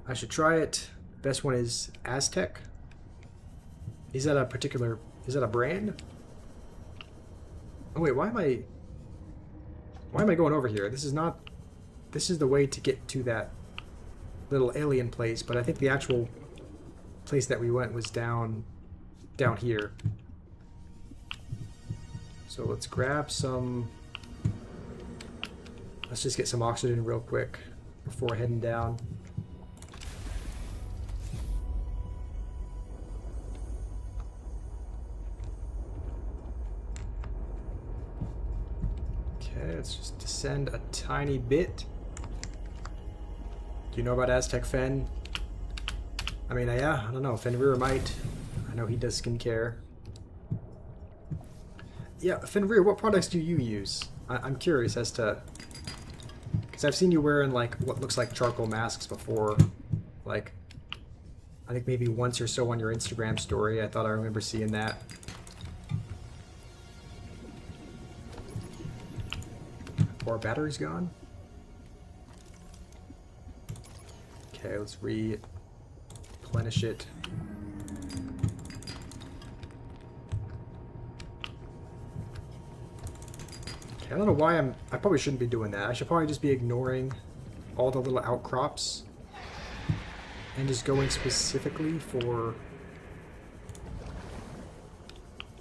I should try it. Best one is Aztec. Is that a brand? Oh wait, why am I going over here? This is the way to get to that little alien place, but I think the actual place that we went was down here. So let's grab some. Let's just get some oxygen real quick before heading down. Okay, let's just descend a tiny bit. Do you know about Aztec Fen? I mean, yeah, I don't know. Fenrir might. I know he does skincare. Yeah, Fenrir, what products do you use? I'm curious as to... Because I've seen you wearing, like, what looks like charcoal masks before. Like, I think maybe once or so on your Instagram story. I thought I remember seeing that. Our battery's gone. Okay, let's replenish it. Okay, I don't know why I probably shouldn't be doing that. I should probably just be ignoring all the little outcrops and just going specifically for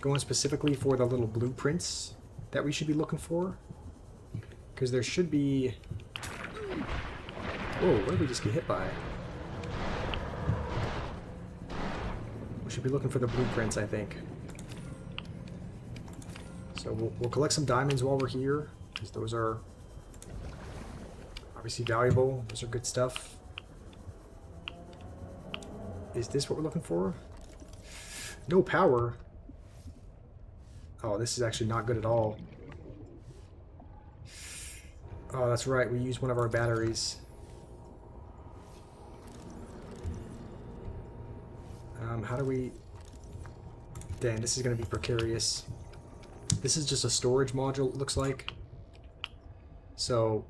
the little blueprints that we should be looking for. Because there should be... Whoa, what did we just get hit by? We should be looking for the blueprints, I think. So we'll collect some diamonds while we're here, because those are obviously valuable. Those are good stuff. Is this what we're looking for? No power. Oh, this is actually not good at all. Oh, that's right. We used one of our batteries. How do we... Dang, this is going to be precarious. This is just a storage module, it looks like. So...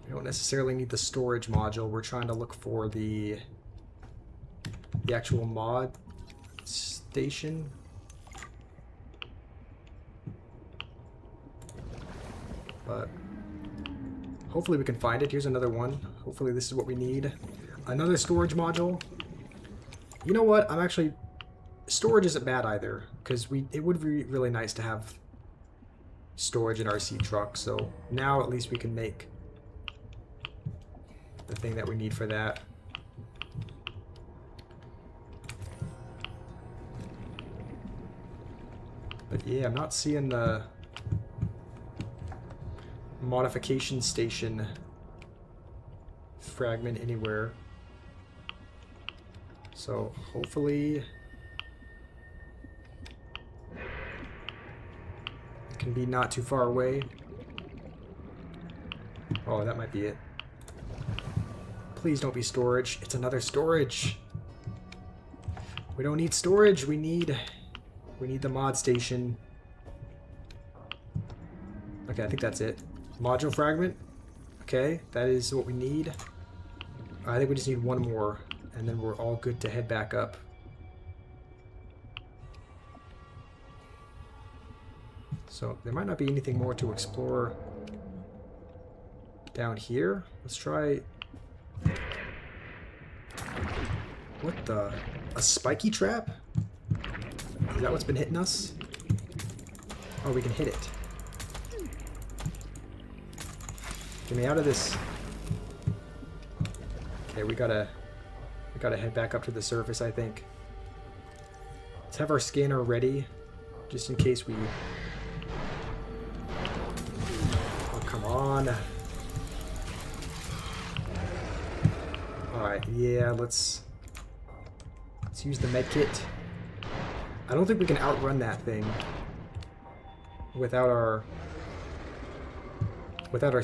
we don't necessarily need the storage module. We're trying to look for the actual mod station. But Hopefully we can find it. Here's another one. Hopefully this is what we need. Another storage module. You know what? I'm actually... Storage isn't bad either, because it would be really nice to have storage in our RC truck, so now at least we can make the thing that we need for that. But yeah, I'm not seeing the modification station fragment anywhere. So hopefully it can be not too far away. Oh, that might be it. Please don't be storage. It's another storage. We don't need storage. We need the mod station. Okay, I think that's it. Module fragment. Okay, that is what we need. I think we just need one more, and then we're all good to head back up. So there might not be anything more to explore down here. Let's try... What the... A spiky trap? Is that what's been hitting us? Oh, we can hit it. Get me out of this. Okay, we gotta head back up to the surface, I think. Let's have our scanner ready, just in case we... Oh, come on. Alright, yeah, let's use the med kit. I don't think we can outrun that thing without our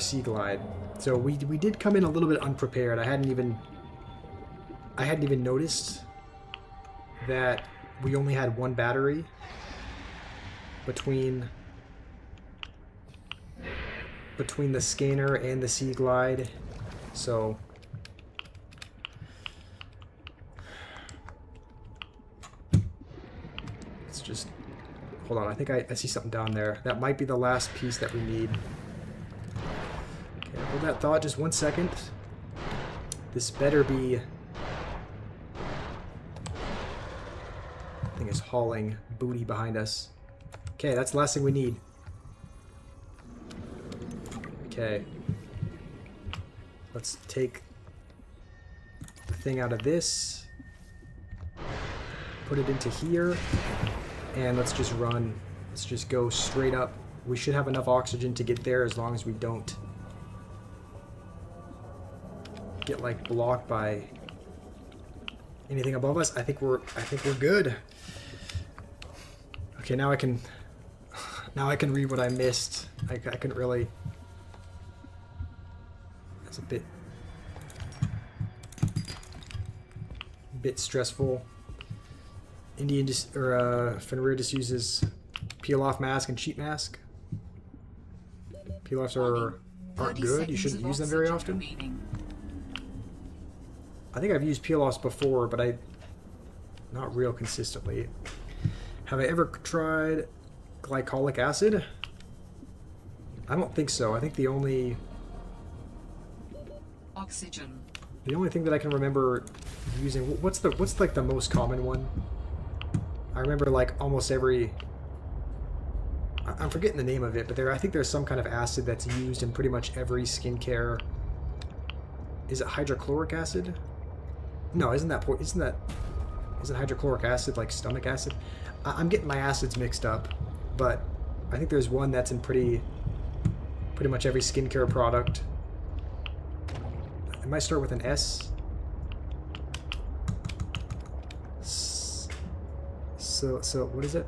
sea glide. So we did come in a little bit unprepared. I hadn't even noticed that we only had one battery between the scanner and the sea glide. So let's just hold on. I think I see something down there. That might be the last piece that we need. Okay, hold that thought just 1 second. This better be... Thing is hauling booty behind us. Okay, that's the last thing we need. Okay. Let's take the thing out of this. Put it into here. And let's just run. Let's just go straight up. We should have enough oxygen to get there as long as we don't get like blocked by anything above us. I think we're good. Okay, now I can read what I missed. I couldn't really. That's a bit stressful. Indian just Fenrir just uses peel off mask and sheet mask. Peel offs aren't good. You shouldn't use them very often. I think I've used peel offs before, but not real consistently. Have I ever tried glycolic acid? I don't think so. I think the only thing that I can remember using, what's like the most common one? I remember like almost every, I'm forgetting the name of it, but I think there's some kind of acid that's used in pretty much every skincare. Is it hydrochloric acid? No, isn't hydrochloric acid like stomach acid? I'm getting my acids mixed up, but I think there's one that's in pretty much every skincare product. It might start with an S. So what is it?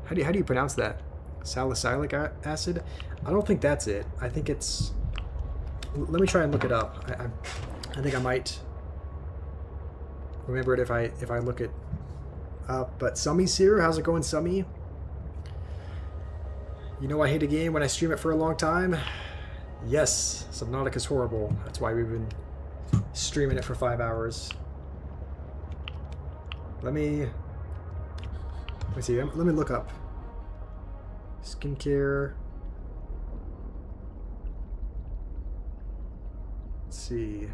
How do you pronounce that? Salicylic acid? I don't think that's it. I think it's... Let me try and look it up. I think I might remember it if I look it up. But Summy's here. How's it going, Summy? You know I hate a game when I stream it for a long time. Yes, Subnautica's horrible. That's why we've been streaming it for 5 hours. Let me see. Let me look up skincare. Let's see.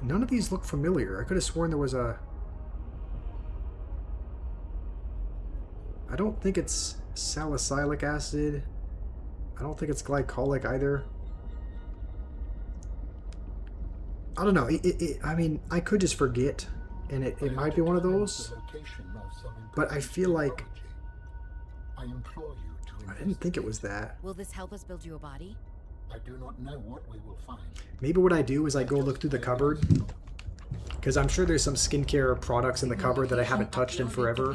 None of these look familiar. I could have sworn there was a... I don't think it's salicylic acid. I don't think it's glycolic either. I don't know. I mean, I could just forget, and it might be one of those. But I feel like I implore you to I didn't think it was that. Will this help us build you a body? I do not know what we will find. Maybe what I do is I go look through the cupboard, because I'm sure there's some skincare products in the cupboard that I haven't touched in forever.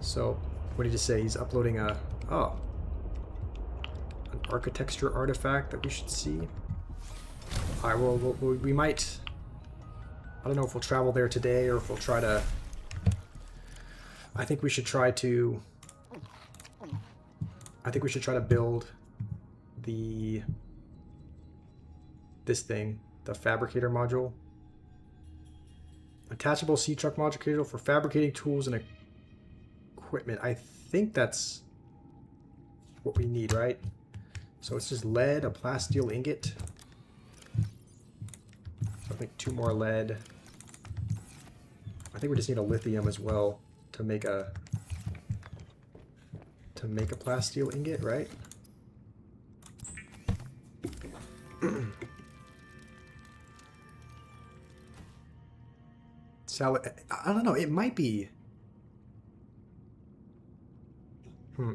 So, what did he say? He's uploading an architecture artifact that we should see. Alright, well, we might... I don't know if we'll travel there today or if we'll try to... I think we should try to build this thing, the fabricator module. Attachable C-truck module for fabricating tools and equipment. I think that's what we need, right? So it's just lead, a plasteel ingot. So I think 2 more lead. I think we just need a lithium as well to make a plasteel ingot, right? I don't know. It might be.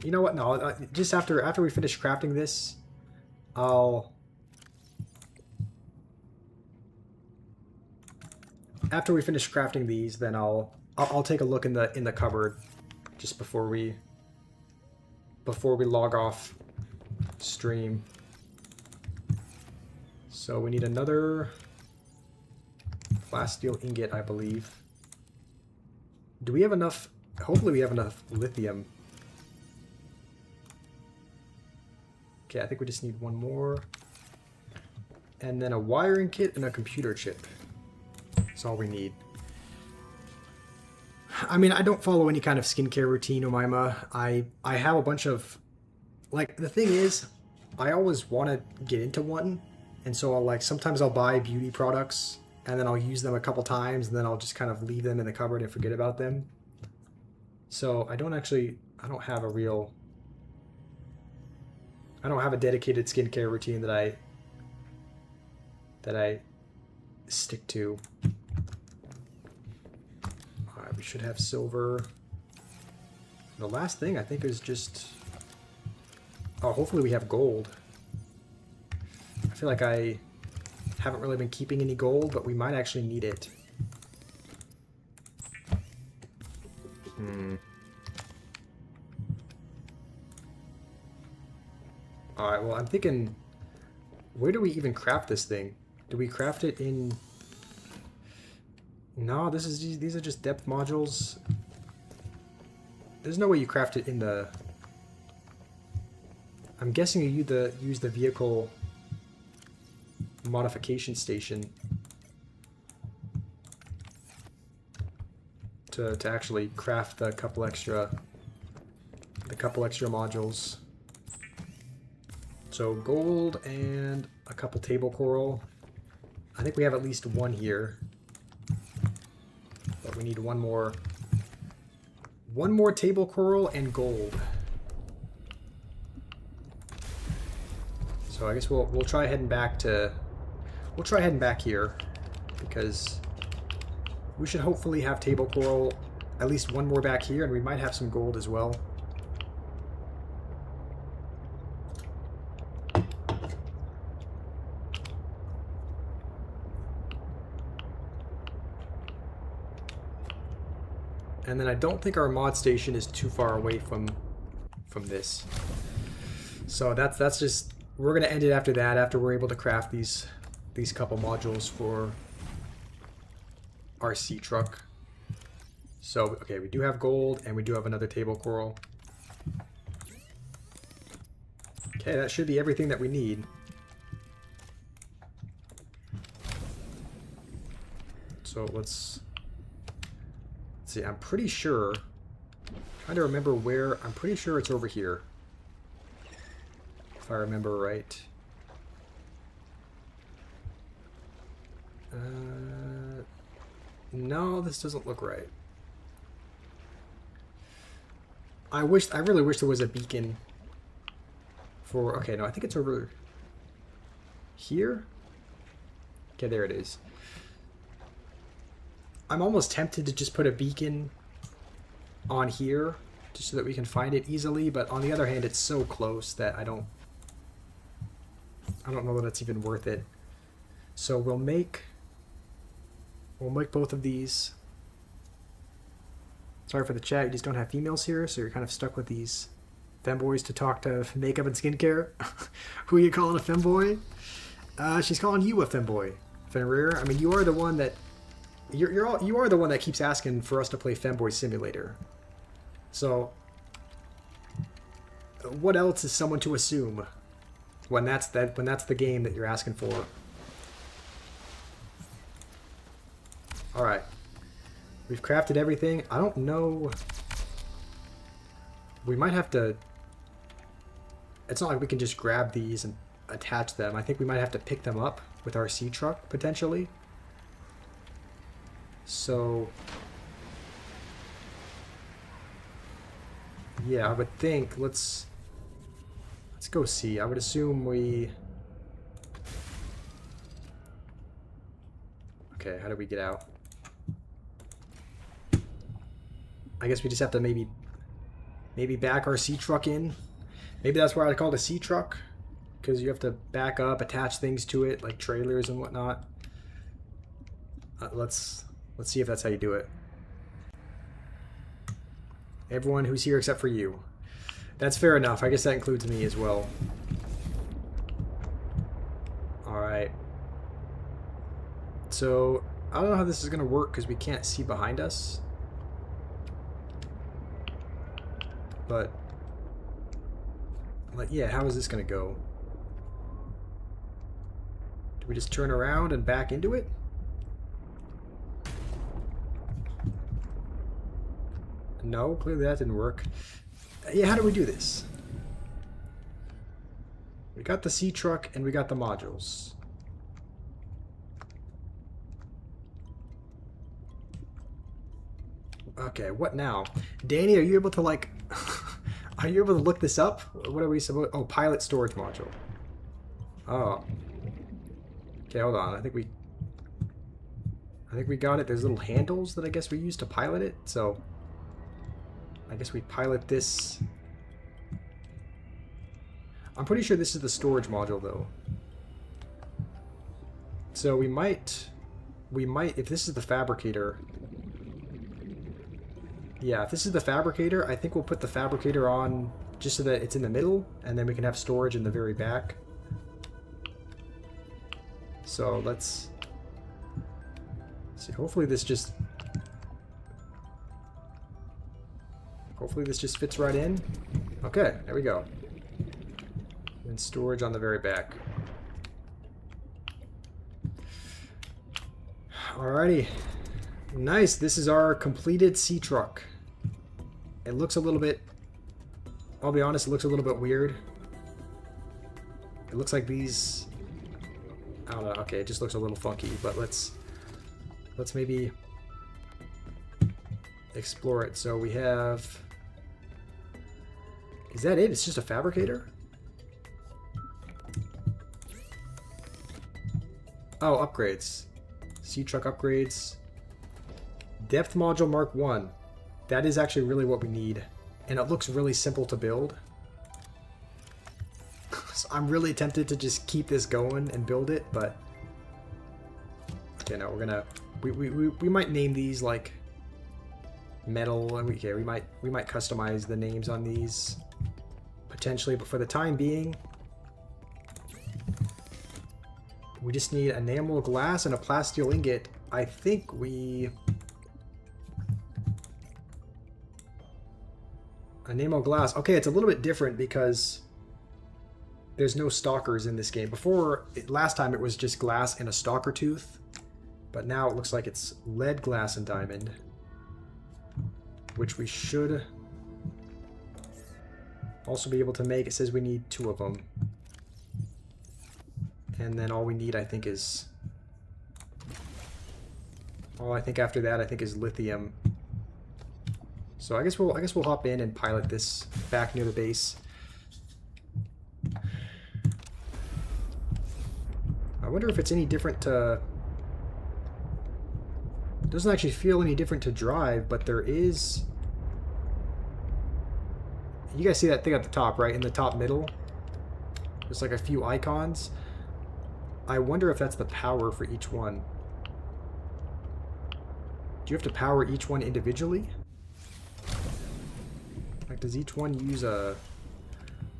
You know what? No. Just after we finish crafting this, after we finish crafting these, then I'll take a look in the cupboard just before we log off stream. So we need another plasteel ingot, I believe. Do we have enough? Hopefully we have enough lithium. Okay, I think we just need 1 more. And then a wiring kit and a computer chip. That's all we need. I mean, I don't follow any kind of skincare routine, Omaima. I have a bunch of... Like, the thing is, I always want to get into one. And so sometimes I'll buy beauty products and then I'll use them a couple times and then I'll just kind of leave them in the cupboard and forget about them. So I don't have a dedicated skincare routine that I stick to. Alright, we should have silver. The last thing I think is just... Oh, hopefully we have gold. I feel like I haven't really been keeping any gold, but we might actually need it. Alright, well, I'm thinking... Where do we even craft this thing? Do we craft it in... No, these are just depth modules. There's no way you craft it in the... I'm guessing you use the vehicle modification station to actually craft the couple extra modules. So gold and a couple table coral. I think we have at least 1 here, but we need one more table coral and gold. So I guess we'll try heading back here, because we should hopefully have table coral, at least 1 more back here, and we might have some gold as well. And then I don't think our mod station is too far away from this. So that's just, we're gonna end it after that, after we're able to craft these couple modules for our sea truck. So okay, we do have gold and we do have another table coral. Okay, that should be everything that we need. So let's see, I'm pretty sure, trying to remember where, I'm pretty sure it's over here, if I remember right. No, this doesn't look right. I really wish there was a beacon for, okay, no, I think it's over here. Okay, there it is. I'm almost tempted to just put a beacon on here just so that we can find it easily, but on the other hand, it's so close that I don't know that it's even worth it. So we'll make both of these. Sorry for the chat, you just don't have females here, so you're kind of stuck with these femboys to talk to makeup and skincare. Who are you calling a femboy? She's calling you a femboy, Fenrir. I mean, you are the one that you are the one that keeps asking for us to play Femboy Simulator. So, what else is someone to assume when that's the game that you're asking for? All right, we've crafted everything. I don't know. We might have to. It's not like we can just grab these and attach them. I think we might have to pick them up with our sea truck potentially. So, yeah, I would think let's go see. I would assume we. Okay, how do we get out? I guess we just have to maybe back our sea truck in. Maybe that's why I call it a sea truck, because you have to back up, attach things to it, like trailers and whatnot. Let's see if that's how you do it. Everyone who's here except for you. That's fair enough. I guess that includes me as well. Alright. So, I don't know how this is going to work because we can't see behind us. But yeah, how is this going to go? Do we just turn around and back into it? No, clearly that didn't work. Yeah, how do we do this? We got the sea truck and we got the modules. Okay, what now? Danny, are you able to like... Are you able to look this up? What are we supposed... Oh, pilot storage module. Oh. Okay, hold on. I think we got it. There's little handles that I guess we use to pilot it. So, I guess we pilot this. I'm pretty sure this is the storage module, though. So we might, if this is the fabricator... Yeah, if this is the fabricator, I think we'll put the fabricator on just so that it's in the middle, and then we can have storage in the very back. So let's see. Hopefully this just fits right in. Okay, there we go. And storage on the very back. Alrighty. Nice. This is our completed sea truck. It looks a little bit, I'll be honest, it looks a little bit weird. It looks like these, I don't know, okay, it just looks a little funky, but let's maybe explore it. So we have, is that it? It's just a fabricator? Oh, upgrades. Sea truck upgrades. Depth module Mark 1. That is actually really what we need. And it looks really simple to build. So I'm really tempted to just keep this going and build it, but... Okay, no, we're gonna... We might name these, like... metal, and we might customize the names on these. Potentially, but for the time being... We just need enamel glass and a plasteel ingot. I think we... Enamel glass. Okay, it's a little bit different because there's no stalkers in this game. Before, last time it was just glass and a stalker tooth. But now it looks like it's lead, glass, and diamond. Which we should also be able to make. It says we need 2 of them. And then all we need, I think, is All I think after that, I think, is lithium. So I guess we'll hop in and pilot this back near the base. I wonder if it's any different to... It doesn't actually feel any different to drive, but there is... You guys see that thing at the top, right? In the top middle? There's like a few icons. I wonder if that's the power for each one. Do you have to power each one individually? Like, does each one use a...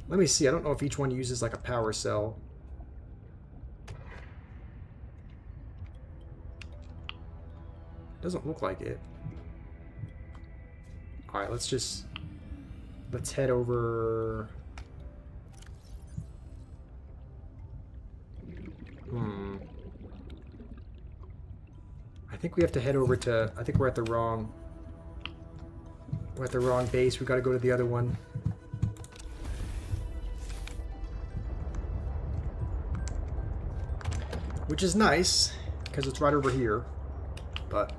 Let me see. I don't know if each one uses like a power cell. Doesn't look like it. Alright, let's head over... I think we have to head over to... I think we're at the wrong... We're at the wrong base. We gotta go to the other one. Which is nice, because it's right over here. But...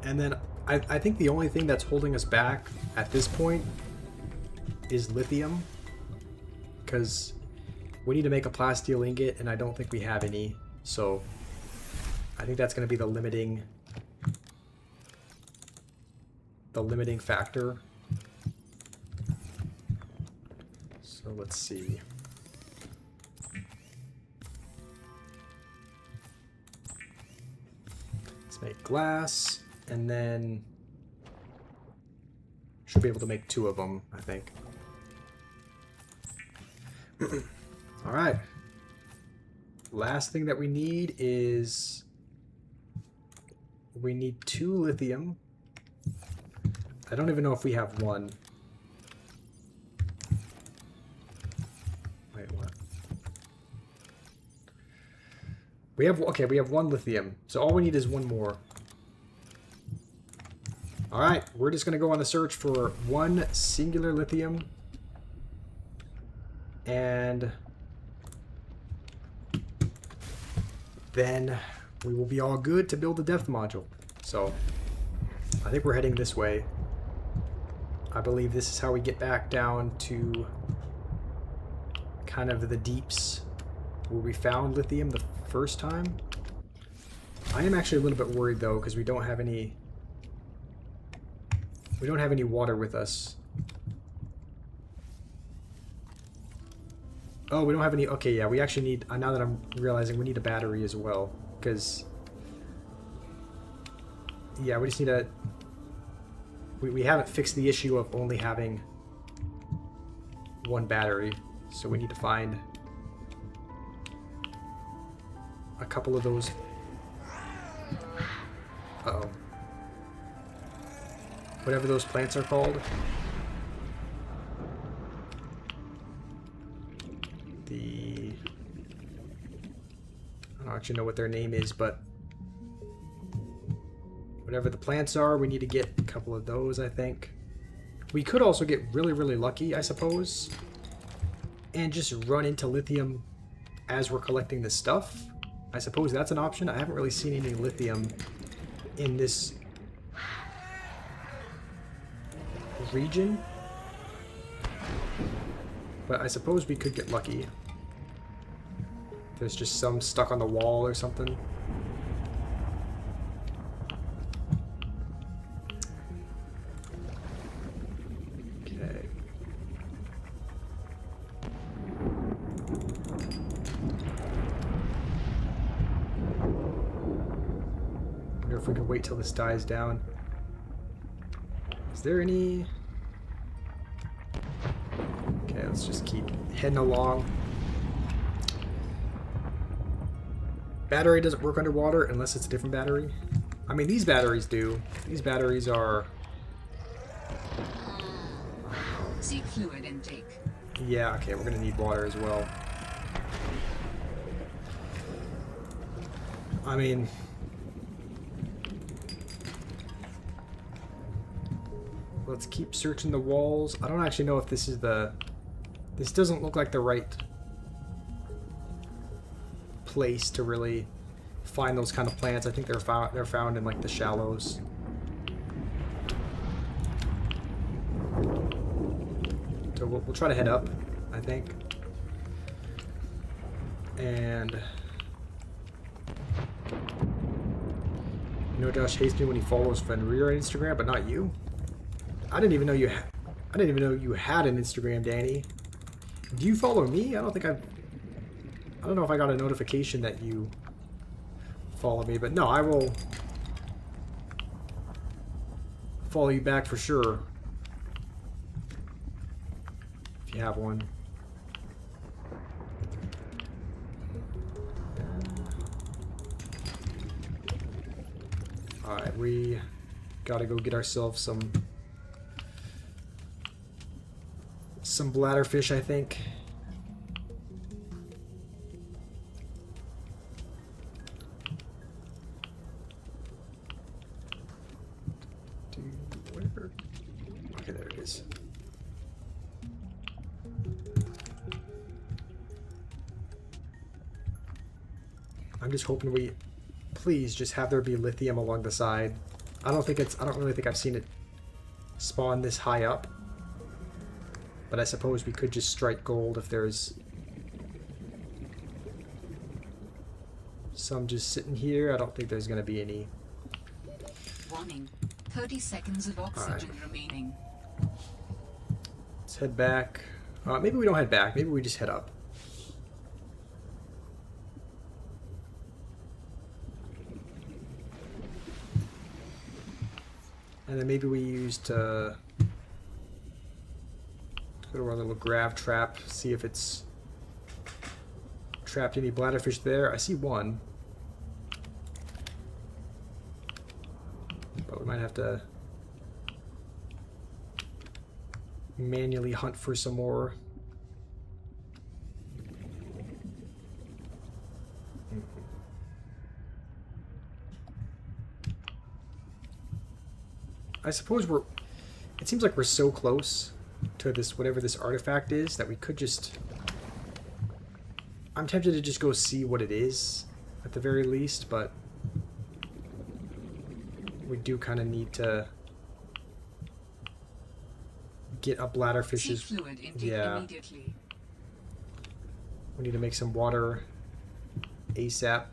And then I think the only thing that's holding us back at this point is lithium. Because we need to make a plasteel ingot, and I don't think we have any. So I think that's going to be the limiting factor. So let's see. Let's make glass. And then should be able to make 2 of them, I think. All right. Last thing that we need is we need 2 lithium. I don't even know if we have 1. Wait, what? We have 1 lithium. So all we need is 1 more. Alright, we're just going to go on the search for 1 singular lithium. And then we will be all good to build the depth module. So I think we're heading this way. I believe this is how we get back down to kind of the deeps where we found lithium the first time. I am actually a little bit worried though, because we don't have any water with us. Oh, we don't have any... Okay, yeah, we actually need... now that I'm realizing we need a battery as well. Because... Yeah, we just need a... We haven't fixed the issue of only having 1 battery. So we need to find a couple of those... Uh-oh. Whatever those plants are called. I don't actually know what their name is, but whatever the plants are, we need to get a couple of those, I think. We could also get really, really lucky, I suppose, and just run into lithium as we're collecting this stuff. I suppose that's an option. I haven't really seen any lithium in this region, but I suppose we could get lucky. There's just some stuck on the wall or something. Okay. Wonder if we can wait till this dies down. Is there any... Okay, let's just keep heading along. Battery doesn't work underwater unless it's a different battery. I mean, these batteries do. These batteries are... Seek fluid intake. Yeah, okay, we're gonna need water as well. I mean... let's keep searching the walls. I don't actually know if this is the... This doesn't look like the right place to really find those kind of plants. I think they're found in like the shallows. So we'll try to head up, I think. And you know, Josh hates me when he follows Fenrir on Instagram, but not you. I didn't even know you. I didn't even know you had an Instagram, Danny. Do you follow me? I don't think I've... I don't know if I got a notification that you follow me, but no, I will follow you back for sure. If you have one. Alright, we gotta go get ourselves some bladderfish, I think. Where? Okay, there it is. I'm just hoping we, please, just have there be lithium along the side. I don't really think I've seen it spawn this high up. But I suppose we could just strike gold if there's some just sitting here. I don't think there's going to be any. Warning. 30 seconds of oxygen remaining. Let's head back. Maybe we don't head back. Maybe we just head up. And then maybe we used go to our little grav trap, see if it's trapped any bladderfish there. I see one. But we might have to manually hunt for some more. I suppose it seems like we're so close to this, whatever this artifact is, that we could just... I'm tempted to just go see what it is, at the very least, but we do kind of need to get a bladderfish's... Fluid intake immediately. We need to make some water ASAP.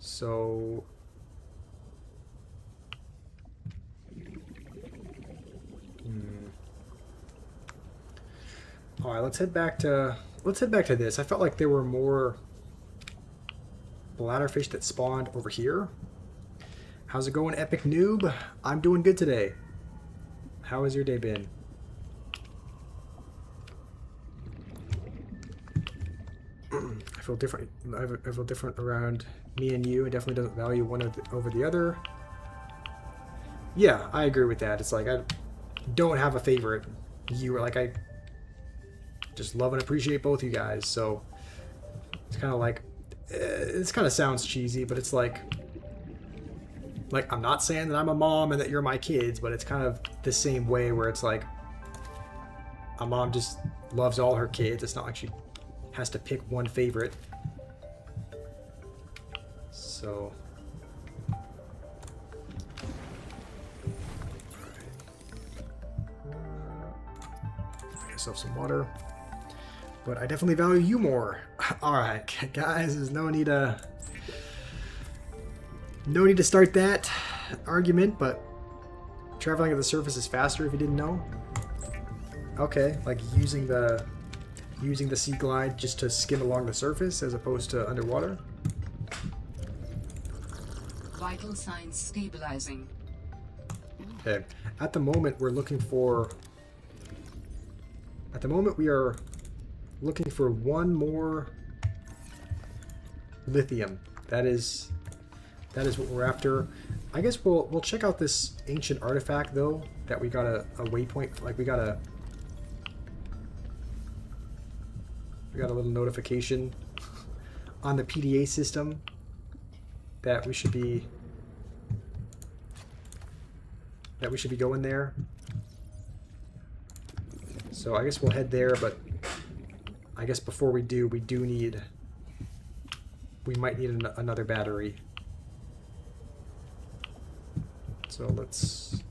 So... All right, let's head back to this. I felt like there were more bladderfish that spawned over here. How's it going, Epic Noob? I'm doing good today. How has your day been? I feel different. I feel different around me and you. I definitely doesn't value one over the other. Yeah, I agree with that. It's like I don't have a favorite. You were like I just love and appreciate both you guys. So it's kind of like this kind of sounds cheesy, but it's like I'm not saying that I'm a mom and that you're my kids, but it's kind of the same way where it's like a mom just loves all her kids. It's not like she has to pick one favorite. So get yourself some water. But I definitely value you more. Alright, guys, there's no need to start that argument, but traveling at the surface is faster if you didn't know. Okay, like using the sea glide just to skim along the surface as opposed to underwater. Vital signs stabilizing. Okay. At the moment we are looking for one more lithium. That is what we're after. I guess we'll check out this ancient artifact though, that we got a waypoint, like we got a little notification on the PDA system that we should be that we should be going there. So I guess we'll head there, but I guess before we do, we might need another battery. So let's...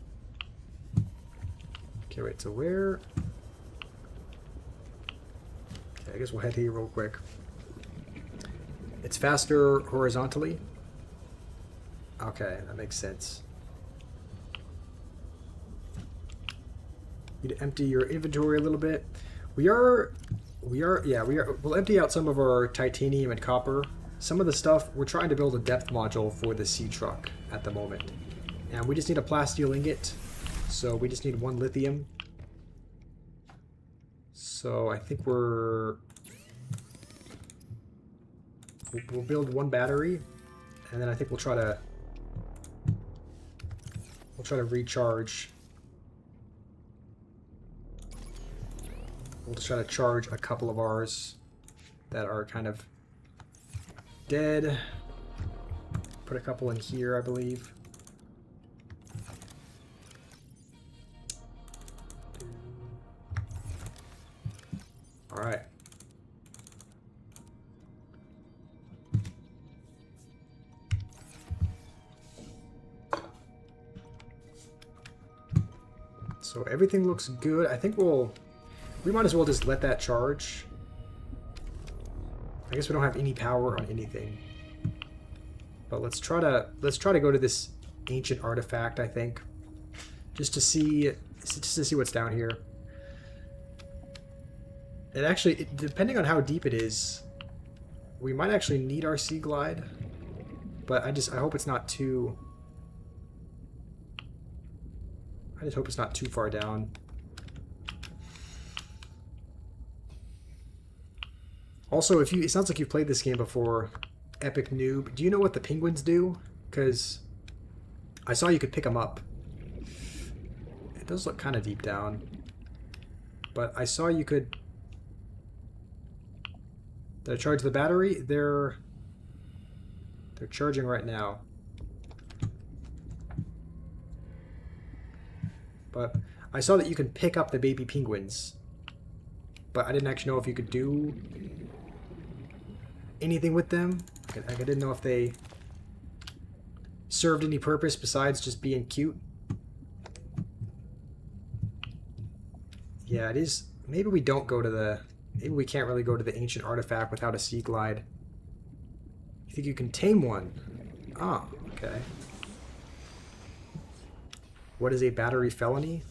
Okay, wait, so where... Okay, I guess we'll head here real quick. It's faster horizontally. Okay, that makes sense. You need to empty your inventory a little bit. We'll empty out some of our titanium and copper. Some of the stuff, we're trying to build a depth module for the sea truck at the moment. And we just need a plasteel ingot. So we just need 1 lithium. So I think we'll build 1 battery, and then I think we'll try to recharge. We'll just try to charge a couple of ours that are kind of dead. Put a couple in here, I believe. All right. So everything looks good. I think we might as well just let that charge. I guess we don't have any power on anything. But let's try to go to this ancient artifact, I think. Just to see what's down here. And actually, depending on how deep it is, we might actually need our sea glide. But I hope it's not too... I just hope it's not too far down. Also, it sounds like you've played this game before, Epic Noob. Do you know what the penguins do? Because I saw you could pick them up. It does look kind of deep down. But I saw you could... Did I charge the battery? They're charging right now. But I saw that you can pick up the baby penguins. But I didn't actually know if you could do anything with them. I didn't know if they served any purpose besides just being cute. Yeah, it is. Maybe we don't go to the... Maybe we can't really go to the ancient artifact without a sea glide. You think you can tame one? Oh, okay. What is a battery felony?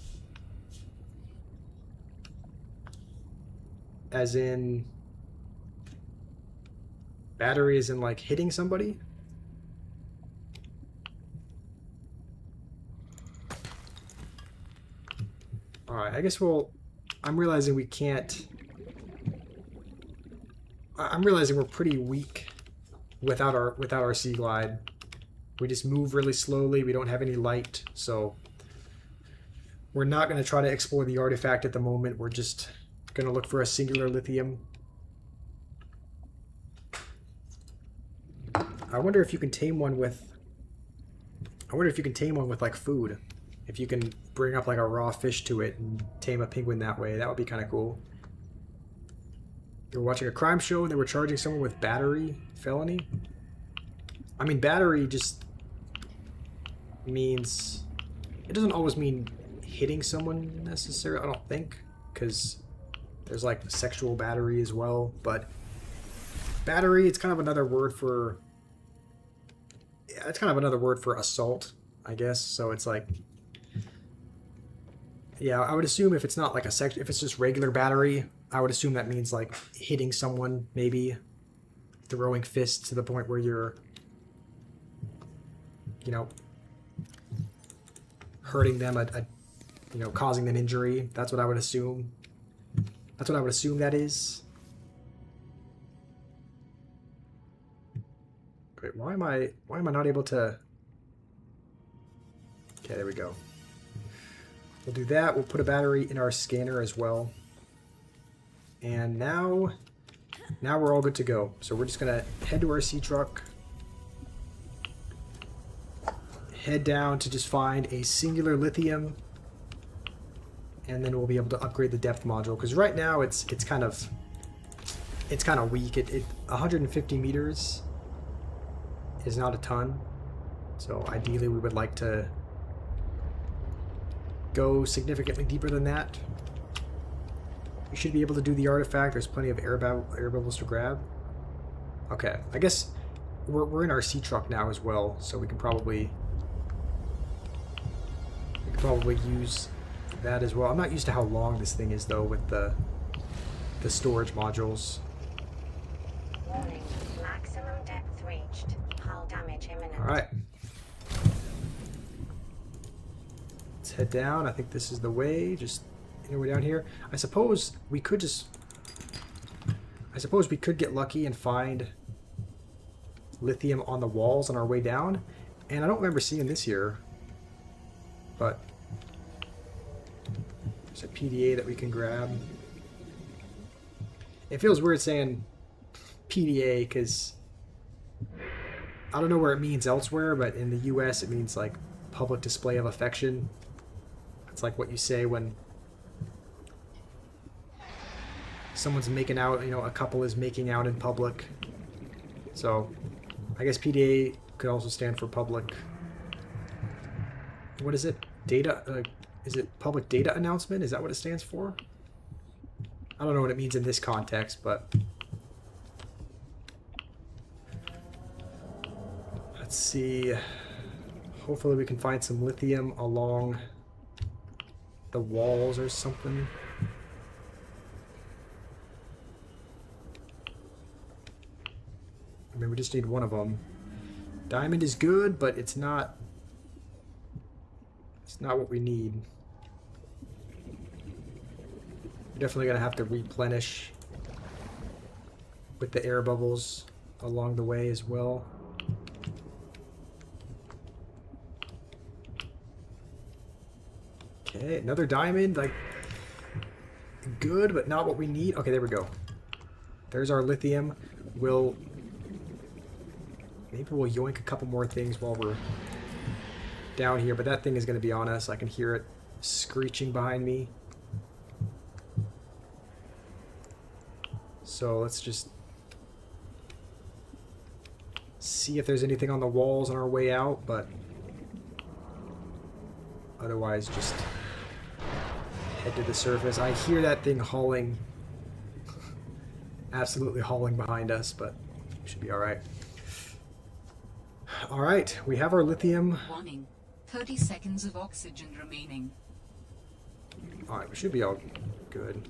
As in... Battery as in, like, hitting somebody? Alright, I guess we'll... I'm realizing we can't... I'm realizing we're pretty weak without our sea glide. We just move really slowly. We don't have any light, so we're not going to try to explore the artifact at the moment. We're just going to look for a singular lithium. I wonder if you can tame one with... like food. If you can bring up like a raw fish to it and tame a penguin that way, that would be kind of cool. They were watching a crime show and they were charging someone with battery felony. I mean, battery just means... It doesn't always mean hitting someone necessarily, I don't think. Because there's like sexual battery as well. But battery, it's kind of another word for... Yeah, it's kind of another word for assault, I guess. So it's like... Yeah, I would assume if it's not like a sex... If it's just regular battery... I would assume that means like hitting someone, maybe throwing fists to the point where you're, you know, hurting them, you know, causing them injury. That's what I would assume. That's what I would assume that is. Wait, why am I not able to? Okay, there we go. We'll do that. We'll put a battery in our scanner as well. And now we're all good to go. So we're just gonna head to our sea truck, head down to just find a singular lithium, and then we'll be able to upgrade the depth module. Because right now it's kind of weak. It 150 meters is not a ton, so ideally we would like to go significantly deeper than that. We should be able to do the artifact. There's plenty of air bubbles to grab. Okay, I guess we're in our sea truck now as well, so we can probably use that as well. I'm not used to how long this thing is though with the storage modules. Warning, maximum depth reached. Hull damage imminent. All right. Let's head down. I think this is the way. Just anywhere down here. I suppose we could get lucky and find lithium on the walls on our way down. And I don't remember seeing this here, but there's a PDA that we can grab. It feels weird saying PDA because I don't know where it means elsewhere, but in the US it means like public display of affection. It's like what you say when someone's making out, you know, a couple is making out in public. So I guess PDA could also stand for public. What is it? Data? Is it public data announcement? Is that what it stands for? I don't know what it means in this context, but let's see. Hopefully we can find some lithium along the walls or something. I mean, we just need one of them. Diamond is good, but it's not what we need. We're definitely gonna have to replenish with the air bubbles along the way as well. Okay, another diamond, like good, but not what we need. Okay, there we go. There's our lithium. Maybe we'll yoink a couple more things while we're down here, but that thing is going to be on us. I can hear it screeching behind me. So let's just see if there's anything on the walls on our way out, but otherwise just head to the surface. I hear that thing hauling, absolutely hauling behind us, but we should be alright. Alright, we have our lithium. Warning, 30 seconds of oxygen remaining. Alright, we should be all good.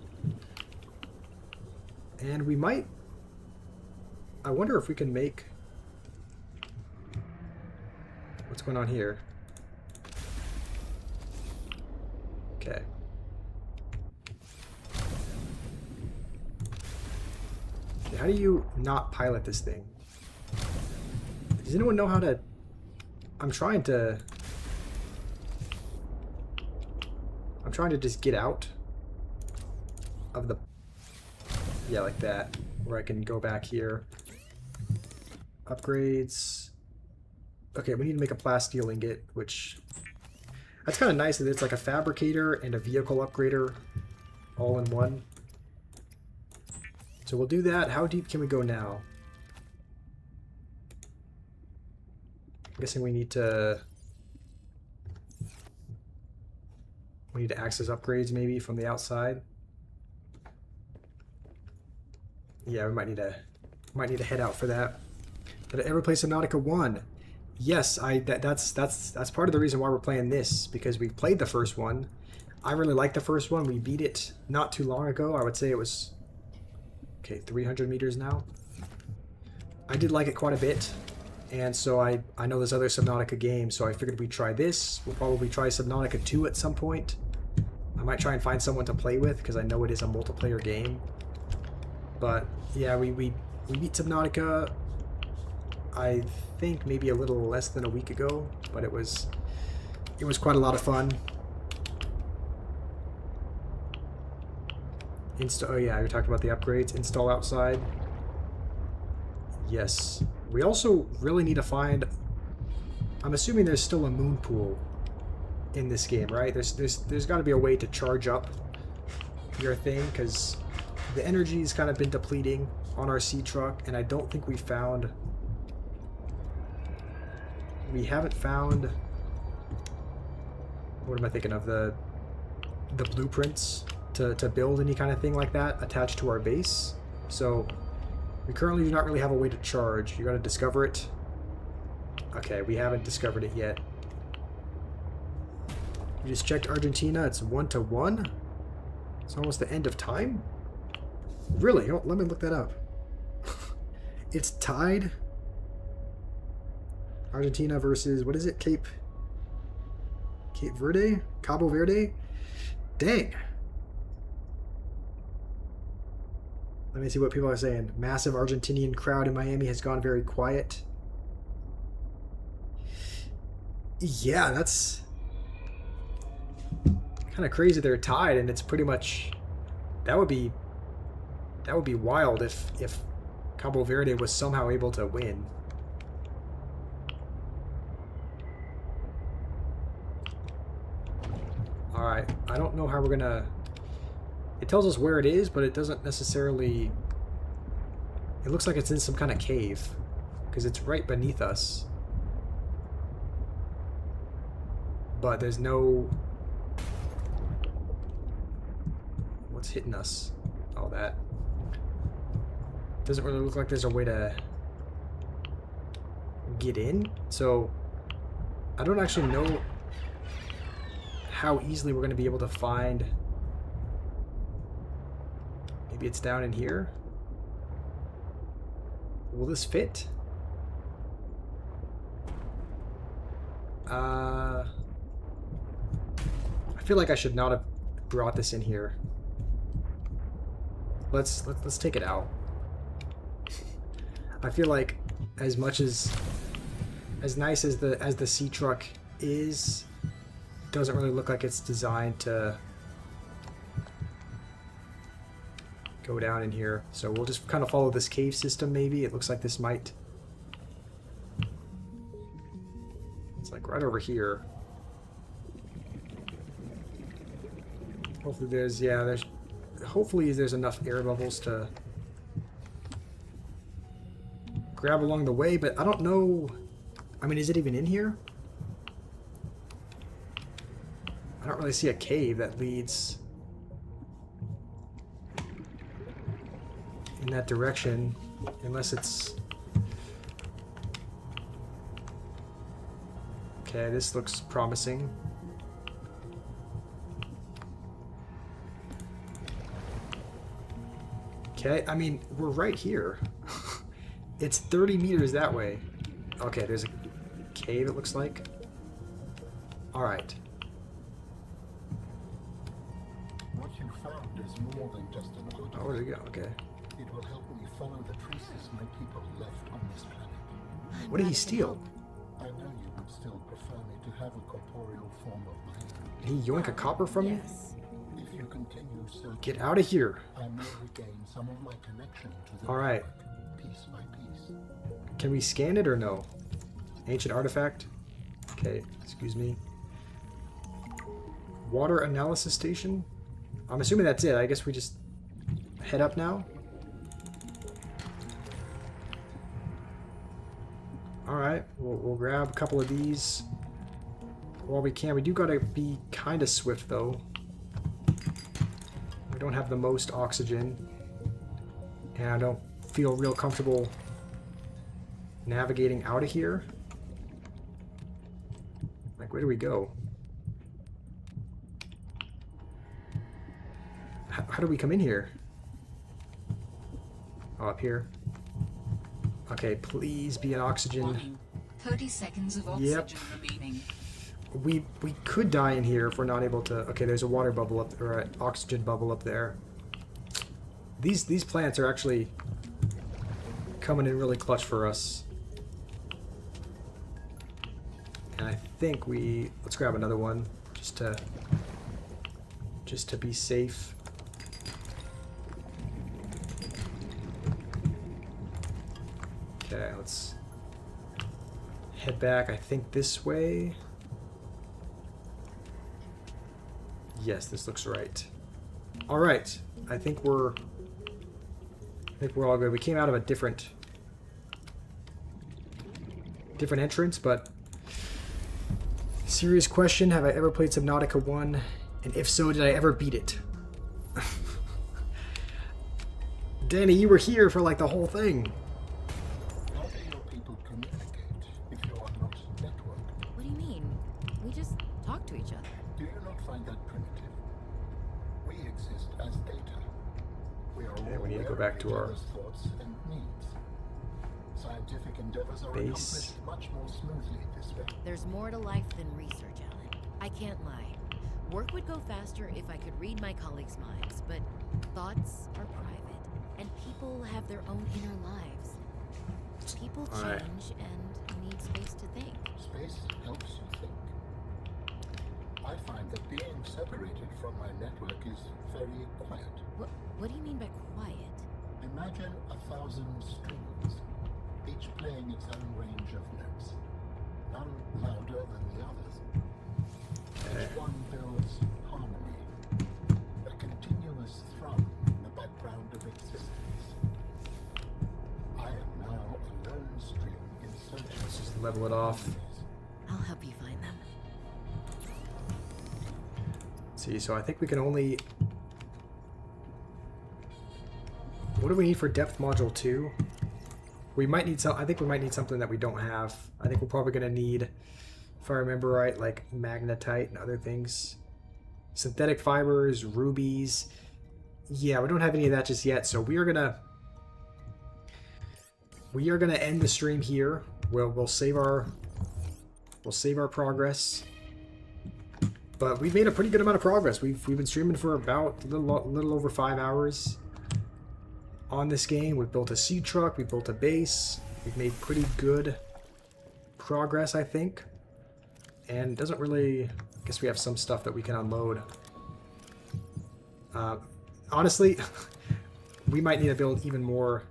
And we might... I wonder if we can make... What's going on here? Okay. How do you not pilot this thing? Does anyone know how to... I'm trying to just get out of the... Yeah, like that. Where I can go back here. Upgrades. Okay, we need to make a plasteel ingot, which... That's kind of nice that it's like a fabricator and a vehicle upgrader all in one. So we'll do that. How deep can we go now? I'm guessing we need to access upgrades maybe from the outside. Yeah, we might need to head out for that. Did I ever play Subnautica 1? Yes, that's part of the reason why we're playing this, because we played the first one. I really liked the first one. We beat it not too long ago. I would say it was 300 meters now. I did like it quite a bit. And so I know there's other Subnautica games, so I figured we'd try this. We'll probably try Subnautica 2 at some point. I might try and find someone to play with, because I know it is a multiplayer game. But yeah, we beat Subnautica, I think maybe a little less than a week ago, but it was quite a lot of fun. Oh yeah, we talked about the upgrades. Install outside. Yes. We also really need to find I'm assuming there's still a moon pool in this game, right? There's got to be a way to charge up your thing, because the energy's kind of been depleting on our sea truck, and I don't think we haven't found, what am I thinking of, the blueprints to build any kind of thing like that attached to our base. So we currently do not really have a way to charge. You got to discover it. Okay, we haven't discovered it yet. We just checked Argentina. It's 1-1. It's almost the end of time. Really? Oh, let me look that up. It's tied. Argentina versus, what is it? Cape Verde? Cabo Verde? Dang. Let me see what people are saying. Massive Argentinian crowd in Miami has gone very quiet. Yeah, that's kind of crazy. They're tied, and it's pretty much, that would be wild if Cabo Verde was somehow able to win. Alright, I don't know how we're gonna... It tells us where it is, but it doesn't necessarily... It looks like it's in some kind of cave, because it's right beneath us. But there's no... What's hitting us? Oh, that. Doesn't really look like there's a way to get in. So, I don't actually know how easily we're going to be able to find... Maybe it's down in here? Will this fit? I feel like I should not have brought this in here. Let's take it out. I feel like as much as nice as the sea truck is, doesn't really look like it's designed to go down in here. So we'll just kind of follow this cave system maybe. It looks like this might... It's like right over here. Hopefully there's, yeah, hopefully there's enough air bubbles to grab along the way, but I don't know. I mean, is it even in here? I don't really see a cave that leads in that direction, unless it's... Okay, this looks promising. Okay, I mean, we're right here. It's 30 meters that way. Okay, there's a cave, it looks like. Alright. What you found is more than just an artifact. Oh, there you go, okay. It will help me follow the traces my people left on this planet. What did he steal? I know you would still prefer me to have a corporeal form of my own. Did he yoink a copper from me? Yes. If you continue searching, Get out of here. I may regain some of my connection to the Alright. network, piece by piece. Can we scan it or no? Ancient artifact? Okay, excuse me. Water analysis station? I'm assuming that's it. I guess we just head up now. Alright, we'll grab a couple of these while we can. We do gotta be kind of swift though. We don't have the most oxygen, and I don't feel real comfortable navigating out of here. Like, where do we go? How do we come in here? Oh, up here. Okay, please be an oxygen. Warning. 30 seconds of Yep. oxygen remaining. We could die in here if we're not able to. Okay, there's a water bubble up, or an oxygen bubble up there. These plants are actually coming in really clutch for us. And I think let's grab another one just to be safe. Okay, let's head back, I think this way. Yes, this looks right. All right, I think we're all good. We came out of a different entrance, but serious question, have I ever played Subnautica 1? And if so, did I ever beat it? Danny, you were here for like the whole thing. How do your people communicate if you are not networked? What do you mean? We just talk to each other. Do you not find that primitive? We exist as data. We are all we need to go aware back of to each our other's thoughts and needs. Scientific endeavors are base. accomplished much more smoothly this way. There's more to life than research, Alan. I can't lie. Work would go faster if I could read my colleagues' minds, but thoughts are private, and people have their own inner lives. People Alright. change and need space to think. Space helps you think. I find that being separated from my network is very quiet. What do you mean by quiet? Imagine 1,000 strings, each playing its own range of notes, none louder than the others. Each one builds harmony, a continuous thrum in the background of existence. I am now a lone string in search of... Let's just level it off. I'll help you find them. Let's see, so I think we can only... What do we need for depth module 2? We might need some. I think we might need something that we don't have. I think we're probably going to need, if I remember right, like magnetite and other things. Synthetic fibers, rubies. Yeah, we don't have any of that just yet, so we are gonna end the stream here. We'll save our progress. But we've made a pretty good amount of progress. We've been streaming for about a little over 5 hours on this game. We've built a seed truck, we've built a base, we've made pretty good progress, I think. And it doesn't really... I guess we have some stuff that we can unload. Honestly, we might need to build even more.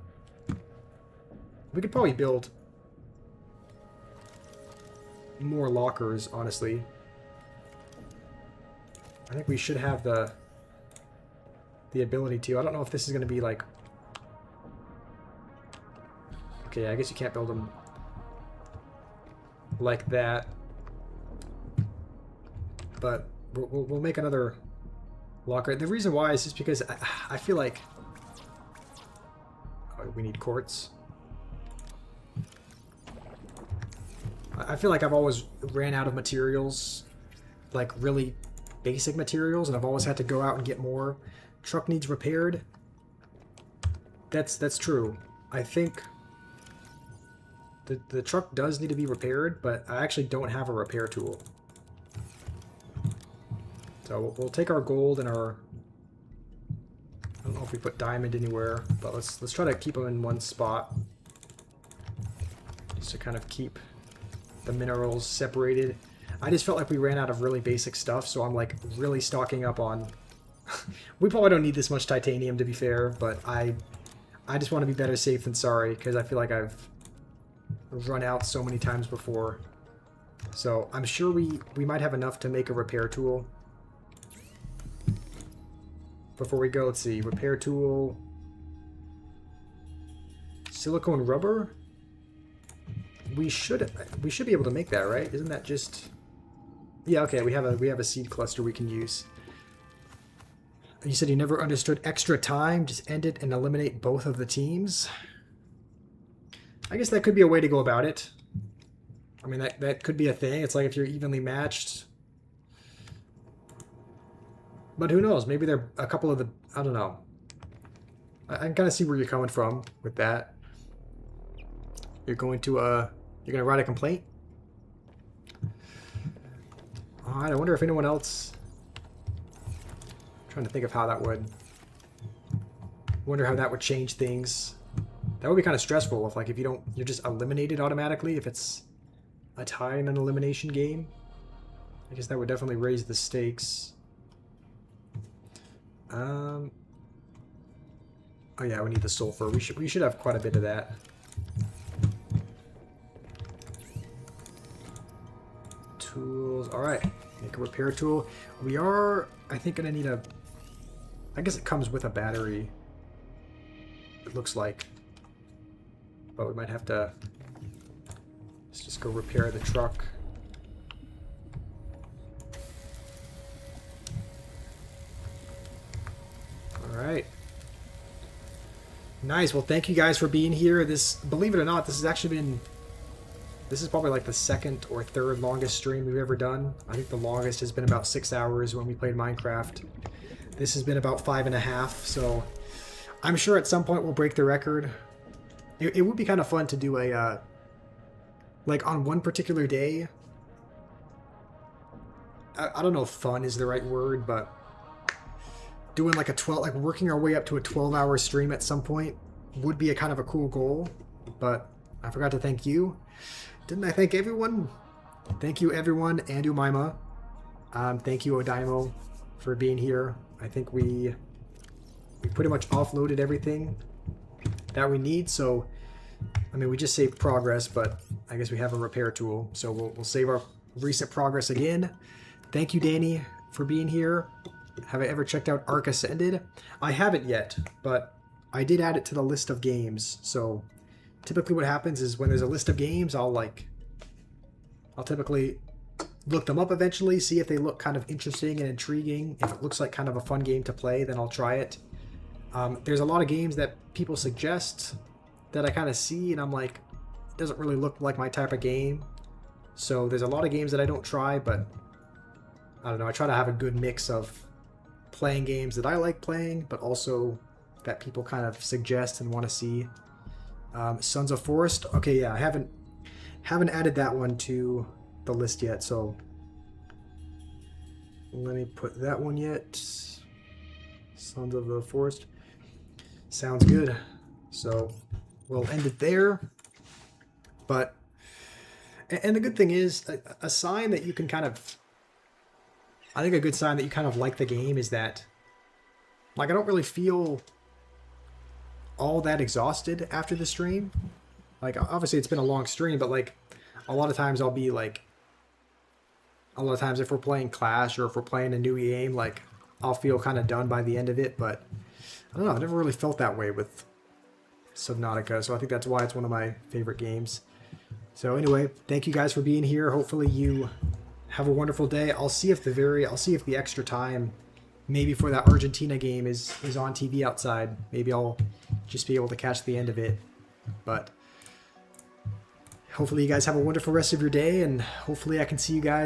We could probably build more lockers, honestly. I think we should have the ability to. I don't know if this is going to be like... Okay, I guess you can't build them like that. But we'll make another locker. The reason why is just because I feel like... Oh, we need quartz. I feel like I've always ran out of materials, like really basic materials, and I've always had to go out and get more. Truck needs repaired. That's true. I think the truck does need to be repaired, but I actually don't have a repair tool. So we'll take our gold and our... I don't know if we put diamond anywhere, but let's try to keep them in one spot, just to kind of keep the minerals separated. I just felt like we ran out of really basic stuff, so I'm like really stocking up on... We probably don't need this much titanium, to be fair, but I just want to be better safe than sorry, because I feel like I've run out so many times before. So I'm sure we might have enough to make a repair tool. Before we go, let's see. Repair tool. Silicone rubber? We should be able to make that, right? Isn't that just... Yeah, okay, we have a seed cluster we can use. You said you never understood extra time, just end it and eliminate both of the teams. I guess that could be a way to go about it. I mean, that could be a thing. It's like if you're evenly matched. But who knows? Maybe they're a couple of the... I don't know. I can kind of see where you're coming from with that. You're going to write a complaint? Alright, I wonder if anyone else... I'm trying to think of how that would... Wonder how that would change things. That would be kind of stressful if, like, if you don't... You're just eliminated automatically if it's a tie in an elimination game. I guess that would definitely raise the stakes. Oh yeah, we need the sulfur. We should have quite a bit of that. tools. All right, make a repair tool. We are, I think, gonna need a. I guess it comes with a battery. It looks like, but we might have to. Let's just go repair the truck. All right. Nice. Well, thank you guys for being here. This, believe it or not, this has actually been. This is probably like the second or third longest stream we've ever done. I think the longest has been about 6 hours when we played Minecraft. This has been about 5.5, so I'm sure at some point we'll break the record. It would be kind of fun to do a, like on one particular day. I don't know if fun is the right word, but doing like a 12, like working our way up to a 12-hour stream at some point would be a kind of a cool goal. But I forgot to thank you. Didn't I thank everyone? Thank you, everyone, and Umaima. Thank you, Odaimo, for being here. I think we pretty much offloaded everything that we need. So, I mean, we just saved progress, but I guess we have a repair tool. So we'll save our recent progress again. Thank you, Danny, for being here. Have I ever checked out Ark Ascended? I haven't yet, but I did add it to the list of games. So typically what happens is when there's a list of games, I'll typically look them up eventually, see if they look kind of interesting and intriguing. If it looks like kind of a fun game to play, then I'll try it. There's a lot of games that people suggest that I kind of see, and I'm like, it doesn't really look like my type of game. So there's a lot of games that I don't try, but I don't know. I try to have a good mix of playing games that I like playing, but also that people kind of suggest and want to see. Sons of Forest. Okay, yeah, I haven't added that one to the list yet, so let me put that one yet. Sons of the Forest. Sounds good. So we'll end it there. But, and the good thing is, a sign that you can kind of, I think a good sign that you kind of like the game is that, like, I don't really feel all that exhausted after the stream. Like, obviously it's been a long stream, but like a lot of times I'll be like, a lot of times if we're playing Clash or if we're playing a new game, like I'll feel kind of done by the end of it. But I don't know, I've never really felt that way with Subnautica, so I think that's why it's one of my favorite games. So anyway, thank you guys for being here. Hopefully you have a wonderful day. I'll see if the extra time maybe for that Argentina game is on TV outside. Maybe I'll just be able to catch the end of it. But hopefully you guys have a wonderful rest of your day, and hopefully I can see you guys